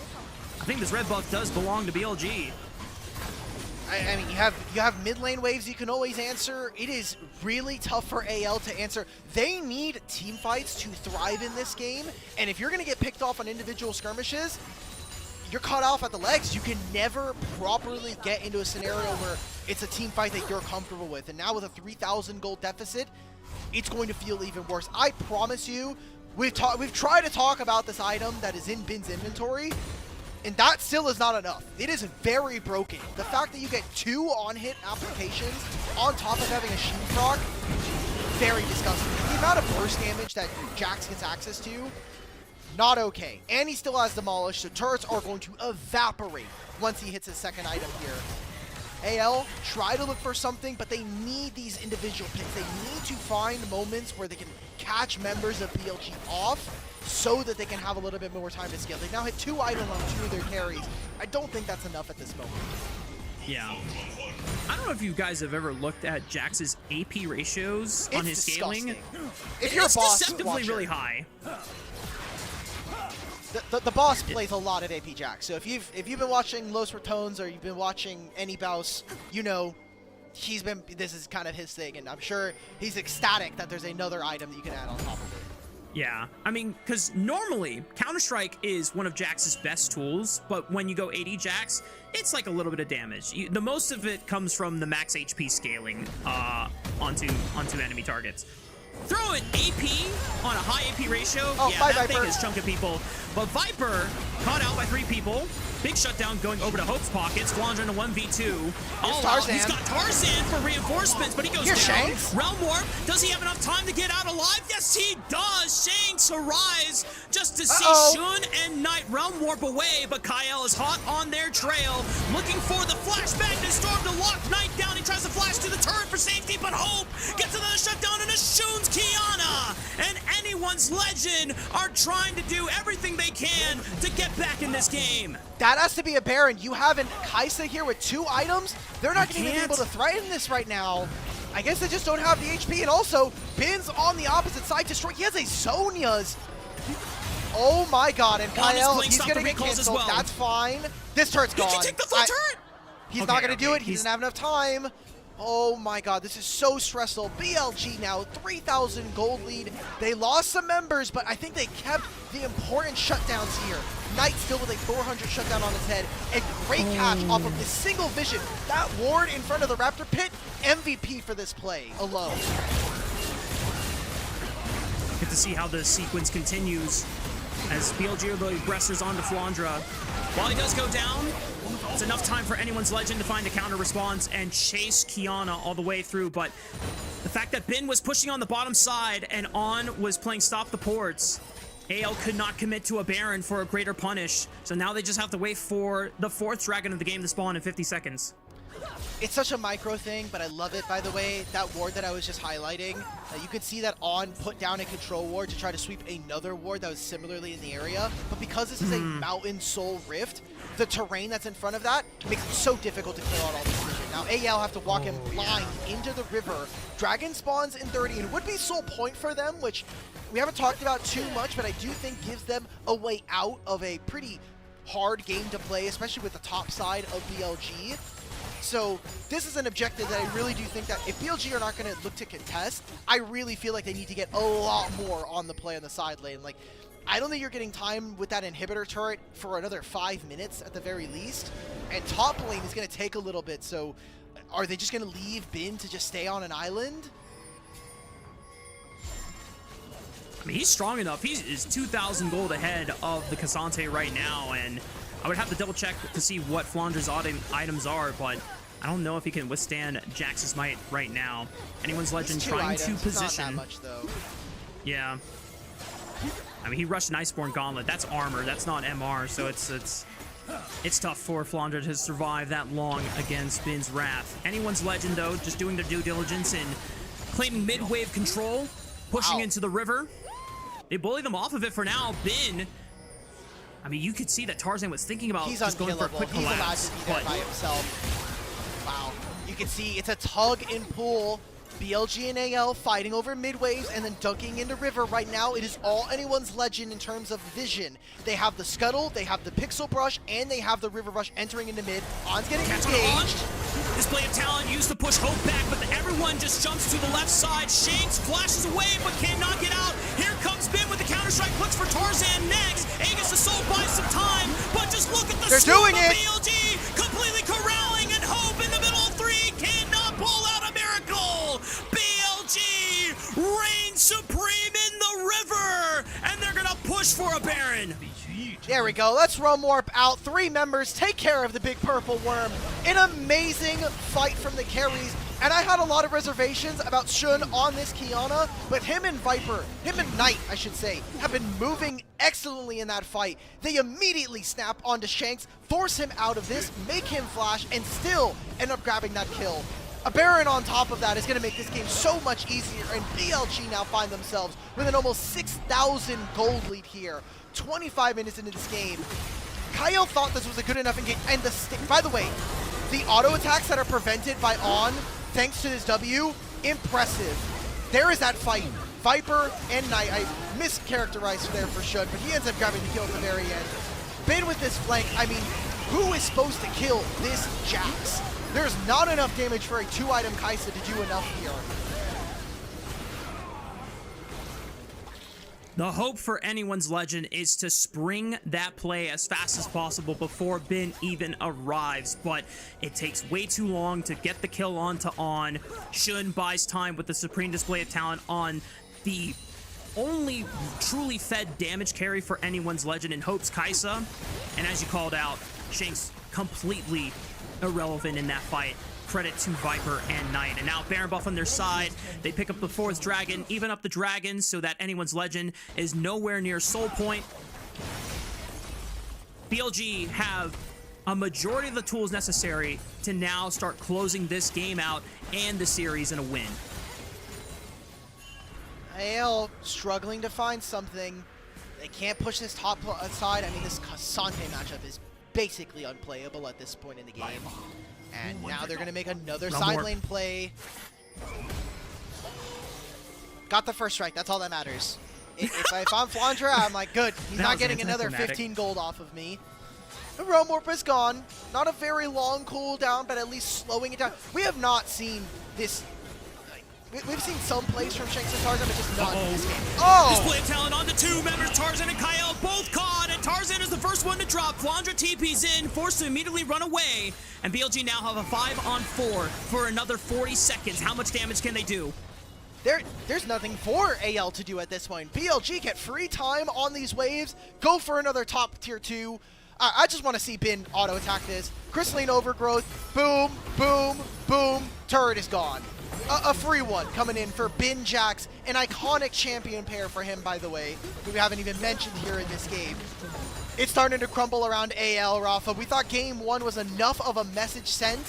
I think this red buff does belong to BLG. I mean, you have mid lane waves you can always answer. It is really tough for AL to answer. They need team fights to thrive in this game, and if you're going to get picked off on individual skirmishes, you're caught off at the legs. You can never properly get into a scenario where it's a team fight that you're comfortable with. And now with a 3,000 gold deficit, it's going to feel even worse. I promise you, we've tried to talk about this item that is in Bin's inventory, and that still is not enough. It is very broken. The fact that you get 2 on-hit applications on top of having a shield proc, very disgusting. The amount of burst damage that Jax gets access to, not okay. And he still has Demolish, so turrets are going to evaporate once he hits his second item here. AL, try to look for something, but they need these individual picks. They need to find moments where they can catch members of BLG off so that they can have a little bit more time to scale. They've now hit 2 items on 2 of their carries. I don't think that's enough at this moment. Yeah. I don't know if you guys have ever looked at Jax's AP ratios on his scaling. If you're a boss, deceptively really high. The boss plays a lot of AP Jax, so if you've been watching Los Ratones or you've been watching any Baus, you know this is kind of his thing, and I'm sure he's ecstatic that there's another item that you can add on top of it. Yeah, I mean, because normally Counter-Strike is one of Jax's best tools, but when you go AD Jax, it's like a little bit of damage. The most of it comes from the max HP scaling onto enemy targets. Throw an AP on a high AP ratio. Oh, yeah, that Viper thing is chunking people. But Viper caught out by 3 people. Big shutdown going over to Hope's pockets. Flandre in a 1v2. Tarzan. He's got Tarzan for reinforcements, but he goes Here's down. Shanks. Realm Warp. Does he have enough time to get out alive? Yes, he does. Shanks arise just to see Shun and Knight Realm Warp away, but Kyle is hot on their trail, looking for the flashback to Storm to lock Knight down. He tries to flash to the turret for safety, but Hope gets another shutdown, and a Shun's Kiana and anyone's legend are trying to do everything they can to get back in this game. That has to be a Baron. You have an Kaisa here with 2 items. They're not going to be able to threaten this right now. I guess they just don't have the HP. And also, Bin's on the opposite side. Destroy. He has a Sonya's. Oh my god, and Kyle, he's stop gonna the get recalls as canceled. well. That's fine. This turret's gone. He can take the full turret! He's Okay, not gonna do it. He he's- doesn't have enough time. Oh my god, this is so stressful. BLG now, 3,000 gold lead. They lost some members, but I think they kept the important shutdowns here. Knight still with a 400 shutdown on his head. A great catch off of this single vision. That ward in front of the Raptor pit, MVP for this play alone. Get to see how the sequence continues as BLG are the aggressors onto Flandra. While he does go down, it's enough time for anyone's legend to find the counter response and chase Kiana all the way through, but the fact that Bin was pushing on the bottom side and On was playing Stop the Ports, AL could not commit to a Baron for a greater punish, so now they just have to wait for the 4th dragon of the game to spawn in 50 seconds. It's such a micro thing, but I love it, by the way. That ward that I was just highlighting, you could see that On put down a control ward to try to sweep another ward that was similarly in the area, but because this is a Mountain Soul Rift, the terrain that's in front of that makes it so difficult to clear out all this vision. Now AL have to walk him blind into the river. Dragon spawns in 30, and it would be soul point for them, which we haven't talked about too much, but I do think gives them a way out of a pretty hard game to play, especially with the top side of BLG. So this is an objective that I really do think that if BLG are not going to look to contest, I really feel like they need to get a lot more on the play on the side lane. Like, I don't think you're getting time with that inhibitor turret for another 5 minutes at the very least. And top lane is going to take a little bit, so are they just going to leave Bin to just stay on an island? I mean, he's strong enough. He is 2,000 gold ahead of the Cassante right now, and I would have to double check to see what Flandra's items are, but I don't know if he can withstand Jax's might right now. Anyone's legend trying to position. Not that much, though. Yeah. I mean, he rushed an Iceborne Gauntlet. That's armor. That's not MR, so it's tough for Flandra to survive that long against Bin's Wrath. Anyone's legend, though, just doing their due diligence and claiming mid-wave control, pushing into the river. They bully them off of it for now. Bin, I mean, you could see that Tarzan was thinking about just going for a quick collapse. He's allowed to be there by himself. Wow. You can see it's a tug and pull. BLG and AL fighting over mid-waves and then dunking into river. Right now, it is all anyone's legend in terms of vision. They have the scuttle, they have the pixel brush, and they have the river rush entering into mid. On's getting engaged. Display of talent used to push Hope back, but everyone just jumps to the left side. Shanks flashes away, but cannot get out. Here comes Bin with the counter-strike, looks for Tarzan next. Aegis the Soul buys some time, but just look at the doing it. BLG completely corralling, and Hope in the middle of 3 cannot pull out a miracle. BLG reigns supreme in the river, and they're gonna push for a Baron. There we go. Let's Realm Warp out. 3 members take care of the big purple worm. An amazing fight from the carries. And I had a lot of reservations about Shun on this Kiana, but him and Knight, I should say, have been moving excellently in that fight. They immediately snap onto Shanks, force him out of this, make him flash, and still end up grabbing that kill. A Baron on top of that is going to make this game so much easier, and BLG now find themselves with an almost 6,000 gold lead here. 25 minutes into this game. Kyle thought this was a good enough engage, and by the way, the auto attacks that are prevented by On, thanks to this W, impressive. There is that fight. Viper and Knight, I mischaracterized there for Shun, but he ends up grabbing the kill at the very end. Bin with this flank, I mean, who is supposed to kill this Jax? There's not enough damage for a 2-item Kaisa to do enough here. The hope for anyone's legend is to spring that play as fast as possible before Bin even arrives, but it takes way too long to get the kill onto On. Shun buys time with the supreme display of talent on the only truly fed damage carry for anyone's legend in Hope's Kaisa, and as you called out, Shanks completely irrelevant in that fight. Credit to Viper and Knight. And now Baron buff on their side. They pick up the 4th dragon, even up the dragons so that anyone's legend is nowhere near soul point. BLG have a majority of the tools necessary to now start closing this game out and the series in a win. AL struggling to find something. They can't push this top side. I mean, this Cassante matchup is basically unplayable at this point in the game. And now they're going to make another side lane play. Got the first strike. That's all that matters. If I'm Flandre, I'm like, good. He's not getting another 15 gold off of me. The Realm Warp is gone. Not a very long cooldown, but at least slowing it down. We have not seen this. We've seen some plays from Shanks and Tarzan, but just not in this game. Oh! Display of talent on the two members, Tarzan and Kyle, both caught, and Tarzan is the first one to drop. Flandre TP's in, forced to immediately run away, and BLG now have a 5-on-4 for another 40 seconds. How much damage can they do? There's nothing for AL to do at this point. BLG get free time on these waves, go for another top tier 2. I just want to see Bin auto-attack this. Crystalline Overgrowth, boom, boom, boom, turret is gone. A free one coming in for Bin Jax, an iconic champion pair for him, by the way, who we haven't even mentioned here in this game. It's starting to crumble around AL, Rafa. We thought game 1 was enough of a message sent.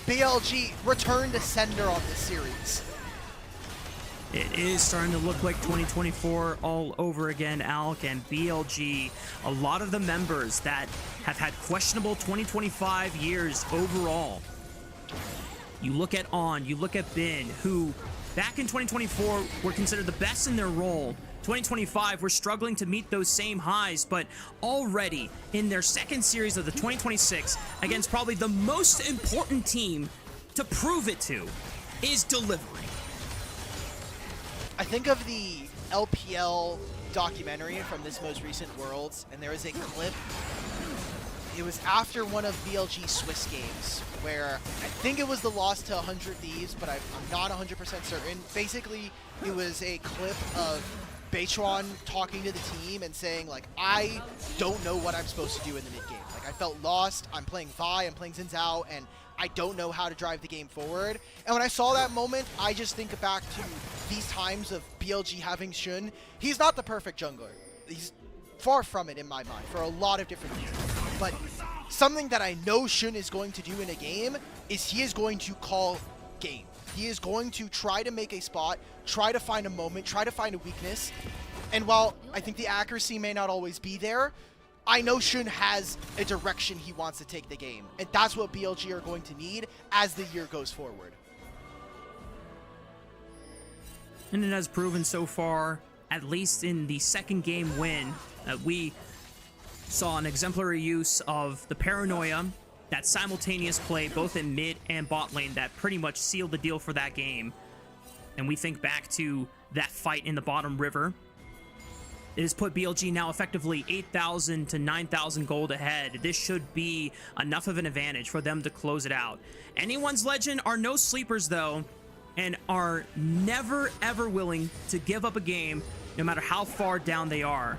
BLG returned to sender on this series. It is starting to look like 2024 all over again, Alk, and BLG. A lot of the members that have had questionable 2025 years overall. You look at On, you look at Bin, who back in 2024 were considered the best in their role. 2025, we're struggling to meet those same highs, but already in their second series of the 2026 against probably the most important team to prove it to is delivering. I think of the LPL documentary from this most recent Worlds, and there was a clip. It was after one of BLG's Swiss games, where I think it was the loss to 100 Thieves, but I'm not 100% certain. Basically, it was a clip of Beitron talking to the team and saying, like, I don't know what I'm supposed to do in the mid game. Like, I felt lost. I'm playing Vi, I'm playing Xin Zhao, and I don't know how to drive the game forward. And when I saw that moment, I just think back to these times of BLG having Xun. He's not the perfect jungler. He's far from it in my mind for a lot of different reasons. But something that I know Xun is going to do in a game is he is going to call game. He is going to try to make a spot, try to find a moment, try to find a weakness. And while I think the accuracy may not always be there, I know Xun has a direction he wants to take the game. And that's what BLG are going to need as the year goes forward. And it has proven so far, at least in the second game win, that we saw an exemplary use of the paranoia, that simultaneous play both in mid and bot lane that pretty much sealed the deal for that game. And we think back to that fight in the bottom river. It has put BLG now effectively 8,000 to 9,000 gold ahead. This should be enough of an advantage for them to close it out. Anyone's Legend are no sleepers though, and are never ever willing to give up a game no matter how far down they are.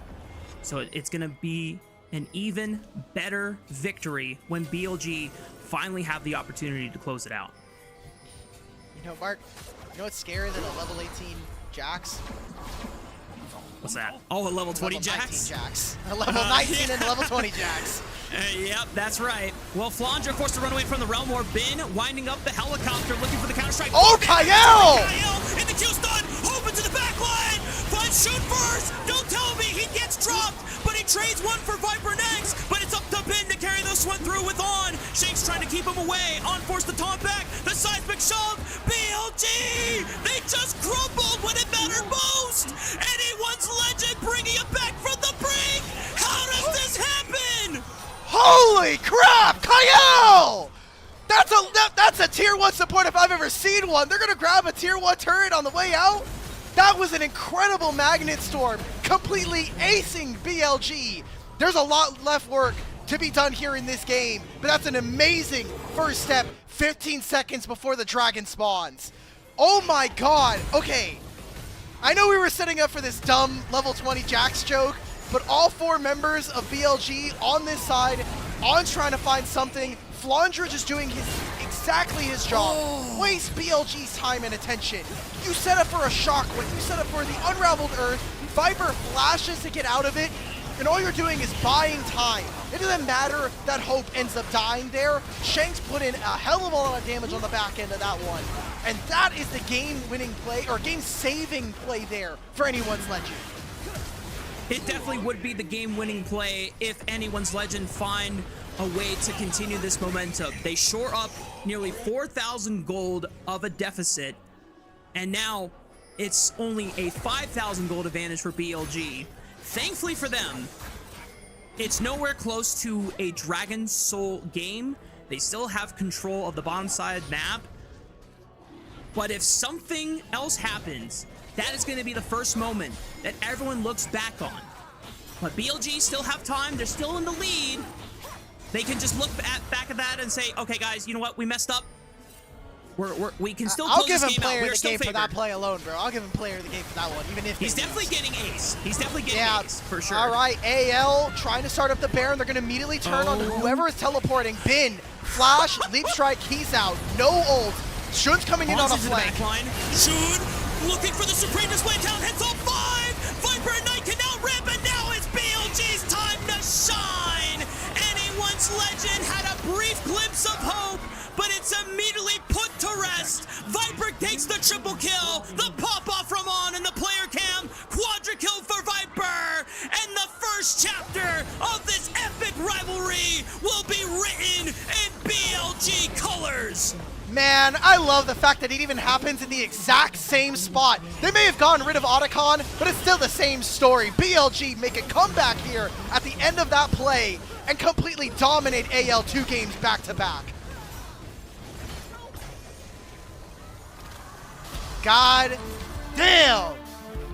So it's going to be an even better victory when BLG finally have the opportunity to close it out. You know, Mark, you know what's scarier than a level 18 Jax? What's that? Oh, a level 20 level Jax? 19 Jax. A level 19 and a level 20 Jax. Yep, that's right. Well, Flandre forced to run away from the Realm War. Bin winding up the helicopter, looking for the counter-strike. Oh, Kyle! Kyle in the Q-stun, open to the back line. Finds Shoot first. Don't tell me he gets dropped, but he trades one for Viper next. But it's up to Bin to carry this one through with On. Shanks trying to keep him away. On forced the taunt back. The seismic shove. BLG! They just crumbled when it mattered most. Anyone's Legend bringing it back from the brink. How does this happen? Holy crap, Kyle! That's a tier 1 support if I've ever seen one. They're gonna grab a tier 1 turret on the way out. That was an incredible Magnet Storm, completely acing BLG. There's a lot left work to be done here in this game, but that's an amazing first step 15 seconds before the dragon spawns. Oh my god, okay. I know we were setting up for this dumb level 20 Jax joke, but all 4 members of BLG on this side, On's trying to find something, Flandre just doing exactly his job. Waste BLG's time and attention. You set up for a shockwave, you set up for the unraveled earth, Viper flashes to get out of it, and all you're doing is buying time. It doesn't matter if that Hope ends up dying there. Shanks put in a hell of a lot of damage on the back end of that one. And that is the game-winning play, or game-saving play there for anyone's Legend. It definitely would be the game-winning play if anyone's Legend find a way to continue this momentum. They shore up nearly 4,000 gold of a deficit, and now it's only a 5,000 gold advantage for BLG. Thankfully for them, it's nowhere close to a Dragon Soul game. They still have control of the bottom side map. But if something else happens, that is going to be the first moment that everyone looks back on. But BLG still have time. They're still in the lead. They can just look back at that and say, okay, guys, you know what? We messed up. We can still close this game out. I'll give him player of the game for that play alone, bro. I'll give him player of the game for that one, even if he's definitely getting ace. He's definitely getting ace, for sure. All right, AL trying to start up the Baron. They're going to immediately turn on whoever is teleporting. Bin, Flash, Leap Strike, he's out. No ult. Shun's coming in on a flank. Shun looking for the Supreme Display Talent. Hits all 5. Viper and Knight can now rip, and now it's BLG's time to shine. Anyone's Legend had a brief glimpse of hope, but it's immediately put to rest. Viper takes the triple kill. The pop-off from On and the player cam. Quadra kill for Viper. And the first chapter of this epic rivalry will be written in BLG colors. Man, I love the fact that it even happens in the exact same spot. They may have gotten rid of Otacon, but it's still the same story. BLG make a comeback here at the end of that play and completely dominate AL 2 games back-to-back. God damn!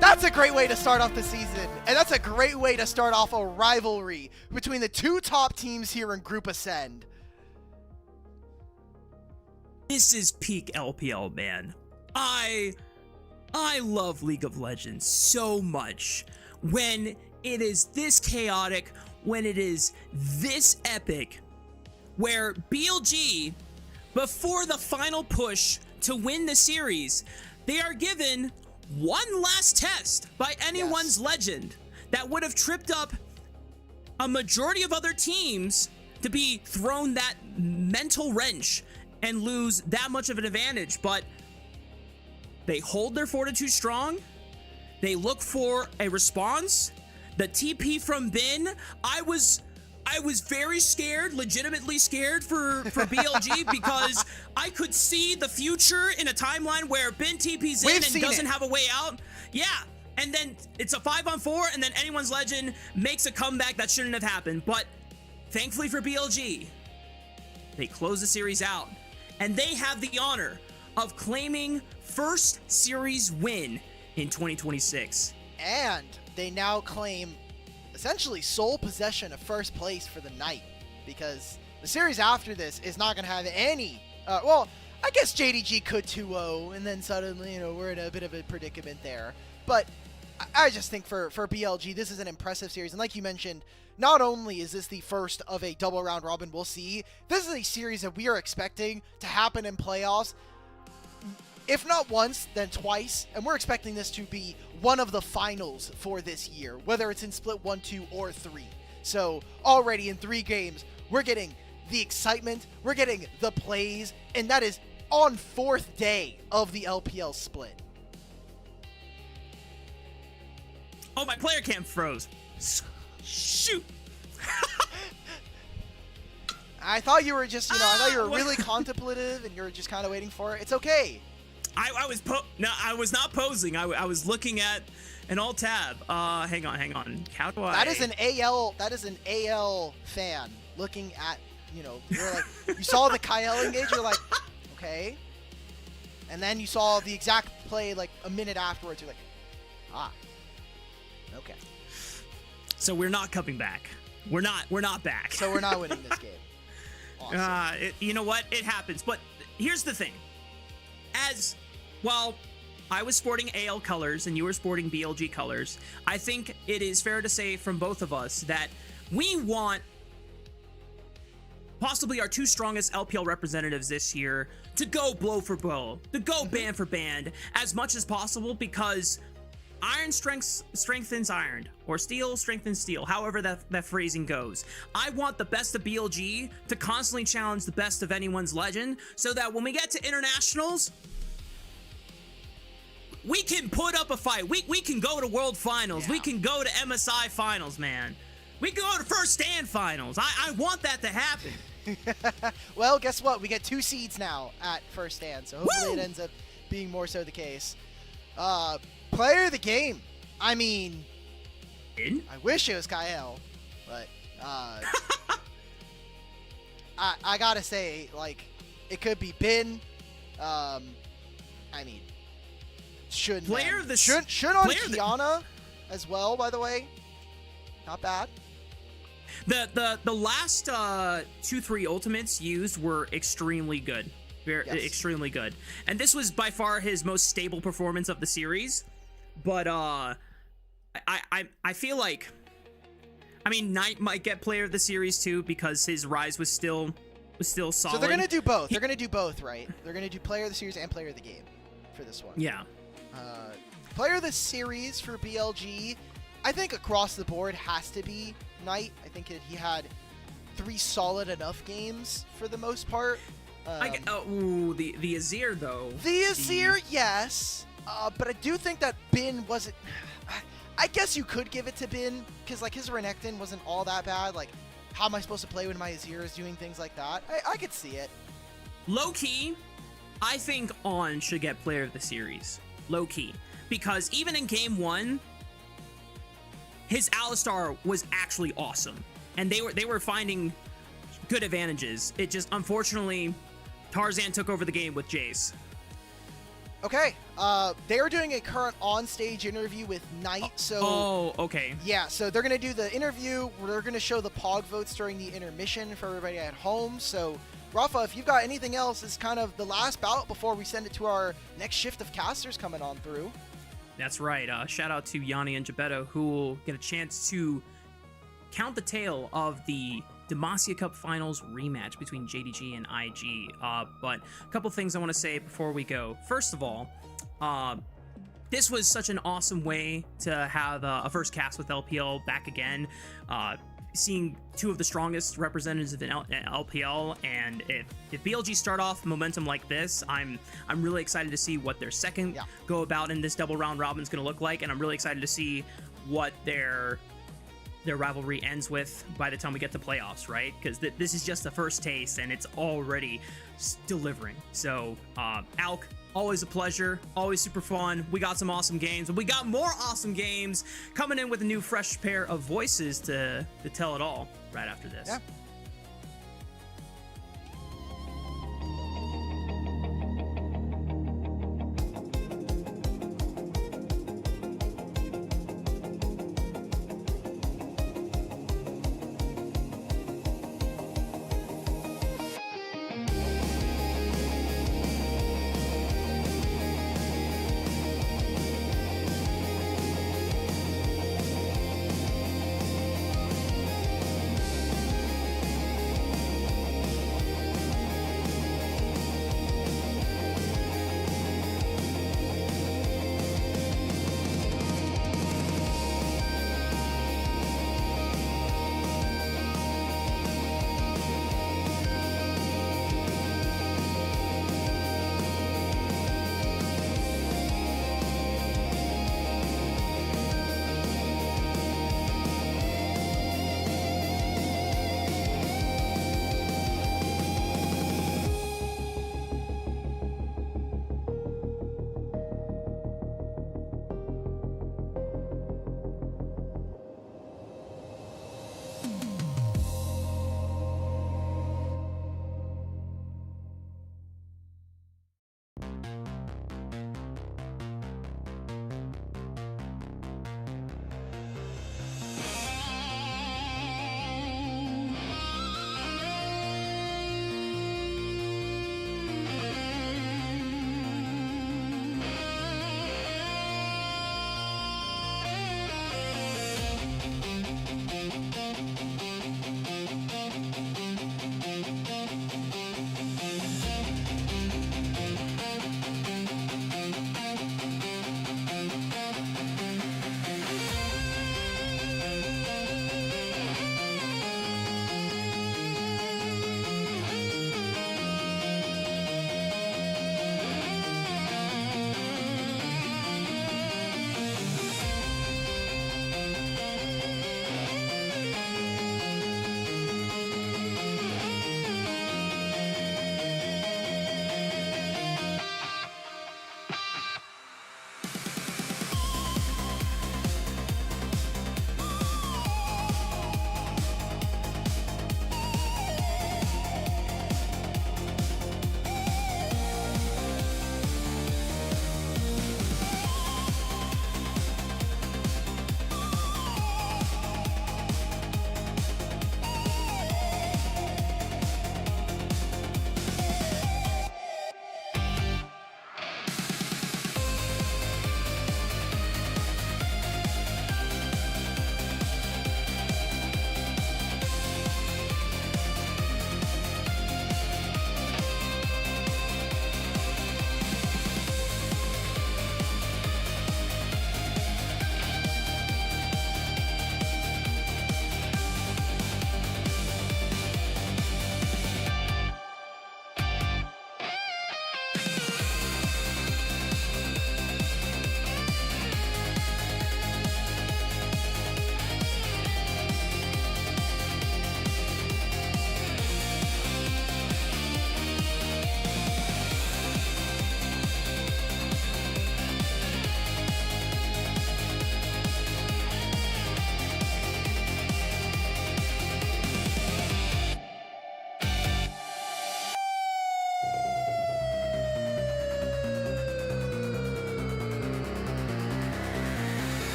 That's a great way to start off the season, and that's a great way to start off a rivalry between the two top teams here in Group Ascend. This is peak LPL, man. I love League of Legends so much when it is this chaotic, when it is this epic, where BLG, before the final push to win the series, they are given one last test by anyone's Legend that would have tripped up a majority of other teams to be thrown that mental wrench and lose that much of an advantage. But they hold their fortitude strong. They look for a response. The TP from Bin, I was very scared, legitimately scared for BLG because I could see the future in a timeline where Bin TP's in and doesn't have a way out. Yeah, and then it's a 5-on-4, and then anyone's Legend makes a comeback that shouldn't have happened. But thankfully for BLG, they close the series out, and they have the honor of claiming first series win in 2026. And they now claim essentially sole possession of first place for the night, because the series after this is not going to have any, well, I guess JDG could 2-0, and then suddenly, you know, we're in a bit of a predicament there. But I just think for BLG, this is an impressive series. And like you mentioned, not only is this the first of a double round robin we'll see, this is a series that we are expecting to happen in playoffs, if not once, then twice. And we're expecting this to be one of the finals for this year, whether it's in Split 1, 2, or 3. So already in 3 games, we're getting the excitement, we're getting the plays, and that is on 4th day of the LPL Split. Oh, my player cam froze. Shoot. I thought you were just, you know, I thought you were really contemplative and you were just kind of waiting for it. It's okay. I was not posing. I was looking at an alt tab. Hang on. How do I? That is an AL fan looking at, you know, you're like, you saw the Kyle engage, you're like, okay. And then you saw the exact play like a minute afterwards, you're like, okay. So we're not coming back. We're not back. So we're not winning this game. Awesome. You know what? It happens. But here's the thing. As well, I was sporting AL colors and you were sporting BLG colors. I think it is fair to say from both of us that we want possibly our 2 strongest LPL representatives this year to go blow for blow, to go band for band as much as possible, because iron strengthens iron, or steel strengthens steel, however that phrasing goes. I want the best of BLG to constantly challenge the best of anyone's Legend, so that when we get to internationals, we can put up a fight. We can go to World Finals. Yeah. We can go to MSI Finals, man. We can go to First Stand Finals. I want that to happen. Well, guess what? We get 2 seeds now at First Stand, so hopefully it ends up being more so the case. Player of the game. I mean, In? I wish it was Kyle, but I gotta say, like, it could be Bin. I mean, should on Kiana as well. By the way, not bad. The last 2-3 ultimates used were extremely good. Extremely good. And this was by far his most stable performance of the series. But I feel like, I mean, Knight might get player of the series too because his rise was still solid. So they're gonna do both. They're gonna do both, right? They're gonna do player of the series and player of the game for this one. Yeah. Player of the series for BLG, I think across the board has to be Knight. I think he had 3 solid enough games for the most part. The Azir though. The Azir, yes. But I do think that Bin wasn't... I guess you could give it to Bin, because like his Renekton wasn't all that bad. Like, how am I supposed to play when my Azir is doing things like that? I could see it. Low-key, I think On should get player of the series. Low-key. Because even in game 1, his Alistar was actually awesome. And they were finding good advantages. It just, unfortunately, Tarzan took over the game with Jace. Okay, they are doing a current on-stage interview with Knight, so... Oh, okay. Yeah, so they're going to do the interview, they're going to show the Pog votes during the intermission for everybody at home, so... Rafa, if you've got anything else, it's kind of the last bout before we send it to our next shift of casters coming on through. That's right, shout out to Yanni and Gebetto, who will get a chance to count the tale of the Demacia Cup Finals rematch between JDG and IG. But a couple things I want to say before we go. First of all, this was such an awesome way to have a first cast with LPL back again. Seeing 2 of the strongest representatives in LPL, and if BLG start off momentum like this, I'm really excited to see what their second go about in this double round robin is going to look like, and I'm really excited to see what their rivalry ends with by the time we get to playoffs, right? Because this is just the first taste, and it's already delivering. So, Alk, always a pleasure, always super fun. We got some awesome games, and we got more awesome games coming in with a new fresh pair of voices to tell it all right after this. Yeah.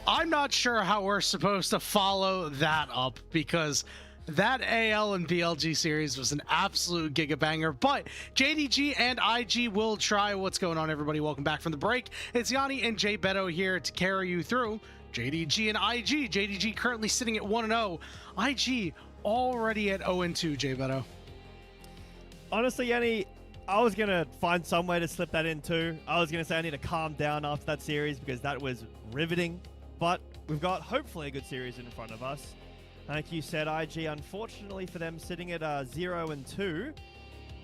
I'm not sure how we're supposed to follow that up, because that AL and BLG series was an absolute gigabanger. But JDG and IG will try. What's going on, everybody? Welcome back from the break. It's Yanni and Jay Beto here to carry you through JDG and IG. JDG currently sitting at 1-0. IG already at 0-2, Jay Beto. Honestly, Yanni, I was going to find some way to slip that in too. I was going to say I need to calm down after that series because that was riveting. But we've got hopefully a good series in front of us. Like you said, IG, unfortunately for them, sitting at 0-2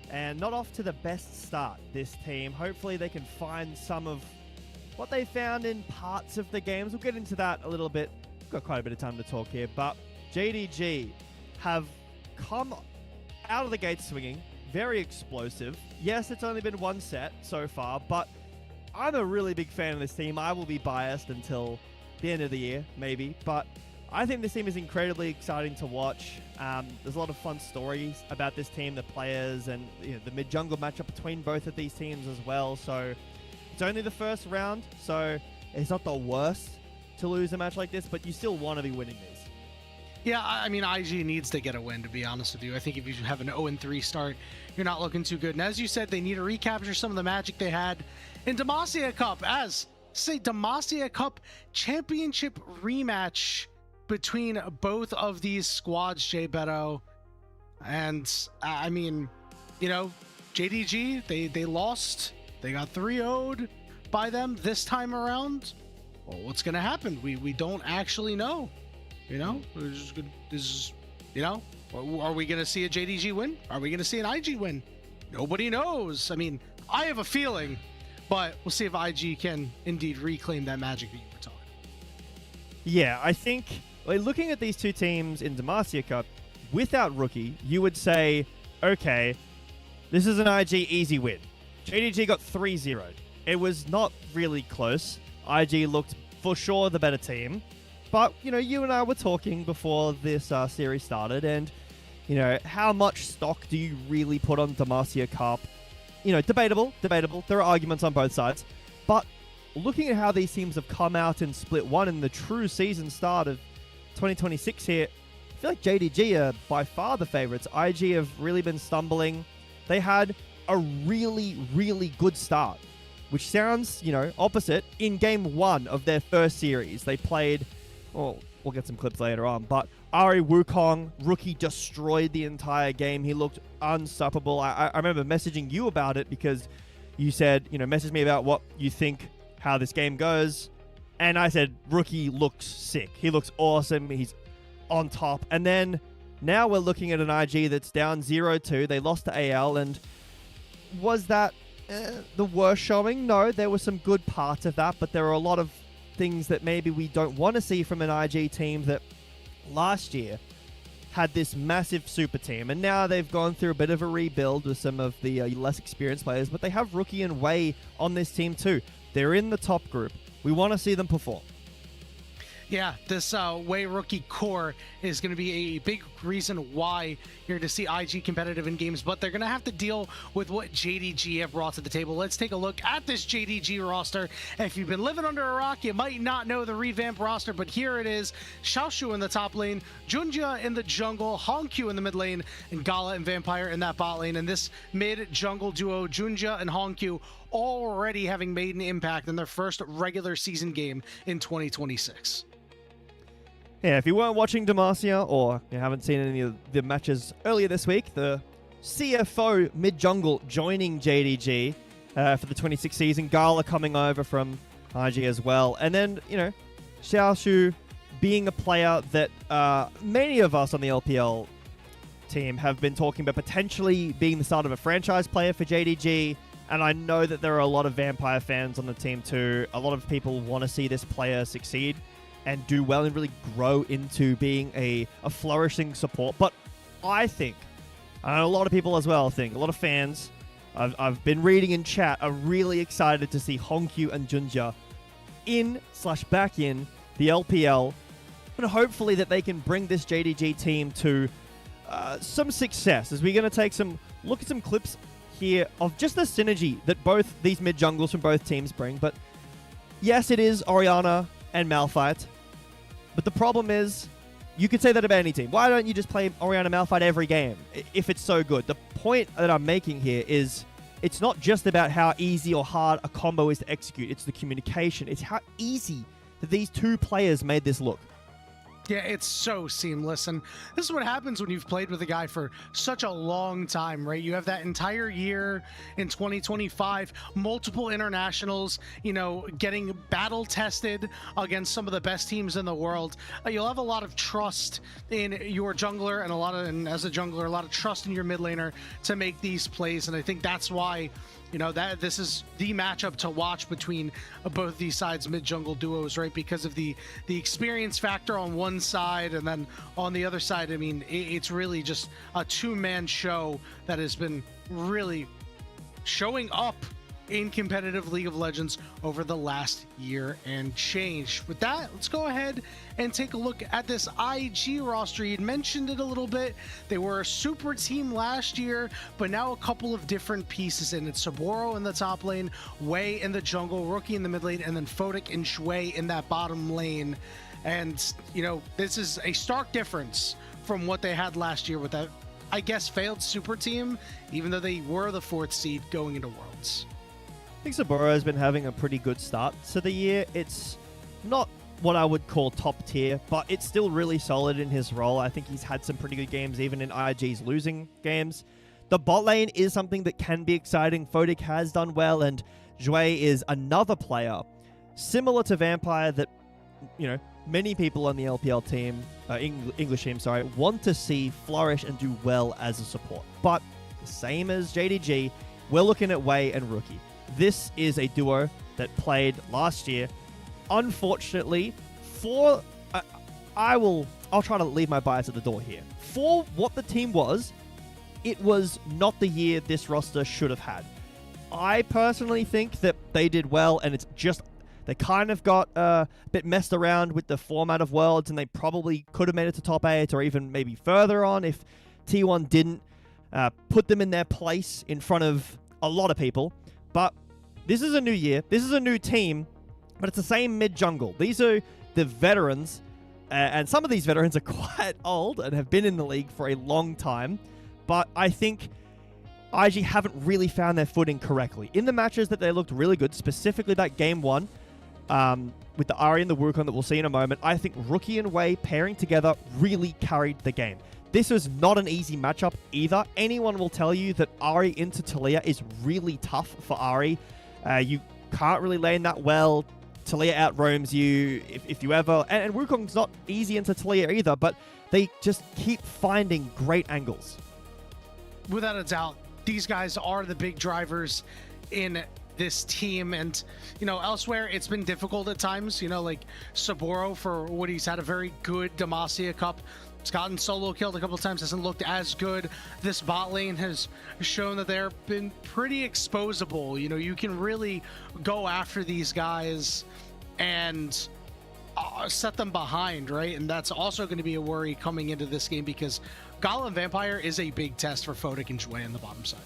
and not off to the best start, this team. Hopefully they can find some of what they found in parts of the games. We'll get into that a little bit. We've got quite a bit of time to talk here. But JDG have come out of the gate swinging. Very explosive. Yes, it's only been one set so far, but I'm a really big fan of this team. I will be biased until the end of the year, maybe, but I think this team is incredibly exciting to watch. There's a lot of fun stories about this team, the players, and the mid-jungle matchup between both of these teams as well. So it's only the first round, so it's not the worst to lose a match like this, but you still want to be winning these. Yeah, I mean, IG needs to get a win, to be honest with you. I think if you have an 0-3 start, you're not looking too good. And as you said, they need to recapture some of the magic they had in Demacia Cup, as Demacia Cup championship rematch between both of these squads, Jay Beto. And I mean, JDG, they lost. They got 3-0'd by them this time around. Well, what's going to happen? We don't actually know. Are we going to see a JDG win? Are we going to see an IG win? Nobody knows. I mean, I have a feeling, but we'll see if IG can indeed reclaim that magic that you were talking about. Yeah, I think looking at these two teams in Demacia Cup, without Rookie, you would say, okay, this is an IG easy win. JDG got 3-0. It was not really close. IG looked for sure the better team. But, you and I were talking before this series started, and, how much stock do you really put on Demacia Cup? Debatable. There are arguments on both sides. But looking at how these teams have come out in Split 1 in the true season start of 2026 here, I feel like JDG are by far the favorites. IG have really been stumbling. They had a really, really good start, which sounds, opposite. In Game 1 of their first series, they played... Well, we'll get some clips later on, but Ari Wukong, Rookie, destroyed the entire game. He looked unstoppable. I remember messaging you about it because you said, message me about what you think, how this game goes. And I said, Rookie looks sick. He looks awesome. He's on top. And then now we're looking at an IG that's down 0-2. They lost to AL, and was that the worst showing? No, there were some good parts of that, but there are a lot of things that maybe we don't want to see from an IG team that last year had this massive super team, and now they've gone through a bit of a rebuild with some of the less experienced players, but they have Rookie and Wei on this team too. They're in the top group. We want to see them perform. Yeah, this Wei Rookie core is going to be a big reason why you're going to see IG competitive in games, but they're going to have to deal with what JDG have brought to the table. Let's take a look at this JDG roster. If you've been living under a rock, you might not know the revamped roster, but here it is. Xiaoshu in the top lane, Junja in the jungle, Hongqiu in the mid lane, and Gala and Vampire in that bot lane. And this mid-jungle duo, Junja and Hongqiu, already having made an impact in their first regular season game in 2026. Yeah, if you weren't watching Demacia or you haven't seen any of the matches earlier this week, the CFO mid-jungle joining JDG for the 26th season, Gala coming over from IG as well. And then, Xiaoshu being a player that many of us on the LPL team have been talking about potentially being the start of a franchise player for JDG. And I know that there are a lot of Vampire fans on the team too. A lot of people want to see this player succeed and do well and really grow into being a flourishing support. But I think, and a lot of people as well think, a lot of fans I've been reading in chat are really excited to see Hongqiu and Junja back in the LPL, and hopefully that they can bring this JDG team to some success. As we're going to take look at some clips here of just the synergy that both these mid jungles from both teams bring. But yes, it is Orianna and Malphite. But the problem is, you could say that about any team. Why don't you just play Orianna Malphite every game if it's so good? The point that I'm making here is it's not just about how easy or hard a combo is to execute. It's the communication. It's how easy that these two players made this look. Yeah, it's so seamless, and this is what happens when you've played with a guy for such a long time, right? You have that entire year in 2025, multiple internationals, you know, getting battle tested against some of the best teams in the world. You'll have a lot of trust in your jungler and as a jungler, a lot of trust in your mid laner to make these plays, and I think that's why, you know, that this is the matchup to watch between both these sides, mid-jungle duos, right? Because of the experience factor on one side, and then on the other side, I mean, it's really just a two-man show that has been really showing up in competitive League of Legends over the last year and change. With that, let's go ahead and take a look at this IG roster. You'd mentioned it a little bit. They were a super team last year, but now a couple of different pieces in it. Saburo in the top lane, Wei in the jungle, Rookie in the mid lane, and then Fodik and Shui in that bottom lane. And, you know, this is a stark difference from what they had last year with that, I guess, failed super team, even though they were the 4th seed going into Worlds. I think Saburo has been having a pretty good start to the year. It's not what I would call top tier, but it's still really solid in his role. I think he's had some pretty good games, even in IG's losing games. The bot lane is something that can be exciting. Fodik has done well, and Shui is another player similar to Vampire that, you know, many people on the LPL team, English team, sorry, want to see flourish and do well as a support. But same as JDG, we're looking at Wei and Rookie. This is a duo that played last year. Unfortunately, I'll try to leave my bias at the door here. For what the team was, it was not the year this roster should have had. I personally think that they did well, and it's just they kind of got a bit messed around with the format of Worlds, and they probably could have made it to top 8 or even maybe further on if T1 didn't put them in their place in front of a lot of people. But this is a new year. This is a new team, but it's the same mid-jungle. These are the veterans, and some of these veterans are quite old and have been in the league for a long time. But I think IG haven't really found their footing correctly. In the matches that they looked really good, specifically that game 1, with the Ahri and the Wukong that we'll see in a moment, I think Rookie and Wei pairing together really carried the game. This was not an easy matchup either. Anyone will tell you that Ahri into Taliyah is really tough for Ahri. You can't really lane that well. Taliyah outroams you if you ever... And Wukong's not easy into Taliyah either, but they just keep finding great angles. Without a doubt, these guys are the big drivers in this team, and you know, elsewhere it's been difficult at times. You know, like Saburo, for what he's had a very good Demacia Cup. It's gotten solo killed a couple of times, hasn't looked as good. This bot lane has shown that they've been pretty exposable. You know, you can really go after these guys and set them behind, right? And that's also going to be a worry coming into this game, because Gala and Vampire is a big test for Fodik and Shui on the bottom side.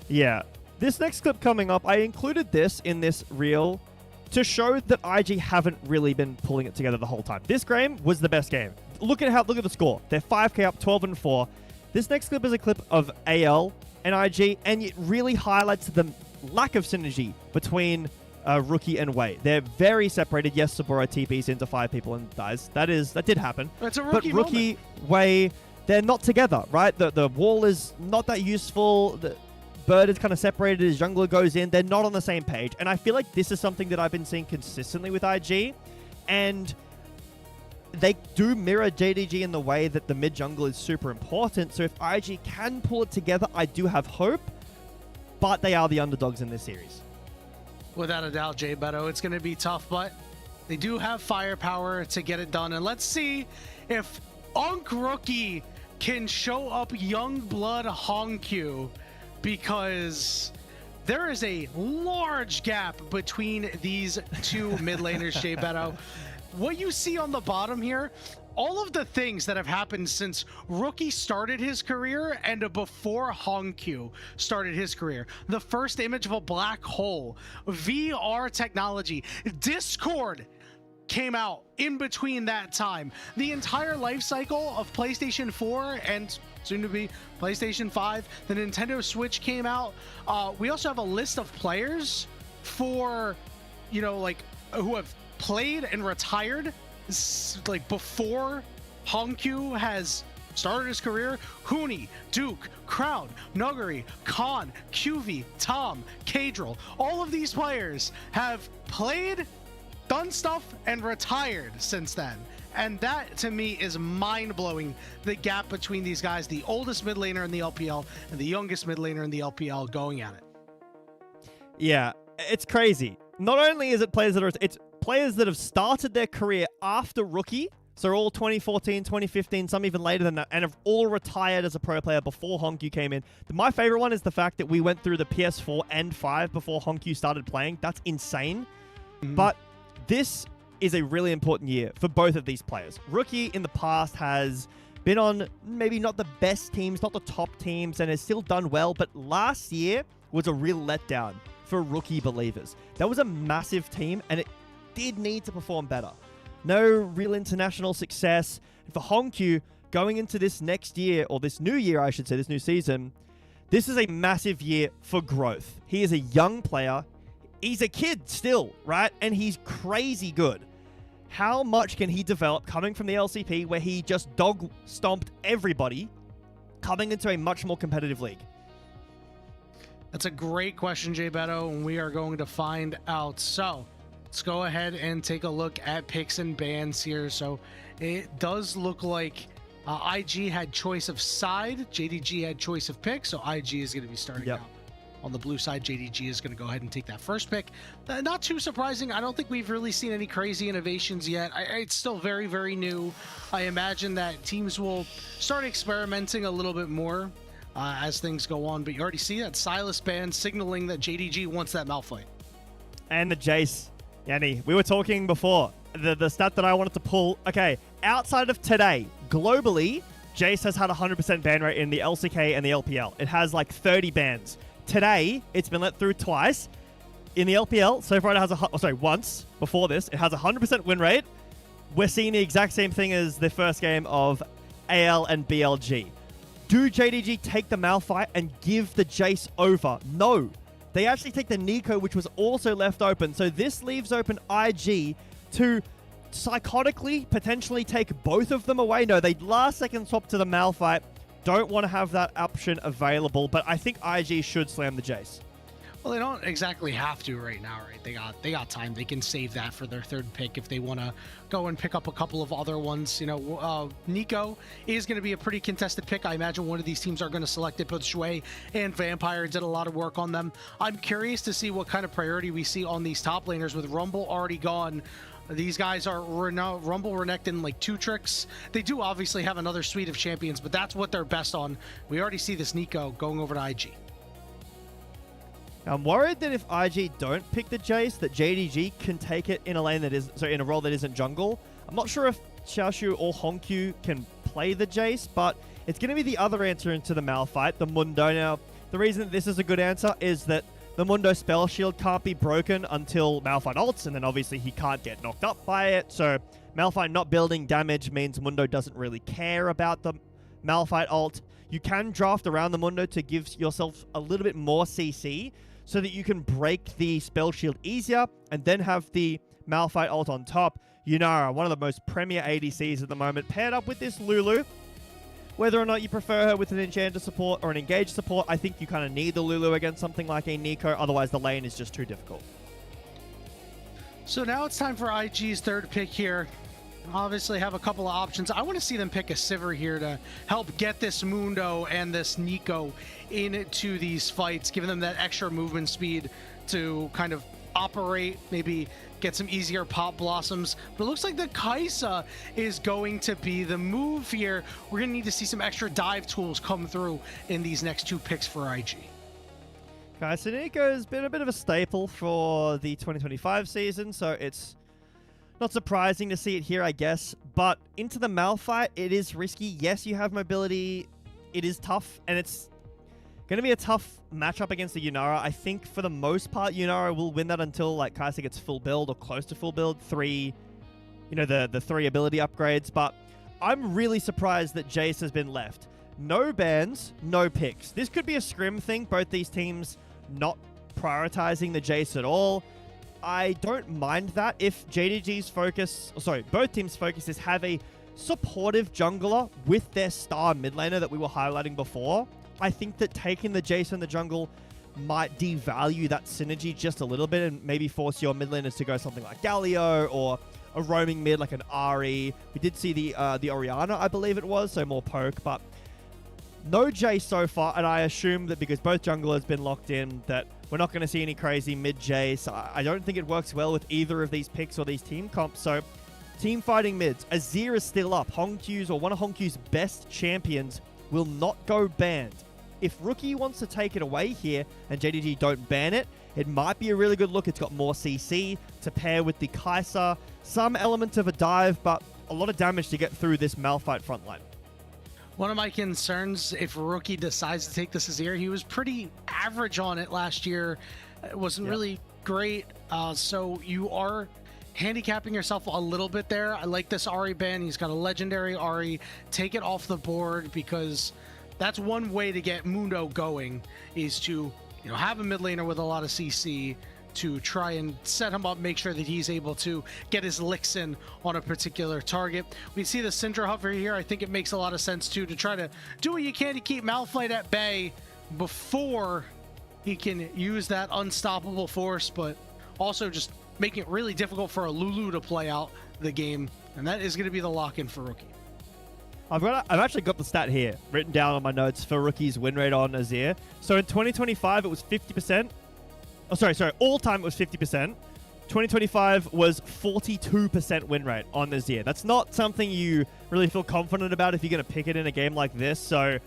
Yeah. This next clip coming up, I included this in this reel to show that IG haven't really been pulling it together the whole time. This game was the best game. Look at the score. They're 5k up, 12-4. This next clip is a clip of AL and IG, and it really highlights the lack of synergy between Rookie and Wei. They're very separated. Yes, Saburo TPs into 5 people and dies. That did happen. It's a Rookie but Rookie, Wei, they're not together, right? The wall is not that useful. The Bird is kind of separated as jungler goes in. They're not on the same page. And I feel like this is something that I've been seeing consistently with IG. And they do mirror JDG in the way that the mid jungle is super important. So if IG can pull it together, I do have hope. But they are the underdogs in this series. Without a doubt, Jay Beto, it's going to be tough, but they do have firepower to get it done. And let's see if Rookie can show up young blood Hongq, because there is a large gap between these two mid laners, Jay Beto. What you see on the bottom here, all of the things that have happened since Rookie started his career and before Hongq started his career. The first image of a black hole, VR technology, Discord came out in between that time. The entire life cycle of PlayStation 4 and soon to be PlayStation 5, the Nintendo Switch came out. We also have a list of players for, you know, like who have played and retired like before Hongkyu has started his career. Huni, Duke, Crown, Nuguri, Khan, QV, Tom, Kadril. All of these players have played, done stuff, and retired since then. And that, to me, is mind-blowing, the gap between these guys, the oldest mid laner in the LPL and the youngest mid laner in the LPL going at it. Yeah, it's crazy. Not only is it players it's players that have started their career after Rookie, so all 2014, 2015, some even later than that, and have all retired as a pro player before Hongkyu came in. My favorite one is the fact that we went through the PS4 and 5 before Hongkyu started playing. That's insane. But this is a really important year for both of these players. Rookie in the past has been on maybe not the best teams, not the top teams, and has still done well, but last year was a real letdown for Rookie believers. That was a massive team, and it did need to perform better. No real international success. And for Hongkyu, going into this next year, or this new year, I should say, this new season, this is a massive year for growth. He is a young player. He's a kid still, right? And he's crazy good. How much can he develop coming from the LCP where he just dog stomped everybody, coming into a much more competitive league? That's a great question, Jay Beto, and we are going to find out. So let's go ahead and take a look at picks and bans here. So it does look like IG had choice of side, JDG had choice of pick, so IG is going to be starting out on the blue side. JDG is going to go ahead and take that first pick. Not too surprising. I don't think we've really seen any crazy innovations yet. It's still very, very new. I imagine that teams will start experimenting a little bit more as things go on, but you already see that Silas ban signaling that JDG wants that Malphite. And the Jace. Yanni, we were talking before. The stat that I wanted to pull. Okay, outside of today, globally, Jace has had 100% ban rate in the LCK and the LPL. It has like 30 bans. Today, it's been let through twice. In the LPL, so far it has once before this, it has 100% win rate. We're seeing the exact same thing as the first game of AL and BLG. Do JDG take the Malphite and give the Jace over? No. They actually take the Nico, which was also left open. So this leaves open IG to psychotically potentially take both of them away. No, they last second swap to the Malphite. Don't want to have that option available, but I think IG should slam the Jace. Well, they don't exactly have to right now, right? They got time. They can save that for their third pick if they want to go and pick up a couple of other ones. You know, Nico is going to be a pretty contested pick. I imagine one of these teams are going to select it. Both Shui and Vampire did a lot of work on them. I'm curious to see what kind of priority we see on these top laners with Rumble already gone. These guys are Rumble, Renekton, like 2 tricks. They do obviously have another suite of champions, but that's what they're best on. We already see this Nico going over to IG. I'm worried that if IG don't pick the Jace, that JDG can take it in a lane that is, in a role that isn't jungle. I'm not sure if Xiaoshu or Hongkyu can play the Jace, but it's going to be the other answer into the Malphite, the Mundo. Now, the reason that this is a good answer is that the Mundo spell shield can't be broken until Malphite ults, and then obviously he can't get knocked up by it. So Malphite not building damage means Mundo doesn't really care about the Malphite ult. You can draft around the Mundo to give yourself a little bit more CC so that you can break the spell shield easier and then have the Malphite ult on top. Yunara, one of the most premier ADCs at the moment, paired up with this Lulu. Whether or not you prefer her with an Enchanter support or an Engage support, I think you kind of need the Lulu against something like a Nico. Otherwise, the lane is just too difficult. So now it's time for IG's third pick here. Obviously have a couple of options. I want to see them pick a Sivir here to help get this Mundo and this Nico into these fights, giving them that extra movement speed to kind of operate, maybe get some easier pop blossoms. But it looks like the Kai'Sa is going to be the move here. We're going to need to see some extra dive tools come through in these next 2 picks for IG. Kai'Sa Nico has been a bit of a staple for the 2025 season, so it's not surprising to see it here, I guess. But into the Malphite, it is risky. Yes, you have mobility. It is tough, and it's going to be a tough matchup against the Yunara. I think for the most part, Yunara will win that until like Kai'Sa gets full build or close to full build. 3 you know, the 3 ability upgrades, but I'm really surprised that Jace has been left. No bans, no picks. This could be a scrim thing, both these teams not prioritizing the Jace at all. I don't mind that if JDG's focus, both teams' focus is have a supportive jungler with their star mid laner that we were highlighting before. I think that taking the Jace in the jungle might devalue that synergy just a little bit and maybe force your mid laners to go something like Galio or a roaming mid like an Ahri. We did see the Orianna, I believe it was, so more poke, but no Jace so far, and I assume that because both junglers been locked in that we're not going to see any crazy mid Jace. I don't think it works well with either of these picks or these team comps, so team fighting mids. Azir is still up. Hongq's or one of Hongq's best champions will not go banned. If Rookie wants to take it away here and JDG don't ban it, it might be a really good look. It's got more CC to pair with the Kai'Sa. Some element of a dive, but a lot of damage to get through this Malphite front line. One of my concerns, if Rookie decides to take this Azir, he was pretty average on it last year. It wasn't really great. So you are handicapping yourself a little bit there. I like this Ahri ban. He's got a legendary Ahri. Take it off the board, because that's one way to get Mundo going, is to have a mid laner with a lot of CC to try and set him up, make sure that he's able to get his licks in on a particular target. We see the Syndra hover here. I think it makes a lot of sense too, to try to do what you can to keep Malphite at bay before he can use that unstoppable force, but also just making it really difficult for a Lulu to play out the game, and that is going to be the lock-in for Rookie. I've actually got the stat here written down on my notes for Rookie's win rate on Azir. So in 2025, it was 50%. Oh, sorry. All time it was 50%. 2025 was 42% win rate on Azir. That's not something you really feel confident about if you're going to pick it in a game like this. So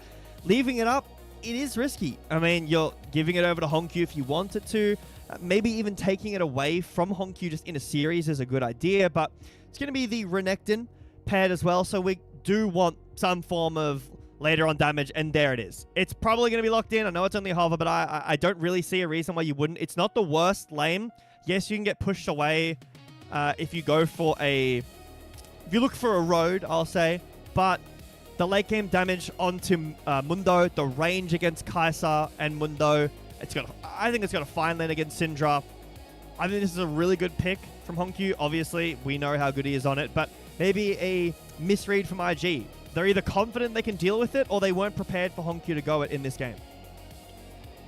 leaving it up, it is risky. I mean, you're giving it over to Hongq if you want it to. Maybe even taking it away from Hongq just in a series is a good idea. But it's going to be the Renekton paired as well. So we do want some form of later on damage, and there it is. It's probably going to be locked in. I know it's only a hover, but I don't really see a reason why you wouldn't. It's not the worst lane. Yes, you can get pushed away if you go for if you look for a road, I'll say, but the late game damage onto Mundo, the range against Kai'Sa and Mundo, I think it's got a fine lane against Syndra. I think this is a really good pick from Hongq. Obviously, we know how good he is on it, but maybe a misread from IG. They're either confident they can deal with it, or they weren't prepared for Hongq to go it in this game.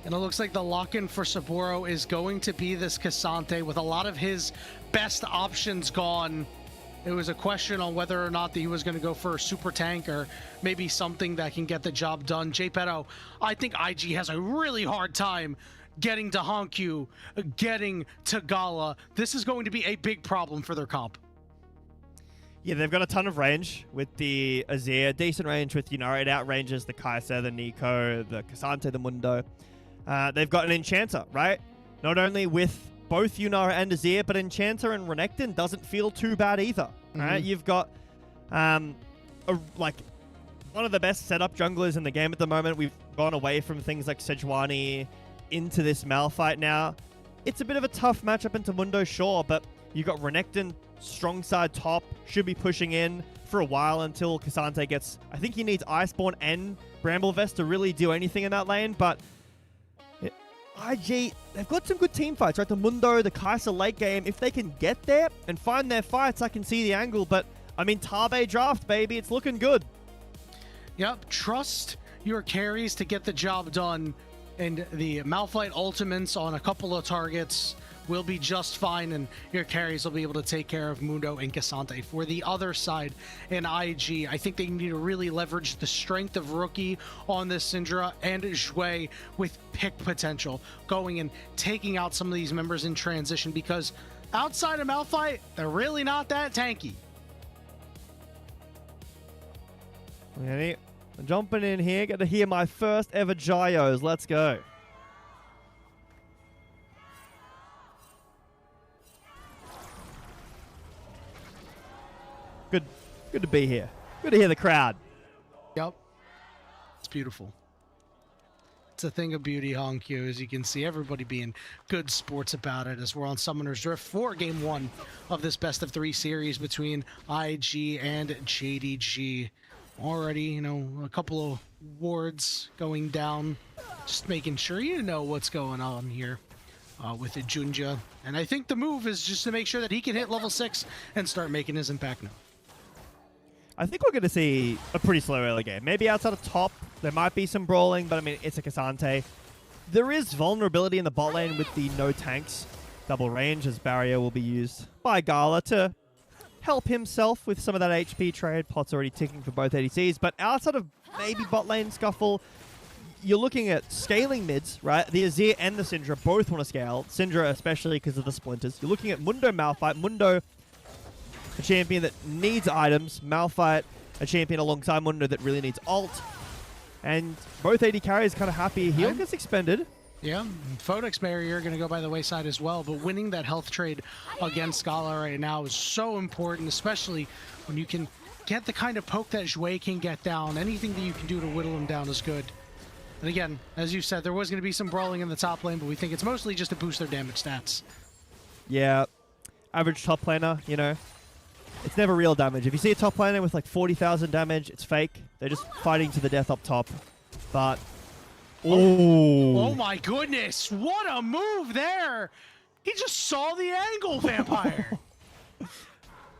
And it looks like the lock-in for Saburo is going to be this Cassante with a lot of his best options gone. It was a question on whether or not that he was going to go for a super tank or maybe something that can get the job done. JPedo, I think IG has a really hard time getting to Hongq, getting to Gala. This is going to be a big problem for their comp. Yeah, they've got a ton of range with the Azir. Decent range with, it outranges the Kai'Sa, the Nico, the Cassante, the Mundo. They've got an Enchanter, right? Not only with both Yunara and Azir, but Enchanter and Renekton doesn't feel too bad either, right? You've got one of the best setup junglers in the game at the moment. We've gone away from things like Sejuani into this Malphite now. It's a bit of a tough matchup into Mundo, sure, but you've got Renekton strong side top, should be pushing in for a while until Cassante gets... I think he needs Iceborne and Bramblevest to really do anything in that lane, but IG, they've got some good team fights, right? The Mundo, the Kai'Sa late game, if they can get there and find their fights, I can see the angle, but I mean, Tabe draft, baby, it's looking good. Yep, trust your carries to get the job done, and the Malphite ultimates on a couple of targets will be just fine, and your carries will be able to take care of Mundo and Cassante. For the other side in IG, I think they need to really leverage the strength of Rookie on this Syndra and Zhui with pick potential, going and taking out some of these members in transition, because outside of Malphite, they're really not that tanky. Ready? Jumping in here, get to hear my first ever gyos. Let's go. Good to be here. Good to hear the crowd. Yep. It's beautiful. It's a thing of beauty, Honkyu, as you can see everybody being good sports about it as we're on Summoner's Rift for Game 1 of this best-of-3 series between IG and JDG. Already, you know, a couple of wards going down, just making sure you know what's going on here with the Junja. And I think the move is just to make sure that he can hit level 6 and start making his impact known. I think we're going to see a pretty slow early game. Maybe outside of top, there might be some brawling, but I mean, it's a Cassante. There is vulnerability in the bot lane with the no tanks double range, as barrier will be used by Gala to help himself with some of that HP trade. Pot's already ticking for both ADCs, but outside of maybe bot lane scuffle, you're looking at scaling mids, right? The Azir and the Syndra both want to scale. Syndra especially because of the splinters. You're looking at Mundo Malphite. Mundo, a champion that needs items. Malphite, a champion alongside Mundo that really needs ult. And both AD carries kind of happy. Heal gets expended. Yeah, Phoenix barrier going to go by the wayside as well, but winning that health trade against Scala right now is so important, especially when you can get the kind of poke that Zhui can get down. Anything that you can do to whittle him down is good. And again, as you said, there was going to be some brawling in the top lane, but we think it's mostly just to boost their damage stats. Yeah, average top laner, you know, it's never real damage. If you see a top laner with like 40,000 damage, it's fake. They're just fighting to the death up top. But, oh my goodness, what a move there! He just saw the angle, Vampire!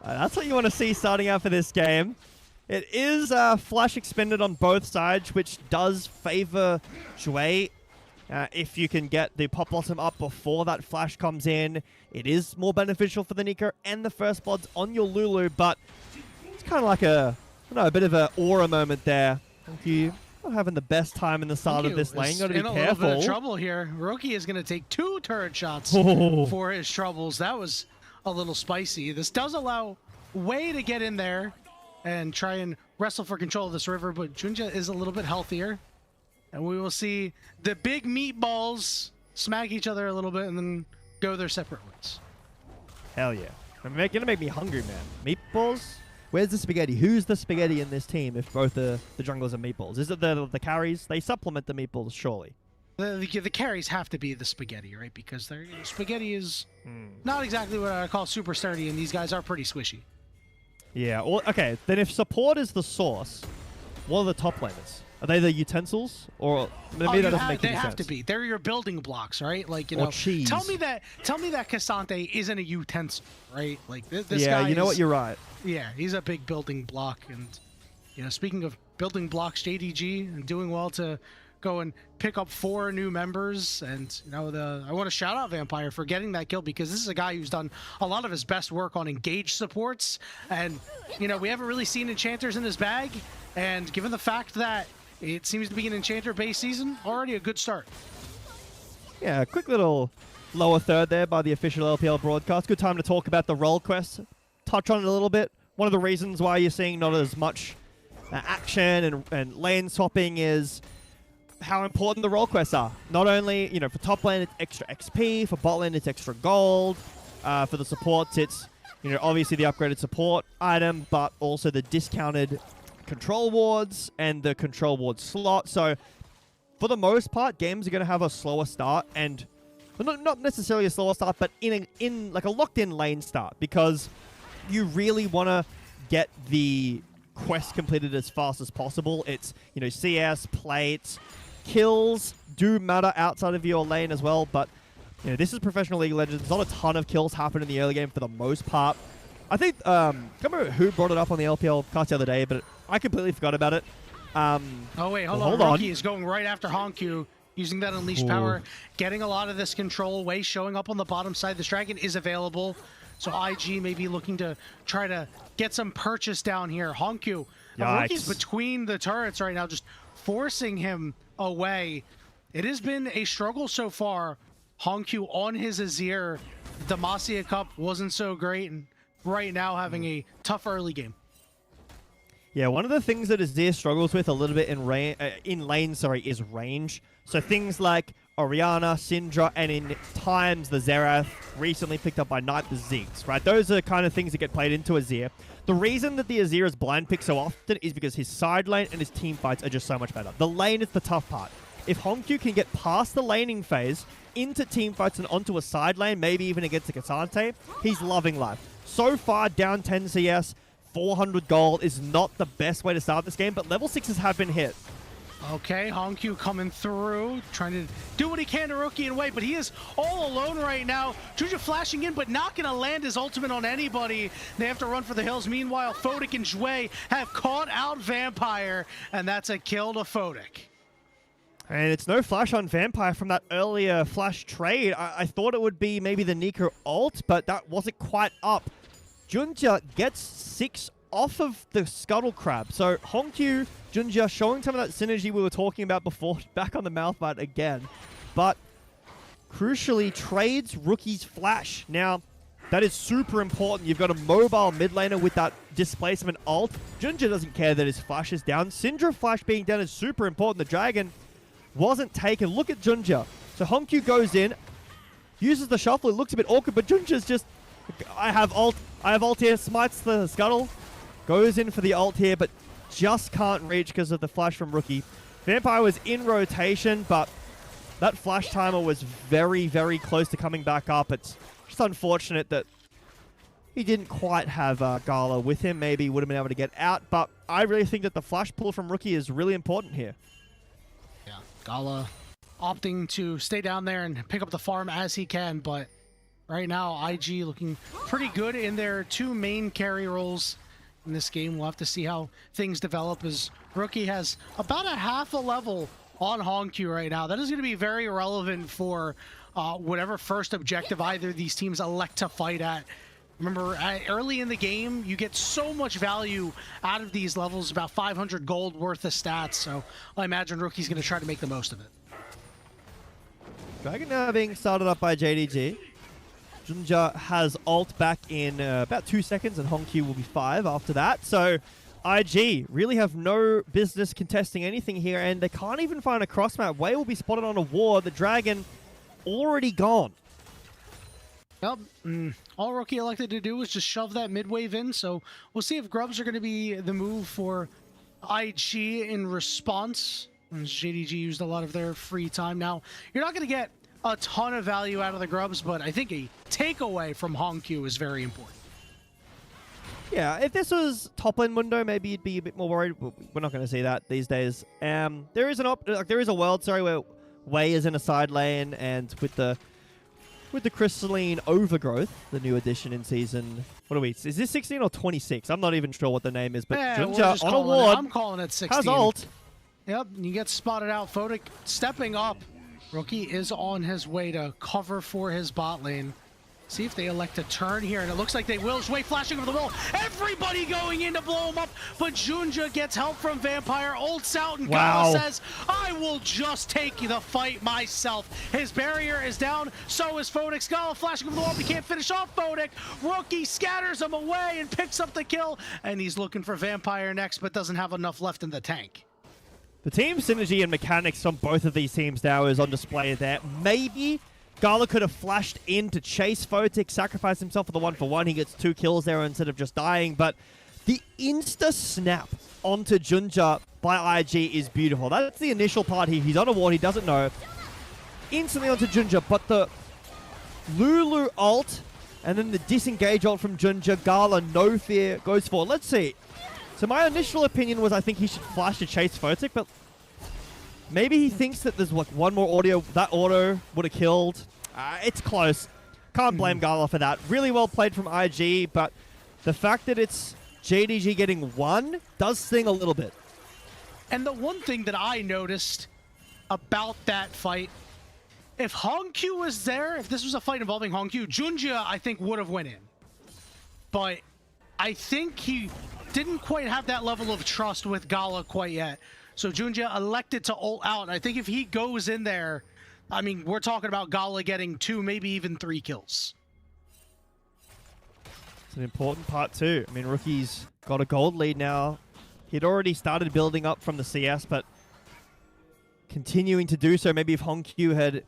That's what you want to see starting out for this game. It is flash expended on both sides, which does favor Zhui. If you can get the pop blossom up before that flash comes in, it is more beneficial for the Nico and the first bloods on your Lulu, but it's kind of like a bit of an aura moment there. You not having the best time in the start of this lane. Got to be careful. In a little bit of trouble here. Roki is going to take 2 turret shots for his troubles. That was a little spicy. This does allow Wei to get in there and try and wrestle for control of this river, but Junja is a little bit healthier. And we will see the big meatballs smack each other a little bit and then go their separate ways. Hell yeah. It's gonna make me hungry, man. Meatballs? Where's the spaghetti? Who's the spaghetti in this team if both the junglers are meatballs? Is it the carries? They supplement the meatballs, surely. The carries have to be the spaghetti, right? Because spaghetti is not exactly what I call super sturdy, and these guys are pretty squishy. Yeah, well, okay. Then if support is the source, what are the top laners? Are they the utensils, or maybe that doesn't make any sense? They have to be. They're your building blocks, right? Like, you know, cheese. Tell me that Cassante isn't a utensil, right? Like this yeah, guy. You know what? You're right. Yeah, he's a big building block, and you know, speaking of building blocks, JDG and doing well to go and pick up 4 new members, and you know, I want to shout out Vampire for getting that kill, because this is a guy who's done a lot of his best work on engaged supports, and you know, we haven't really seen enchanters in his bag, and given the fact that it seems to be an enchanter-based season, already a good start. Yeah, a quick little lower third there by the official LPL broadcast. Good time to talk about the role quest. Touch on it a little bit. One of the reasons why you're seeing not as much action and lane swapping is how important the role quests are. Not only, you know, for top lane it's extra XP, for bot lane it's extra gold, for the supports it's, you know, obviously the upgraded support item, but also the discounted control wards and the control ward slot. So for the most part, games are going to have a slower start, and well, not necessarily a slower start, but in like a locked-in lane start, because you really want to get the quest completed as fast as possible. It's, you know, CS, plates, kills do matter outside of your lane as well, but you know, this is Professional League of Legends. Not a ton of kills happen in the early game for the most part. I think, I can't remember who brought it up on the LPL cast the other day, but I completely forgot about it. Oh wait, hold on. Rocky is going right after Honkyu, using that unleashed power, getting a lot of this control away, showing up on the bottom side. This dragon is available, so IG may be looking to try to get some purchase down here. Honkyu, Rocky's between the turrets right now, just forcing him away. It has been a struggle so far. Honkyu on his Azir. The Demacia Cup wasn't so great, and right now having a tough early game. Yeah, one of the things that Azir struggles with a little bit in lane is range. So things like Orianna, Syndra, and in times the Xerath, recently picked up by Knight, the Ziggs, right? Those are kind of things that get played into Azir. The reason that the Azir is blind picked so often is because his side lane and his team fights are just so much better. The lane is the tough part. if Hongkyu can get past the laning phase, into teamfights and onto a side lane, maybe even against a Kasante, he's loving life. So far, down 10 CS, 400 gold is not the best way to start this game, but level 6s have been hit. Okay, Hongkyu coming through, trying to do what he can to Rookie and Wei, but he is all alone right now. Juja flashing in, but not going to land his ultimate on anybody. They have to run for the hills. Meanwhile, Fodic and Jue have caught out Vampire, and that's a kill to Fodic. And it's no flash on Vampire from that earlier flash trade. I thought it would be maybe the Nico ult, but that wasn't quite up. Junja gets 6 off of the Scuttle Crab. So Hongkyu, Junja showing some of that synergy we were talking about before, back on the Malphite again. But crucially, trades Rookie's flash. Now, that is super important. You've got a mobile mid laner with that displacement ult. Junja doesn't care that his flash is down. Syndra flash being down is super important. The Dragon wasn't taken. Look at Junja. So Hongkyu goes in, uses the shuffle. It looks a bit awkward, but Junja's just, I have ult here, smites the Scuttle, goes in for the ult here, but just can't reach because of the flash from Rookie. Vampire was in rotation, but that flash timer was very, very close to coming back up. It's just unfortunate that he didn't quite have Gala with him. Maybe he would have been able to get out, but I really think that the flash pull from Rookie is really important here. Yeah, Gala opting to stay down there and pick up the farm as he can, but right now IG looking pretty good in their 2 main carry roles in this game. We'll have to see how things develop, as Rookie has about a half a level on Hongkyu right now. That is going to be very relevant for whatever first objective either of these teams elect to fight at. Remember, early in the game, you get so much value out of these levels, about 500 gold worth of stats, so I imagine Rookie's going to try to make the most of it. Dragon now being started up by JDG. Junja has ult back in about 2 seconds, and Hongkyu will be 5 after that. So IG really have no business contesting anything here, and they can't even find a cross map. Wei will be spotted on a ward. The Dragon already gone. Yep. All Rookie elected to do was just shove that mid wave in, so we'll see if Grubs are going to be the move for IG in response. JDG used a lot of their free time. Now, you're not going to get a ton of value out of the Grubs, but I think a takeaway from Hongkyu is very important. Yeah, if this was top lane window, maybe you'd be a bit more worried. We're not going to see that these days. There is a world, where Wei is in a side lane, and with the Crystalline Overgrowth, the new addition in season, what are we? Is this 16 or 26? I'm not even sure what the name is, but Junja on a ward. I'm calling it 16. Has ult. Yep, you get spotted out. Fodic stepping up. Rookie is on his way to cover for his bot lane. See if they elect to turn here, and it looks like they will. Jue flashing over the wall. Everybody going in to blow him up, but Junja gets help from Vampire. Ults out, and Gala says, I will just take the fight myself. His barrier is down, so is Fodic. Gala flashing over the wall, but he can't finish off Fodic. Rookie scatters him away and picks up the kill, and he's looking for Vampire next, but doesn't have enough left in the tank. The team synergy and mechanics on both of these teams now is on display there. Maybe Gala could have flashed in to chase Photic, sacrifice himself for the 1-for-1. He gets 2 kills there instead of just dying. But the insta-snap onto Junja by IG is beautiful. That's the initial part here. He's on a ward. He doesn't know. Instantly onto Junja, but the Lulu ult and then the disengage ult from Junja. Gala, no fear, goes for. Let's see. So my initial opinion was I think he should flash to chase Photic, but maybe he thinks that there's like one more audio. That auto would have killed. It's close. Can't blame Gala for that. Really well played from IG, but the fact that it's JDG getting 1 does sting a little bit. And the one thing that I noticed about that fight, if Hongkyu was there, if this was a fight involving Hongkyu, Junja, I think, would have went in. But I think he didn't quite have that level of trust with Gala quite yet. So Junja elected to ult out. I think if he goes in there, I mean, we're talking about Gala getting 2, maybe even 3 kills. It's an important part too. I mean, Rookie's got a gold lead now. He'd already started building up from the CS, but continuing to do so. Maybe if Hongkyu had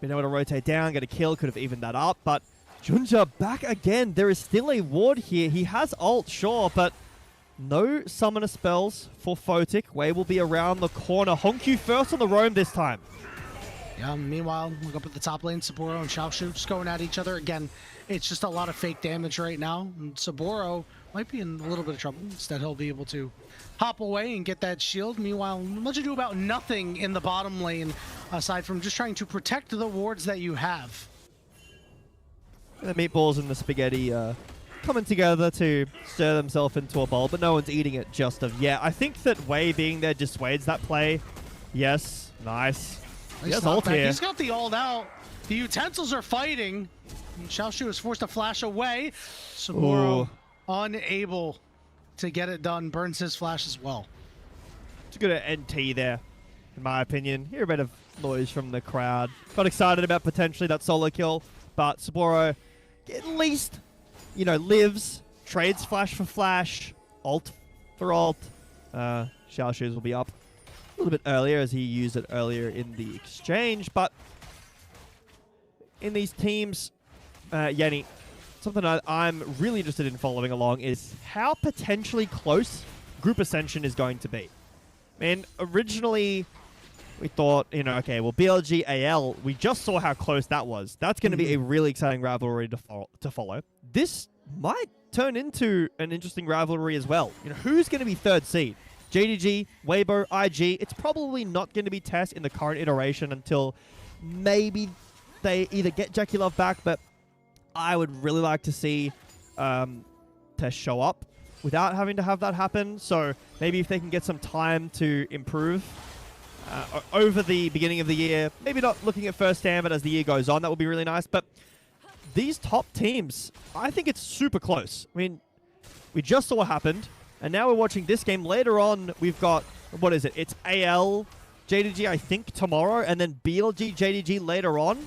been able to rotate down, get a kill, could have evened that up. But Junja back again. There is still a ward here. He has ult, sure, but No summoner spells for Photic. Wei will be around the corner. Honkyu first on the roam this time. Yeah, meanwhile, look up at the top lane, Saburo and Xiaoshu just going at each other. Again, it's just a lot of fake damage right now. And Saburo might be in a little bit of trouble. Instead, he'll be able to hop away and get that shield. Meanwhile, much ado about nothing in the bottom lane, aside from just trying to protect the wards that you have. The meatballs and the spaghetti coming together to stir themselves into a bowl, but no one's eating it just of yet. I think that Wei being there dissuades that play. Yes, nice. He has ult here. He's got the ult out. The utensils are fighting. Xiaoshu is forced to flash away. Saburo unable to get it done. Burns his flash as well. It's a good NT there, in my opinion. Hear a bit of noise from the crowd. Got excited about potentially that solo kill, but Saburo at least, you know, lives, trades flash for flash, ult for ult. Xiaoshu's will be up a little bit earlier as he used it earlier in the exchange, but in these teams, Yanni, something I'm really interested in following along is how potentially close Group Ascension is going to be. I mean, originally we thought, you know, okay, well, BLG AL, we just saw how close that was. That's going to be a really exciting rivalry to follow. This might turn into an interesting rivalry as well. You know, who's going to be third seed? JDG, Weibo, IG. It's probably not going to be Tess in the current iteration until maybe they either get Jackie Love back, but I would really like to see Tess show up without having to have that happen. So maybe if they can get some time to improve over the beginning of the year, maybe not looking at first stand, but as the year goes on, that would be really nice. But these top teams, I think it's super close. I mean, we just saw what happened. And now we're watching this game. Later on, we've got, what is it? It's AL, JDG, I think, tomorrow, and then BLG, JDG later on.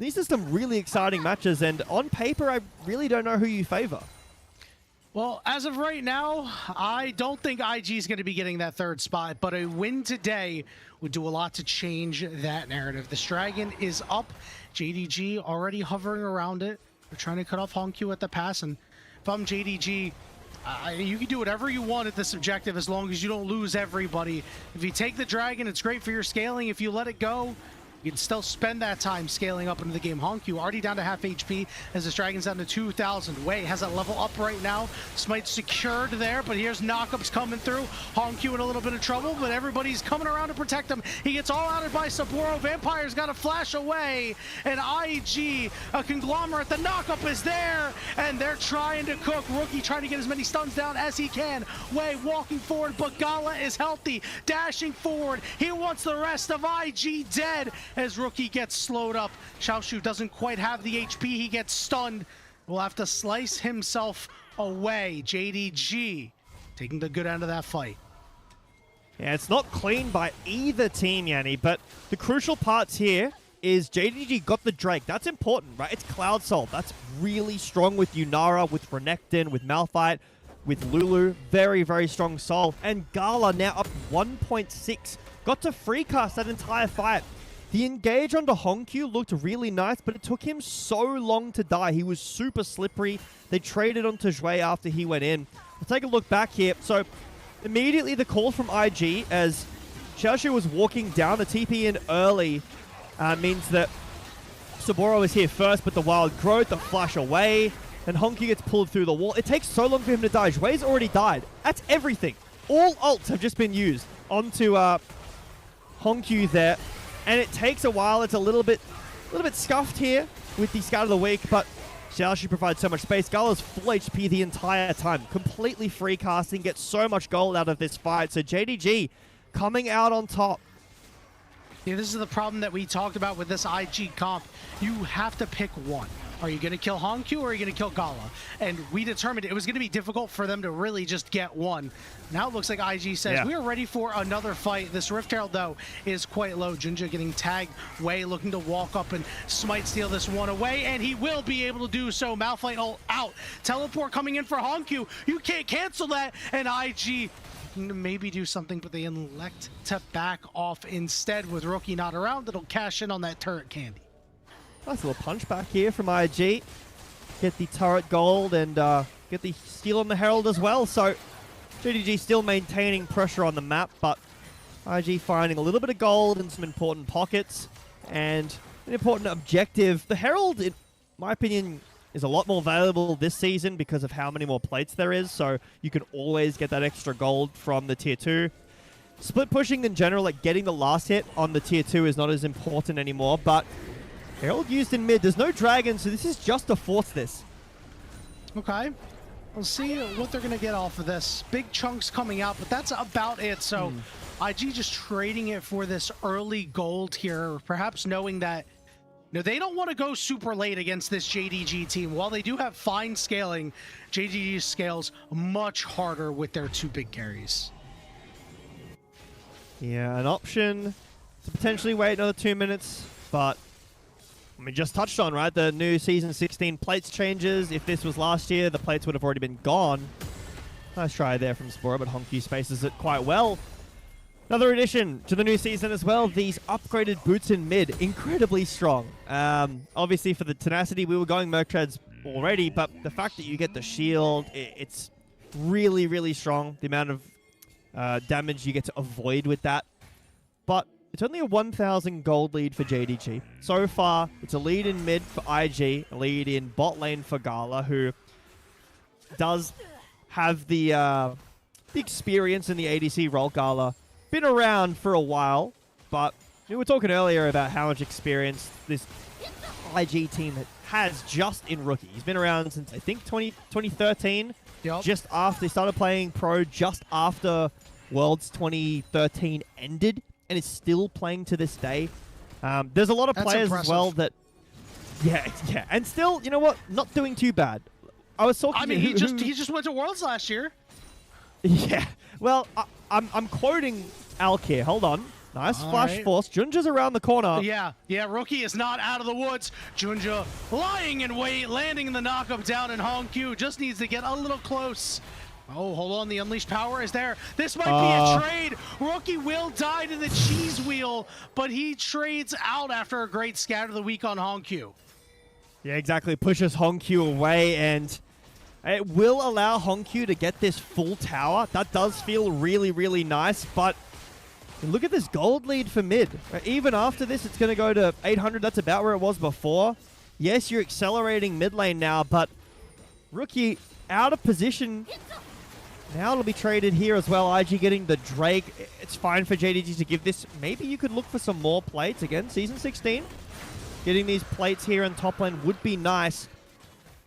These are some really exciting matches, and on paper, I really don't know who you favor. Well, as of right now, I don't think IG is going to be getting that third spot, but a win today would do a lot to change that narrative. This Dragon is up. JDG already hovering around it. They're trying to cut off Honkyu at the pass, and if I'm JDG, you can do whatever you want at this objective as long as you don't lose everybody. If you take the Dragon, it's great for your scaling. If you let it go, you can still spend that time scaling up into the game. Honkyu already down to half HP as this Dragon's down to 2,000. Wei has that level up right now. Smite secured there, but here's knockups coming through. Honkyu in a little bit of trouble, but everybody's coming around to protect him. He gets all outed by Saburo. Vampire's got to flash away, and IG, a conglomerate, the knockup is there, and they're trying to cook. Rookie trying to get as many stuns down as he can. Wei walking forward, but Gala is healthy, dashing forward. He wants the rest of IG dead, as Rookie gets slowed up. Xiaoshu doesn't quite have the HP. He gets stunned. Will have to slice himself away. JDG taking the good end of that fight. Yeah, it's not clean by either team, Yanni, but the crucial parts here is JDG got the Drake. That's important, right? It's Cloud Soul. That's really strong with Yunara, with Renekton, with Malphite, with Lulu. Very, very strong Soul. And Gala now up 1.6. Got to free cast that entire fight. The engage onto Honkyu looked really nice, but it took him so long to die. He was super slippery. They traded onto Zhui after he went in. We'll take a look back here. So immediately the call from IG as Xiaoshu was walking down. The TP in early means that Saburo is here first, but the wild growth, the flash away, and Honkyu gets pulled through the wall. It takes so long for him to die. Zhui's already died. That's everything. All ults have just been used onto Honkyu there. And it takes a while. It's a little bit scuffed here with the Scout of the Week, but Xiaoshu provides so much space. Gala's full HP the entire time. Completely free casting, gets so much gold out of this fight. So JDG coming out on top. Yeah, this is the problem that we talked about with this IG comp. You have to pick one. Are you going to kill Honkyu or are you going to kill Gala? And we determined it was going to be difficult for them to really just get one. Now it looks like IG says, we are ready for another fight. This Rift Herald, though, is quite low. Junja getting tagged. Wei looking to walk up and Smite steal this one away, and he will be able to do so. Malphite ult out. Teleport coming in for Honkyu. You can't cancel that. And IG maybe do something, but they elect to back off instead. With Rookie not around, it'll cash in on that turret candy. Nice little punch back here from IG. Get the turret gold and get the steal on the Herald as well. So JDG still maintaining pressure on the map, but IG finding a little bit of gold in some important pockets and an important objective. The Herald, in my opinion, is a lot more valuable this season because of how many more plates there is, so you can always get that extra gold from the tier 2. Split pushing in general, like getting the last hit on the tier 2 is not as important anymore, but Herald used in mid. There's no dragon, so this is just to force this. Okay. We'll see what they're going to get off of this. Big chunks coming out, but that's about it. So IG just trading it for this early gold here, perhaps knowing that they don't want to go super late against this JDG team. While they do have fine scaling, JDG scales much harder with their 2 big carries. Yeah, an option to potentially wait another 2 minutes, but we just touched on, right? The new Season 16 plates changes. If this was last year, the plates would have already been gone. Nice try there from Spora, but Honku spaces it quite well. Another addition to the new season as well, these upgraded boots in mid, incredibly strong. Obviously for the tenacity, we were going Merc Treads already, but the fact that you get the shield, it's really, really strong. The amount of damage you get to avoid with that. But it's only a 1,000 gold lead for JDG. So far, it's a lead in mid for IG, a lead in bot lane for Gala, who does have the experience in the ADC role. Gala been around for a while, but we were talking earlier about how much experience this IG team has just in Rookie. He's been around since, I think, 2013. Yep. Just after they started playing pro, just after Worlds 2013 ended, and is still playing to this day. There's a lot of players as well that... Yeah, and still, you know what? Not doing too bad. I was talking... I mean, he just went to Worlds last year. Yeah. Well, I'm quoting Alk here. Hold on. Nice flash force. Junja's around the corner. Yeah, Rookie is not out of the woods. Junja lying in wait, landing in the knockup down in Honku. Just needs to get a little close. Oh, hold on. The unleashed power is there. This might be a trade. Rookie will die to the cheese wheel, but he trades out after a great scatter of the week on Honku. Yeah, exactly. Pushes Honku away, and it will allow Honku to get this full tower. That does feel really, really nice, but look at this gold lead for mid. Even after this, it's going to go to 800. That's about where it was before. Yes, you're accelerating mid lane now, but Rookie out of position. Now it'll be traded here as well. IG getting the Drake. It's fine for JDG to give this. Maybe you could look for some more plates. Again, Season 16. Getting these plates here in top lane would be nice.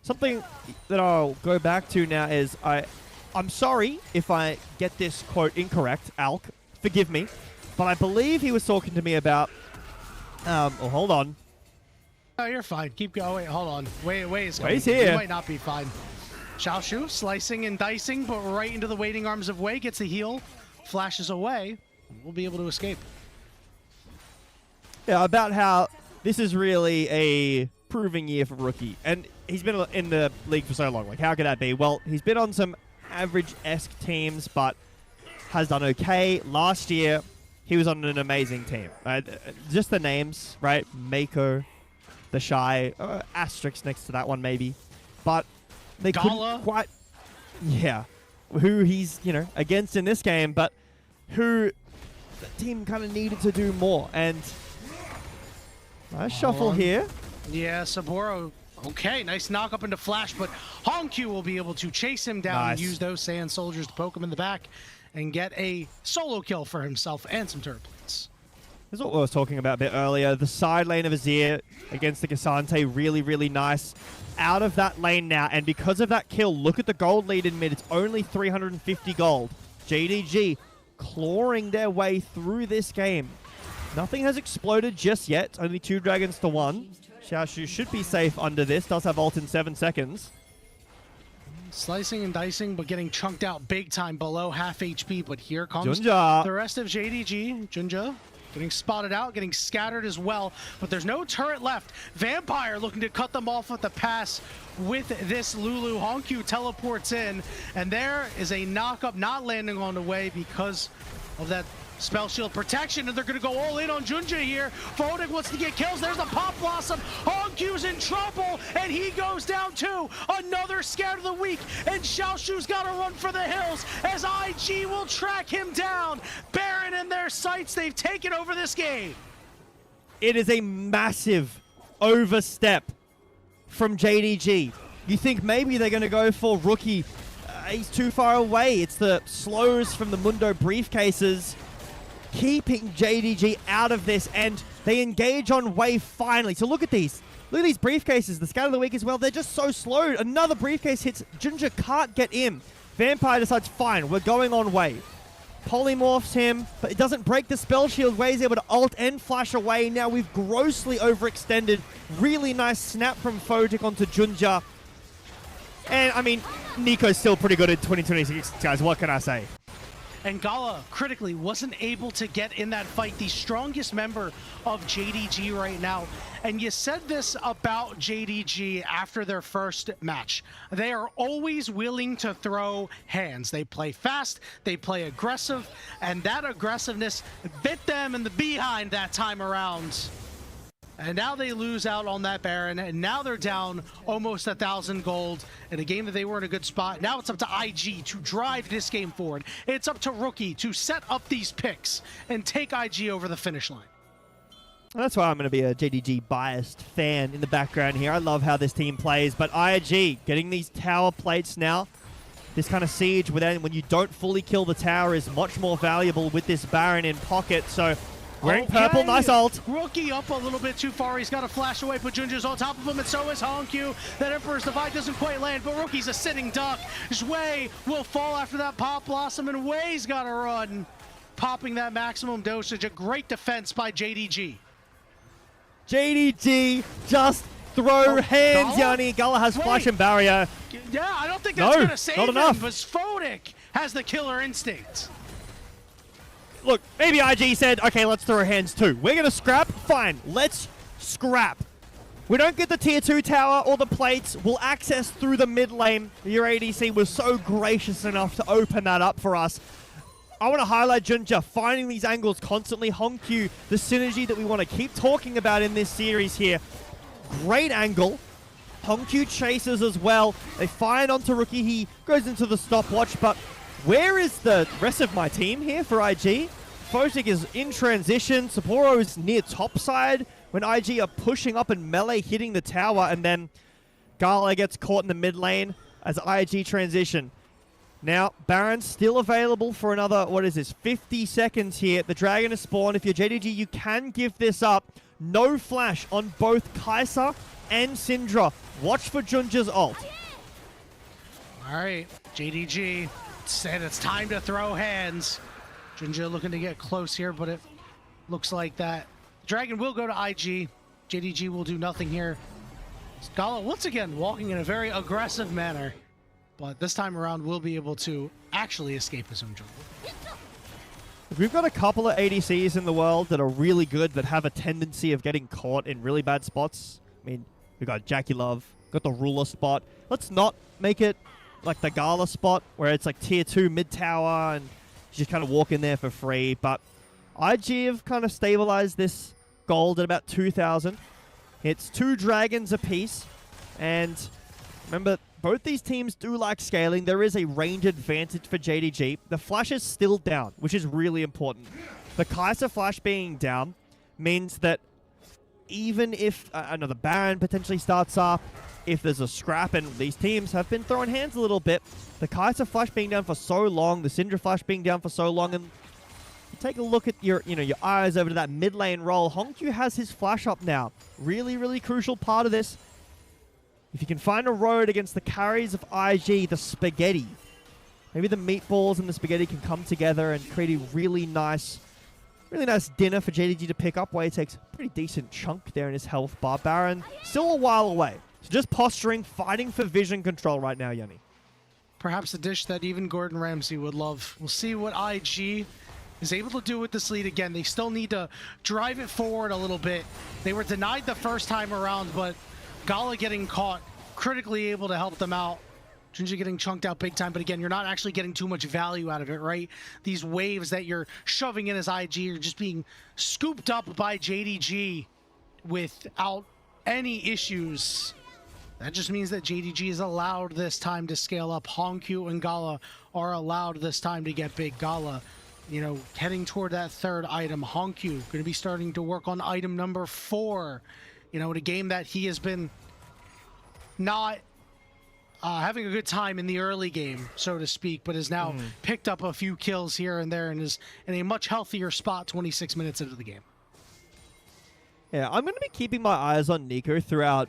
Something that I'll go back to now is I'm sorry if I get this quote incorrect, Alk. Forgive me. But I believe he was talking to me about... oh, hold on. Oh, you're fine. Keep going. Hold on. Wait is coming. Wei's here. You might not be fine. Xiaoshu slicing and dicing, but right into the waiting arms of Wei. Gets the heal. Flashes away. We'll be able to escape. Yeah, about how this is really a proving year for Rookie. And he's been in the league for so long. Like, how could that be? Well, he's been on some average-esque teams, but has done okay. Last year, he was on an amazing team. Just the names, right? Mako, the Shy, asterisk next to that one maybe. But they couldn't quite... Yeah. Who he's, against in this game, but who the team kind of needed to do more. And nice shuffle here. Yeah, Saburo. Okay, nice knock up into Flash, but Honku will be able to chase him down and use those Sand Soldiers to poke him in the back and get a solo kill for himself and some turrets. This is what I was talking about a bit earlier. The side lane of Azir against the Cassante, really, really nice. Out of that lane now, and because of that kill, look at the gold lead in mid. It's only 350 gold. JDG clawing their way through this game. Nothing has exploded just yet. Only 2 dragons to 1. Xiaoshu should be safe under this. Does have ult in 7 seconds. Slicing and dicing, but getting chunked out big time below half HP. But here comes Junja. The rest of JDG. Junja getting spotted out, getting scattered as well. But there's no turret left. Vampire looking to cut them off at the pass with this Lulu. Honku teleports in, and there is a knock-up not landing on the way because of that Spell Shield protection, and they're going to go all in on Junja here. Photic wants to get kills. There's the Pop Blossom. Hongq's in trouble, and he goes down too. Another scared of the week, and Xiaoshu's got to run for the hills as IG will track him down. Baron in their sights. They've taken over this game. It is a massive overstep from JDG. You think maybe they're going to go for Rookie. He's too far away. It's the slows from the Mundo briefcases keeping JDG out of this, and they engage on Wave finally. So look at these. Look at these briefcases. The Scout of the Week as well. They're just so slowed. Another briefcase hits. Junja can't get in. Vampire decides, fine, we're going on Wave. Polymorphs him, but it doesn't break the spell shield. Wave's able to ult and flash away. Now we've grossly overextended. Really nice snap from Photic onto Junja. And, I mean, Nico's still pretty good in 2026, guys. What can I say? And Gala, critically, wasn't able to get in that fight, the strongest member of JDG right now. And you said this about JDG after their first match. They are always willing to throw hands. They play fast, they play aggressive, and that aggressiveness bit them in the behind that time around. And now they lose out on that Baron, and now they're down almost 1,000 gold in a game that they were in a good spot. Now it's up to IG to drive this game forward. It's up to Rookie to set up these picks and take IG over the finish line. That's why I'm going to be a JDG biased fan in the background here. I love how this team plays, but IG getting these tower plates now. This kind of siege when you don't fully kill the tower is much more valuable with this Baron in pocket, so wearing purple, nice ult. Rookie up a little bit too far. He's got to flash away, but Junja's on top of him, and so is Hongq. That Emperor's Divide doesn't quite land, but Rookie's a sitting duck. Zway will fall after that Pop Blossom, and Way's got to run, popping that maximum dosage. A great defense by JDG. JDG just throw hands, Yanni. Gala has flash and barrier. Yeah, I don't think that's going to save not him, enough. but Photic has the killer instinct. Look, maybe IG said, okay, let's throw hands too. We're going to scrap? Fine, let's scrap. We don't get the tier 2 tower or the plates. We'll access through the mid lane. Your ADC was so gracious enough to open that up for us. I want to highlight Junja finding these angles constantly. Hongq, the synergy that we want to keep talking about in this series here. Great angle. Hongq chases as well. They fire onto Rookie. He goes into the stopwatch, but where is the rest of my team here for IG? Photic is in transition. Sapporo is near topside when IG are pushing up and melee hitting the tower, and then Gala gets caught in the mid lane as IG transition. Now, Baron's still available for another, 50 seconds here. The Dragon is spawned. If you're JDG, you can give this up. No flash on both Kai'Sa and Syndra. Watch for Junja's ult. All right, JDG said it's time to throw hands. Junja looking to get close here, but it looks like that Dragon will go to IG. JDG will do nothing here. Gala once again walking in a very aggressive manner, but this time around we'll be able to actually escape his own jungle. We've got a couple of ADCs in the world that are really good, that have a tendency of getting caught in really bad spots. I mean, we've got Jackie Love, got the ruler spot. Let's not make it like the Gala spot, where it's like tier 2 mid tower and you just kind of walk in there for free. But IG have kind of stabilized this gold at about 2,000. It's 2 dragons apiece. And remember, both these teams do like scaling. There is a range advantage for JDG. The flash is still down, which is really important. The Kai'Sa flash being down means that even if another Baron potentially starts up, if there's a scrap, and these teams have been throwing hands a little bit, the Kai'Sa flash being down for so long, the Syndra flash being down for so long, and you take a look at your eyes over to that mid lane role. Hongq has his flash up now. Really, really crucial part of this. If you can find a road against the carries of IG, the spaghetti, maybe the meatballs and the spaghetti can come together and create a really nice dinner for JDG to pick up, where he takes a pretty decent chunk there in his health bar. Baron still a while away. So just posturing, fighting for vision control right now, Yanni. Perhaps a dish that even Gordon Ramsay would love. We'll see what IG is able to do with this lead again. They still need to drive it forward a little bit. They were denied the first time around, but Gala getting caught, critically able to help them out. Junji getting chunked out big time, but again, you're not actually getting too much value out of it, right? These waves that you're shoving in as IG are just being scooped up by JDG without any issues. That just means that JDG is allowed this time to scale up. Hongkyu and Gala are allowed this time to get big. Gala, you know, heading toward that third item. Hongkyu going to be starting to work on item number 4. You know, in a game that he has been not having a good time in the early game, so to speak, but has now picked up a few kills here and there and is in a much healthier spot 26 minutes into the game. Yeah, I'm going to be keeping my eyes on Nico throughout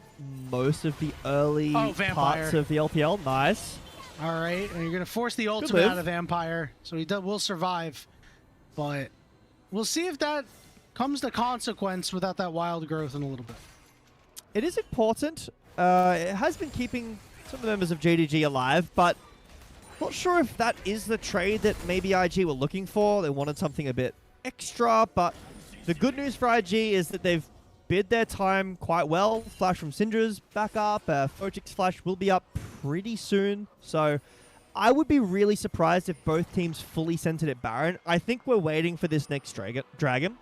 most of the early parts of the LPL. Nice. All right, and you're going to force the ultimate out of Vampire, so he will survive, but we'll see if that comes to consequence without that wild growth in a little bit. It is important. It has been keeping some of the members of JDG alive, but not sure if that is the trade that maybe IG were looking for. They wanted something a bit extra, but the good news for IG is that they've bid their time quite well. Flash from Syndra's back up. Photic's Flash will be up pretty soon, so I would be really surprised if both teams fully centered at Baron. I think we're waiting for this next dragon.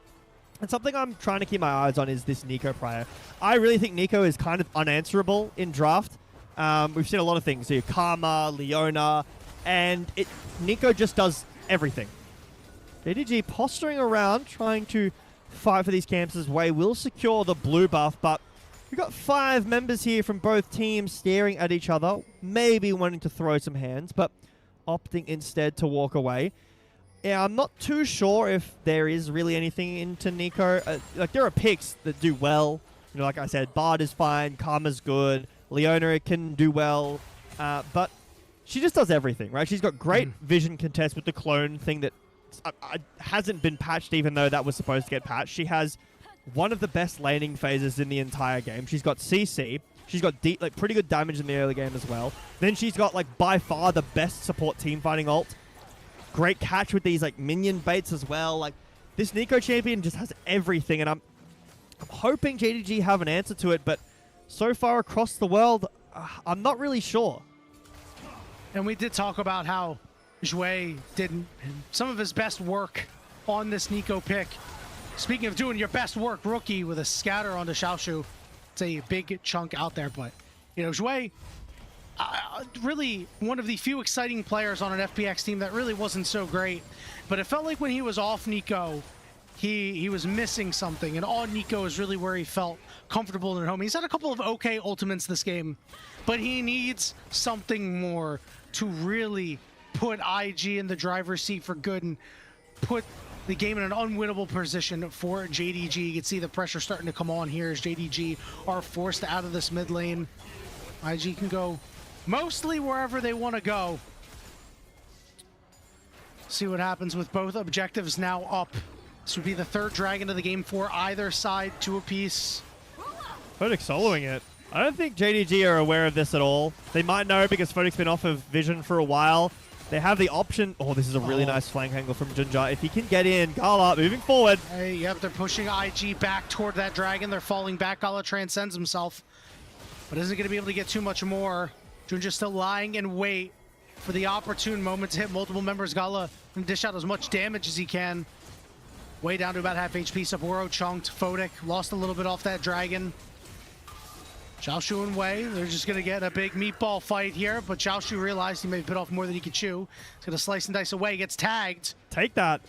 And something I'm trying to keep my eyes on is this Nico prior. I really think Nico is kind of unanswerable in draft. We've seen a lot of things. So Karma, Leona, and Nico just does everything. JDG posturing around, trying to fight for these camps as Wei will secure the blue buff, but we've got 5 members here from both teams staring at each other, maybe wanting to throw some hands, but opting instead to walk away. Yeah, I'm not too sure if there is really anything into Nico. Like, there are picks that do well. You know, like I said, Bard is fine, Karma's good, Leona can do well, but she just does everything, right? She's got great vision contest with the clone thing that hasn't been patched, even though that was supposed to get patched. She has one of the best laning phases in the entire game. She's got CC. She's got pretty good damage in the early game as well. Then she's got like by far the best support team fighting ult. Great catch with these like minion baits as well. Like, this Nico champion just has everything, and I'm hoping JDG have an answer to it, but so far across the world, I'm not really sure. And we did talk about how Jue did some of his best work on this Nico pick. Speaking of doing your best work, Rookie with a scatter onto Xiaoshu. It's a big chunk out there, but, you know, Jue, really one of the few exciting players on an FPX team that really wasn't so great. But it felt like when he was off Nico, he was missing something, and on Nico is really where he felt comfortable and at home. He's had a couple of okay ultimates this game, but he needs something more to really put IG in the driver's seat for good and put the game in an unwinnable position for JDG. You can see the pressure starting to come on here as JDG are forced out of this mid lane. IG can go mostly wherever they want to go. See what happens with both objectives now up. This would be the 3rd dragon of the game for either side, 2 apiece. Photic soloing it. I don't think JDG are aware of this at all. They might know because Photic's been off of vision for a while. They have the option. Oh, this is a really nice flank angle from Junja. If he can get in, Gala moving forward. Hey, yep, they're pushing IG back toward that dragon. They're falling back. Gala transcends himself, but isn't going to be able to get too much more. Junja still lying in wait for the opportune moment to hit multiple members. Gala and dish out as much damage as he can. Way down to about half HP. Saburo chunked. Photic lost a little bit off that dragon. Xiaoshu and Wei, they're just going to get a big meatball fight here, but Xiaoshu realized he may have bit off more than he could chew. He's going to slice and dice away, gets tagged. Take that.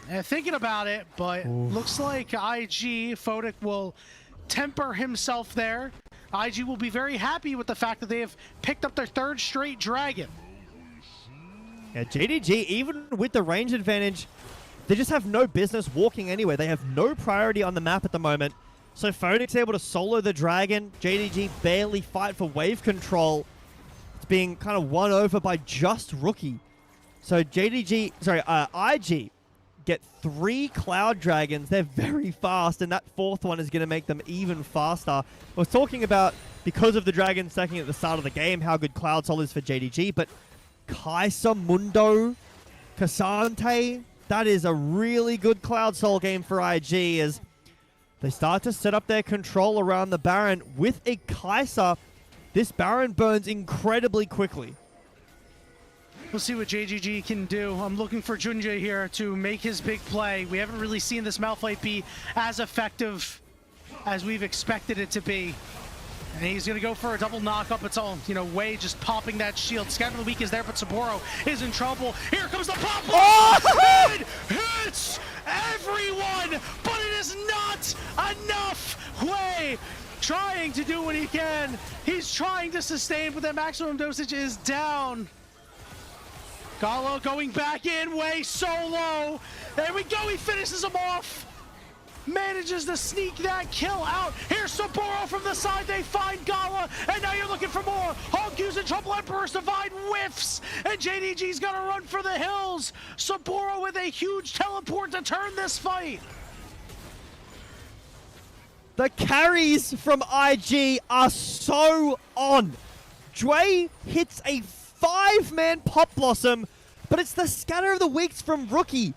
And thinking about it, but looks like IG, Photic will temper himself there. IG will be very happy with the fact that they have picked up their 3rd straight dragon. Yeah, JDG, even with the range advantage, they just have no business walking anywhere. They have no priority on the map at the moment. So Photic's able to solo the dragon. JDG barely fight for wave control. It's being kind of won over by just Rookie. So IG get 3 Cloud Dragons. They're very fast, and that 4th one is going to make them even faster. I was talking about, because of the dragon stacking at the start of the game, how good Cloud Sol is for JDG, but Kai'Sa, Mundo, Cassante, that is a really good Cloud Sol game for IG as they start to set up their control around the Baron with a Kai'Sa this Baron burns incredibly quickly. We'll see what JDG can do. I'm looking for Junja here to make his big play. We haven't really seen this Malphite be as effective as we've expected it to be. And he's going to go for a double knock-up. It's all, you know, Wei just popping that shield. Scatter the Weak is there, but Saburo is in trouble. Here comes the pop. Oh! It hits everyone, but it is not enough. Wei trying to do what he can. He's trying to sustain, but that maximum dosage is down. Gala going back in, Wei so low. There we go, he finishes him off. Manages to sneak that kill out. Here's Saburo from the side, they find Gala, and now you're looking for more. Hongkyu's in trouble, Emperor's Divide whiffs, and JDG's gonna run for the hills. Saburo with a huge teleport to turn this fight. The carries from IG are so on. Dre hits a 5-man Pop Blossom, but it's the Scatter of the Weeks from Rookie.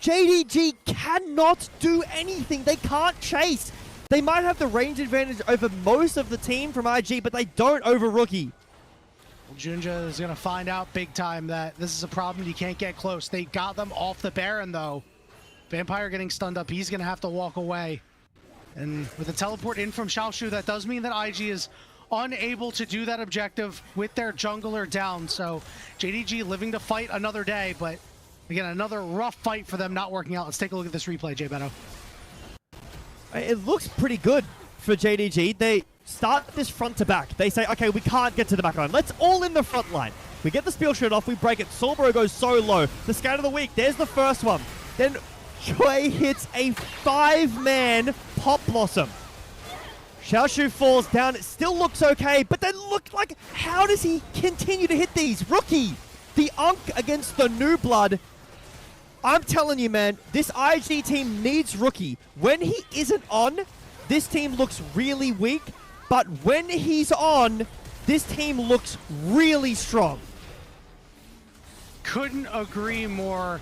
JDG cannot do anything. They can't chase. They might have the range advantage over most of the team from IG, but they don't over Rookie. Well, Junja is going to find out big time that this is a problem. You can't get close. They got them off the Baron, though. Vampire getting stunned up. He's going to have to walk away. And with a teleport in from Xiaoshu, that does mean that IG is unable to do that objective with their jungler down. So JDG living to fight another day, but again, another rough fight for them not working out. Let's take a look at this replay, J Beto. It looks pretty good for JDG. They start this front to back. They say, okay, we can't get to the back line. Let's all in the front line. We get the Spiel Shield off, we break it. Solbro goes so low. The Scatter of the Week, there's the first one. Then Choi hits a 5-man Pop Blossom. Xiaoshu falls down. It still looks okay, but then look like, how does he continue to hit these? Rookie, the Unk against the New Blood. I'm telling you, man, this IG team needs Rookie. When he isn't on, this team looks really weak, but when he's on, this team looks really strong. Couldn't agree more.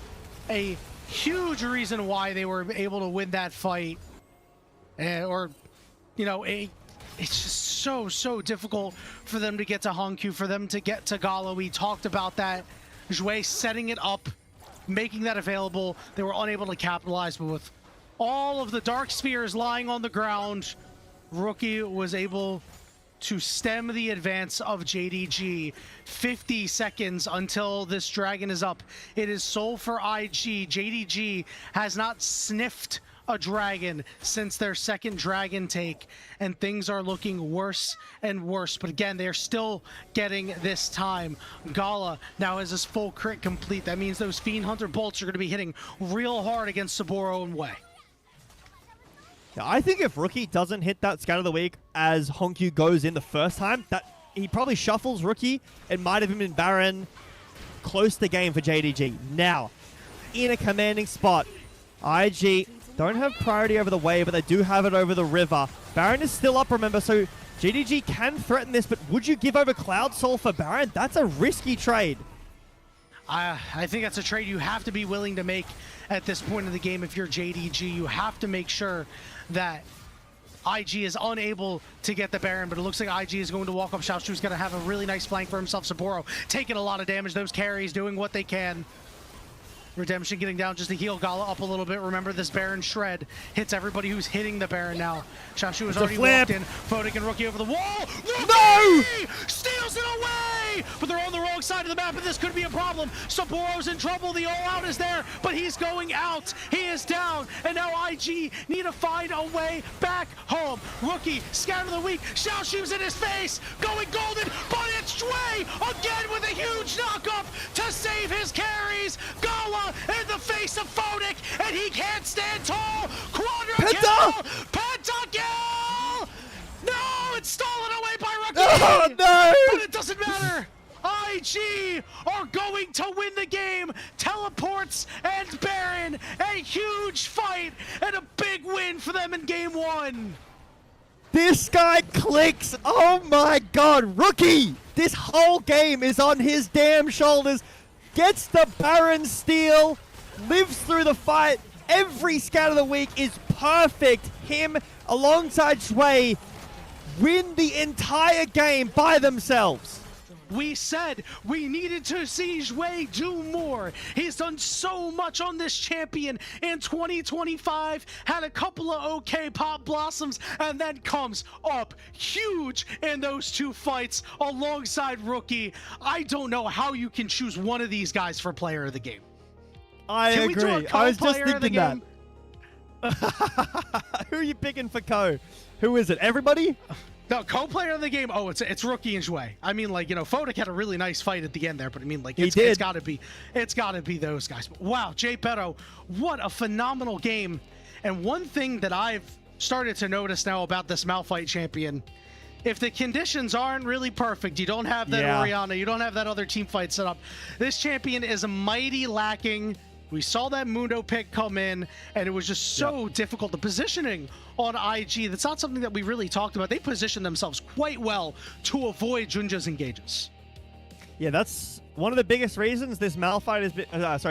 A huge reason why they were able to win that fight, you know, it's just so difficult for them to get to Hongkyu, for them to get to Gala. We talked about that. Jue setting it up, making that available. They were unable to capitalize, but with all of the Dark Spheres lying on the ground, Rookie was able to stem the advance of JDG. 50 seconds until this dragon is up. It is soul for IG. JDG has not sniffed a dragon since their second dragon take, and things are looking worse and worse. But again, they're still getting this time. Gala now has his full crit complete. That means those Fiend Hunter bolts are going to be hitting real hard against Saburo and Wei. Yeah, I think if Rookie doesn't hit that Scatter of the Week as Hongkyu goes in the first time, that he probably shuffles Rookie. It might have been Baron. Close the game for JDG. Now, in a commanding spot, IG don't have priority over the wave, but they do have it over the river. Baron is still up, remember, so JDG can threaten this, but would you give over Cloud Soul for Baron? That's a risky trade. I think that's a trade you have to be willing to make at this point in the game if you're JDG. You have to make sure that IG is unable to get the Baron, but it looks like IG is going to walk up. Xiaoshu's going to have a really nice flank for himself. Saburo taking a lot of damage. Those carries doing what they can. Redemption getting down just to heal Gala up a little bit. Remember, this Baron shred hits everybody who's hitting the Baron now. Xiaoshu has already walked in. Photic and Rookie over the wall. Rookie! No! Steals it away! But they're on the wrong side of the map, and this could be a problem. Saburo's in trouble. The all-out is there, but he's going out. He is down, and now IG need to find a way back home. Rookie, Scatter of the Week. Xiaoshu's in his face, going golden, but it's Jue again with a huge knock-up to save his carries. Gala in the face of Photic, and he can't stand tall. Quadra kill! Penta kill! No, it's stolen away by Rookie! Oh, no! But it doesn't matter. IG are going to win the game. Teleports and Baron, a huge fight and a big win for them in game one. This guy clicks. Oh my god, Rookie! This whole game is on his damn shoulders. Gets the Baron steal, lives through the fight. Every Scatter of the Week is perfect. Him alongside Shui win the entire game by themselves. We said we needed to see Jue do more. He's done so much on this champion in 2025, had a couple of okay pop blossoms, and then comes up huge in those 2 fights alongside Rookie. I don't know how you can choose one of these guys for player of the game. I Can we do a agree. I was just co-player of the thinking that. Who are you picking for co? Who is it? Everybody? No, co-player of the game. Oh, it's Rookie and Jue. I mean, like, you know, Fodak had a really nice fight at the end there, but I mean, like, it's got to be those guys. But wow, Jay Petto, what a phenomenal game. And one thing that I've started to notice now about this Malphite champion, if the conditions aren't really perfect, you don't have that Orianna, you don't have that other team fight set up, this champion is mighty lacking. We saw that Mundo pick come in, and it was just so difficult. The positioning on IG, that's not something that we really talked about. They positioned themselves quite well to avoid Junja's engages. Yeah, that's one of the biggest reasons this Malphite has been...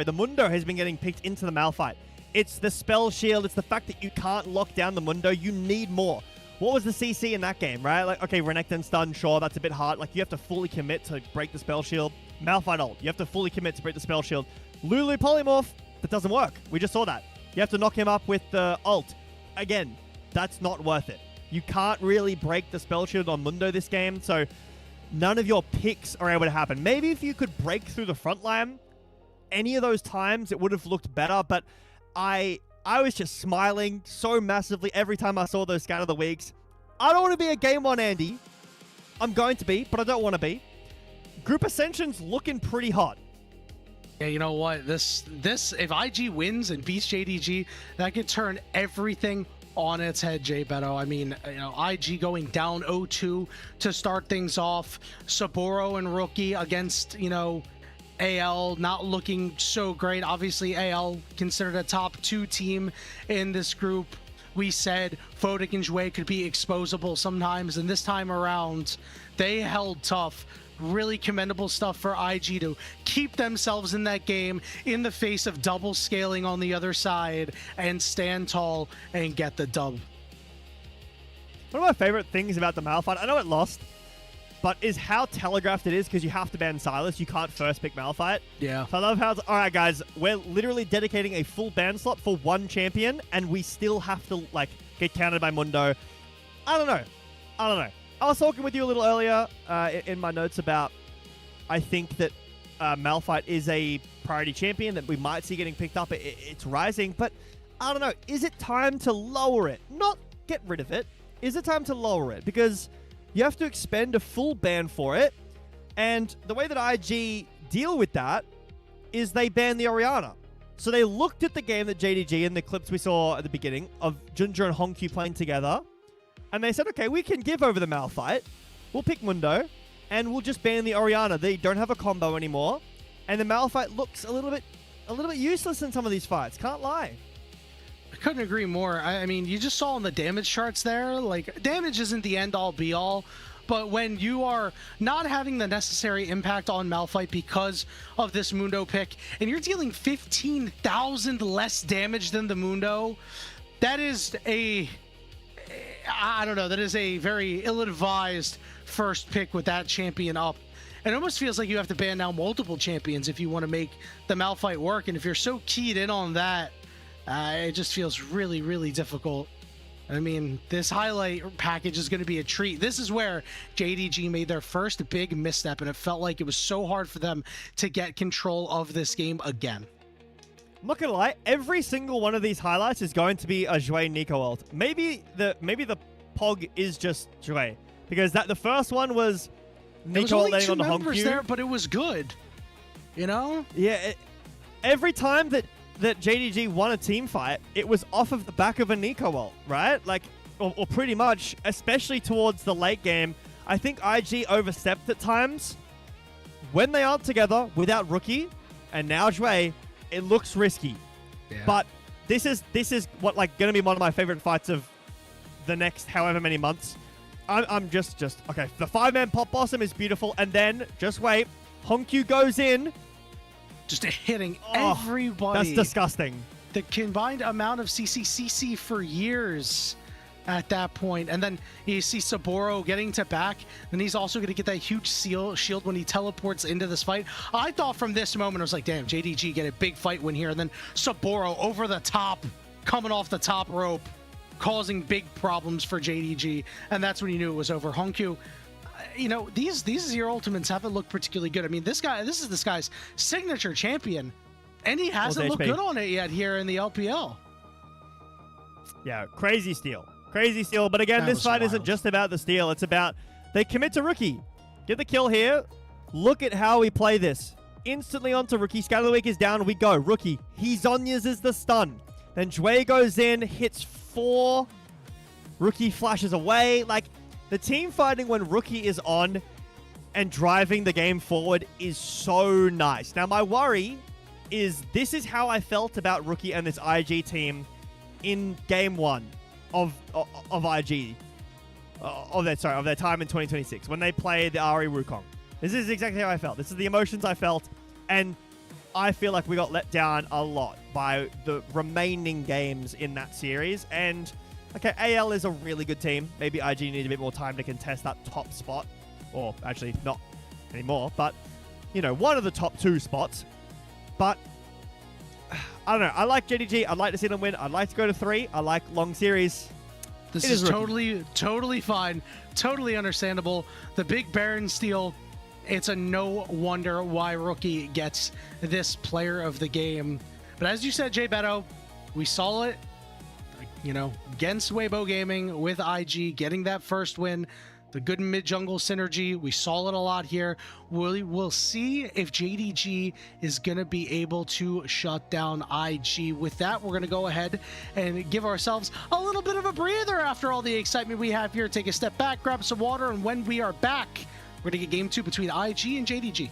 the Mundo has been getting picked into the Malphite. It's the spell shield. It's the fact that you can't lock down the Mundo. You need more. What was the CC in that game, right? Like, okay, Renekton stun, sure, that's a bit hard. Like, you have to fully commit to break the spell shield. Malphite ult, you have to fully commit to break the spell shield. Lulu polymorph, that doesn't work. We just saw that. You have to knock him up with the ult. Again, that's not worth it. You can't really break the spell shield on Mundo this game, so none of your picks are able to happen. Maybe if you could break through the front line, any of those times it would have looked better, but I was just smiling so massively every time I saw those Scatter the Weeks. I don't want to be a Game 1 Andy. I'm going to be, but I don't want to be. Group Ascension's looking pretty hot. Yeah, you know what? This if IG wins and beats JDG, that could turn everything on its head, Jay Beto. I mean, you know, IG going down 0-2 to start things off. Saburo and Rookie against, you know, AL not looking so great. Obviously, AL considered a top 2 team in this group. We said Fodak and Jue could be exposable sometimes, and this time around, they held tough. Really commendable stuff for IG to keep themselves in that game in the face of double scaling on the other side and stand tall and get the dub. One of my favorite things about the Malphite, I know it lost, but is how telegraphed it is because you have to ban Silas. You can't first pick Malphite. Yeah. So I love how, all right, guys, we're literally dedicating a full ban slot for one champion, and we still have to, like, get countered by Mundo. I don't know. I was talking with you a little earlier in my notes about I think that Malphite is a priority champion that we might see getting picked up. It's rising, but I don't know. Is it time to lower it? Not get rid of it. Is it time to lower it? Because you have to expend a full ban for it, and the way that IG deal with that is they ban the Orianna. So they looked at the game that JDG and the clips we saw at the beginning of Junja and Hongq playing together, and they said, okay, we can give over the Malphite. We'll pick Mundo, and we'll just ban the Orianna. They don't have a combo anymore, and the Malphite looks a little bit useless in some of these fights. Can't lie. I couldn't agree more. I mean, you just saw on the damage charts there, like, damage isn't the end-all be-all, but when you are not having the necessary impact on Malphite because of this Mundo pick, and you're dealing 15,000 less damage than the Mundo, that is a... I don't know, that is a very ill-advised first pick with that champion up. It almost feels like you have to ban now multiple champions if you want to make the Malphite work, and if you're so keyed in on that, it just feels really, really difficult. I mean, this highlight package is going to be a treat. This is where JDG made their first big misstep, and it felt like it was so hard for them to get control of this game again. I'm not gonna lie, every single one of these highlights is going to be a Jue Nico ult. Maybe the Pog is just Jue, because the first one was Nico letting on the Hongq there, but it was good. You know? Yeah. Every time that JDG won a team fight, it was off of the back of a Nico ult, right? Like, or pretty much, especially towards the late game. I think IG overstepped at times. When they aren't together without Rookie and now Jue, it looks risky. Yeah. But this is what, like, going to be one of my favorite fights of the next however many months. I'm just okay. The 5-man pop blossom is beautiful, and then just wait, Hongq goes in, just hitting everybody. That's disgusting. The combined amount of CC for years. at that point. And then you see Saburo getting to back. Then he's also going to get that huge shield when he teleports into this fight. I thought from this moment, I was like, damn, JDG get a big fight win here. And then Saburo over the top, coming off the top rope, causing big problems for JDG. And that's when you knew it was over. Honkyu, you know, these Zero Ultimates haven't looked particularly good. I mean, this is this guy's signature champion, and he hasn't looked good on it yet here in the LPL. Yeah, crazy steal. Crazy steal. But again, this fight isn't just about the steal. It's about they commit to Rookie. Get the kill here. Look at how we play this. Instantly onto Rookie. Scout of the Week is down. We go. Rookie. He Zhonya's is the stun. Then Jue goes in, hits 4. Rookie flashes away. Like, the team fighting when Rookie is on and driving the game forward is so nice. Now, my worry is this is how I felt about Rookie and this IG team in game 1 of IG. Of their time in 2026 when they played the Ari Wukong. This is exactly how I felt. This is the emotions I felt, and I feel like we got let down a lot by the remaining games in that series. And okay, AL is a really good team. Maybe IG need a bit more time to contest that top spot, or actually not anymore, but you know, one of the top 2 spots. But I don't know. I like JDG. I'd like to see them win. I'd like to go to 3. I like long series. This is totally fine. Totally understandable. The big Baron steal, it's a no wonder why Rookie gets this player of the game. But as you said, Jay Beto, we saw it, you know, against Weibo Gaming with IG getting that first win. The good mid-jungle synergy, we saw it a lot here. We'll see if JDG is going to be able to shut down IG. With that, we're going to go ahead and give ourselves a little bit of a breather after all the excitement we have here. Take a step back, grab some water, and when we are back, we're going to get game 2 between IG and JDG.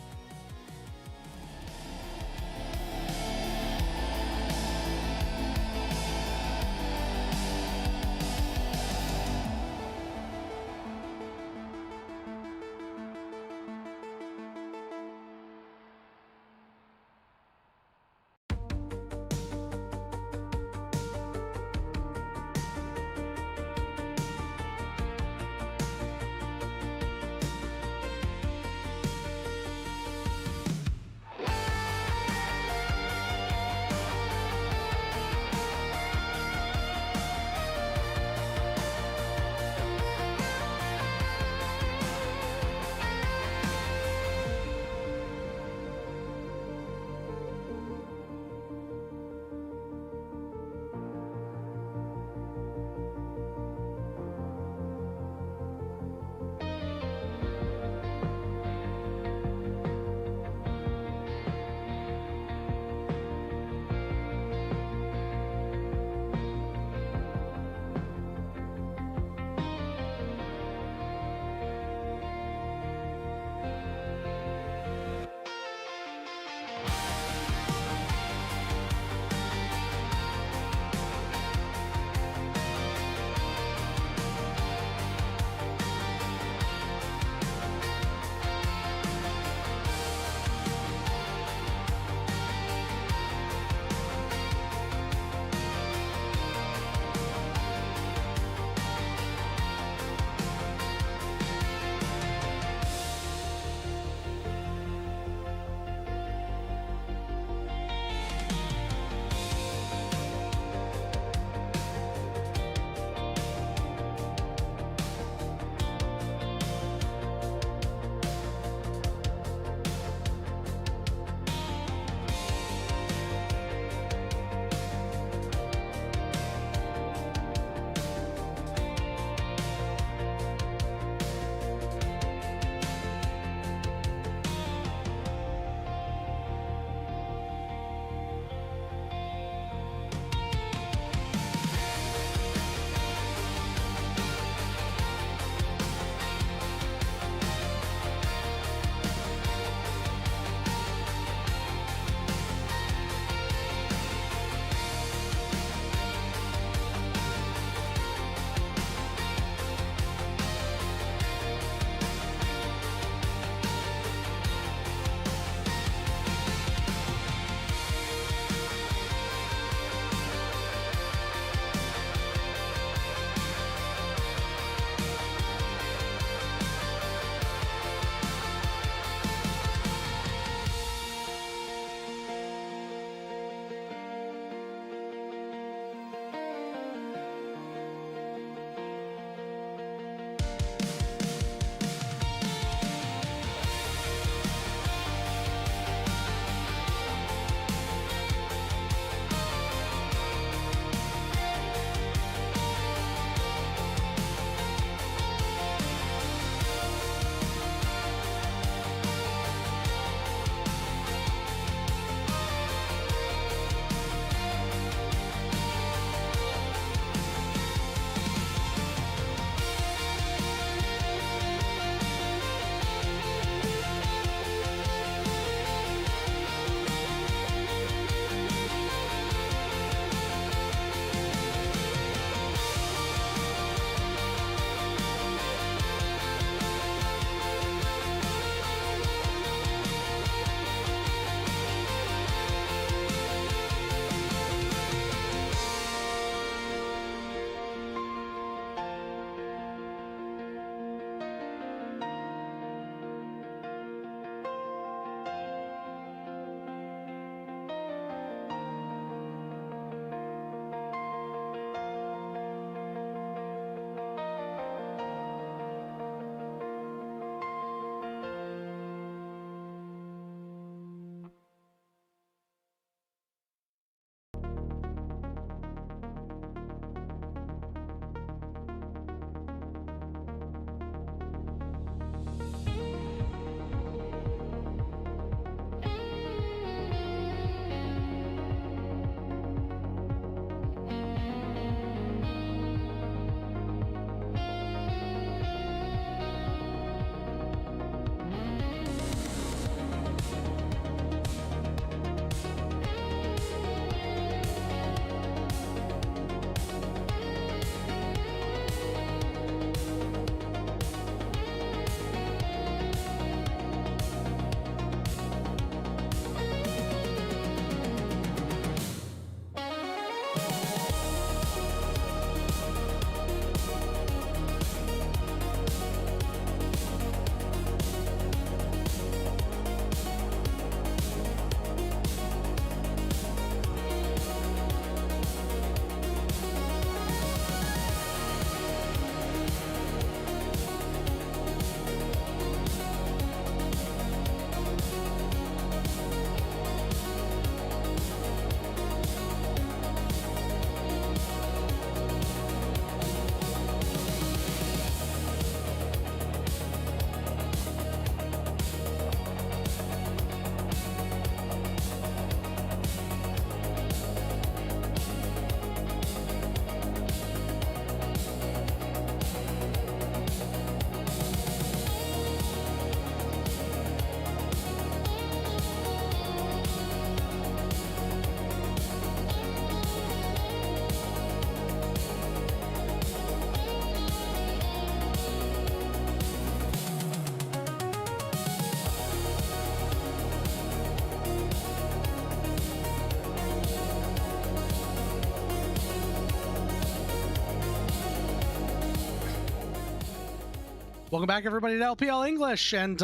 Welcome back, everybody, to LPL English. And,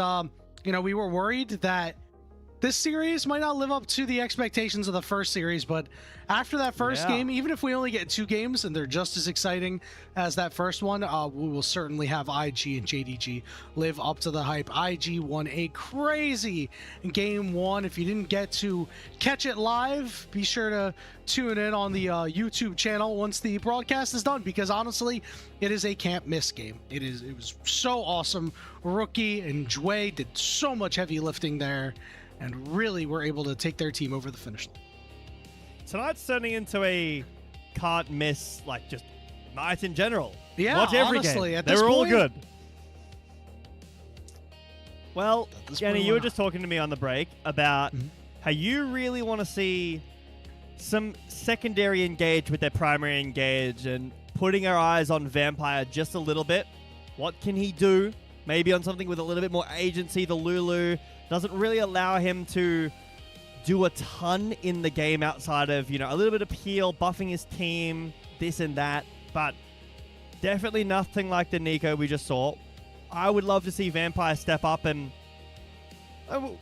you know, we were worried that this series might not live up to the expectations of the first series, but after that first game, even if we only get 2 games and they're just as exciting as that first one, we will certainly have IG and JDG live up to the hype. IG won a crazy game 1. If you didn't get to catch it live, be sure to tune in on the YouTube channel once the broadcast is done, because honestly, it is a can't miss game. It was so awesome. Rookie and Jue did so much heavy lifting there, and really were able to take their team over the finish line. Tonight's turning into a can't miss, like, just night in general. Yeah, watch every honestly, game. at They this were all point, good. Well, Jenny, point, you were we're just talking to me on the break about how you really want to see some secondary engage with their primary engage, and putting our eyes on Vampire just a little bit. What can he do? Maybe on something with a little bit more agency. The Lulu doesn't really allow him to do a ton in the game outside of, you know, a little bit of peel, buffing his team, this and that, but definitely nothing like the Nico we just saw. I would love to see Vampire step up, and,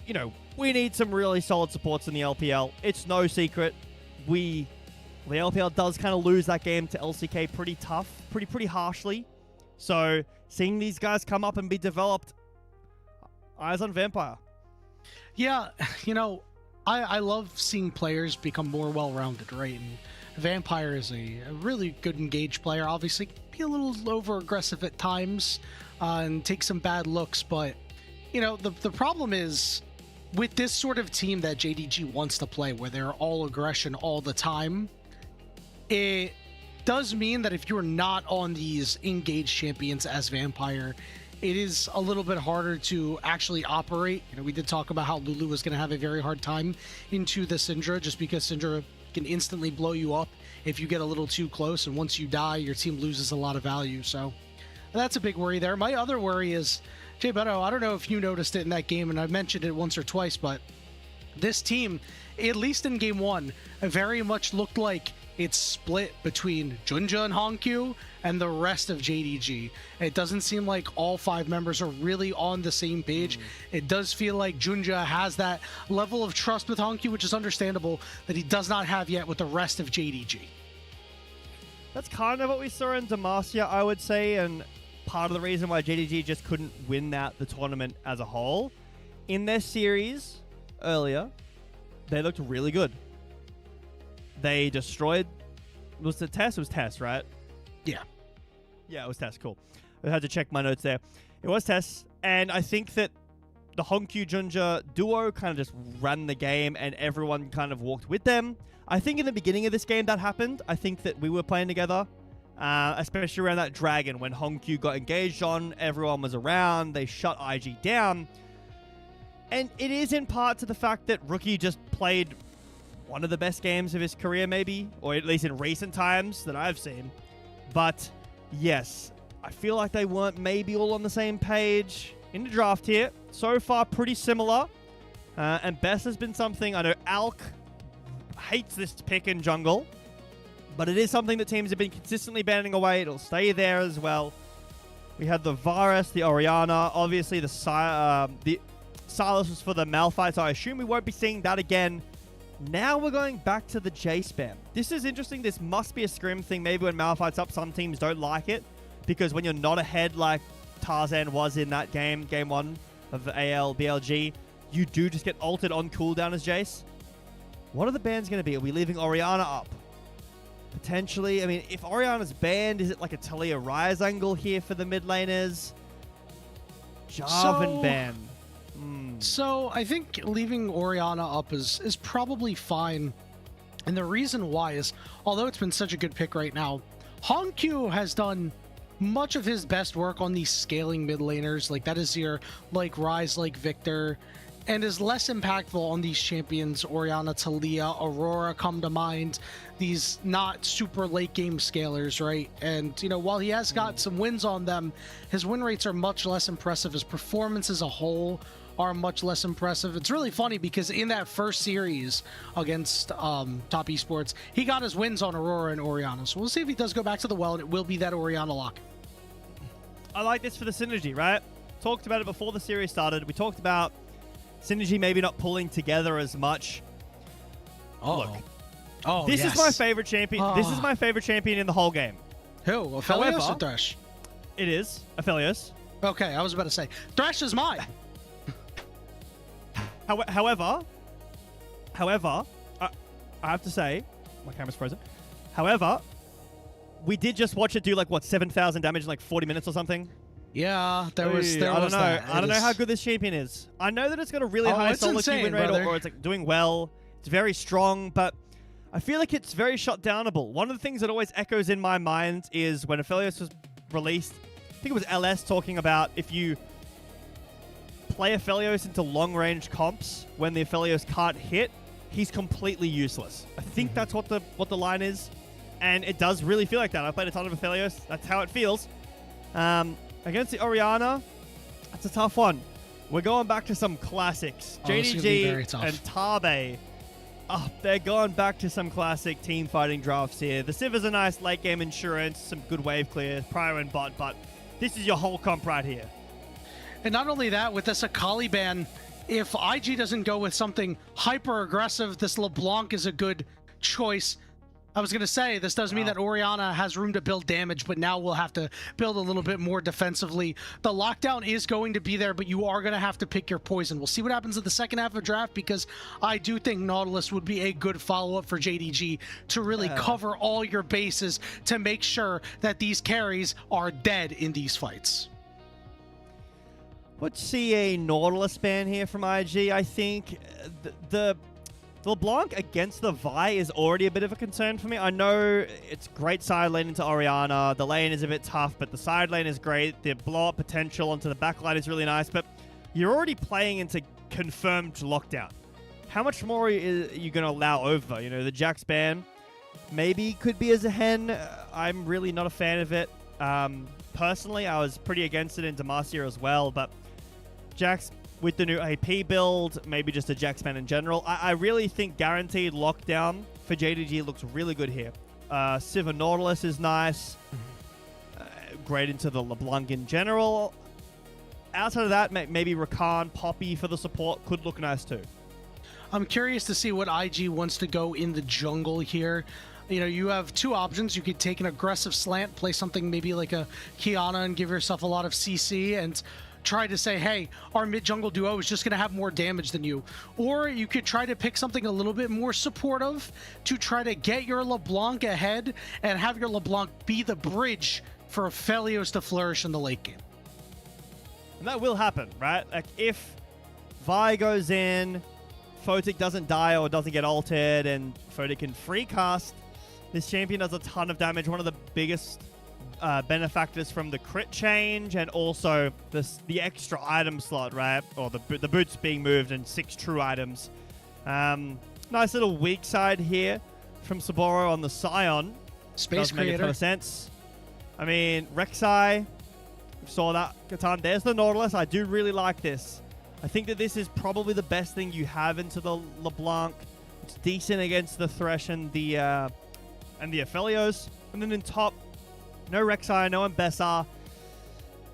you know, we need some really solid supports in the LPL. It's no secret. The LPL does kind of lose that game to LCK pretty tough, pretty harshly. So seeing these guys come up and be developed, eyes on Vampire. Yeah, you know, I love seeing players become more well-rounded, right? And Vampire is a really good engaged player. Obviously, be a little over-aggressive at times and take some bad looks. But, you know, the problem is with this sort of team that JDG wants to play, where they're all aggression all the time, it does mean that if you're not on these engaged champions as Vampire, it is a little bit harder to actually operate. You know, we did talk about how Lulu was going to have a very hard time into the Syndra, just because Syndra can instantly blow you up if you get a little too close, and once you die, your team loses a lot of value. So that's a big worry there. My other worry is, Jay Beto, I don't know if you noticed it in that game, and I mentioned it once or twice, but this team, at least in game 1, very much looked like it's split between Junja and Honkyu and the rest of JDG. It doesn't seem like all 5 members are really on the same page. It does feel like Junja has that level of trust with Honkyu, which is understandable, that he does not have yet with the rest of JDG. That's kind of what we saw in Demacia, I would say, and part of the reason why JDG just couldn't win the tournament as a whole. In their series earlier, they looked really good. They destroyed... Was it Tess? It was Tess, right? Yeah. Yeah, it was Tess. Cool. I had to check my notes there. It was Tess, and I think that the Honkyu Junja duo kind of just ran the game, and everyone kind of walked with them. I think in the beginning of this game that happened. I think that we were playing together, especially around that dragon when Honkyu got engaged on. Everyone was around. They shut IG down. And it is in part to the fact that Rookie just played one of the best games of his career, maybe, or at least in recent times that I've seen. But yes, I feel like they weren't maybe all on the same page in the draft here. So far, pretty similar. And best has been something, I know Alk hates this pick in jungle, but it is something that teams have been consistently banning away. It'll stay there as well. We had the Varus, the Orianna, obviously the Silas was for the Malphite, so I assume we won't be seeing that again. Now we're going back to the J spam. This is interesting. This must be a scrim thing. Maybe when Malphite's up, some teams don't like it, because when you're not ahead like Tarzan was in that game, game 1 of the AL BLG, you do just get ulted on cooldown as Jace. What are the bans going to be? Are we leaving Orianna up? Potentially. I mean, if Orianna's banned, is it like a Talia Rise angle here for the mid laners? Jarvan ban. So I think leaving Orianna up is probably fine. And the reason why is, although it's been such a good pick right now, Honkyu has done much of his best work on these scaling mid laners. Like, that is your, like, Rise, like Victor, and is less impactful on these champions. Orianna, Talia, Aurora come to mind. These not super late game scalers, right? And, you know, while he has got some wins on them, his win rates are much less impressive. His performance as a whole are much less impressive. It's really funny because in that first series against Top Esports, he got his wins on Aurora and Orianna. So we'll see if he does go back to the well, and it will be that Orianna lock. I like this for the synergy, right? Talked about it before the series started. We talked about synergy maybe not pulling together as much. Look, this is my favorite champion. This is my favorite champion in the whole game. Who? Aphelios or Thresh? It is Aphelios. Okay, I was about to say Thresh is mine. However, I have to say, my camera's frozen. However, we did just watch it do like what 7,000 damage in like 40 minutes or something. Yeah, there was. I don't know. I don't know how good this champion is. I know that it's got a really high solo queue win rate, or it's like doing well. It's very strong, but I feel like it's very shutdownable. One of the things that always echoes in my mind is when Aphelios was released. I think it was LS talking about if you play Aphelios into long-range comps when the Aphelios can't hit, he's completely useless. I think that's what the line is, and it does really feel like that. I played a ton of Aphelios. That's how it feels. Against the Orianna, that's a tough one. We're going back to some classics. JDG and Tabe. Oh, they're going back to some classic team fighting drafts here. The Civ is a nice late game insurance, some good wave clear, prior and bot, but this is your whole comp right here. And not only that, with this Akali ban, if IG doesn't go with something hyper aggressive, this LeBlanc is a good choice. I was going to say, this does mean that Orianna has room to build damage, but now we'll have to build a little bit more defensively. The lockdown is going to be there, but you are going to have to pick your poison. We'll see what happens in the second half of draft, because I do think Nautilus would be a good follow-up for JDG to really cover all your bases to make sure that these carries are dead in these fights. Would see a Nautilus ban here from IG. I think the LeBlanc against the Vi is already a bit of a concern for me. I know it's great side lane into Orianna. The lane is a bit tough, but the side lane is great. The blow-up potential onto the back line is really nice, but you're already playing into confirmed lockdown. How much more are you going to allow over? You know, the Jax ban maybe could be as a hen. I'm really not a fan of it. Personally, I was pretty against it in Demacia as well, but Jax with the new AP build, maybe just a Jax ban in general. I really think guaranteed lockdown for JDG looks really good here. Civ and Nautilus is nice. Great into the LeBlanc in general. Outside of that, maybe Rakan, Poppy for the support could look nice too. I'm curious to see what IG wants to go in the jungle here. You know, you have two options. You could take an aggressive slant, play something maybe like a Kiana and give yourself a lot of CC and try to say, hey, our mid-jungle duo is just going to have more damage than you. Or you could try to pick something a little bit more supportive to try to get your LeBlanc ahead and have your LeBlanc be the bridge for Aphelios to flourish in the late game. And that will happen, right? Like, if Vi goes in, Photic doesn't die or doesn't get ulted, and Photic can free cast, this champion does a ton of damage. One of the biggest benefactors from the crit change, and also the extra item slot, right? Or the boots being moved and 6 true items. Nice little weak side here from Saboro on the Scion. Space Does make a ton creator. of sense. I mean, Rek'Sai, saw that. Catan, there's the Nautilus. I do really like this. I think that this is probably the best thing you have into the LeBlanc. It's decent against the Thresh and the Aphelios. And then in top, no Rek'Sai, no Mbessa,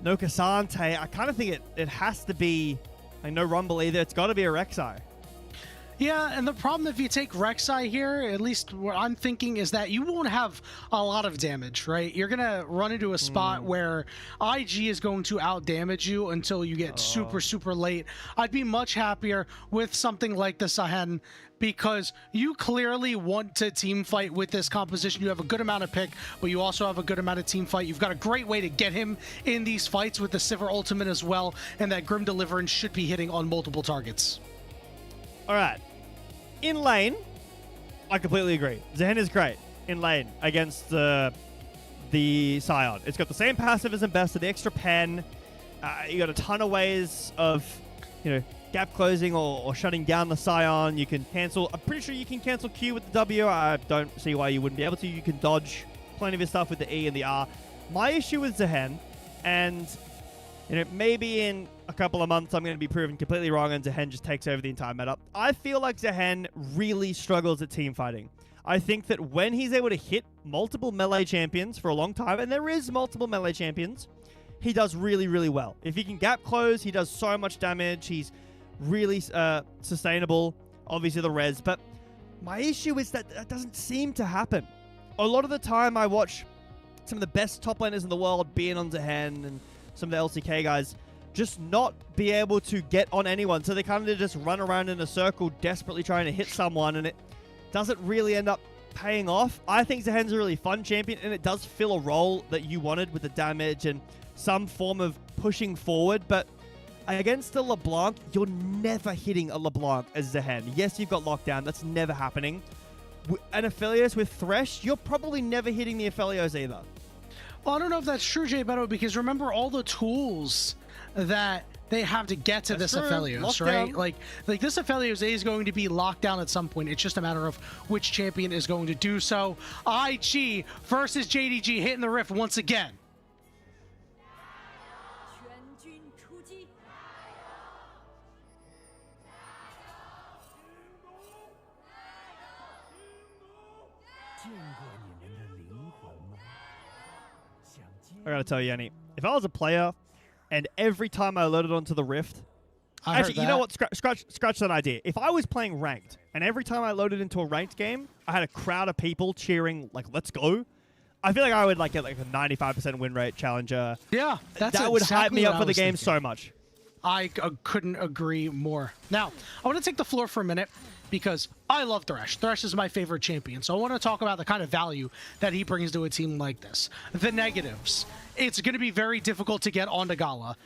no Cassante. I kind of think it has to be, like, no Rumble either. It's got to be a Rek'Sai. Yeah, and the problem if you take Rek'Sai here, at least what I'm thinking, is that you won't have a lot of damage, right? You're going to run into a spot where IG is going to out-damage you until you get super, super late. I'd be much happier with something like the Sahen, because you clearly want to team fight with this composition. You have a good amount of pick, but you also have a good amount of team fight. You've got a great way to get him in these fights with the Sivir ultimate as well, and that Grim Deliverance should be hitting on multiple targets. All right. In lane, I completely agree. Zehen is great in lane against the Scion. It's got the same passive as Mbessa, the extra pen. You got a ton of ways of, gap closing or shutting down the Scion. You can cancel. I'm pretty sure you can cancel Q with the W. I don't see why you wouldn't be able to. You can dodge plenty of your stuff with the E and the R. My issue with Zehen, and maybe in a couple of months I'm going to be proven completely wrong and Zehen just takes over the entire meta. I feel like Zehen really struggles at team fighting. I think that when he's able to hit multiple melee champions for a long time, and there is multiple melee champions, he does really, really well. If he can gap close, he does so much damage. He's really sustainable. Obviously the res, but my issue is that that doesn't seem to happen. A lot of the time I watch some of the best top laners in the world being on Zehen and some of the LCK guys just not be able to get on anyone. So they kind of just run around in a circle desperately trying to hit someone, and it doesn't really end up paying off. I think Zehen's a really fun champion, and it does fill a role that you wanted with the damage and some form of pushing forward, but against a LeBlanc, you're never hitting a LeBlanc as Zehen. Yes, you've got lockdown. That's never happening. An Aphelios with Thresh, you're probably never hitting the Aphelios either. Well, I don't know if that's true, Jay Beto, because remember all the tools that they have to get to this Aphelios, right? Like this Aphelios is going to be locked down at some point. It's just a matter of which champion is going to do so. IG versus JDG hitting the rift once again. I gotta tell you, Yanni, if I was a player and every time I loaded onto the Rift... Actually, you know what? Scratch that idea. If I was playing ranked and every time I loaded into a ranked game, I had a crowd of people cheering, like, let's go, I feel like I would get like a 95% win rate challenger. Yeah, that would hype me up for the game so much. I couldn't agree more. Now, I want to take the floor for a minute because I love Thresh. Thresh is my favorite champion, so I want to talk about the kind of value that he brings to a team like this. The negatives. It's going to be very difficult to get onto Gala.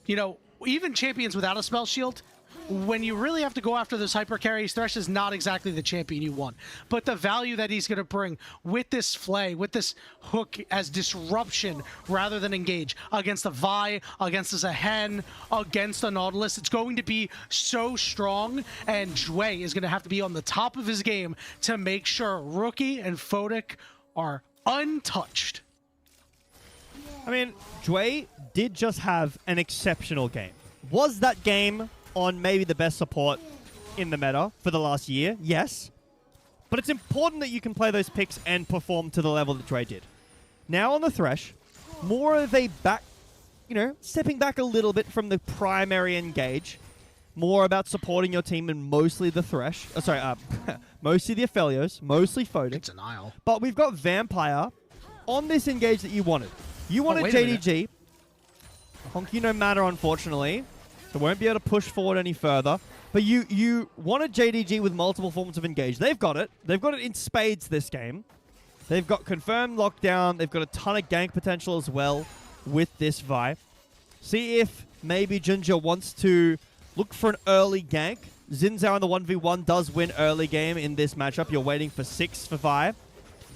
You know, even champions without a spell shield, when you really have to go after those hyper carries, Thresh is not exactly the champion you want. But the value that he's going to bring with this Flay, with this hook as disruption rather than engage against the Vi, against the Zehen, against the Nautilus, it's going to be so strong. And Jway is going to have to be on the top of his game to make sure Rookie and Fodic are untouched. I mean, Jway did just have an exceptional game. Was that game on maybe the best support in the meta for the last year? Yes. But it's important that you can play those picks and perform to the level that Jway did. Now on the Thresh, more of a back, stepping back a little bit from the primary engage. More about supporting your team and mostly the Thresh. Mostly the Aphelios, mostly Fodic. It's denial. But we've got Vampire on this engage that you wanted. You wanted JDG. Honky no matter, unfortunately. So won't be able to push forward any further. But you wanted JDG with multiple forms of engage. They've got it. They've got it in spades this game. They've got confirmed lockdown. They've got a ton of gank potential as well with this Vi. See if maybe Ginger wants to look for an early gank. Xin Zhao in the 1v1 does win early game in this matchup. You're waiting for 6 for Vi.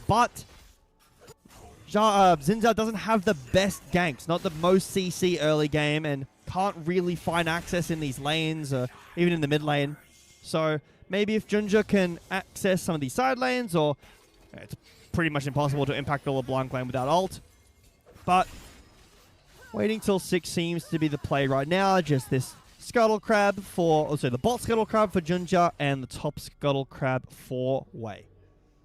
But Xin Zhao doesn't have the best ganks. Not the most CC early game. And can't really find access in these lanes or even in the mid lane. So maybe if Ginger can access some of these side lanes, or it's pretty much impossible to impact the LeBlanc lane without ult. But waiting till 6 seems to be the play right now. Just this Scuttle Crab the bot Scuttle Crab for Ginger and the top Scuttle Crab for Wei.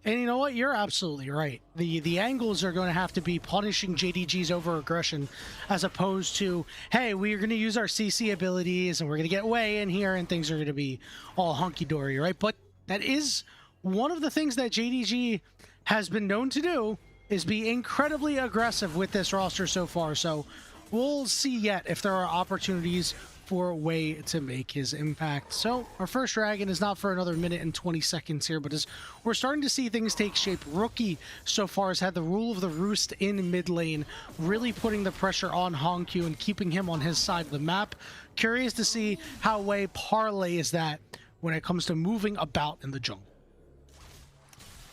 And you know what? You're absolutely right. The angles are going to have to be punishing JDG's over-aggression as opposed to, hey, we're going to use our CC abilities and we're going to get Wei in here and things are going to be all hunky-dory, right? But that is one of the things that JDG has been known to do, is be incredibly aggressive with this roster so far. So we'll see yet if there are opportunities for Wei to make his impact. So our first dragon is not for another minute and 20 seconds here, but as we're starting to see things take shape, Rookie so far has had the rule of the roost in mid lane, really putting the pressure on Hongq and keeping him on his side of the map. Curious to see how Wei parlays that when it comes to moving about in the jungle.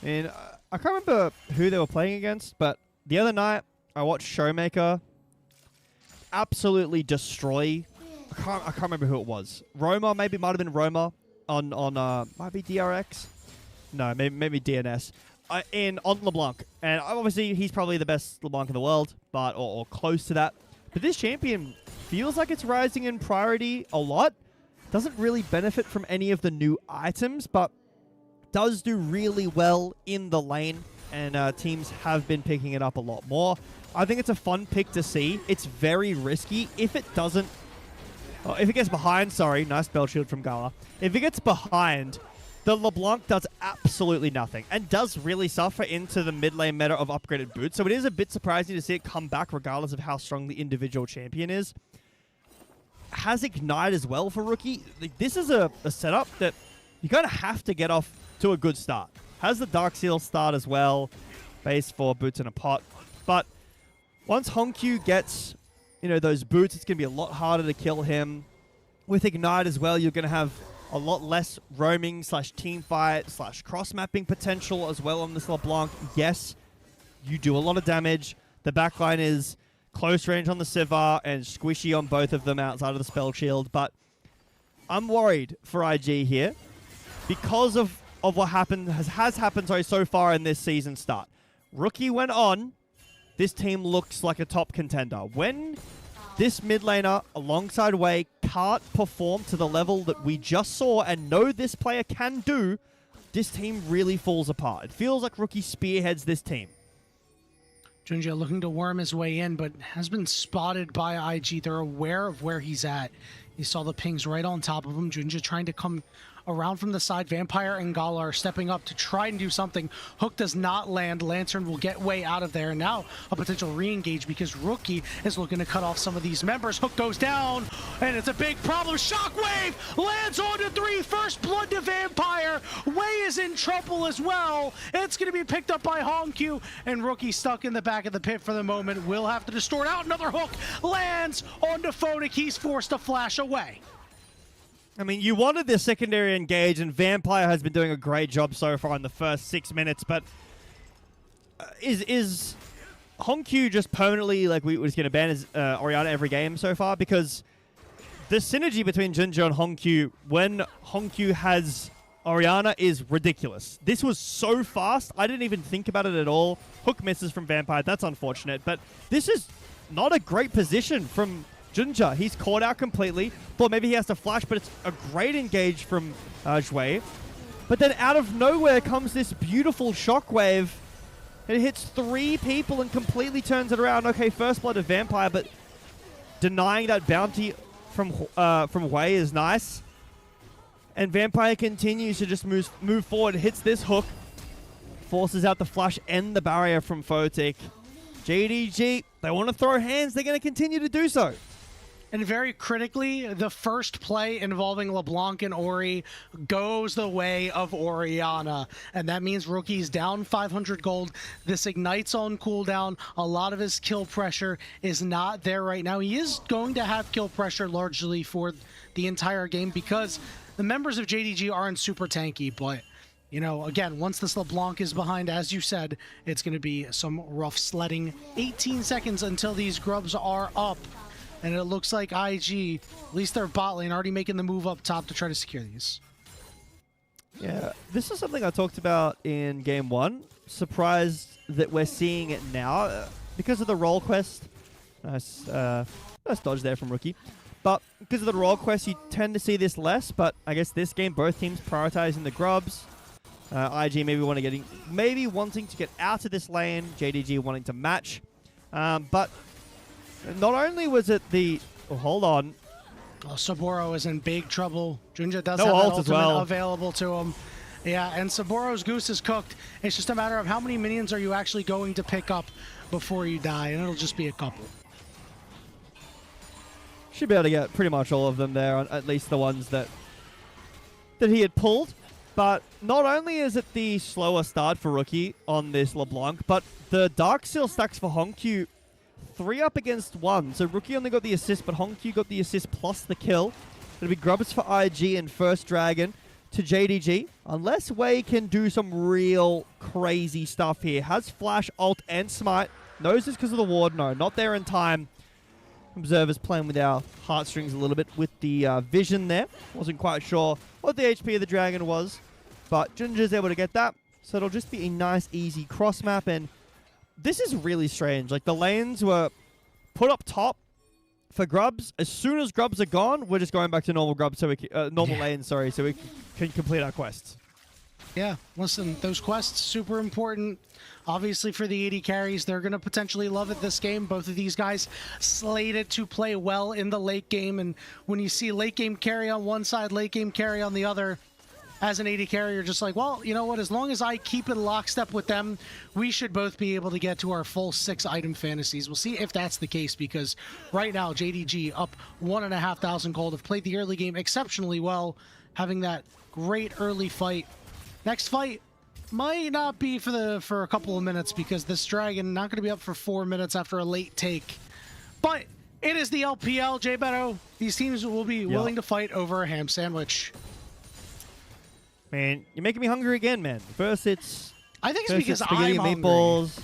And I can't remember who they were playing against, but the other night I watched Showmaker absolutely destroy. I can't remember who it was. Roma, maybe it might have been Roma on might be DRX. No, maybe DNS. On LeBlanc, and obviously he's probably the best LeBlanc in the world, but or close to that. But this champion feels like it's rising in priority a lot. Doesn't really benefit from any of the new items, but does do really well in the lane, and teams have been picking it up a lot more. I think it's a fun pick to see. It's very risky. If it doesn't... Oh, if it gets behind, sorry. Nice bell shield from Gala. If it gets behind, the LeBlanc does absolutely nothing and does really suffer into the mid lane meta of upgraded boots. So it is a bit surprising to see it come back regardless of how strong the individual champion is. Has Ignite as well for Rookie. Like, this is a setup that you kind of have to get off to a good start. Has the Dark Seal start as well. Base for boots in a pot. But once Honkyu gets, you know, those boots, it's going to be a lot harder to kill him. With Ignite as well, you're going to have a lot less roaming / team fight / cross-mapping potential as well on this LeBlanc. Yes, you do a lot of damage. The backline is close range on the Sivir and squishy on both of them outside of the spell shield. But I'm worried for IG here because of what happened has happened so far in this season start. Rookie went on. This team looks like a top contender. When this mid laner alongside Wei can't perform to the level that we just saw and know this player can do, this team really falls apart. It feels like Rookie spearheads this team. Junja looking to worm his way in, but has been spotted by IG. They're aware of where he's at. You saw the pings right on top of him. Junja trying to come around from the side. Vampire and Gala are stepping up to try and do something. Hook does not land. Lantern will get way out of there. And now a potential re-engage because Rookie is looking to cut off some of these members. Hook goes down, and it's a big problem. Shockwave lands onto 3. First blood to Vampire. Wei is in trouble as well. It's going to be picked up by Honkyu, and Rookie stuck in the back of the pit for the moment. Will have to distort out. Another hook lands onto Photic. He's forced to flash away. I mean, you wanted the secondary engage, and Vampire has been doing a great job so far in the first 6 minutes, but is Honkyu just permanently, like, we were just going to ban his Orianna every game so far? Because the synergy between Junja and Honkyu when Honkyu has Orianna is ridiculous. This was so fast, I didn't even think about it at all. Hook misses from Vampire, that's unfortunate, but this is not a great position from Junja. He's caught out completely. Thought maybe he has to flash, but it's a great engage from Zhui. But then out of nowhere comes this beautiful shockwave. It hits 3 people and completely turns it around. Okay, first blood of Vampire, but denying that bounty from Wei is nice. And Vampire continues to just move forward, hits this hook, forces out the flash and the barrier from Photic. JDG, they want to throw hands. They're going to continue to do so. And very critically, the first play involving LeBlanc and Ori goes the way of Orianna. And that means Rookie's down 500 gold. This ignites on cooldown. A lot of his kill pressure is not there right now. He is going to have kill pressure largely for the entire game because the members of JDG aren't super tanky. But, you know, again, once this LeBlanc is behind, as you said, it's going to be some rough sledding. 18 seconds until these grubs are up. And it looks like IG, at least their bot lane, already making the move up top to try to secure these. Yeah, this is something I talked about in Game 1. Surprised that we're seeing it now because of the role quest. Nice dodge there from Rookie. But because of the role quest, you tend to see this less. But I guess this game, both teams prioritizing the grubs. IG maybe wanting to get out of this lane. JDG wanting to match. But not only was it the... Oh, hold on. Oh, Saburo is in big trouble. Junja does no have ult that ultimate as well. available to him. Yeah, and Saburo's goose is cooked. It's just a matter of how many minions are you actually going to pick up before you die, and it'll just be a couple. Should be able to get pretty much all of them there, at least the ones that he had pulled. But not only is it the slower start for Rookie on this LeBlanc, but the Dark Seal stacks for Honkyu 3 up against 1. So Rookie only got the assist, but Honkyu got the assist plus the kill. It'll be grubs for IG and first dragon to JDG. Unless Wei can do some real crazy stuff here. Has flash, ult, and smite. Knows this because of the ward. No, not there in time. Observer's playing with our heartstrings a little bit with the vision there. Wasn't quite sure what the HP of the dragon was, but Junja's able to get that. So it'll just be a nice, easy cross map. And this is really strange. Like, the lanes were put up top for grubs. As soon as grubs are gone, we're just going back to normal grubs, so we can, normal lanes, sorry, so we can complete our quests. Yeah, listen, those quests, super important. Obviously for the AD carries, they're going to potentially love it this game. Both of these guys slated to play well in the late game. And when you see late game carry on one side, late game carry on the other, as an AD carry, you're just like, well, you know what? As long as I keep in lockstep with them, we should both be able to get to our full 6-item fantasies. We'll see if that's the case, because right now, JDG up 1,500 gold, have played the early game exceptionally well, having that great early fight. Next fight might not be for a couple of minutes, because this dragon not going to be up for 4 minutes after a late take. But it is the LPL, J Beto. These teams will be willing to fight over a ham sandwich. Man, you're making me hungry again, man. First I think it's because spaghetti I'm and meatballs.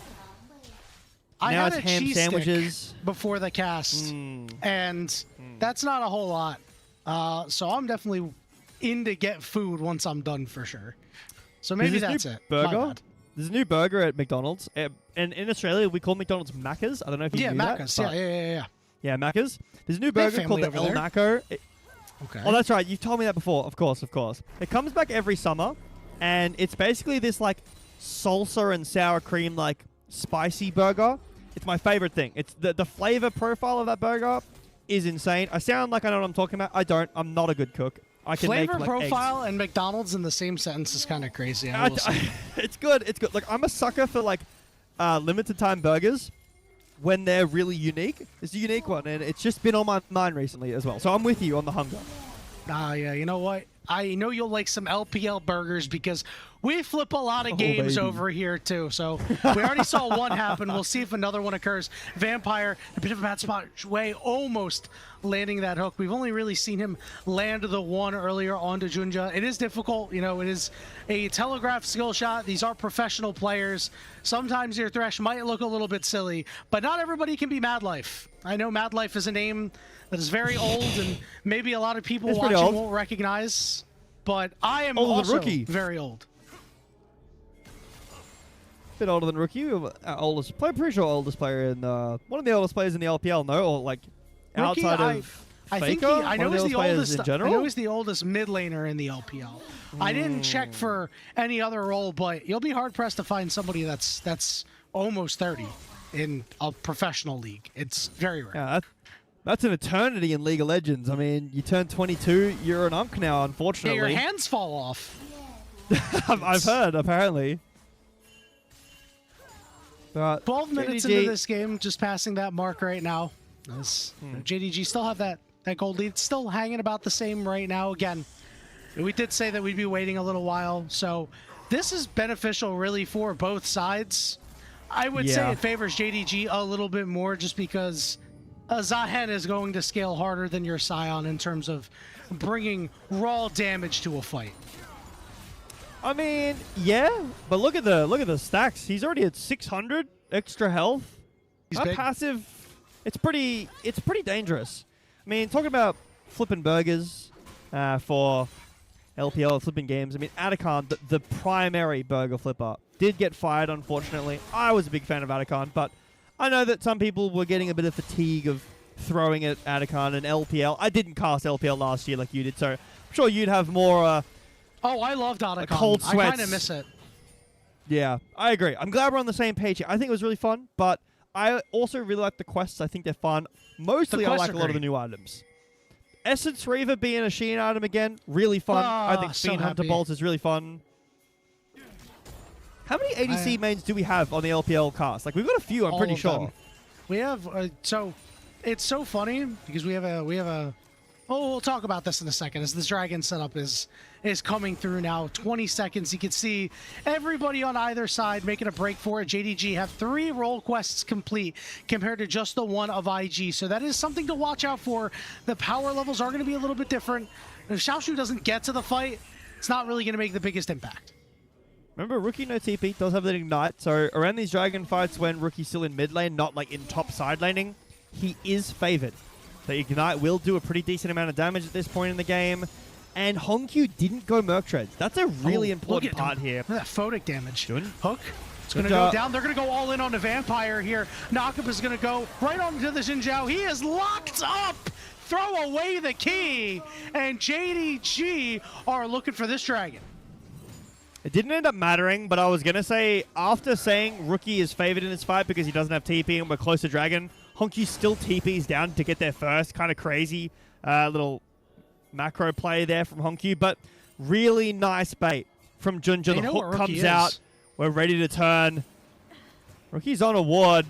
I now had it's a ham cheese sandwiches stick before the cast, and that's not a whole lot. So I'm definitely in to get food once I'm done for sure. So maybe that's it. Burger? There's a new burger at McDonald's, and in Australia we call McDonald's Macca's. I don't know if you knew Macca's. that. Yeah. Macca's. There's a new burger called the El Naco. Okay. Oh, that's right. You've told me that before. Of course. It comes back every summer, and it's basically this like salsa and sour cream like spicy burger. It's my favorite thing. It's the flavor profile of that burger is insane. I sound like I know what I'm talking about. I don't. I'm not a good cook. I can flavor make, like, profile eggs. and McDonald's in the same sentence is kind of crazy. It's good. It's good. Like, I'm a sucker for like limited time burgers when they're really unique. It's a unique one, and it's just been on my mind recently as well. So I'm with you on the hunger. Yeah. You know what? I know you'll like some LPL burgers because we flip a lot of games over here too. So we already saw one happen. We'll see if another one occurs. Vampire, a bit of a bad spot. Way almost landing that hook. We've only really seen him land the one earlier onto Junja. It is difficult. You know, it is a telegraphed skill shot. These are professional players. Sometimes your Thresh might look a little bit silly, but not everybody can be Mad Life. I know Mad Life is a name that is very old and maybe a lot of people watching won't recognize, but I am also very old. Bit older than Rookie. Oldest player, pretty sure oldest player in one of the oldest players in the LPL. No, or like Rookie, outside of I think I know he's the oldest in general. I know he's the oldest mid laner in the LPL. I didn't check for any other role, but you'll be hard pressed to find somebody that's almost 30 in a professional league. It's very rare. Yeah, that's an eternity in League of Legends. I mean, you turn 22, you're an unk now, unfortunately. Yeah, your hands fall off. I've heard, apparently. But 12 minutes JDG, into this game, just passing that mark right now. JDG still have that gold lead. It's still hanging about the same right now. Again, we did say that we'd be waiting a little while, so this is beneficial really for both sides. I would say it favors JDG a little bit more just because Zahen is going to scale harder than your Scion in terms of bringing raw damage to a fight. I mean, yeah, but look at the stacks. He's already at 600 extra health. That passive, it's pretty dangerous. I mean, talking about flipping burgers for LPL flipping games. I mean, Atacon, the primary burger flipper, did get fired, unfortunately. I was a big fan of Atacon, but I know that some people were getting a bit of fatigue of throwing at Atacon and LPL. I didn't cast LPL last year like you did, so I'm sure you'd have more... oh, I loved Atacon. Cold sweats. I kind of miss it. Yeah, I agree. I'm glad we're on the same page here. I think it was really fun, but I also really like the quests. I think they're fun. Mostly, I like a lot of the new items. Essence Reaver being a Sheen item again, really fun. I think Fiend Hunter Bolts is really fun. How many ADC mains do we have on the LPL cast? Like, we've got a few, I'm pretty sure. We have, so, it's so funny because we have a, oh, we'll talk about this in a second as this dragon setup is coming through now. 20 seconds, you can see everybody on either side making a break for it. JDG have 3 role quests complete compared to just the one of IG, so that is something to watch out for. The power levels are going to be a little bit different. If Xiaoshu doesn't get to the fight, it's not really going to make the biggest impact. Remember, Rookie no TP does have that Ignite, so around these dragon fights when Rookie's still in mid lane, not like in top side laning, he is favored. So Ignite will do a pretty decent amount of damage at this point in the game. And Hongq didn't go Merc Treads. That's a really important part here. Look at that photic damage. Good. Hook. It's going to go down. They're going to go all in on the Vampire here. Knockup is going to go right onto the Xin Zhao. He is locked up. Throw away the key. And JDG are looking for this dragon. It didn't end up mattering, but I was going to say, after saying Rookie is favored in this fight because he doesn't have TP and we're close to Dragon, Honky still TPs down to get there first. Kind of crazy little macro play there from Honky, but really nice bait from Junja. The hook comes out. We're ready to turn. Rookie's on a ward,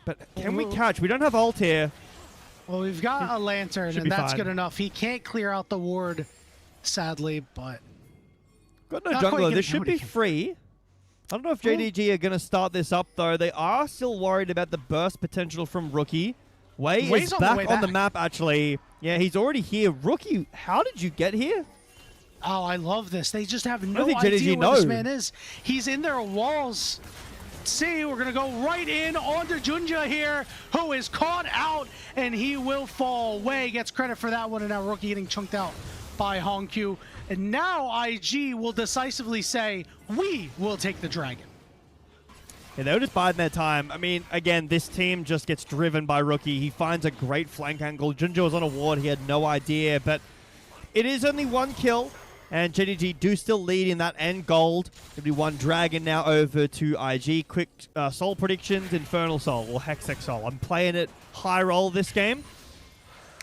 but can we catch? We don't have ult here. Well, we've got a lantern, and that's good enough. He can't clear out the ward, sadly, but... Got no jungler. This should be free. I don't know if JDG are going to start this up, though. They are still worried about the burst potential from Rookie. Wei is back on the map, actually. Yeah, he's already here. Rookie, how did you get here? Oh, I love this. They just have no idea where this man is. He's in their walls. See, we're going to go right in onto Junja here, who is caught out, and he will fall. Wei gets credit for that one, and now Rookie getting chunked out by Hongq. And now IG will decisively say, we will take the Dragon. Yeah, they were just biding their time. I mean, again, this team just gets driven by Rookie. He finds a great flank angle. Junja was on a ward. He had no idea, but it is only one kill. And JDG do still lead in that end gold. It'll be one Dragon now over to IG. Quick Soul predictions, Infernal Soul or Hextech Soul. I'm playing it high roll this game.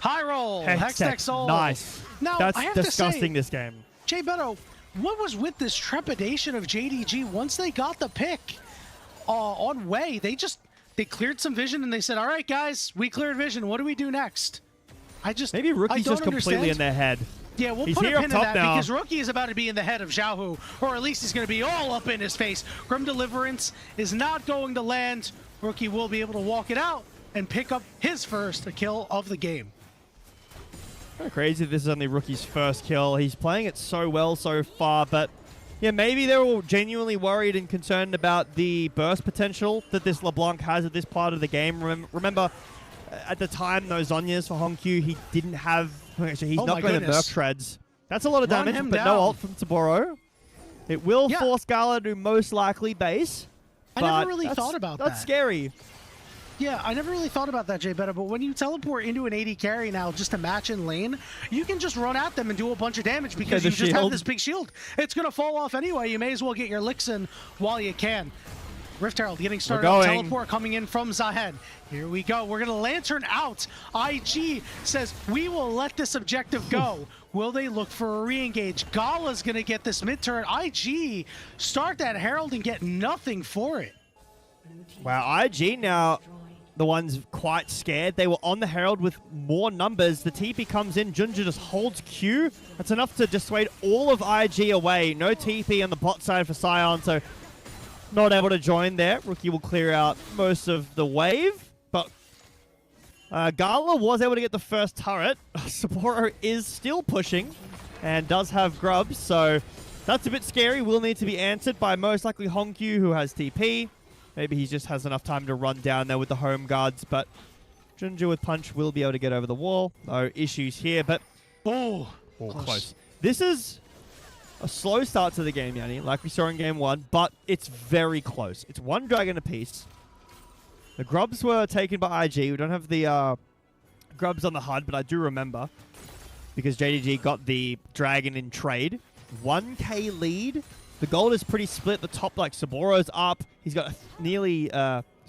High roll, Hextech Soul. Nice. Now, that's I have disgusting, to say, this game. Jay Beto, what was with this trepidation of JDG once they got the pick on Wei? They cleared some vision and they said, all right, guys, we cleared vision. What do we do next? Maybe Rookie's just completely in their head. Yeah, we'll put a pin in that because Rookie is about to be in the head of Xiaohu, or at least he's going to be all up in his face. Grim Deliverance is not going to land. Rookie will be able to walk it out and pick up his first kill of the game. Kind of crazy this is only Rookie's first kill. He's playing it so well so far, but yeah, maybe they're all genuinely worried and concerned about the burst potential that this LeBlanc has at this part of the game. Remember, at the time, those Zhonya's for Hongq, he didn't have... Actually, he's not going to Merc Shreds. That's a lot of damage, but no ult from Saburo. It will force Gala to most likely base. I never really thought about that. That's scary. Yeah, I never really thought about that, Jay Beto, but when you teleport into an AD carry now just to match in lane, you can just run at them and do a bunch of damage because you just have this big shield. It's going to fall off anyway. You may as well get your licks in while you can. Rift Herald getting started on teleport coming in from Zahed. Here we go. We're going to lantern out. IG says, we will let this objective go. Will they look for a re-engage? Gala's going to get this mid-turret. IG start that Herald and get nothing for it. Wow, IG now, the ones quite scared. They were on the Herald with more numbers. The TP comes in. Junja just holds Q. That's enough to dissuade all of IG away. No TP on the bot side for Sion, so not able to join there. Rookie will clear out most of the wave, but Gala was able to get the first turret. Saburo is still pushing and does have grubs, so that's a bit scary. Will need to be answered by most likely Hongq, who has TP. Maybe he just has enough time to run down there with the home guards, but Junja with Punch will be able to get over the wall. No issues here, but close. This is a slow start to the game, Yanni, like we saw in game one, but it's very close. It's one Dragon apiece. The grubs were taken by IG. We don't have the grubs on the HUD, but I do remember because JDG got the Dragon in trade. 1k lead. The gold is pretty split. The top, like, Saburo's up. He's got nearly, he's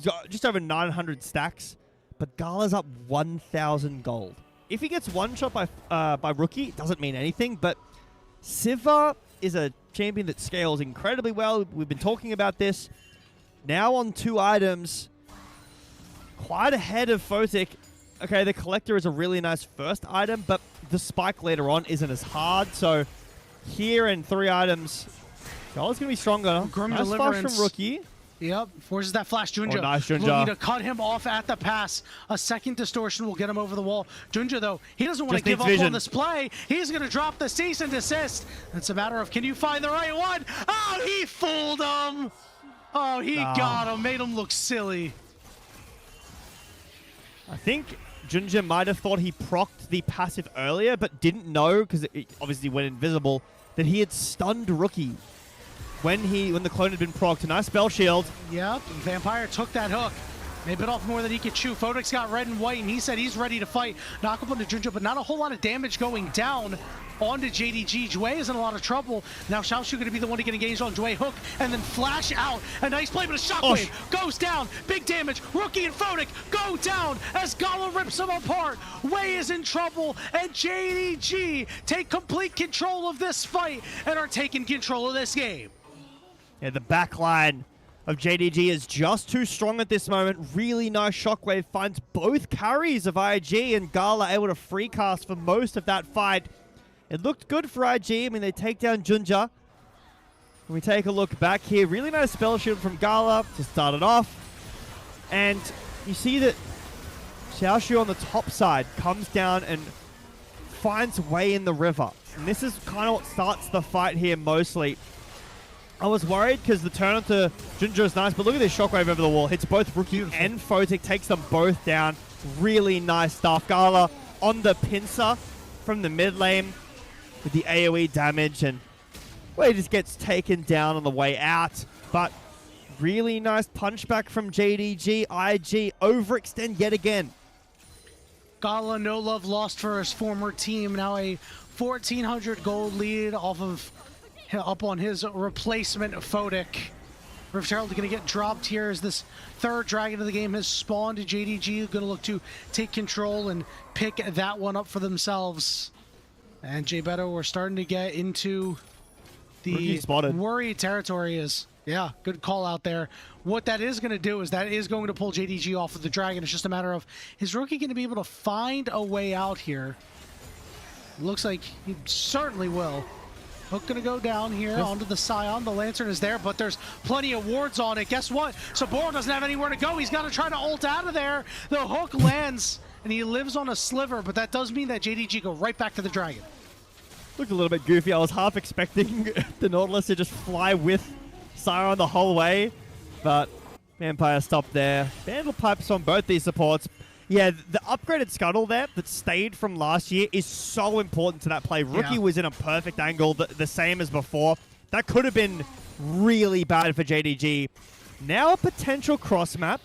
got just over 900 stacks, but Gala's up 1,000 gold. If he gets one shot by Rookie, it doesn't mean anything, but Siva is a champion that scales incredibly well. We've been talking about this. Now on 2 items, quite ahead of Photic. Okay, the Collector is a really nice first item, but the Spike later on isn't as hard. So here in 3 items, Gala's going to be stronger. Nice flash from Rookie. Yep, forces that flash. Junja, nice Junja, looking to cut him off at the pass. A second distortion will get him over the wall. Junja, though, he doesn't want to give up on this play. He's going to drop the cease and desist. It's a matter of, can you find the right one? Oh, he fooled him. Oh, he got him, made him look silly. I think Junja might have thought he procced the passive earlier, but didn't know, because it obviously went invisible, that he had stunned Rookie when the clone had been procced. A nice spell shield. Yep, Vampire took that hook. They bit off more than he could chew. Photic's got red and white, and he said he's ready to fight. Knock up on the Junja, but not a whole lot of damage going down onto JDG. Jue is in a lot of trouble. Now Xiaoshu going to be the one to get engaged on Jue hook and then flash out. A nice play, but a shockwave goes down. Big damage. Rookie and Photic go down as Gala rips him apart. Wei is in trouble, and JDG take complete control of this fight and are taking control of this game. Yeah, the back line of JDG is just too strong at this moment. Really nice shockwave finds both carries of IG, and Gala able to free cast for most of that fight. It looked good for IG. I mean, they take down Junja. When we take a look back here, really nice spell shield from Gala to start it off. And you see that Xiaoshu on the top side comes down and finds Wei in the river. And this is kind of what starts the fight here mostly. I was worried because the turn onto Junja is nice, but look at this shockwave over the wall. Hits both Rookie and Photic, takes them both down. Really nice stuff. Gala on the pincer from the mid lane with the AoE damage, and Wei just gets taken down on the way out. But really nice punchback from JDG. IG overextend yet again. Gala, no love lost for his former team. Now a 1,400 gold lead off of up on his replacement, Photic. Rift Herald going to get dropped here as this third dragon of the game has spawned. JDG going to look to take control and pick that one up for themselves. And Jay Beto, we're starting to get into the worry territory. Yeah, good call out there. What that is going to do is that is going to pull JDG off of the dragon. It's just a matter of, is Rookie going to be able to find a way out here? Looks like he certainly will. Hook gonna go down here onto the Scion. The Lantern is there, but there's plenty of wards on it. Guess what? Saboro doesn't have anywhere to go. He's got to try to ult out of there. The hook lands, and he lives on a sliver, but that does mean that JDG go right back to the dragon. Looked a little bit goofy. I was half expecting the Nautilus to just fly with Scion the whole way, but Vampire stopped there. Vandal pipes on both these supports. Yeah, the upgraded scuttle there that stayed from last year is so important to that play. Rookie was in a perfect angle, the same as before. That could have been really bad for JDG. Now a potential cross map.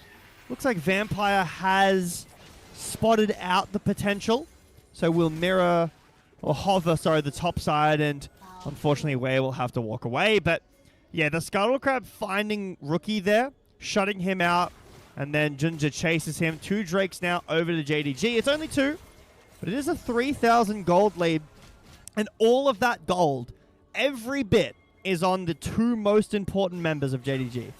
Looks like Vampire has spotted out the potential. So we'll mirror, or hover, sorry, the top side, and unfortunately Wei will have to walk away. But yeah, the Scuttle Crab finding Rookie there, shutting him out. And then Junja chases him. 2 Drakes now over to JDG. It's only 2, but it is a 3,000 gold lead. And all of that gold, every bit, is on the 2 most important members of JDG.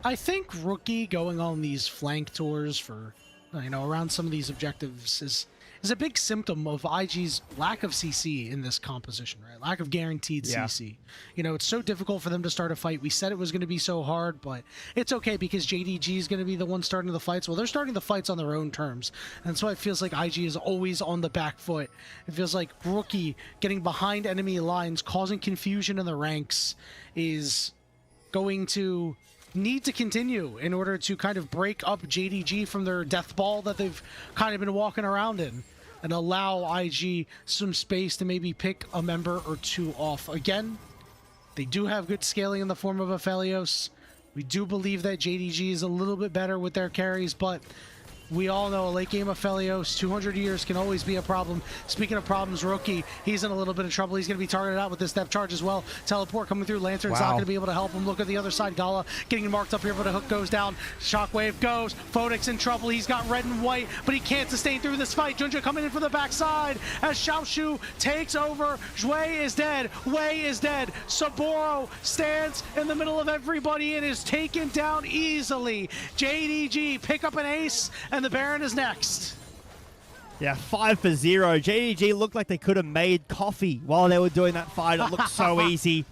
I think Rookie going on these flank tours for, around some of these objectives is a big symptom of IG's lack of CC in this composition, right? Lack of guaranteed CC. It's so difficult for them to start a fight. We said it was going to be so hard, but it's okay because JDG is going to be the one starting the fights. Well, they're starting the fights on their own terms. And so it feels like IG is always on the back foot. It feels like Rookie getting behind enemy lines, causing confusion in the ranks, is going to need to continue in order to kind of break up JDG from their death ball that they've kind of been walking around in and allow IG some space to maybe pick a member or 2 off. Again, they do have good scaling in the form of Aphelios. We do believe that JDG is a little bit better with their carries, but we all know a late game Aphelios, 200 years can always be a problem. Speaking of problems, Rookie, he's in a little bit of trouble. He's going to be targeted out with this depth charge as well. Teleport coming through. Lantern's not going to be able to help him. Look at the other side. Gala getting marked up here, but a hook goes down. Shockwave goes. Photic's in trouble. He's got red and white, but he can't sustain through this fight. Junja coming in for the backside as Xiaoshu takes over. Jue is dead. Wei is dead. Saboro stands in the middle of everybody and is taken down easily. JDG pick up an ace, and the Baron is next. Yeah, 5 for 0. JDG looked like they could have made coffee while they were doing that fight. It looked so easy.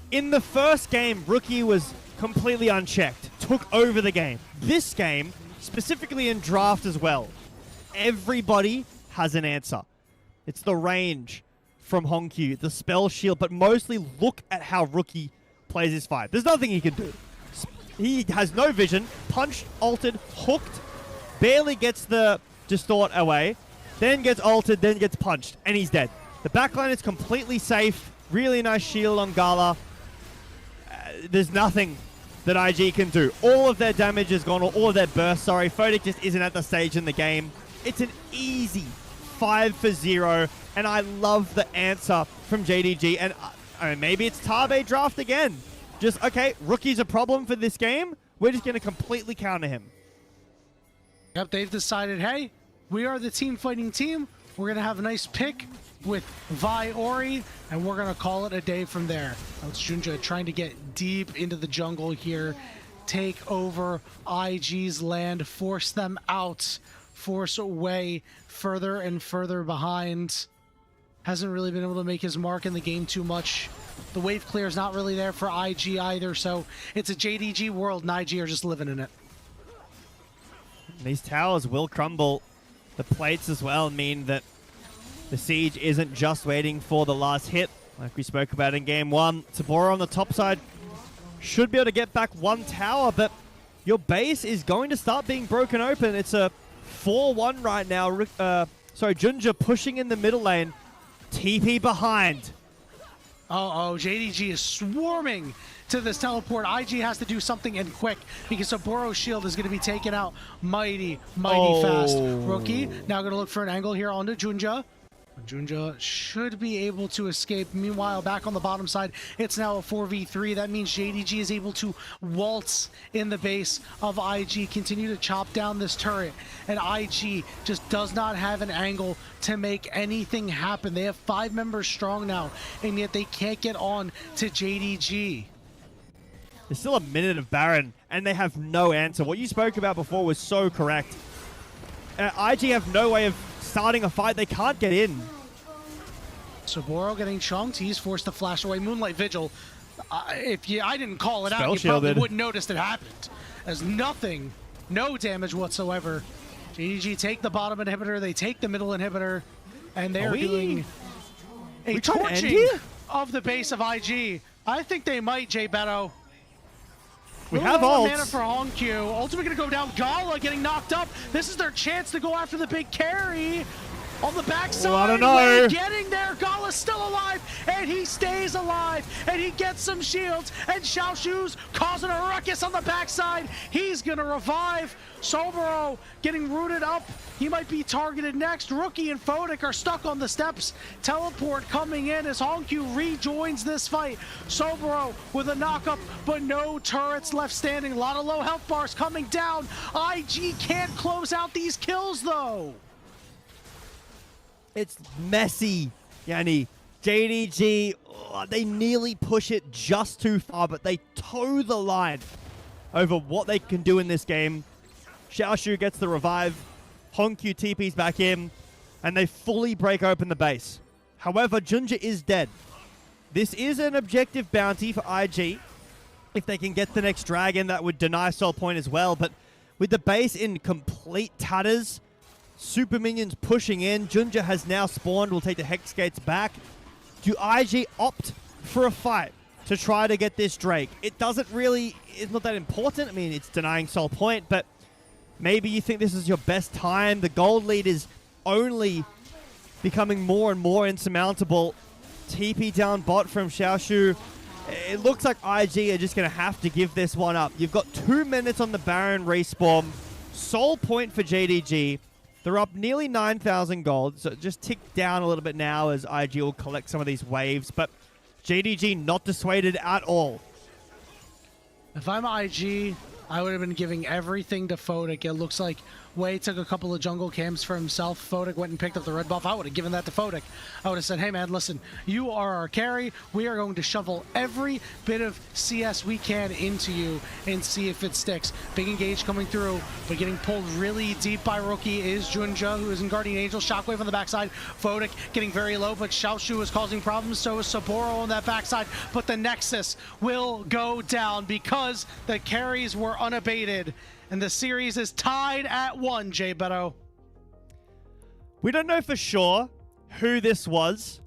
In the first game, Rookie was completely unchecked. Took over the game. This game, specifically in draft as well, everybody has an answer. It's the range from Honkyu, the spell shield, but mostly look at how Rookie plays his fight. There's nothing he can do. He has no vision. Punched, ulted, hooked, barely gets the distort away, then gets ulted, then gets punched, and he's dead. The backline is completely safe. Really nice shield on Gala. There's nothing that IG can do. All of their damage is gone, or all of their burst, sorry. Photic just isn't at the stage in the game. It's an easy 5 for 0. And I love the answer from JDG. And I mean, maybe it's Tabe draft again. Just, okay, Rookie's a problem for this game. We're just going to completely counter him. Yep, they've decided, hey, we are the team fighting team. We're going to have a nice pick with Vi Ori, and we're going to call it a day from there. That's Junja trying to get deep into the jungle here, take over IG's land, force them out, force away further and further behind. Hasn't really been able to make his mark in the game too much. The wave clear is not really there for IG either, so it's a JDG world, and IG are just living in it. These towers will crumble. The plates as well mean that the siege isn't just waiting for the last hit, like we spoke about in game one. Tabora on the top side should be able to get back one tower, but your base is going to start being broken open. It's a 4-1 right now. Junja pushing in the middle lane. TP behind. JDG is swarming to this teleport. IG has to do something and quick because Saboro's shield is going to be taken out mighty fast. Rookie now going to look for an angle here onto Junja. Junja should be able to escape. Meanwhile, back on the bottom side, it's now a 4v3. That means JDG is able to waltz in the base of IG, continue to chop down this turret, and IG just does not have an angle to make anything happen. They have 5 members strong now, and yet they can't get on to JDG. There's still a minute of Baron, and they have no answer. What you spoke about before was so correct. IG have no way of starting a fight. They can't get in. Saboro getting chunked. He's forced to flash away. Moonlight Vigil. I didn't call it Spell out, you probably shielded. wouldn't notice it happened. As nothing, no damage whatsoever. JDG take the bottom inhibitor. They take the middle inhibitor, and they're doing a torching of the base of IG. I think they might, Jay Beto. We have ults. Mana for Honkyu. Ultimate gonna go down. Gala getting knocked up. This is their chance to go after the big carry. On the backside, I don't know. getting there. Gala's still alive, and he stays alive, and he gets some shields, and Xiaoshu's causing a ruckus on the backside. He's gonna revive. Soboro getting rooted up. He might be targeted next. Rookie and Photic are stuck on the steps. Teleport coming in as Honkyu rejoins this fight. Soboro with a knockup, but no turrets left standing. A lot of low health bars coming down. IG can't close out these kills, though. It's messy, Yanni. JDG, they nearly push it just too far, but they toe the line over what they can do in this game. Xiaoshu gets the revive. Honkyu TP's back in, and they fully break open the base. However, Junja is dead. This is an objective bounty for IG. If they can get the next dragon, that would deny Soul Point as well. But with the base in complete tatters, super minions pushing in, Junja has now spawned, will take the Hex Gates back. Do IG opt for a fight to try to get this Drake? It doesn't really, it's not that important. I mean, it's denying Soul Point, but maybe you think this is your best time. The gold lead is only becoming more and more insurmountable. TP down bot from Xiaoshu. It looks like IG are just going to have to give this one up. You've got 2 minutes on the Baron respawn. Soul Point for JDG. They're up nearly 9,000 gold, so just tick down a little bit now as IG will collect some of these waves, but JDG not dissuaded at all. If I'm IG, I would have been giving everything to Photic. It looks like Wei took a couple of jungle camps for himself. Photic went and picked up the red buff. I would have given that to Photic. I would have said, hey man, listen, you are our carry. We are going to shovel every bit of CS we can into you and see if it sticks. Big engage coming through, but getting pulled really deep by Rookie is Junja, who is in Guardian Angel. Shockwave on the backside. Photic getting very low, but Xiaoshu is causing problems. So is Saboro on that backside. But the Nexus will go down because the carries were unabated. And the series is tied at 1, Jay Beto. We don't know for sure who this was.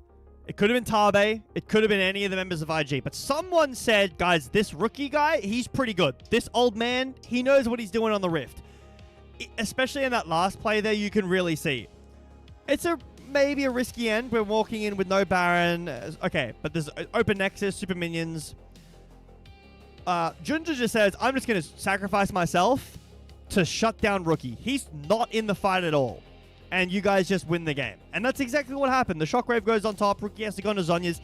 It could have been Tabe. It could have been any of the members of IG. But someone said, guys, this Rookie guy, he's pretty good. This old man, he knows what he's doing on the Rift. Especially in that last play there, you can really see. It's maybe a risky end. We're walking in with no Baron. Okay, but there's open Nexus, super minions. Junja just says, I'm just going to sacrifice myself to shut down Rookie. He's not in the fight at all. and you guys just win the game. And that's exactly what happened. The Shockwave goes on top. Rookie has to go into Zhonya's.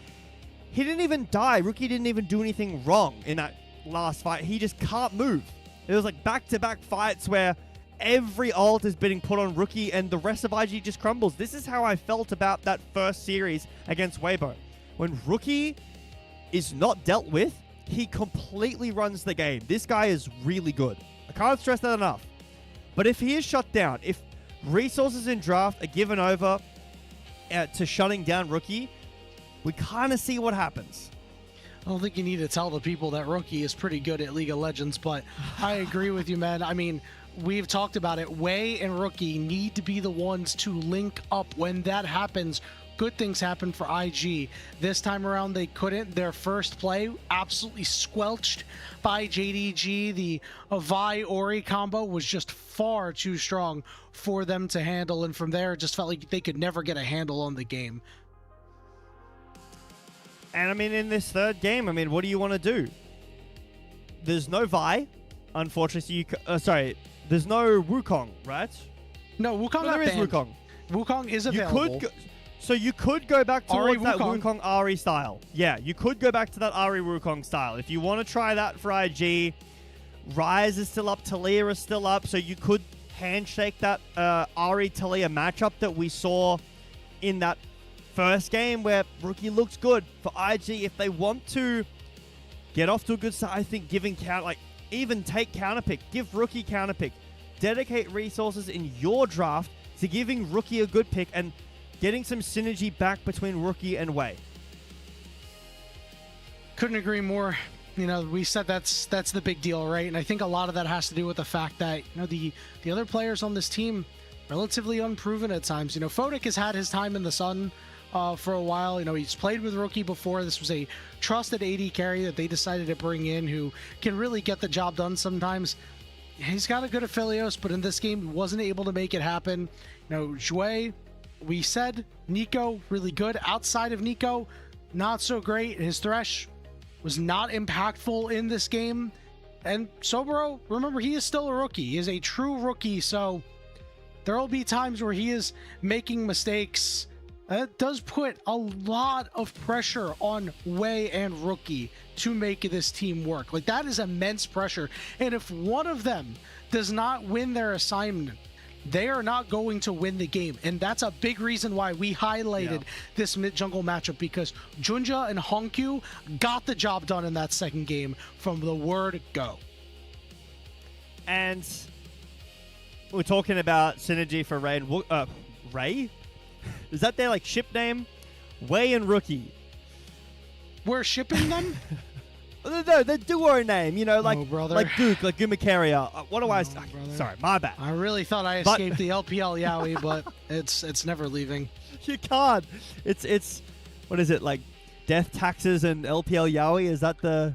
He didn't even die. Rookie didn't even do anything wrong in that last fight. He just can't move. It was like back-to-back fights where every ult is being put on Rookie and the rest of IG just crumbles. This is how I felt about that first series against Weibo. When Rookie is not dealt with, he completely runs the game. This guy is really good. I can't stress that enough. But if he is shut down, if resources in draft are given over to shutting down Rookie, we kind of see what happens. I don't think you need to tell the people that Rookie is pretty good at League of Legends, but I agree with you, man. I mean, we've talked about it. Wei and Rookie need to be the ones to link up. When that happens, good things happen for IG. This time around, they couldn't. Their first play, absolutely squelched by JDG. The Vi-Ori combo was just far too strong for them to handle, and from there, it just felt like they could never get a handle on the game. And I mean, in this third game, I mean, what do you want to do? There's no Vi, unfortunately. There's no Wukong, right? No, Wukong there is Wukong. Wukong is available. So you could go back towards that Wukong. Wukong Ahri style. Yeah, you could go back to that Ahri Wukong style. If you want to try that for IG, Ryze is still up, Taliyah is still up, so you could handshake that Ahri Taliyah matchup that we saw in that first game where Rookie looks good. For IG, if they want to get off to a good start, I think giving even take counterpick, give Rookie counterpick, dedicate resources in your draft to giving Rookie a good pick and getting some synergy back between Rookie and Wei. Couldn't agree more. You know, we said that's the big deal, right? And I think a lot of that has to do with the fact that, you know, the other players on this team, relatively unproven at times. You know, Photic has had his time in the sun for a while. You know, he's played with Rookie before. This was a trusted AD carry that they decided to bring in who can really get the job done sometimes. He's got a good Aphelios, but in this game, he wasn't able to make it happen. You know, Jue, we said Nico, really good. Outside of Nico, not so great. His Thresh was not impactful in this game. And Soboro, remember, he is still a rookie. He is a true rookie, so there will be times where he is making mistakes. That does put a lot of pressure on Wei and Rookie to make this team work. Like, that is immense pressure. And if one of them does not win their assignment, they are not going to win the game. And that's a big reason why we highlighted this mid-jungle matchup, because Junja and Honkyu got the job done in that second game from the word go. And we're talking about synergy for Ray and Ray? Is that their ship name? Wei and Rookie. We're shipping them? No, the duo name, like Duke, like Gumacaria. What do I... Sorry, my bad. I really thought I escaped the LPL Yaoi, but it's never leaving. You can't. It's what is it, like death taxes and LPL Yaoi? Is that the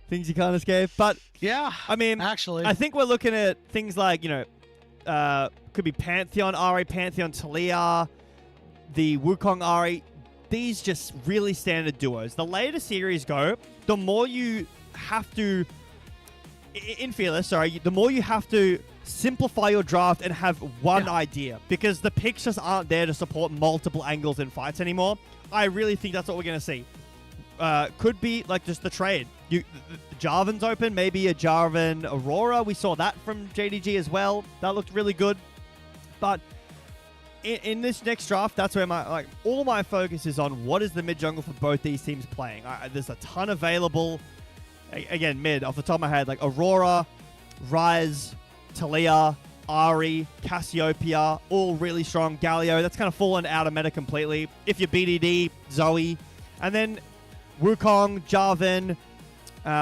things you can't escape? But yeah, I mean, actually, I think we're looking at things like, could be Pantheon Ahri, Pantheon Taliyah, the Wukong Ahri. These just really standard duos. The later series go, the more you have to, in Fearless, the more you have to simplify your draft and have one idea, because the picks just aren't there to support multiple angles in fights anymore. I really think that's what we're going to see. Could be like just the trade. Jarvan's open, maybe a Jarvan Aurora. We saw that from JDG as well. That looked really good. But in this next draft, that's where all my focus is on what is the mid jungle for both these teams playing. There's a ton available. Again, mid off the top of my head, like Aurora, Ryze, Taliyah, Ahri, Cassiopeia, all really strong. Galio, that's kind of fallen out of meta completely. If you're BDD, Zoe, and then Wukong, Jarvan,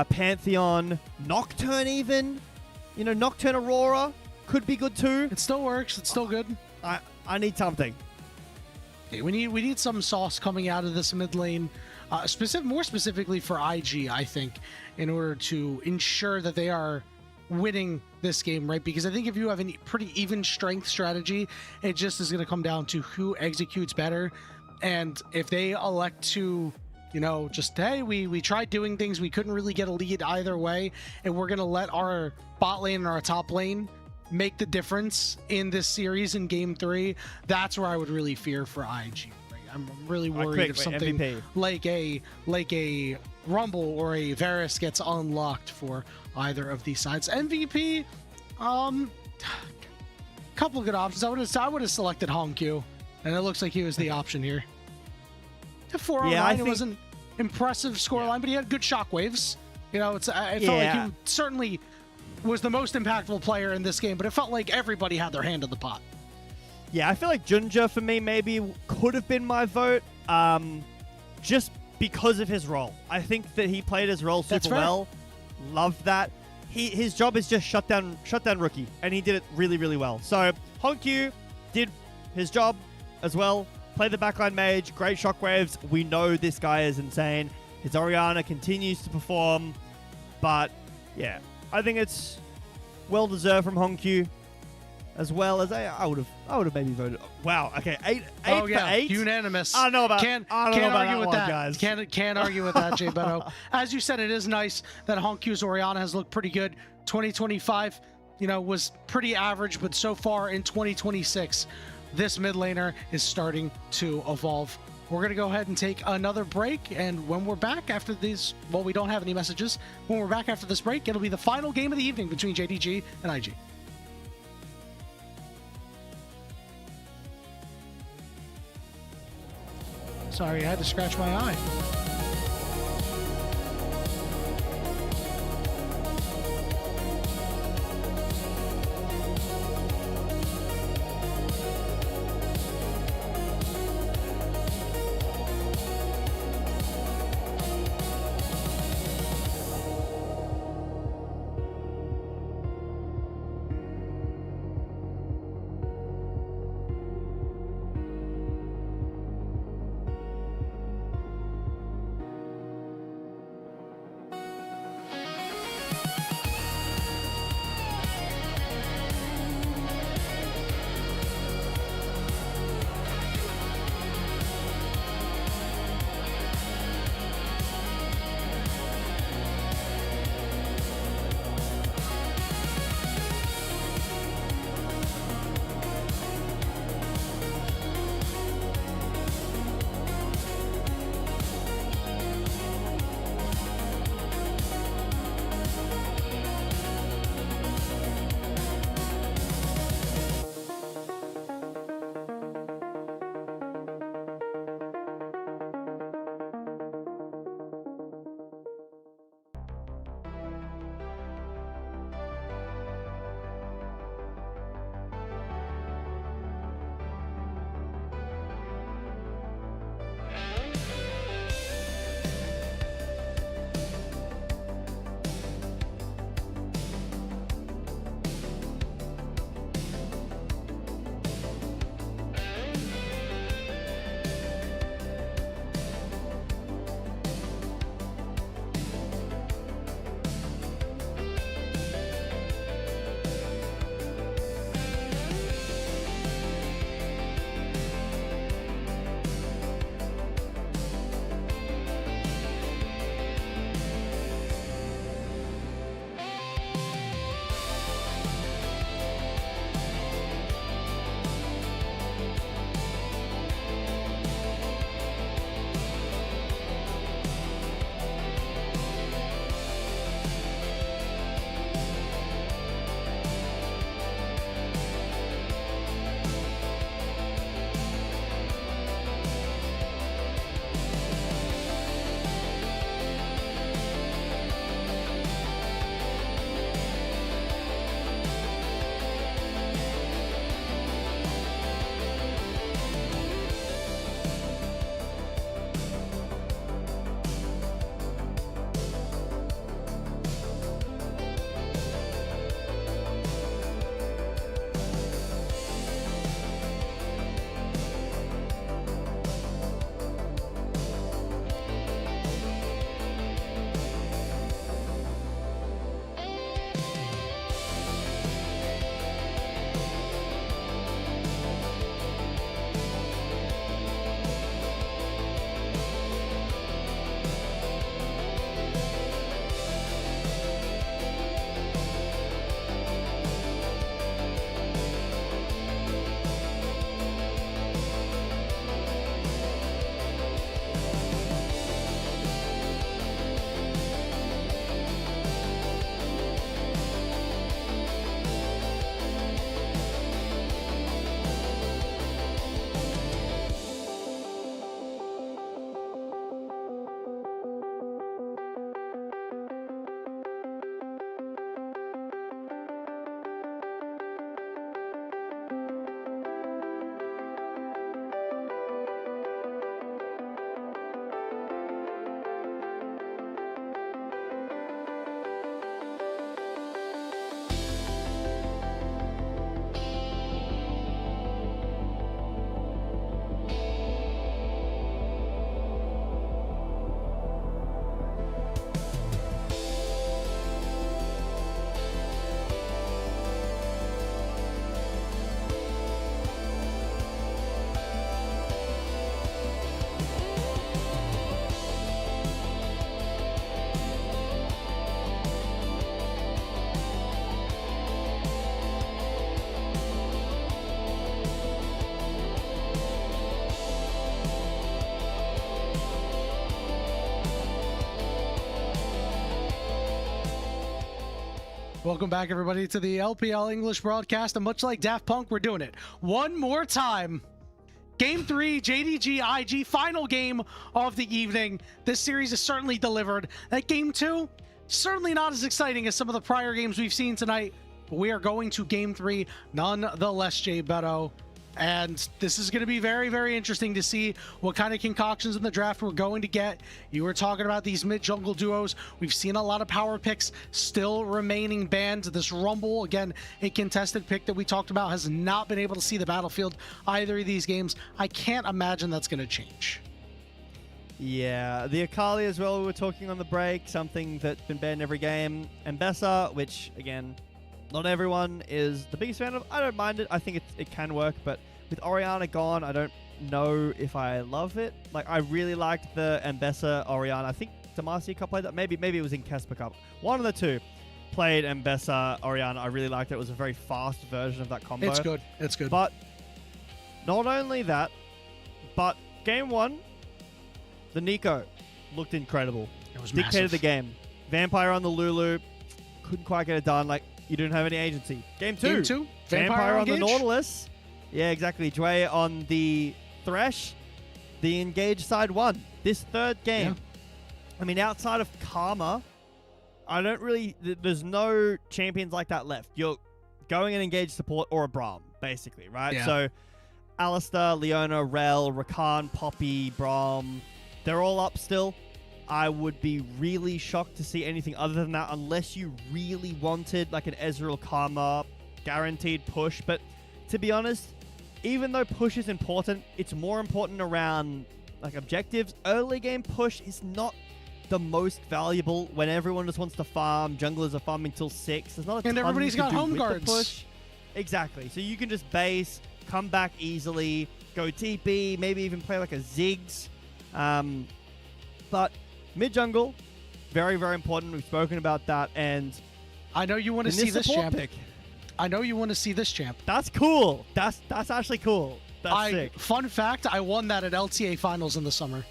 Pantheon, Nocturne even. Nocturne Aurora could be good too. It still works. It's still good. I need something. Okay, we need some sauce coming out of this mid lane, more specifically for IG, I think, in order to ensure that they are winning this game, right? Because I think if you have a pretty even strength strategy, it just is going to come down to who executes better. And if they elect to, just, hey, we tried doing things, we couldn't really get a lead either way, and we're going to let our bot lane and our top lane make the difference in this series in Game 3, that's where I would really fear for IG. Right? I'm really worried if something MVP. like a Rumble or a Varus gets unlocked for either of these sides. MVP, couple of good options. I would have selected Hongq, and it looks like he was the option here. To 409, it wasn't impressive scoreline, but he had good shockwaves. You know, it felt like he certainly was the most impactful player in this game, but it felt like everybody had their hand in the pot. Yeah, I feel like Junja for me maybe could have been my vote, just because of his role. I think that he played his role super well. Loved that. His job is just shut down Rookie, and he did it really, really well. So Hongq did his job as well. Play the backline mage, great shockwaves. We know this guy is insane. His Orianna continues to perform, but yeah, I think it's well deserved from Hongq, as well as I would have maybe voted. Wow, okay, eight for 8, unanimous. I don't know about. Can't argue with that, guys. Can't argue with that, Jay Beto. As you said, it is nice that Hongq's Orianna has looked pretty good. 2025, was pretty average, but so far in 2026, this mid laner is starting to evolve. We're going to go ahead and take another break, and when we're back after these, well, we don't have any messages. When we're back after this break, it'll be the final game of the evening between JDG and IG. Sorry, I had to scratch my eye. Welcome back, everybody, to the LPL English broadcast. And much like Daft Punk, we're doing it one more time. Game 3, JDG IG, final game of the evening. This series is certainly delivered. That Game 2, certainly not as exciting as some of the prior games we've seen tonight. But we are going to Game 3 nonetheless, Jay Beto. And this is going to be very, very interesting to see what kind of concoctions in the draft we're going to get. You were talking about these mid-jungle duos. We've seen a lot of power picks still remaining banned. This Rumble, again, a contested pick that we talked about, has not been able to see the battlefield either of these games. I can't imagine that's going to change. Yeah, the Akali as well, we were talking on the break, something that's been banned every game. And Bessa, which, again, not everyone is the biggest fan of. I don't mind it. I think it can work, but with Orianna gone, I don't know if I love it. Like, I really liked the Mbessa Orianna. I think Demacia Cup played that. Maybe it was in Casper Cup. One of the two played Mbessa Orianna. I really liked it. It was a very fast version of that combo. It's good. It's good. But not only that, but game 1, the Nico looked incredible. It was Dictated massive. the game. Vampire on the Lulu. Couldn't quite get it done. Like, you didn't have any agency. Game 2. Game 2. Vampire on the Engage. Nautilus. Yeah, exactly. Dre on the Thresh. The Engage side won. This third game. Yeah. I mean, outside of Karma, I don't really... There's no champions like that left. You're going and Engage support or a Braum, basically, right? Yeah. So, Alistair, Leona, Rel, Rakan, Poppy, Braum, they're all up still. I would be really shocked to see anything other than that unless you really wanted like an Ezreal Karma guaranteed push. But to be honest, even though push is important, it's more important around like objectives. Early game push is not the most valuable when everyone just wants to farm. Junglers are farming till 6. There's not a ton everybody's you can got do home with the guards. push. Exactly. So you can just base, come back easily, go TP, maybe even play like a Ziggs. But mid-jungle, very, very important. We've spoken about that. And I know you want to see this champ. Pick, I know you want to see this champ. that's cool. That's actually cool. That's sick. Fun fact, I won that at LTA Finals in the summer.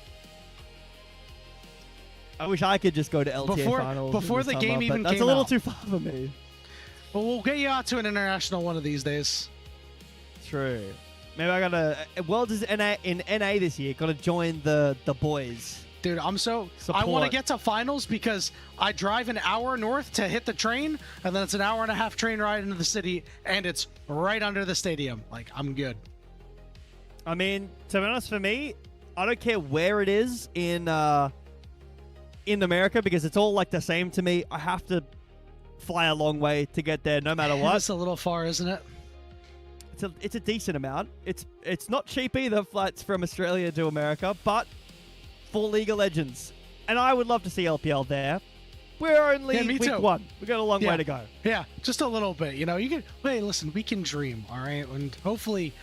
I wish I could just go to LTA Finals before in the summer, game but even that's came a little out. too far for me. But we'll get you out to an international one of these days. True. Maybe I gotta... World is in NA this year. Gotta join the boys. Dude, I want to Support. get to finals because I drive an hour north to hit the train, and then it's an hour and a half train ride into the city, and it's right under the stadium. Like, I'm good. I mean, to be honest, for me, I don't care where it is in America because it's all like the same to me. I have to fly a long way to get there no matter what. It's a little far, isn't it? It's a decent amount. It's not cheap either, flights from Australia to America, but for League of Legends. And I would love to see LPL there. We're only me week too. 1. We've got a long way to go. Yeah, just a little bit. You know, hey, listen, we can dream, all right? And hopefully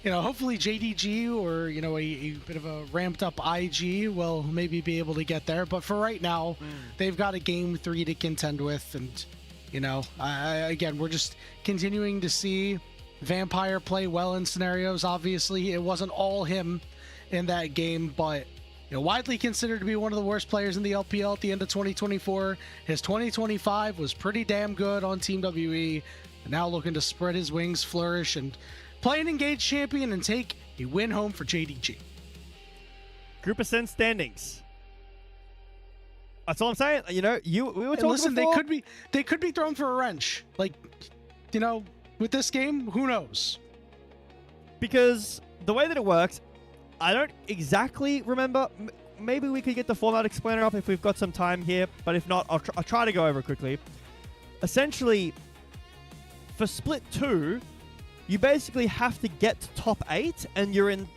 JDG or, a bit of a ramped up IG will maybe be able to get there. But for right now, they've got a game 3 to contend with. And, again, we're just continuing to see Vampire play well in scenarios. Obviously, it wasn't all him in that game, but widely considered to be one of the worst players in the LPL at the end of 2024. His 2025 was pretty damn good on Team WE. And now looking to spread his wings, flourish, and play an engaged champion and take a win home for JDG. Group Ascent standings. That's all I'm saying. We were talking Listen, before. they could be thrown for a wrench. Like, with this game, who knows? Because the way that it works, I don't exactly remember. Maybe we could get the format explainer up if we've got some time here. But if not, I'll try to go over it quickly. Essentially, for Split 2, you basically have to get to top 8, and you're in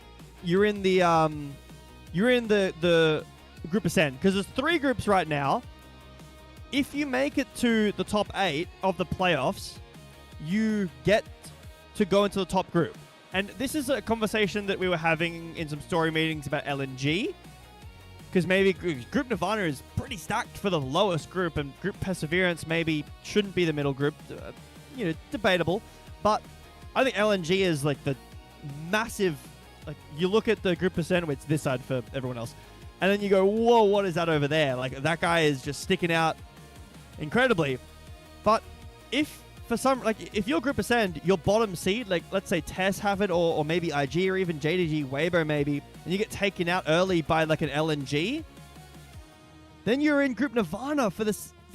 the Group Ascent. Because there's 3 groups right now. If you make it to the top 8 of the playoffs, you get to go into the top group. And this is a conversation that we were having in some story meetings about LNG. Because maybe Group Nirvana is pretty stacked for the lowest group, and Group Perseverance maybe shouldn't be the middle group. Debatable. But I think LNG is like the massive... Like, you look at the Group Percent, it's this side for everyone else. And then you go, whoa, what is that over there? Like, that guy is just sticking out incredibly. But if for some, like, if your group ascend, your bottom seed, like, let's say TES have it, or maybe IG, or even JDG, Weibo maybe, and you get taken out early by, like, an LNG, then you're in Group Nirvana for the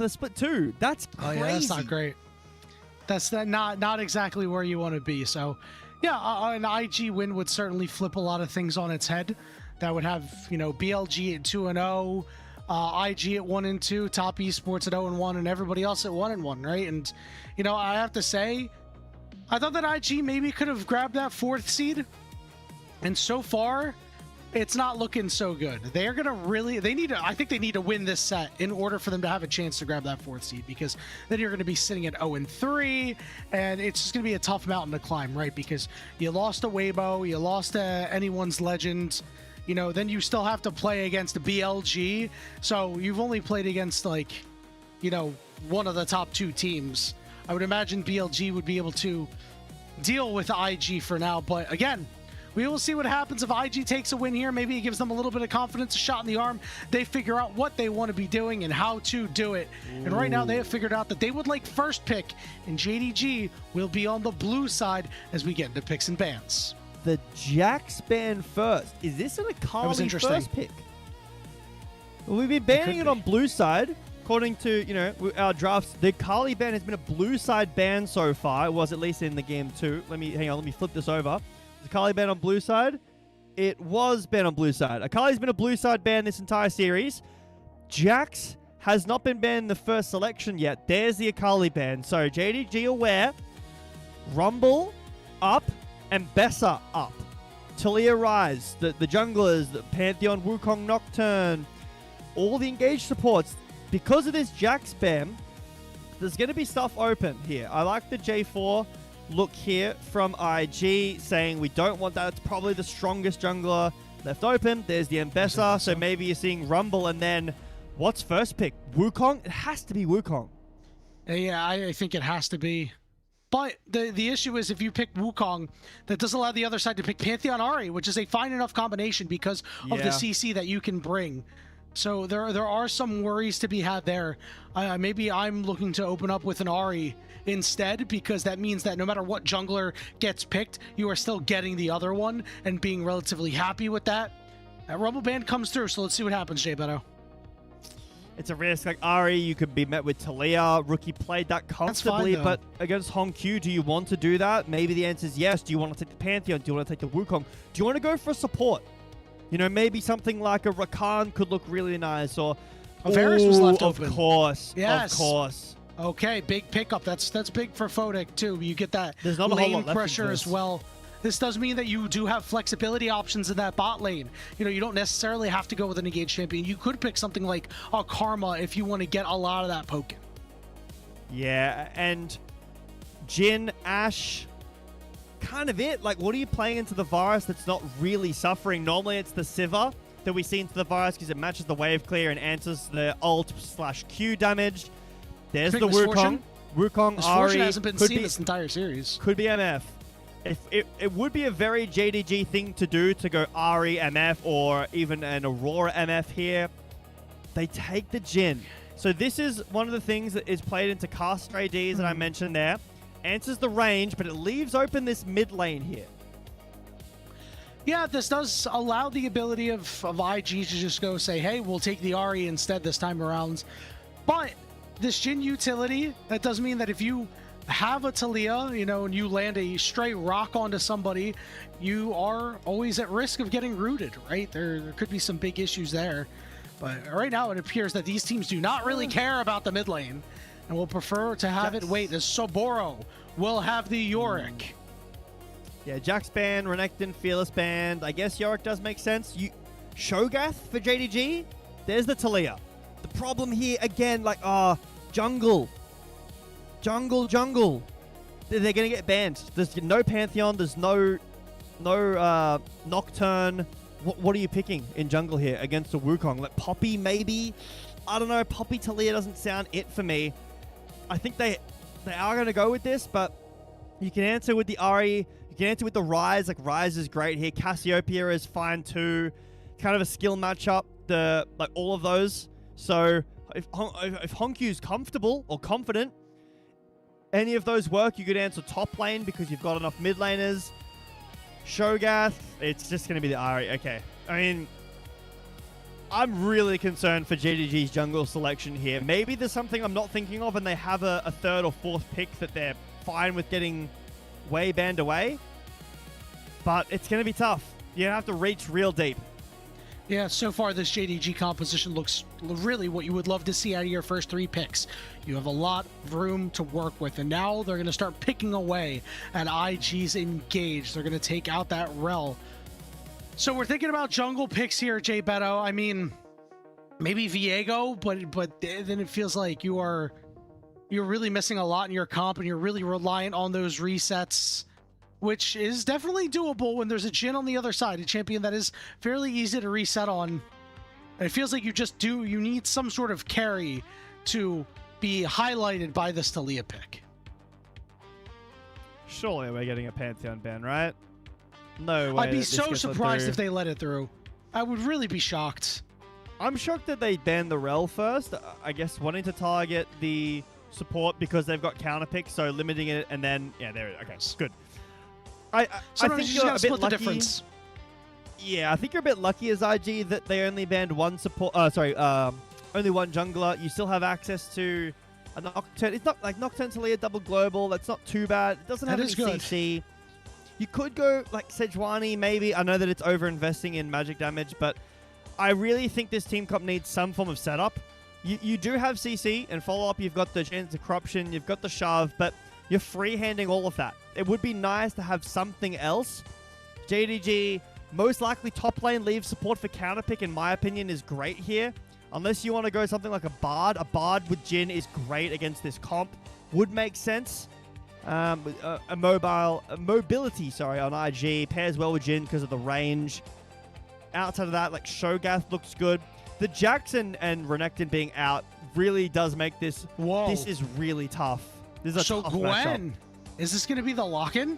Split 2. That's crazy. Oh, yeah, that's not great. That's not exactly where you want to be. So, yeah, an IG win would certainly flip a lot of things on its head. That would have, you know, BLG at 2-0, IG at 1-2, Top Esports at 0-1, and everybody else at 1-1, right? And, you know, I have to say, I thought that IG maybe could have grabbed that 4th seed. And so far, it's not looking so good. They're going to really, I think they need to win this set in order for them to have a chance to grab that 4th seed, because then you're going to be sitting at 0-3, and it's just going to be a tough mountain to climb, right? Because you lost to Weibo, you lost to anyone's legend, you know, then you still have to play against the BLG. So you've only played against, like, you know, one of the top 2 teams. I would imagine BLG would be able to deal with IG for now. But again, we will see what happens if IG takes a win here. Maybe it gives them a little bit of confidence, a shot in the arm. They figure out what they want to be doing and how to do it. Ooh. And right now they have figured out that they would like first pick, and JDG will be on the blue side as we get into picks and bans. The Jax ban first. Is this an Akali first pick? Well, we've been banning it on blue side. According to, you know, our drafts, the Akali ban has been a blue side ban so far. It was at least in the game 2. Let me flip this over. Is Akali ban on blue side? It was ban on blue side. Akali's been a blue side ban this entire series. Jax has not been banned in the first selection yet. There's the Akali ban. So JDG aware. Rumble up. And Bessa up. Talia Rise, the junglers, the Pantheon, Wukong Nocturne, all the engaged supports. Because of this Jax spam, there's going to be stuff open here. I like the J4 look here from IG, saying we don't want that. It's probably the strongest jungler left open. There's the Mbessa, so maybe you're seeing Rumble, and then what's first pick? Wukong? It has to be Wukong. Yeah, I think it has to be. But the issue is, if you pick Wukong, that does allow the other side to pick Pantheon Ahri, which is a fine enough combination because of the CC that you can bring. So there are some worries to be had there. Maybe I'm looking to open up with an Ahri instead, because that means that no matter what jungler gets picked, you are still getting the other one and being relatively happy with that. That Rumble ban comes through, so let's see what happens, Jay Beto. It's a risk. Like Ahri, you could be met with Talia. Rookie played that comfortably, but against Hongq, do you want to do that? Maybe the answer is yes. Do you want to take the Pantheon? Do you want to take the Wukong? Do you want to go for support? You know, maybe something like a Rakan could look really nice, or Varus was left open. Of course, yes. Of course. Okay, big pickup. That's big for Fodek too. You get that There's not lane a whole lot pressure as well. This does mean that you do have flexibility options in that bot lane. You know, you don't necessarily have to go with an engaged champion. You could pick something like a Karma if you want to get a lot of that poking. Yeah, and Jhin, Ashe, kind of it. Like, what are you playing into the Varus that's not really suffering? Normally it's the Sivir that we see into the Varus because it matches the wave clear and answers the ult/Q damage. There's the Wukong. Wukong, Ahri. Hasn't been seen this entire series. Could be MF. It would be a very JDG thing to do to go Ahri MF or even an Aurora MF here. They take the Jhin. So this is one of the things that is played into cast stray Ds that I mentioned there. Answers the range, but it leaves open this mid lane here. Yeah, this does allow the ability of IG to just go say, hey, we'll take the Ahri instead this time around. But this Jhin utility, that does mean that if you have a Talia, you know, and you land a stray rock onto somebody, you are always at risk of getting rooted, right? There could be some big issues there. But right now it appears that these teams do not really care about the mid lane and will prefer to have it wait, as Soboro will have the Yorick. Yeah, Jax ban, Renekton, Fearless band. I guess Yorick does make sense. Shogath for JDG? There's the Talia. The problem here, again, like, jungle. Jungle. They're going to get banned. There's no Pantheon. There's no Nocturne. What are you picking in jungle here against a Wukong? Like Poppy, maybe? I don't know. Poppy Talia doesn't sound it for me. I think they are going to go with this, but you can answer with the Ahri. You can answer with the Rise. Like, Rise is great here. Cassiopeia is fine too. Kind of a skill matchup. Like all of those. So if Hongq's comfortable or confident, any of those work, you could answer top lane because you've got enough mid laners. Shogath, it's just going to be the Ahri. Okay. I mean, I'm really concerned for JDG's jungle selection here. Maybe there's something I'm not thinking of and they have a third or fourth pick that they're fine with getting way banned away. But it's going to be tough. You have to reach real deep. Yeah, so far this JDG composition looks really what you would love to see out of your first 3 picks. You have a lot of room to work with, and now they're going to start picking away at IG's Engage. They're going to take out that Rel. So we're thinking about jungle picks here, Jay Beto. I mean, maybe Viego, but then it feels like you're really missing a lot in your comp, and you're really reliant on those resets, which is definitely doable when there's a Jhin on the other side, a champion that is fairly easy to reset on. It feels like you need some sort of carry to be highlighted by this Taliyah pick. Surely we're getting a Pantheon ban, right? No way. I'd be so surprised if they let it through. I would really be shocked. I'm shocked that they banned the Rel first. I guess wanting to target the support because they've got counter picks, so limiting it, and then yeah, there. Okay, good. I think you you're just a gotta bit split lucky. the difference. Yeah, I think you're a bit lucky as IG that they only banned one support. Only one jungler. You still have access to a Nocturne. It's not like Nocturne Taliyah double global. That's not too bad. It doesn't have any CC. You could go like Sejuani maybe. I know that it's over investing in magic damage, but I really think this team comp needs some form of setup. You do have CC and follow up. You've got the Chance of Corruption. You've got the Shove, but you're free-handing all of that. It would be nice to have something else. JDG, most likely top lane leave support for counterpick, in my opinion, is great here. Unless you want to go something like a Bard. A Bard with Jhin is great against this comp. Would make sense. Mobility on IG. Pairs well with Jhin because of the range. Outside of that, like Shogath looks good. The Jackson and Renekton being out really does make this... Whoa. This is really tough. This is a tough Gwen, matchup. is this going to be the lock-in?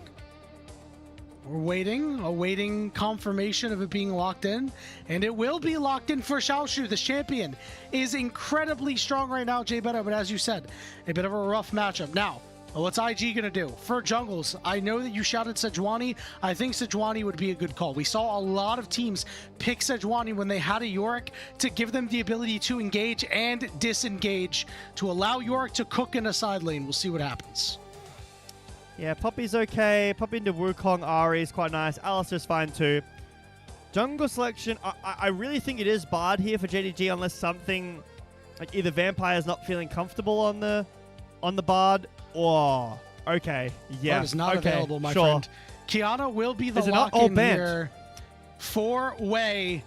We're awaiting confirmation of it being locked in, and it will be locked in for Xiaoshu. This champion is incredibly strong right now, Jay Beto, but as you said, a bit of a rough matchup. Now, what's IG going to do? For jungles, I know that you shouted Sejuani. I think Sejuani would be a good call. We saw a lot of teams pick Sejuani when they had a Yorick to give them the ability to engage and disengage, to allow Yorick to cook in a side lane. We'll see what happens. Yeah, Poppy's okay. Poppy into Wukong, Ahri is quite nice. Alistair's fine too. Jungle selection, I really think it is Bard here for JDG unless something, like either Vampire's not feeling comfortable on the Bard, or... Okay, yeah. That is not available, my sure. friend. Kiana will be the lock-in here for Wei.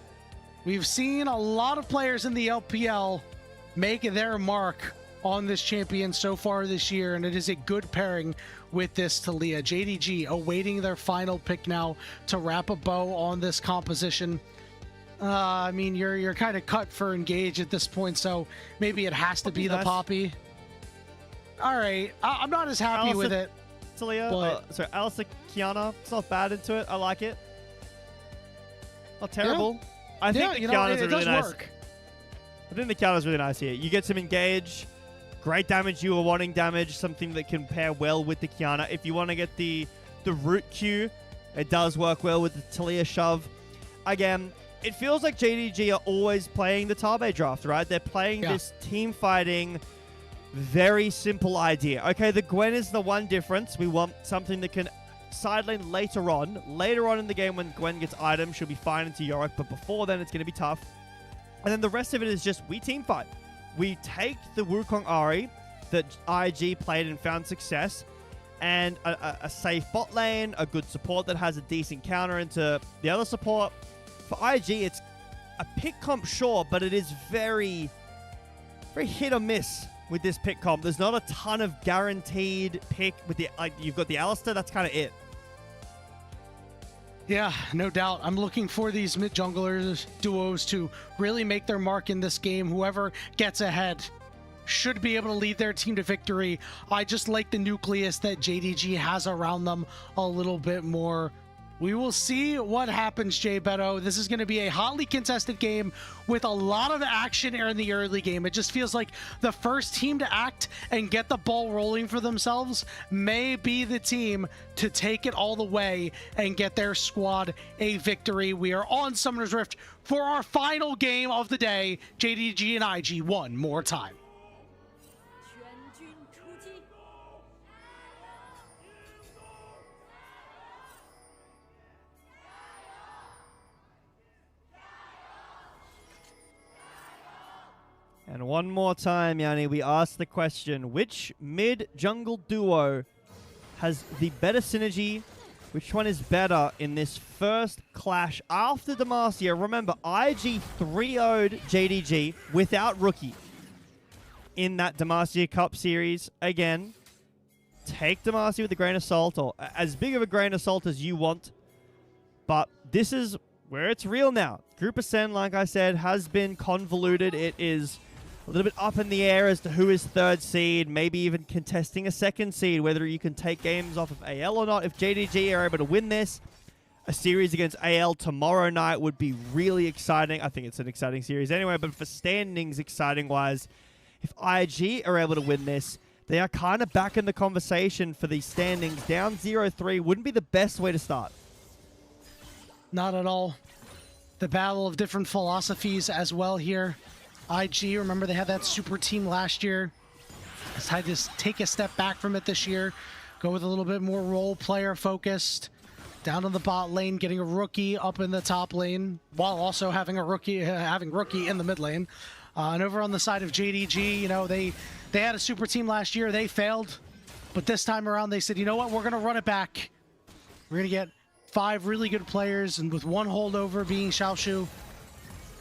We've seen a lot of players in the LPL make their mark on this champion so far this year, and it is a good pairing with this Taliyah. JDG awaiting their final pick now to wrap a bow on this composition. I mean, you're kind of cut for Engage at this point, so maybe it has to be the Poppy. All right, I'm not as happy with it. Taliyah, sorry, Alistair, Kiana, it's not bad into it. I like it. Not terrible. Yeah. I think the Kiana's really nice. Work. I think the Kiana's really nice here. You get some Engage. Great damage. You are wanting damage, something that can pair well with the Kiana. If you want to get the root Q, it does work well with the Taliyah shove. Again, it feels like JDG are always playing the Tabe draft, right? They're playing this team fighting, very simple idea. Okay, the Gwen is the one difference. We want something that can side lane later on. Later on in the game when Gwen gets items, she'll be fine into Yorick, but before then it's going to be tough. And then the rest of it is just we team fight. We take the Wukong Ahri that IG played and found success, and a safe bot lane, a good support that has a decent counter into the other support. For IG, it's a pick comp, sure, but it is very, very hit or miss with this pick comp. There's not a ton of guaranteed pick with the you've got the Alistair, that's kind of it. Yeah, no doubt. I'm looking for these mid-junglers duos to really make their mark in this game. Whoever gets ahead should be able to lead their team to victory. I just like the nucleus that JDG has around them a little bit more. We will see what happens, Jay Beto. This is going to be a hotly contested game with a lot of action in the early game. It just feels like the first team to act and get the ball rolling for themselves may be the team to take it all the way and get their squad a victory. We are on Summoner's Rift for our final game of the day. JDG and IG one more time. And one more time, Yanni, we ask the question, which mid-jungle duo has the better synergy? Which one is better in this first clash after Demacia? Remember, IG 3-0'd JDG without Rookie in that Demacia Cup series. Again, take Demacia with a grain of salt, or as big of a grain of salt as you want. But this is where it's real now. Group Ascend, like I said, has been convoluted. It is a little bit up in the air as to who is third seed, maybe even contesting a second seed, whether you can take games off of AL or not. If JDG are able to win this, a series against AL tomorrow night would be really exciting. I think it's an exciting series anyway, but for standings exciting-wise, if IG are able to win this, they are kind of back in the conversation for these standings. Down 0-3 wouldn't be the best way to start. Not at all. The battle of different philosophies as well here. IG, remember they had that super team last year. Decided to take a step back from it this year. Go with a little bit more role player focused. Down in the bot lane, getting a Rookie up in the top lane, while also having a Rookie, Rookie in the mid lane. And over on the side of JDG, you know, they had a super team last year. They failed. But this time around, they said, you know what? We're going to run it back. We're going to get 5 really good players, and with one holdover being Xiaoshu.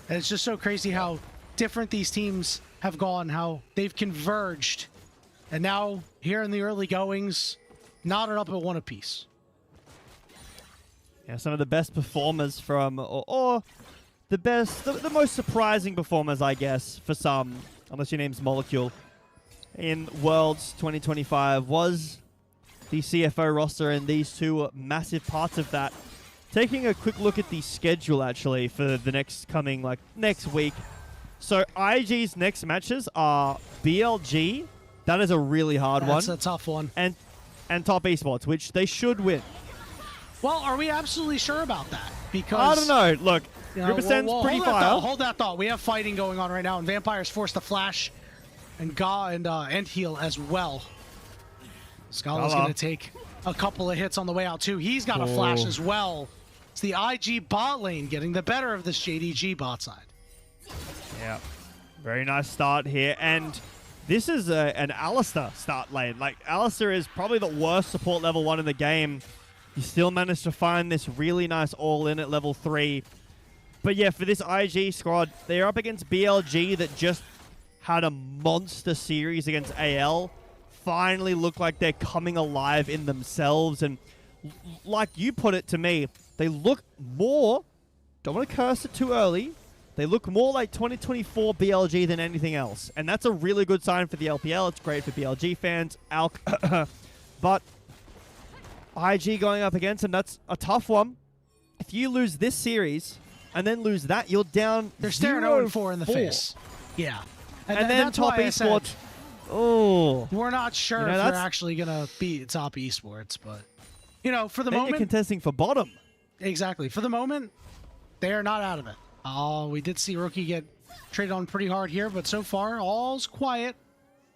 And it's just so crazy how different these teams have gone, how they've converged. And now, here in the early goings, knotted up at 1 apiece. Yeah, some of the best performers from, or the best, the most surprising performers, I guess, for some, unless your name's Molecule, in Worlds 2025 was the CFO roster, and these two massive parts of that. Taking a quick look at the schedule, actually, for the next week. So IG's next matches are BLG. That is a really hard one. That's a tough one. And Top Esports, which they should win. Well, are we absolutely sure about that? Because I don't know. Look, Group Ascend's pretty fire. Hold that thought. We have fighting going on right now, and Vampire's forced to flash and heal as well. Scala's going to take a couple of hits on the way out, too. He's got a flash as well. It's the IG bot lane getting the better of this JDG bot side. Yeah, very nice start here. And this is an Alistar start lane. Like, Alistar is probably the worst support level 1 in the game. You still managed to find this really nice all-in at level 3. But yeah, for this IG squad, they're up against BLG that just had a monster series against AL. Finally look like they're coming alive in themselves. And like you put it to me, they look more, don't want to curse it too early, they look more like 2024 BLG than anything else. And that's a really good sign for the LPL. It's great for BLG fans. But IG going up against them, that's a tough one. If you lose this series and then lose that, you're down. They're staring 0-4 in the face. Yeah. And then Top Esports. Oh. We're not sure if they're actually going to beat Top Esports, but, you know, for the moment. You're contesting for bottom. Exactly. For the moment, they are not out of it. Oh, we did see Rookie get traded on pretty hard here, but so far, all's quiet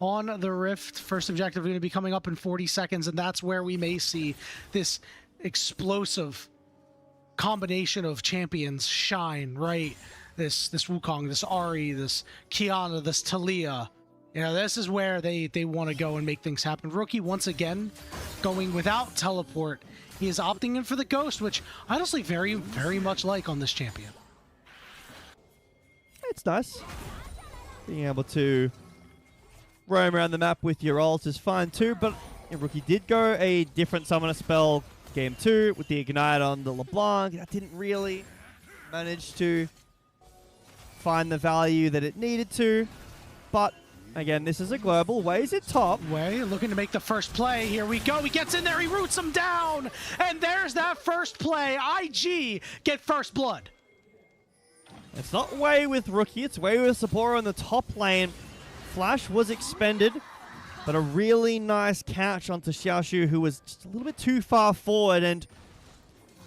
on the Rift. First objective going to be coming up in 40 seconds, and that's where we may see this explosive combination of champions shine, right? This Wukong, this Ahri, this Kiana, this Talia. You know, this is where they want to go and make things happen. Rookie, once again, going without teleport. He is opting in for the Ghost, which I honestly very, very much like on this champion. It's nice. Being able to roam around the map with your ult is fine too, but Rookie did go a different summoner spell game 2 with the Ignite on the LeBlanc. That didn't really manage to find the value that it needed to, but Again, this is a global. Wei's at top. Wei looking to make the first play. Here we go. He gets in there. He roots him down. And there's that first play. IG get first blood. It's not Wei with Rookie. It's Wei with Sapporo in the top lane. Flash was expended, but a really nice catch onto Xiaoshu, who was just a little bit too far forward. And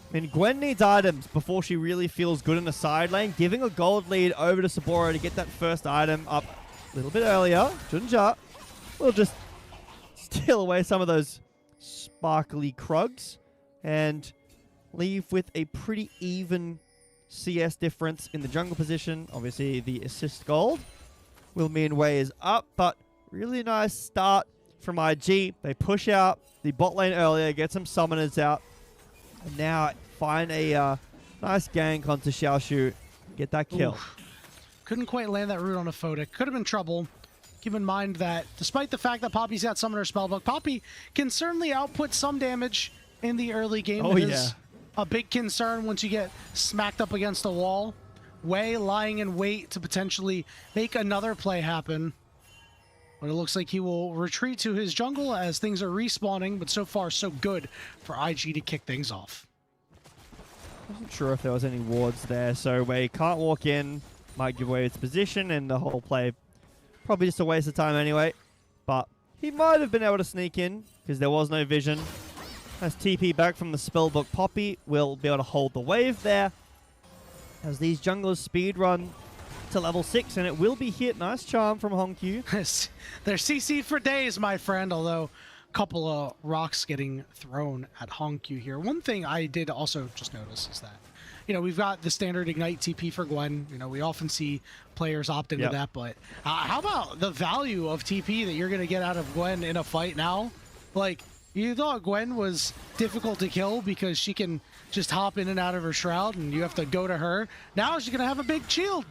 I mean, Gwen needs items before she really feels good in the side lane. Giving a gold lead over to Sapporo to get that first item up a little bit earlier. Junja will just steal away some of those sparkly Krugs and leave with a pretty even CS difference in the jungle position. Obviously, the assist gold will mean Wei is up, but really nice start from IG. They push out the bot lane earlier, get some summoners out, and now find a nice gank onto Xiaoshu, get that kill. Oof. Couldn't quite land that root on a Photic. Could have been trouble. Keep in mind that despite the fact that Poppy's got Summoner Spellbook, Poppy can certainly output some damage in the early game. Oh, it yeah. is a big concern once you get smacked up against the wall. Wei lying in wait to potentially make another play happen. But it looks like he will retreat to his jungle as things are respawning, but so far so good for IG to kick things off. Wasn't sure if there was any wards there, so Wei can't walk in, might give away its position, and the whole play probably just a waste of time anyway. But he might have been able to sneak in because there was no vision. As TP back from the spellbook, Poppy will be able to hold the wave there. As these junglers speed run to level 6, and it will be hit. Nice charm from Hongq. They're CC'd for days, my friend, although a couple of rocks getting thrown at Hongq here. One thing I did also just notice is that, you know, we've got the standard Ignite TP for Gwen. You know, we often see players opt into that, but how about the value of TP that you're going to get out of Gwen in a fight now? Like, you thought Gwen was difficult to kill because she can just hop in and out of her shroud and you have to go to her. Now she's going to have a big shield.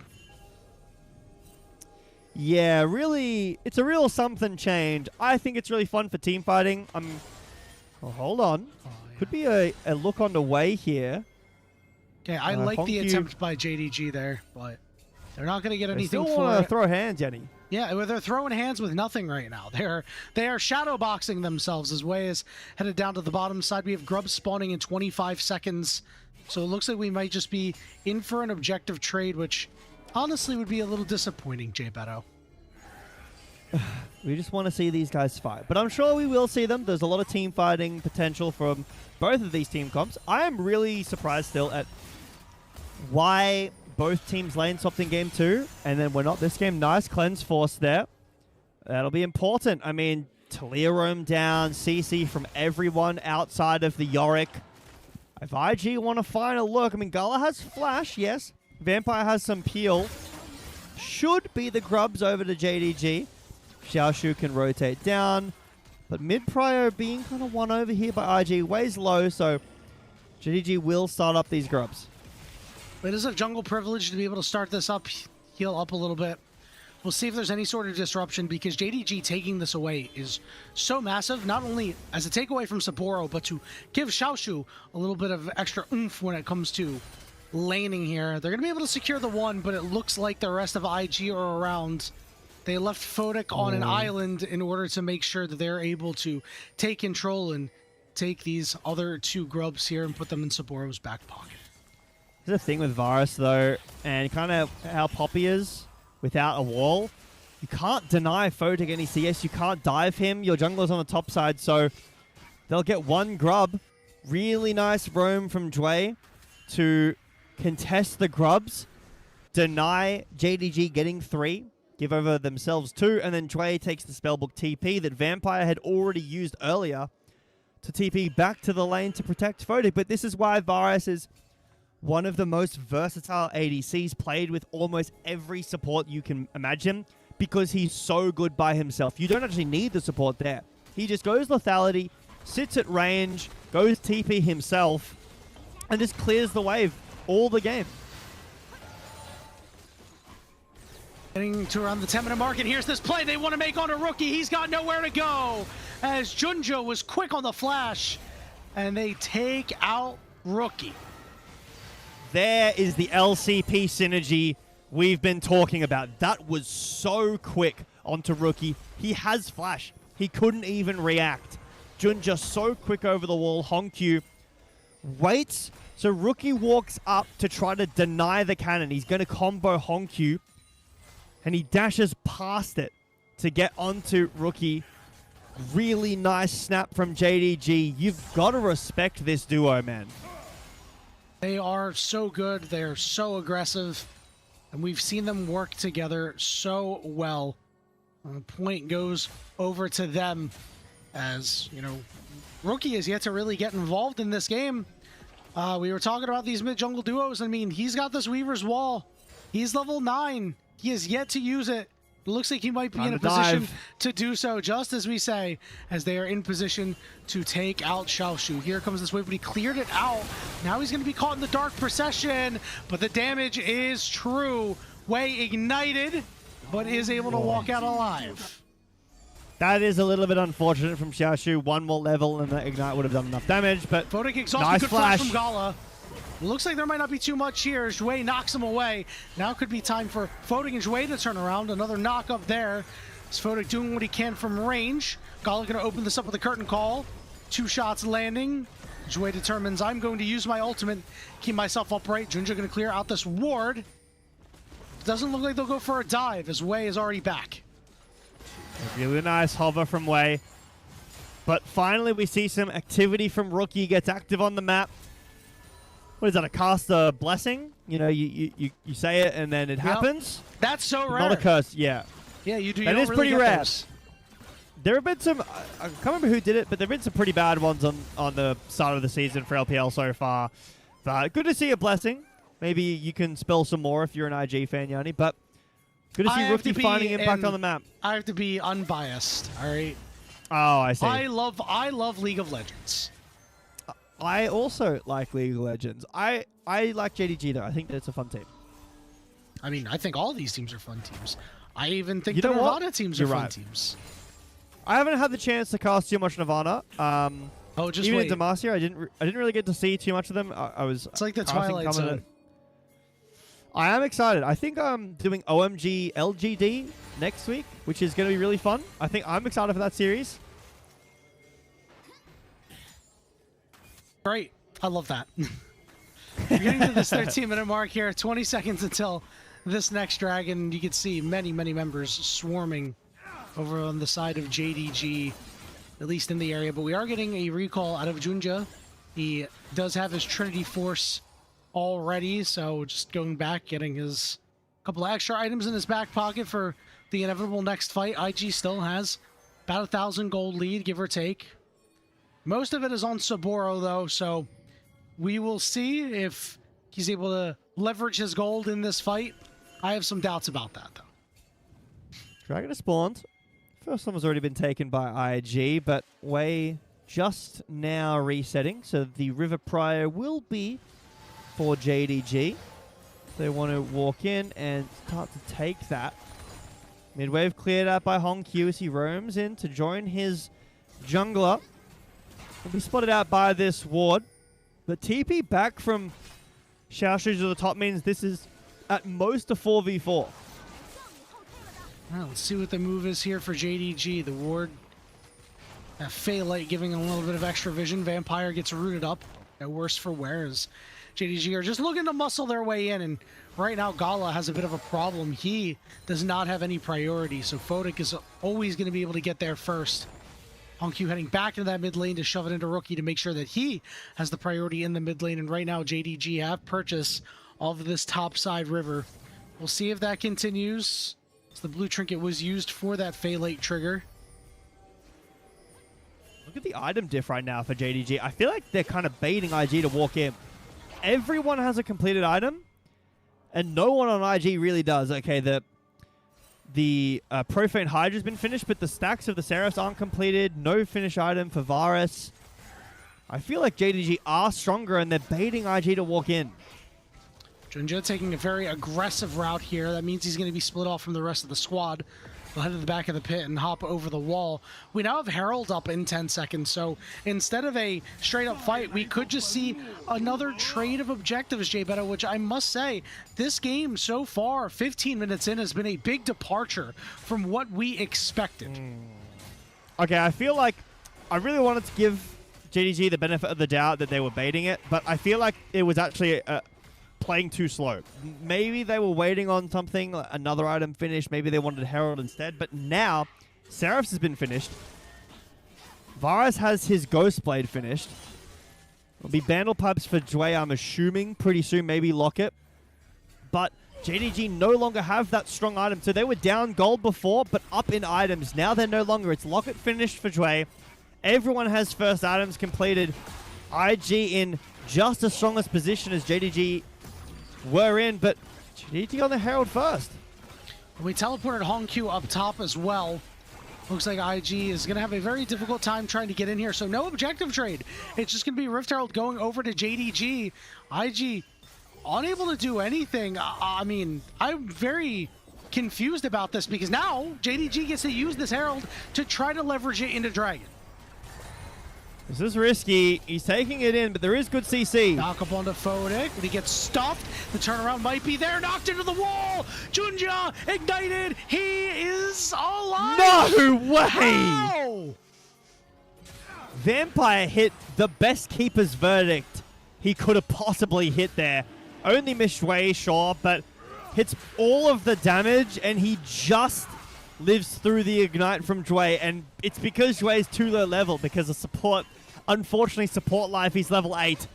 Yeah, really, it's a real something change. I think it's really fun for team fighting. Oh, hold on. Oh, yeah. Could be a look on the way here. Okay, I like the attempt by JDG there, but they're not going to get anything still for want it. to throw hands, Jenny. Yeah, well, they're throwing hands with nothing right now. They are shadowboxing themselves as Wei is headed down to the bottom side. We have Grub spawning in 25 seconds, so it looks like we might just be in for an objective trade, which honestly would be a little disappointing, Jay Beto. We just want to see these guys fight, but I'm sure we will see them. There's a lot of team fighting potential from both of these team comps. I am really surprised still at why both teams lane swapped in game 2, and then we're not this game. Nice cleanse force there. That'll be important. I mean, Talia roam down, CC from everyone outside of the Yorick. If IG want to find a look, I mean, Gala has flash, yes. Vampire has some peel. Should be the grubs over to JDG. Xiaoshu can rotate down, but mid-prio being kind of won over here by IG. Wei's low, so JDG will start up these grubs. It is a jungle privilege to be able to start this up, heal up a little bit. We'll see if there's any sort of disruption, because JDG taking this away is so massive, not only as a takeaway from Sapporo, but to give Xiaoshu a little bit of extra oomph when it comes to laning here. They're going to be able to secure the one, but it looks like the rest of IG are around. They left Photic on an island in order to make sure that they're able to take control and take these other two grubs here and put them in Sapporo's back pocket. There's a thing with Varus, though, and kind of how Poppy is without a wall. You can't deny Photic any CS. You can't dive him. Your jungler's on the top side, so they'll get one grub. Really nice roam from Dway to contest the grubs, deny JDG getting 3, give over themselves 2, and then Dway takes the spellbook TP that Vampire had already used earlier to TP back to the lane to protect Photic. But this is why Varus is one of the most versatile ADCs, played with almost every support you can imagine, because he's so good by himself. You don't actually need the support there. He just goes lethality, sits at range, goes TP himself, and just clears the wave all the game. Getting to around the 10-minute mark, and here's this play they want to make on a Rookie. He's got nowhere to go, as Junjo was quick on the flash, and they take out Rookie. There is the LCP synergy we've been talking about. That was so quick onto Rookie. He has flash. He couldn't even react. Jun just so quick over the wall. Honkyu waits. So Rookie walks up to try to deny the cannon. He's going to combo Honkyu. And he dashes past it to get onto Rookie. Really nice snap from JDG. You've got to respect this duo, man. They are so good. They're so aggressive. And we've seen them work together so well. Point goes over to them as, you know, Rookie is yet to really get involved in this game. We were talking about these mid-jungle duos. I mean, he's got this Weaver's Wall. He's level 9. He has yet to use it. It looks like he might be in a position to do so, just as we say, as they are in position to take out Xiaoshu. Here comes this wave, but he cleared it out. Now he's going to be caught in the dark procession, but the damage is true. Wei ignited, but is able to walk out alive. That is a little bit unfortunate from Xiaoshu. One more level and the ignite would have done enough damage, but Photic exhausted, nice good flash from Gala. Looks like there might not be too much here. Zhui knocks him away. Now could be time for Photic and Zhui to turn around. Another knock up there. Is Photic doing what he can from range. Gala going to open this up with a curtain call. 2 shots landing. Zhui determines, I'm going to use my ultimate, keep myself upright. Junja going to clear out this ward. Doesn't look like they'll go for a dive as Wei is already back. A really nice hover from Wei. But finally we see some activity from Rookie. Gets active on the map. What is that, a caster blessing? You know, you say it and then it happens. That's so rare. Not a curse, yeah. Yeah, you do. That is pretty rare. There have been some, I can't remember who did it, but there have been some pretty bad ones on the start of the season for LPL so far. But good to see a blessing. Maybe you can spill some more if you're an IG fan, Yanni. But good to see Rookie finding impact on the map. I have to be unbiased, all right? Oh, I see. I love League of Legends. I also like League of Legends. I like JDG, though. I think that's a fun team. I mean, I think all these teams are fun teams. I even think the Nirvana teams are fun teams. I haven't had the chance to cast too much Nirvana. Just even wait. in Demacia, I didn't really get to see too much of them. It's like the Twilight Zone. I am excited. I think I'm doing OMG LGD next week, which is going to be really fun. I think I'm excited for that series. Great. I love that. We're getting to this 13-minute mark here. 20 seconds until this next dragon. You can see many, many members swarming over on the side of JDG, at least in the area. But we are getting a recall out of Junja. He does have his Trinity Force already, so just going back, getting his couple of extra items in his back pocket for the inevitable next fight. IG still has about 1,000 gold lead, give or take. Most of it is on Saburo, though, so we will see if he's able to leverage his gold in this fight. I have some doubts about that, though. Dragon has spawned. First one has already been taken by IG, but Wei just now resetting, so the River Prior will be for JDG. They want to walk in and start to take that. Midwave cleared out by Honkyu as he roams in to join his jungler. Will be spotted out by this ward. But TP back from Xiaoshu to the top means this is at most a 4v4. Well, let's see what the move is here for JDG. The ward, Fey Light giving a little bit of extra vision. Vampire gets rooted up. At worst for wear as JDG are just looking to muscle their way in. And right now, Gala has a bit of a problem. He does not have any priority. So Photic is always going to be able to get there first. Honkyu heading back into that mid lane to shove it into Rookie to make sure that he has the priority in the mid lane. And right now, JDG have purchase of this top side river. We'll see if that continues. So the blue trinket was used for that Fey Light trigger. Look at the item diff right now for JDG. I feel like they're kind of baiting IG to walk in. Everyone has a completed item, and no one on IG really does. Okay, the Profane Hydra's been finished, but the stacks of the Seraphs aren't completed. No finish item for Varus. I feel like JDG are stronger, and they're baiting IG to walk in. Junja taking a very aggressive route here. That means he's going to be split off from the rest of the squad. We'll head to the back of the pit and hop over the wall. We now have Herald up in 10 seconds, so instead of a straight-up fight, we could just see another trade of objectives, J-Beta, which I must say, this game so far, 15 minutes in, has been a big departure from what we expected. Okay, I feel like I really wanted to give JDG the benefit of the doubt that they were baiting it, but I feel like it was actually playing too slow. Maybe they were waiting on something, another item finished. Maybe they wanted Herald instead. But now, Seraph's has been finished. Varus has his Ghost Blade finished. It'll be Bandle Pipes for Jway, I'm assuming, pretty soon. Maybe Locket. But JDG no longer have that strong item. So they were down gold before, but up in items. Now they're no longer. It's Locket finished for Jway. Everyone has first items completed. IG in just the strongest position as JDG were in, but JDG on the Herald first. We teleported Hongq up top as well. Looks like IG is going to have a very difficult time trying to get in here, so no objective trade. It's just going to be Rift Herald going over to JDG. IG unable to do anything. I mean, I'm very confused about this because now JDG gets to use this Herald to try to leverage it into Dragon. This is risky. He's taking it in, but there is good CC. Knock up onto Photic, but he gets stuffed. The turnaround might be there. Knocked into the wall. Junja ignited. He is alive. No way! How? Vampire hit the best keeper's verdict he could have possibly hit there. Only missed Jway, sure, but hits all of the damage, and he just lives through the ignite from Jway, and it's because Jway is too low level because of support. Unfortunately, support life, he's level 8.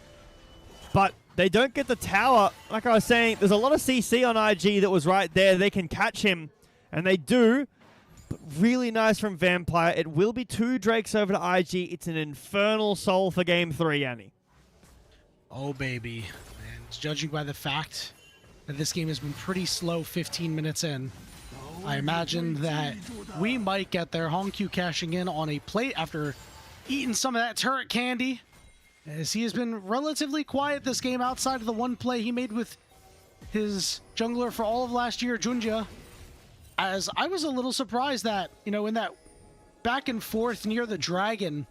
But they don't get the tower. Like I was saying, there's a lot of CC on IG that was right there. They can catch him, and they do. But really nice from Vampire. It will be 2 Drakes over to IG. It's an infernal soul for game 3, Yanni. Oh, baby. And judging by the fact that this game has been pretty slow 15 minutes in, I imagine that we might get there. Hongq cashing in on a plate after eating some of that turret candy, as he has been relatively quiet this game outside of the one play he made with his jungler for all of last year, Junja. As I was a little surprised that, you know, in that back and forth near the dragon,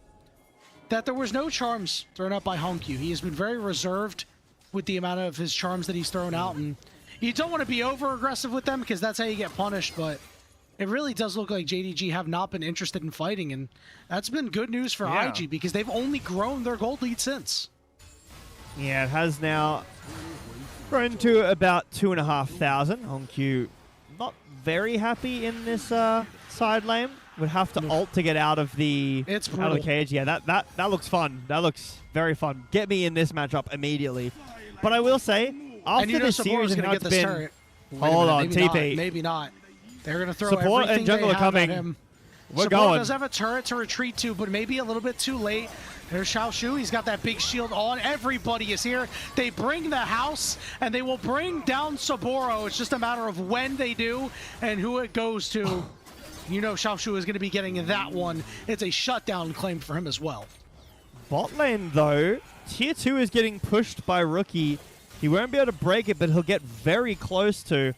that there was no charms thrown out by Hongq. He has been very reserved with the amount of his charms that he's thrown out, and you don't want to be over-aggressive with them because that's how you get punished, but it really does look like JDG have not been interested in fighting, and that's been good news for IG because they've only grown their gold lead since. Yeah, it has now grown to about 2,500. Hongq not very happy in this side lane. Would have to ult to get out of the cage. Yeah, that looks fun. That looks very fun. Get me in this matchup immediately. But I will say, after this series, going to get this turret. Hold on, maybe TP. Not, maybe not. They're going to throw Support everything and jungle they are have coming. at him. We're Support going. does have a turret to retreat to, but maybe a little bit too late. There's Xiaoshu. He's got that big shield on. Everybody is here. They bring the house, and they will bring down Saburo. It's just a matter of when they do and who it goes to. You know Xiaoshu is going to be getting that one. It's a shutdown claim for him as well. Bot lane, though, tier 2 is getting pushed by Rookie. He won't be able to break it, but he'll get very close to.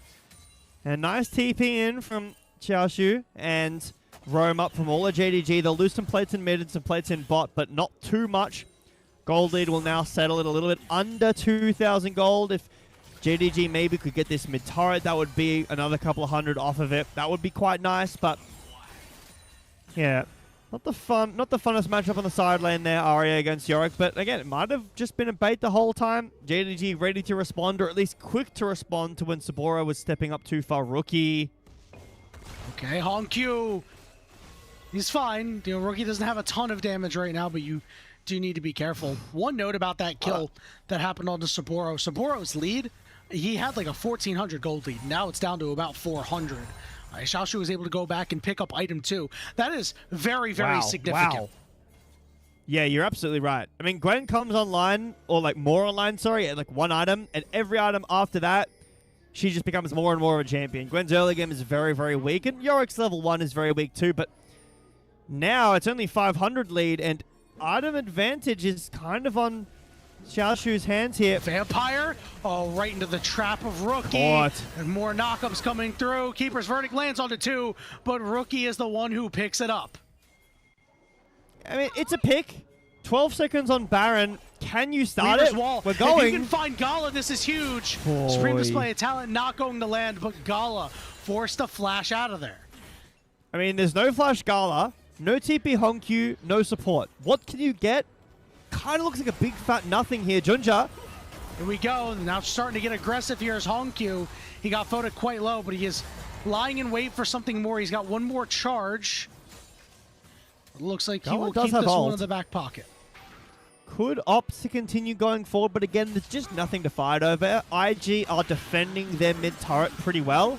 And nice TP in from Xiaoshu and roam up from all of JDG. They'll lose some plates in mid and some plates in bot, but not too much. Gold lead will now settle it a little bit under 2,000 gold. If JDG maybe could get this mid turret, that would be another couple of hundred off of it. That would be quite nice, but yeah, not the funnest matchup on the side lane there, Arya against Yorick. But again, it might have just been a bait the whole time. JDG ready to respond, or at least quick to respond to when Saburo was stepping up too far. Rookie. Okay, Hongq. He's fine. You know, Rookie doesn't have a ton of damage right now, but you do need to be careful. One note about that kill that happened on the Saburo. Saburo's lead, he had like a 1,400 gold lead. Now it's down to about 400. Xiaoshu was able to go back and pick up item 2. That is very, very significant. Wow. Yeah, you're absolutely right. I mean, Gwen comes online, or like more online, sorry, at like one item, and every item after that, she just becomes more and more of a champion. Gwen's early game is very, very weak, and Yorick's level 1 is very weak too, but now it's only 500 lead, and item advantage is kind of on Xiaoshu's hands here. Vampire, oh, right into the trap of Rookie. Caught. And more knockups coming through. Keeper's verdict lands onto 2, but Rookie is the one who picks it up. I mean, it's a pick. 12 seconds on Baron. Can you start Weaver's it? Wall. We're going. If you can find Gala, this is huge. Boy. Supreme display of talent not going to land, but Gala forced to flash out of there. I mean, there's no Flash Gala, no TP Honkyu, no support. What can you get? Kind of looks like a big fat nothing here. Junja. Here we go. Now starting to get aggressive here is Honkyu. He got voted quite low, but he is lying in wait for something more. He's got one more charge. It looks like he will keep this one in the back pocket. Could opt to continue going forward, but again, there's just nothing to fight over. IG are defending their mid turret pretty well,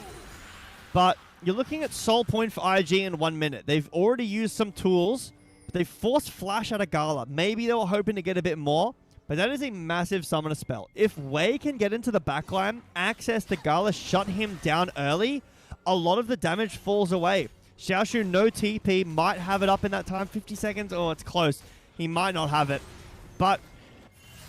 but you're looking at soul point for IG in 1 minute. They've already used some tools, but they forced Flash out of Gala. Maybe they were hoping to get a bit more, but that is a massive summoner spell. If Wei can get into the backline, access the Gala, shut him down early, a lot of the damage falls away. Xiaoshu, no TP, might have it up in that time. 50 seconds, oh, it's close. He might not have it. But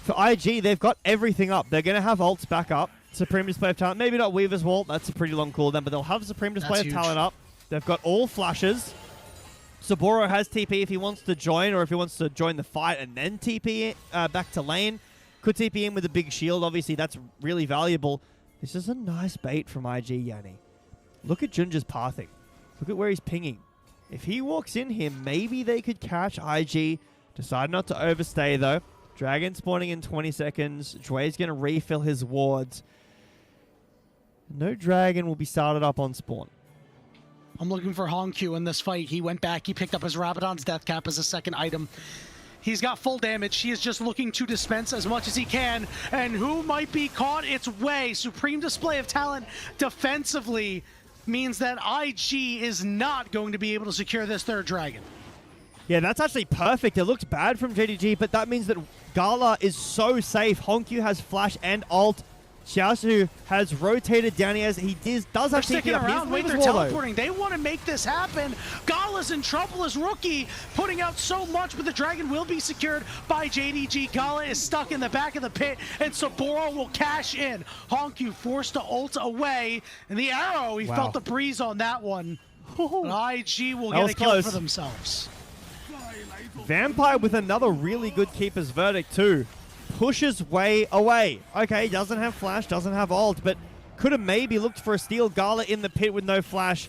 for IG, they've got everything up. They're going to have ults back up. Supreme Display of Talent. Maybe not Weaver's Wall. That's a pretty long cooldown, but they'll have Supreme Display of Talent up. They've got all flashes. Saburo has TP if he wants to join, or if he wants to join the fight and then TP back to lane. Could TP in with a big shield. Obviously, that's really valuable. This is a nice bait from IG, Yanni. Look at Junja's pathing. Look at where he's pinging. If he walks in here, maybe they could catch IG. Decide not to overstay, though. Dragon spawning in 20 seconds. Jue's going to refill his wards. No dragon will be started up on spawn. I'm looking for Honkyu in this fight. He went back. He picked up his Rabadon's Death Cap as a second item. He's got full damage. He is just looking to dispense as much as he can. And who might be caught? It's Wei. Supreme Display of Talent defensively means that IG is not going to be able to secure this third dragon. Yeah, that's actually perfect. It looks bad from JDG, but that means that Gala is so safe. Honkyu has flash and ult. Xiaoshu has rotated down. He does have sticking TP around. Wait, they're teleporting. They want to make this happen. Gala's in trouble as Rookie, putting out so much, but the dragon will be secured by JDG. Gala is stuck in the back of the pit, and Saburo will cash in. Honkyu forced to ult away, and the arrow, he felt the breeze on that one. IG will get a kill for themselves. Vampire with another really good keeper's verdict too. Pushes Wei away. Okay, doesn't have flash, doesn't have ult, but could have maybe looked for a steal. Gala in the pit with no flash.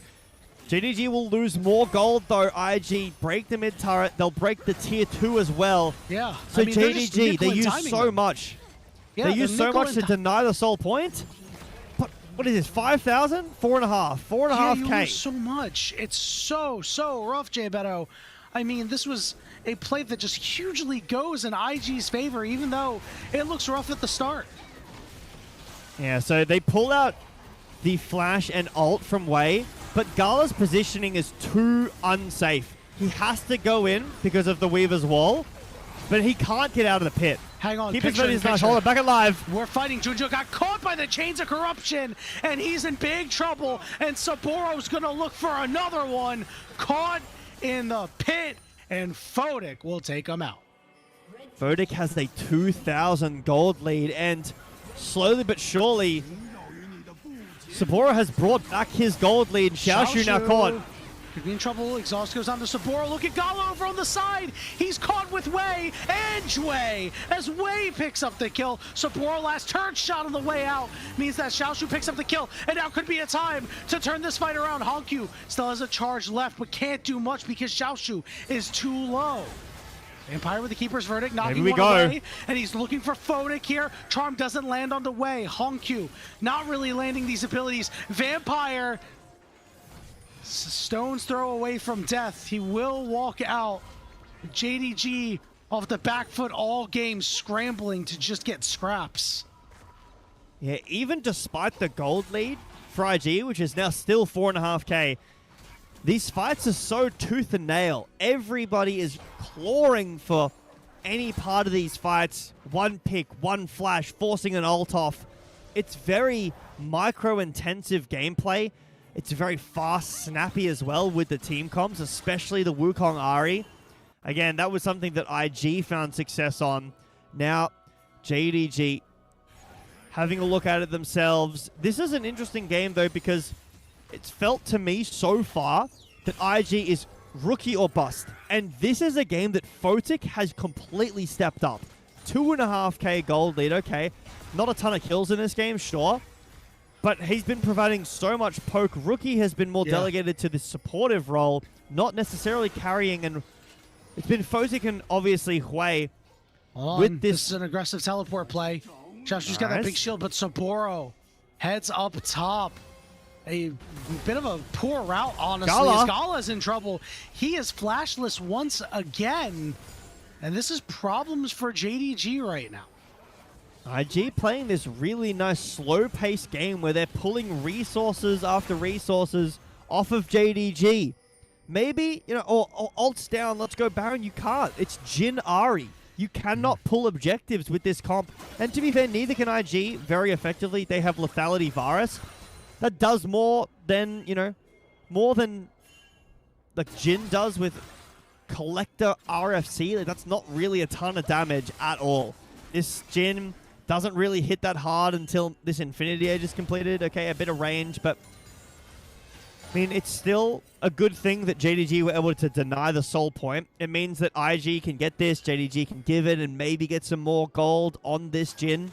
JDG will lose more gold though. IG break the mid turret. They'll break the tier 2 as well. Yeah. So JDG, they use so much. Yeah, they use so much to deny the soul point. But what is this, 5,000? 4.5. 4.5K. You lose so much. It's so rough, Jay Beto. I mean, this was a play that just hugely goes in IG's favor, even though it looks rough at the start. Yeah, so they pull out the flash and ult from Wei, but Gala's positioning is too unsafe. He has to go in because of the Weaver's Wall, but he can't get out of the pit. Hang on, keep his ready, nice. Hold it, back alive. We're fighting. Junjo got caught by the chains of corruption, and he's in big trouble, and Saburo's gonna look for another one. Caught in the pit, and Fodic will take him out. Fodic has a 2,000 gold lead, and slowly but surely, Saburo has brought back his gold lead. Xiaoshu now caught. Could be in trouble. Exhaust goes on to Saburo. Look at Gala over on the side. He's caught with Wei and Jue as Wei picks up the kill. Saburo last turn shot on the way out means that Xiaoshu picks up the kill, and now could be a time to turn this fight around. Honkyu still has a charge left, but can't do much because Xiaoshu is too low. Vampire with the keeper's verdict, knocking one away, and he's looking for Fodic here. Charm doesn't land on the way. Honkyu not really landing these abilities. Vampire, stone's throw away from death. He will walk out. JDG off the back foot all game, scrambling to just get scraps. Yeah, even despite the gold lead for IG, which is now still 4.5K, these fights are so tooth and nail. Everybody is clawing for any part of these fights. One pick, one flash, forcing an ult off. It's very micro-intensive gameplay. It's very fast, snappy as well with the team comps, especially the Wukong Ahri. Again, that was something that IG found success on. Now, JDG having a look at it themselves. This is an interesting game, though, because it's felt to me so far that IG is rookie or bust. And this is a game that Photic has completely stepped up. 2.5k gold lead, okay. Not a ton of kills in this game, sure. But he's been providing so much poke. Rookie has been more delegated to this supportive role, not necessarily carrying. And it's been Photic and obviously Hui with this is an aggressive teleport play. Xiaoshu's got that big shield, but Saburo heads up top. A bit of a poor route, honestly. Gala's in trouble. He is flashless once again. And this is problems for JDG right now. IG playing this really nice slow-paced game where they're pulling resources after resources off of JDG. Maybe, you know, or ults down, let's go Baron. You can't. It's Jin Ari. You cannot pull objectives with this comp. And to be fair, neither can IG very effectively. They have Lethality Varus. That does more than, you know, more than like Jin does with Collector RFC. Like, that's not really a ton of damage at all. This Jin doesn't really hit that hard until this Infinity Edge is completed. Okay, a bit of range, but I mean, it's still a good thing that JDG were able to deny the soul point. It means that IG can get this, JDG can give it, and maybe get some more gold on this Jin.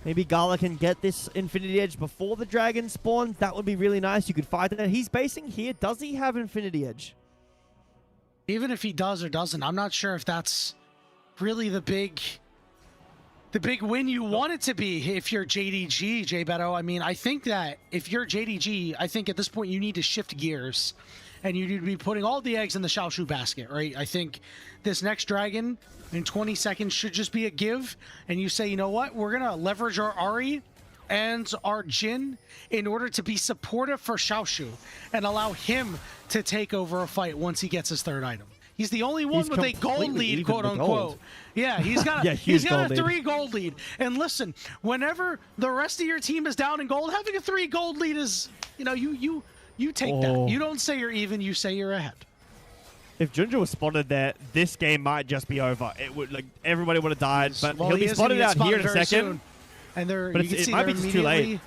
Maybe Gala can get this Infinity Edge before the dragon spawns. That would be really nice. You could fight that. He's basing here. Does he have Infinity Edge? Even if he does or doesn't, I'm not sure if that's really the big win you want it to be if you're JDG, J-Beto. I mean, I think that if you're JDG, I think at this point you need to shift gears and you need to be putting all the eggs in the Xiaoshu basket, right? I think this next dragon in 20 seconds should just be a give, and you say, you know what? We're going to leverage our Ari and our Jin in order to be supportive for Xiaoshu and allow him to take over a fight once he gets his third item. He's the only one with a gold lead, quote unquote. Yeah, he's got a, he's got a 3 gold lead. And listen, whenever the rest of your team is down in gold, having a 3 gold lead is, you know, you take that. You don't say you're even, you say you're ahead. If Junja was spotted there, this game might just be over. It would, like, everybody would have died, but he'll be spotted out here in a second. Soon. And they're, but you can see it might they're be just too late.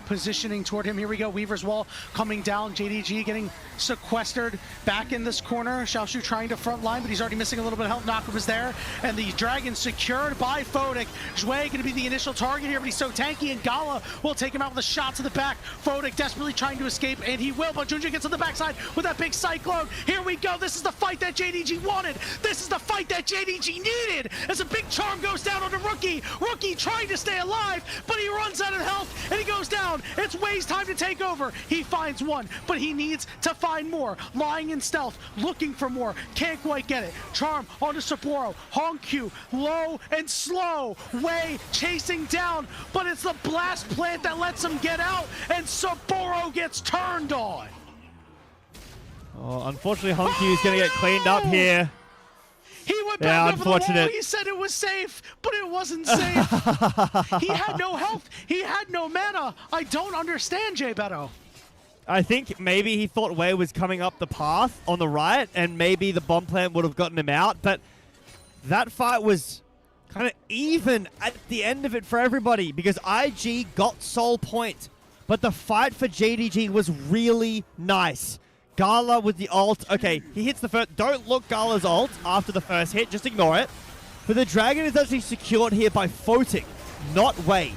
Positioning toward him. Here we go. Weaver's Wall coming down. JDG getting sequestered back in this corner. Xiaoshu trying to front line, but he's already missing a little bit of health. Nakum is there. And the dragon secured by Photic. Zhui going to be the initial target here, but he's so tanky, and Gala will take him out with a shot to the back. Photic desperately trying to escape, and he will, but Junja gets on the backside with that big cyclone. Here we go. This is the fight that JDG wanted. This is the fight that JDG needed. As a big charm goes down on the Rookie. Rookie trying to stay alive, but he runs out of health, and he goes down. It's Wei's time to take over. He finds one, but he needs to find more. Lying in stealth, looking for more. Can't quite get it. Charm onto Saburo. Hongq, low and slow. Wei chasing down, but it's the blast plant that lets him get out, and Saburo gets turned on. Oh, unfortunately, Hongq is going to get cleaned up here. He went back over the wall. He said it was safe, but it wasn't safe. He had no health. He had no mana. I don't understand, J-Beto. I think maybe he thought Wei was coming up the path on the right, and maybe the bomb plant would have gotten him out, but that fight was kind of even at the end of it for everybody, because IG got soul point, but the fight for JDG was really nice. Gala with the ult. Okay, he hits the first. Don't look Gala's ult after the first hit. Just ignore it. But the dragon is actually secured here by Photic, not Wei.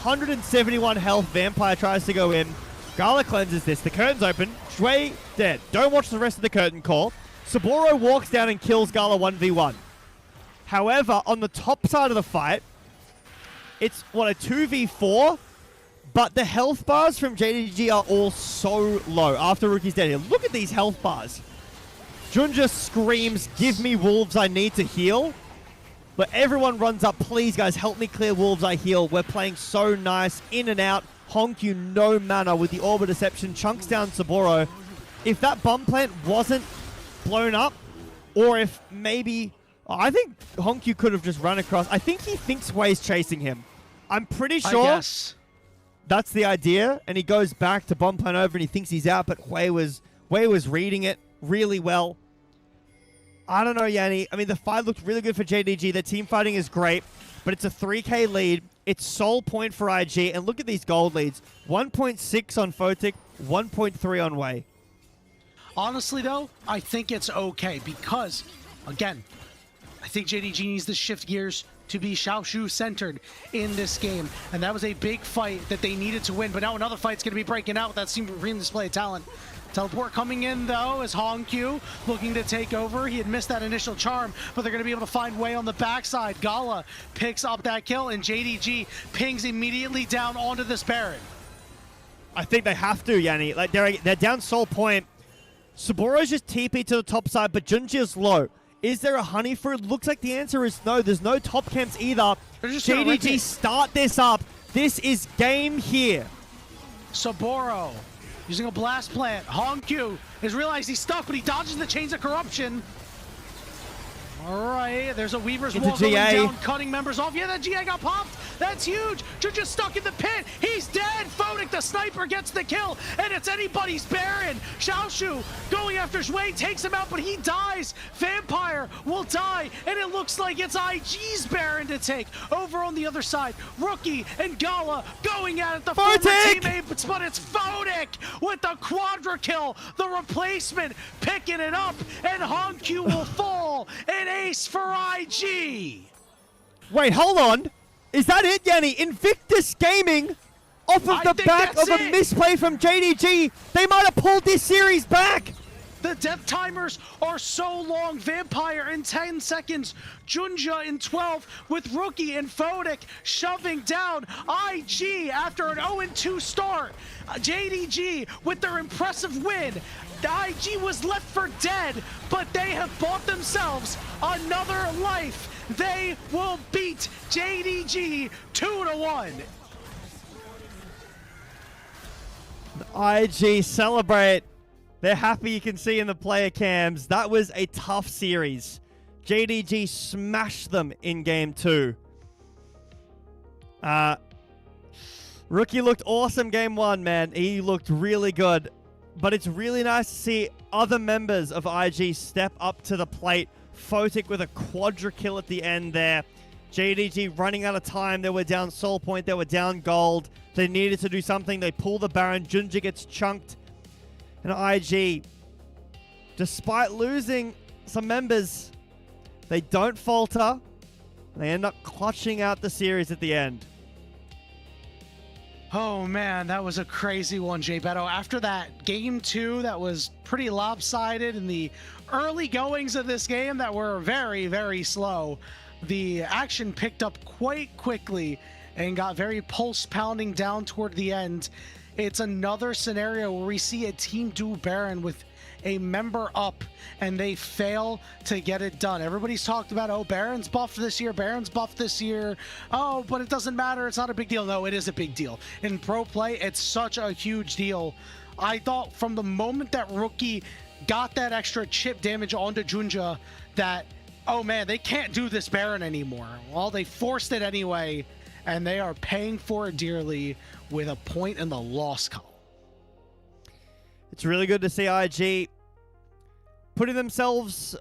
171 health. Vampire tries to go in. Gala cleanses this. The curtain's open. Shui dead. Don't watch the rest of the curtain call. Saburo walks down and kills Gala 1v1. However, on the top side of the fight, it's, what, a 2v4? But the health bars from JDG are all so low after Rookie's dead here. Look at these health bars. Junja screams, give me wolves, I need to heal. But everyone runs up, please guys, help me clear wolves, I heal. We're playing so nice, in and out. Hongq no mana with the Orb of Deception, chunks down Saburo. If that bomb plant wasn't blown up, or if maybe... I think Hongq could have just run across. I think he thinks Wei's chasing him. I'm pretty sure... That's the idea, and he goes back to bomb plant over and he thinks he's out, but Wei was reading it really well. I don't know, Yanni. I mean, the fight looked really good for JDG. Their team fighting is great, but it's a 3K lead. It's sole point for IG, and look at these gold leads. 1.6 on Photic, 1.3 on Wei. Honestly, though, I think it's okay because, again, I think JDG needs to shift gears to be Xiaoshu centered in this game. And that was a big fight that they needed to win. But now another fight's going to be breaking out with that supreme display of talent. Teleport coming in, though, is Hongq looking to take over. He had missed that initial charm, but they're going to be able to find Wei on the backside. Gala picks up that kill, and JDG pings immediately down onto this Baron. I think they have to, Yanni. Like, they're down sole point. Saboro's just TP to the top side, but Junji is low. Is there a honey fruit? Looks like the answer is no. There's no top camps either. JDG start this up. This is game here. Saboro using a blast plant. Hongq has realized he's stuck, but he dodges the chains of corruption. All right, there's a Weaver's wall going down, cutting members off. Yeah, that GA got popped. That's huge. Just stuck in the pit. He's dead. Photic, the sniper, gets the kill, and it's anybody's Baron. Xiaoshu going after Shui, takes him out, but he dies. Vampire will die, and it looks like it's IG's Baron to take. Over on the other side, Rookie and Gala going at it. The former teammate, but it's Photic with the quadra kill. The replacement picking it up, and Hongq will fall. An ace for IG. Wait, hold on. Is that it, Yanni? Invictus Gaming, off of the back of a misplay from JDG, they might have pulled this series back. The death timers are so long. Vampire in 10 seconds. Junja in 12 with Rookie and Photic shoving down IG after an 0-2 start. JDG with their impressive win. The IG was left for dead, but they have bought themselves another life. They will beat JDG 2-1. IG celebrate. They're happy, you can see in the player cams. That was a tough series. JDG smashed them in game 2. Rookie looked awesome game 1, man. He looked really good. But it's really nice to see other members of IG step up to the plate. Photic with a quadra kill at the end there. JDG running out of time. They were down soul point. They were down gold. They needed to do something. They pull the Baron. Junja gets chunked. And IG, despite losing some members, they don't falter. They end up clutching out the series at the end. Oh man, that was a crazy one, Jay Beto. After that game 2, that was pretty lopsided in the early goings of this game that were very, very slow. The action picked up quite quickly and got very pulse pounding down toward the end. It's another scenario where we see a team do Baron with a member up and they fail to get it done. Everybody's talked about, oh, Baron's buffed this year, Baron's buffed this year. Oh, but it doesn't matter. It's not a big deal. No, it is a big deal. In pro play, it's such a huge deal. I thought from the moment that Rookie got that extra chip damage onto Junja that, oh man, they can't do this Baron anymore. Well, they forced it anyway, and they are paying for it dearly with a point in the loss column. It's really good to see IG putting themselves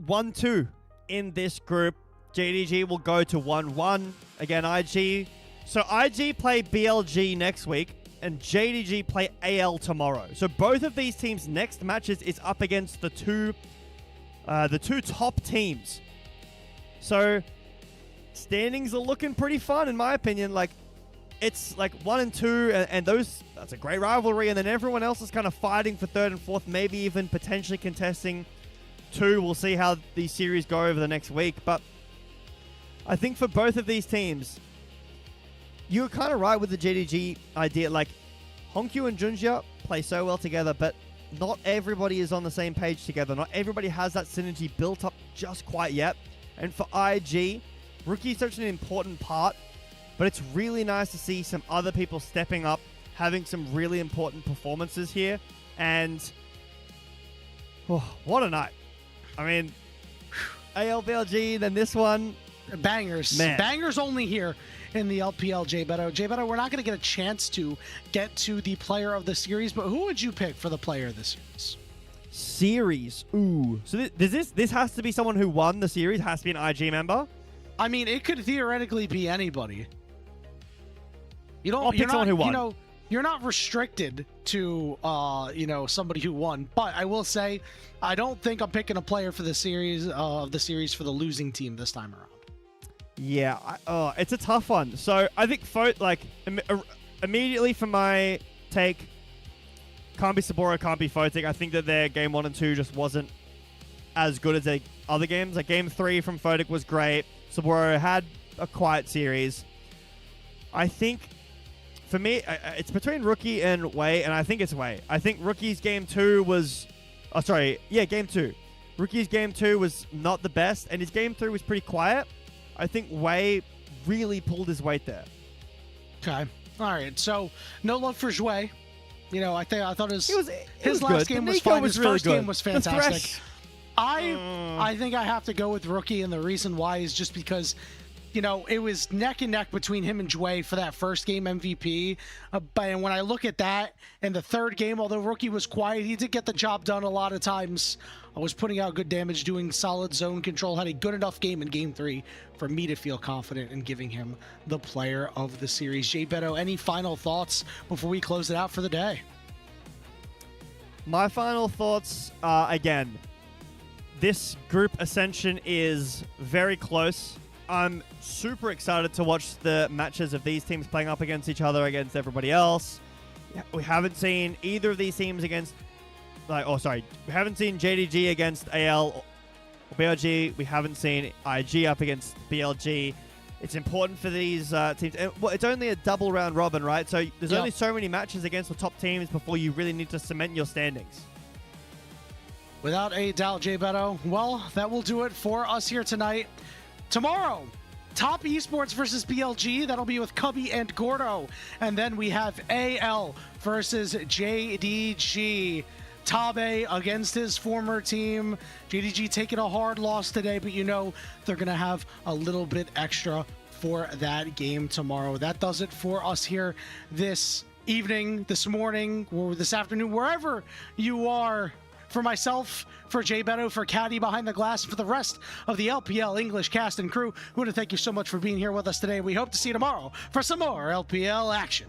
1-2 in this group. JDG will go to 1-1. Again, IG. So IG play BLG next week, and JDG play AL tomorrow. So both of these teams' next matches is up against the two top teams. So standings are looking pretty fun, in my opinion. Like, it's like 1 and 2, and that's a great rivalry, and then everyone else is kind of fighting for 3rd and 4th, maybe even potentially contesting 2. We'll see how these series go over the next week. But I think for both of these teams, you were kind of right with the JDG idea. Like, Hongq and Junja play so well together, but not everybody is on the same page together. Not everybody has that synergy built up just quite yet. And for IG, Rookie is such an important part, but it's really nice to see some other people stepping up, having some really important performances here. And what a night. I mean, ALBLG, then this one. Bangers. Man. Bangers only here in the LPL, Jay Beto. Jay Beto, we're not going to get a chance to get to the player of the series, but who would you pick for the player of the series? Series. Ooh. So this has to be someone who won the series, has to be an IG member? I mean, it could theoretically be anybody. I'll pick someone who won. You're not restricted to, somebody who won. But I will say, I don't think I'm picking a player for the series for the losing team this time around. Yeah, it's a tough one. So I think immediately for my take, can't be Saburo, can't be Photic. I think that their game 1 and 2 just wasn't as good as their other games. Like game 3 from Photic was great. Saburo had a quiet series. I think for me, it's between Rookie and Wei, and I think it's Wei. I think Rookie's game 2 was... game 2. Rookie's game 2 was not the best, and his game 3 was pretty quiet. I think Wei really pulled his weight there. Okay. All right. So, no love for Zhui. I thought his last good. Game was fine. His really first good. game was fantastic. I think I have to go with Rookie, and the reason why is just because, it was neck and neck between him and Zhui for that first game MVP. But when I look at that and the third game, although Rookie was quiet, he did get the job done a lot of times. I was putting out good damage, doing solid zone control, had a good enough game in game 3 for me to feel confident in giving him the player of the series. Jay Beto, any final thoughts before we close it out for the day? My final thoughts are, again, this group ascension is very close. I'm super excited to watch the matches of these teams playing up against each other, against everybody else. We haven't seen either of these teams against... we haven't seen JDG against AL or BLG. We haven't seen IG up against BLG. It's important for these teams. And, it's only a double round robin, right? So there's only so many matches against the top teams before you really need to cement your standings. Without a doubt, Jay Beto. Well, that will do it for us here tonight. Tomorrow, Top Esports versus BLG. That'll be with Cubby and Gordo. And then we have AL versus JDG. Tabe against his former team. JDG taking a hard loss today, but they're going to have a little bit extra for that game tomorrow. That does it for us here this evening, this morning, or this afternoon, wherever you are. For myself, for Jay Beto, for Caddy behind the glass, and for the rest of the LPL English cast and crew, we want to thank you so much for being here with us today. We hope to see you tomorrow for some more LPL action.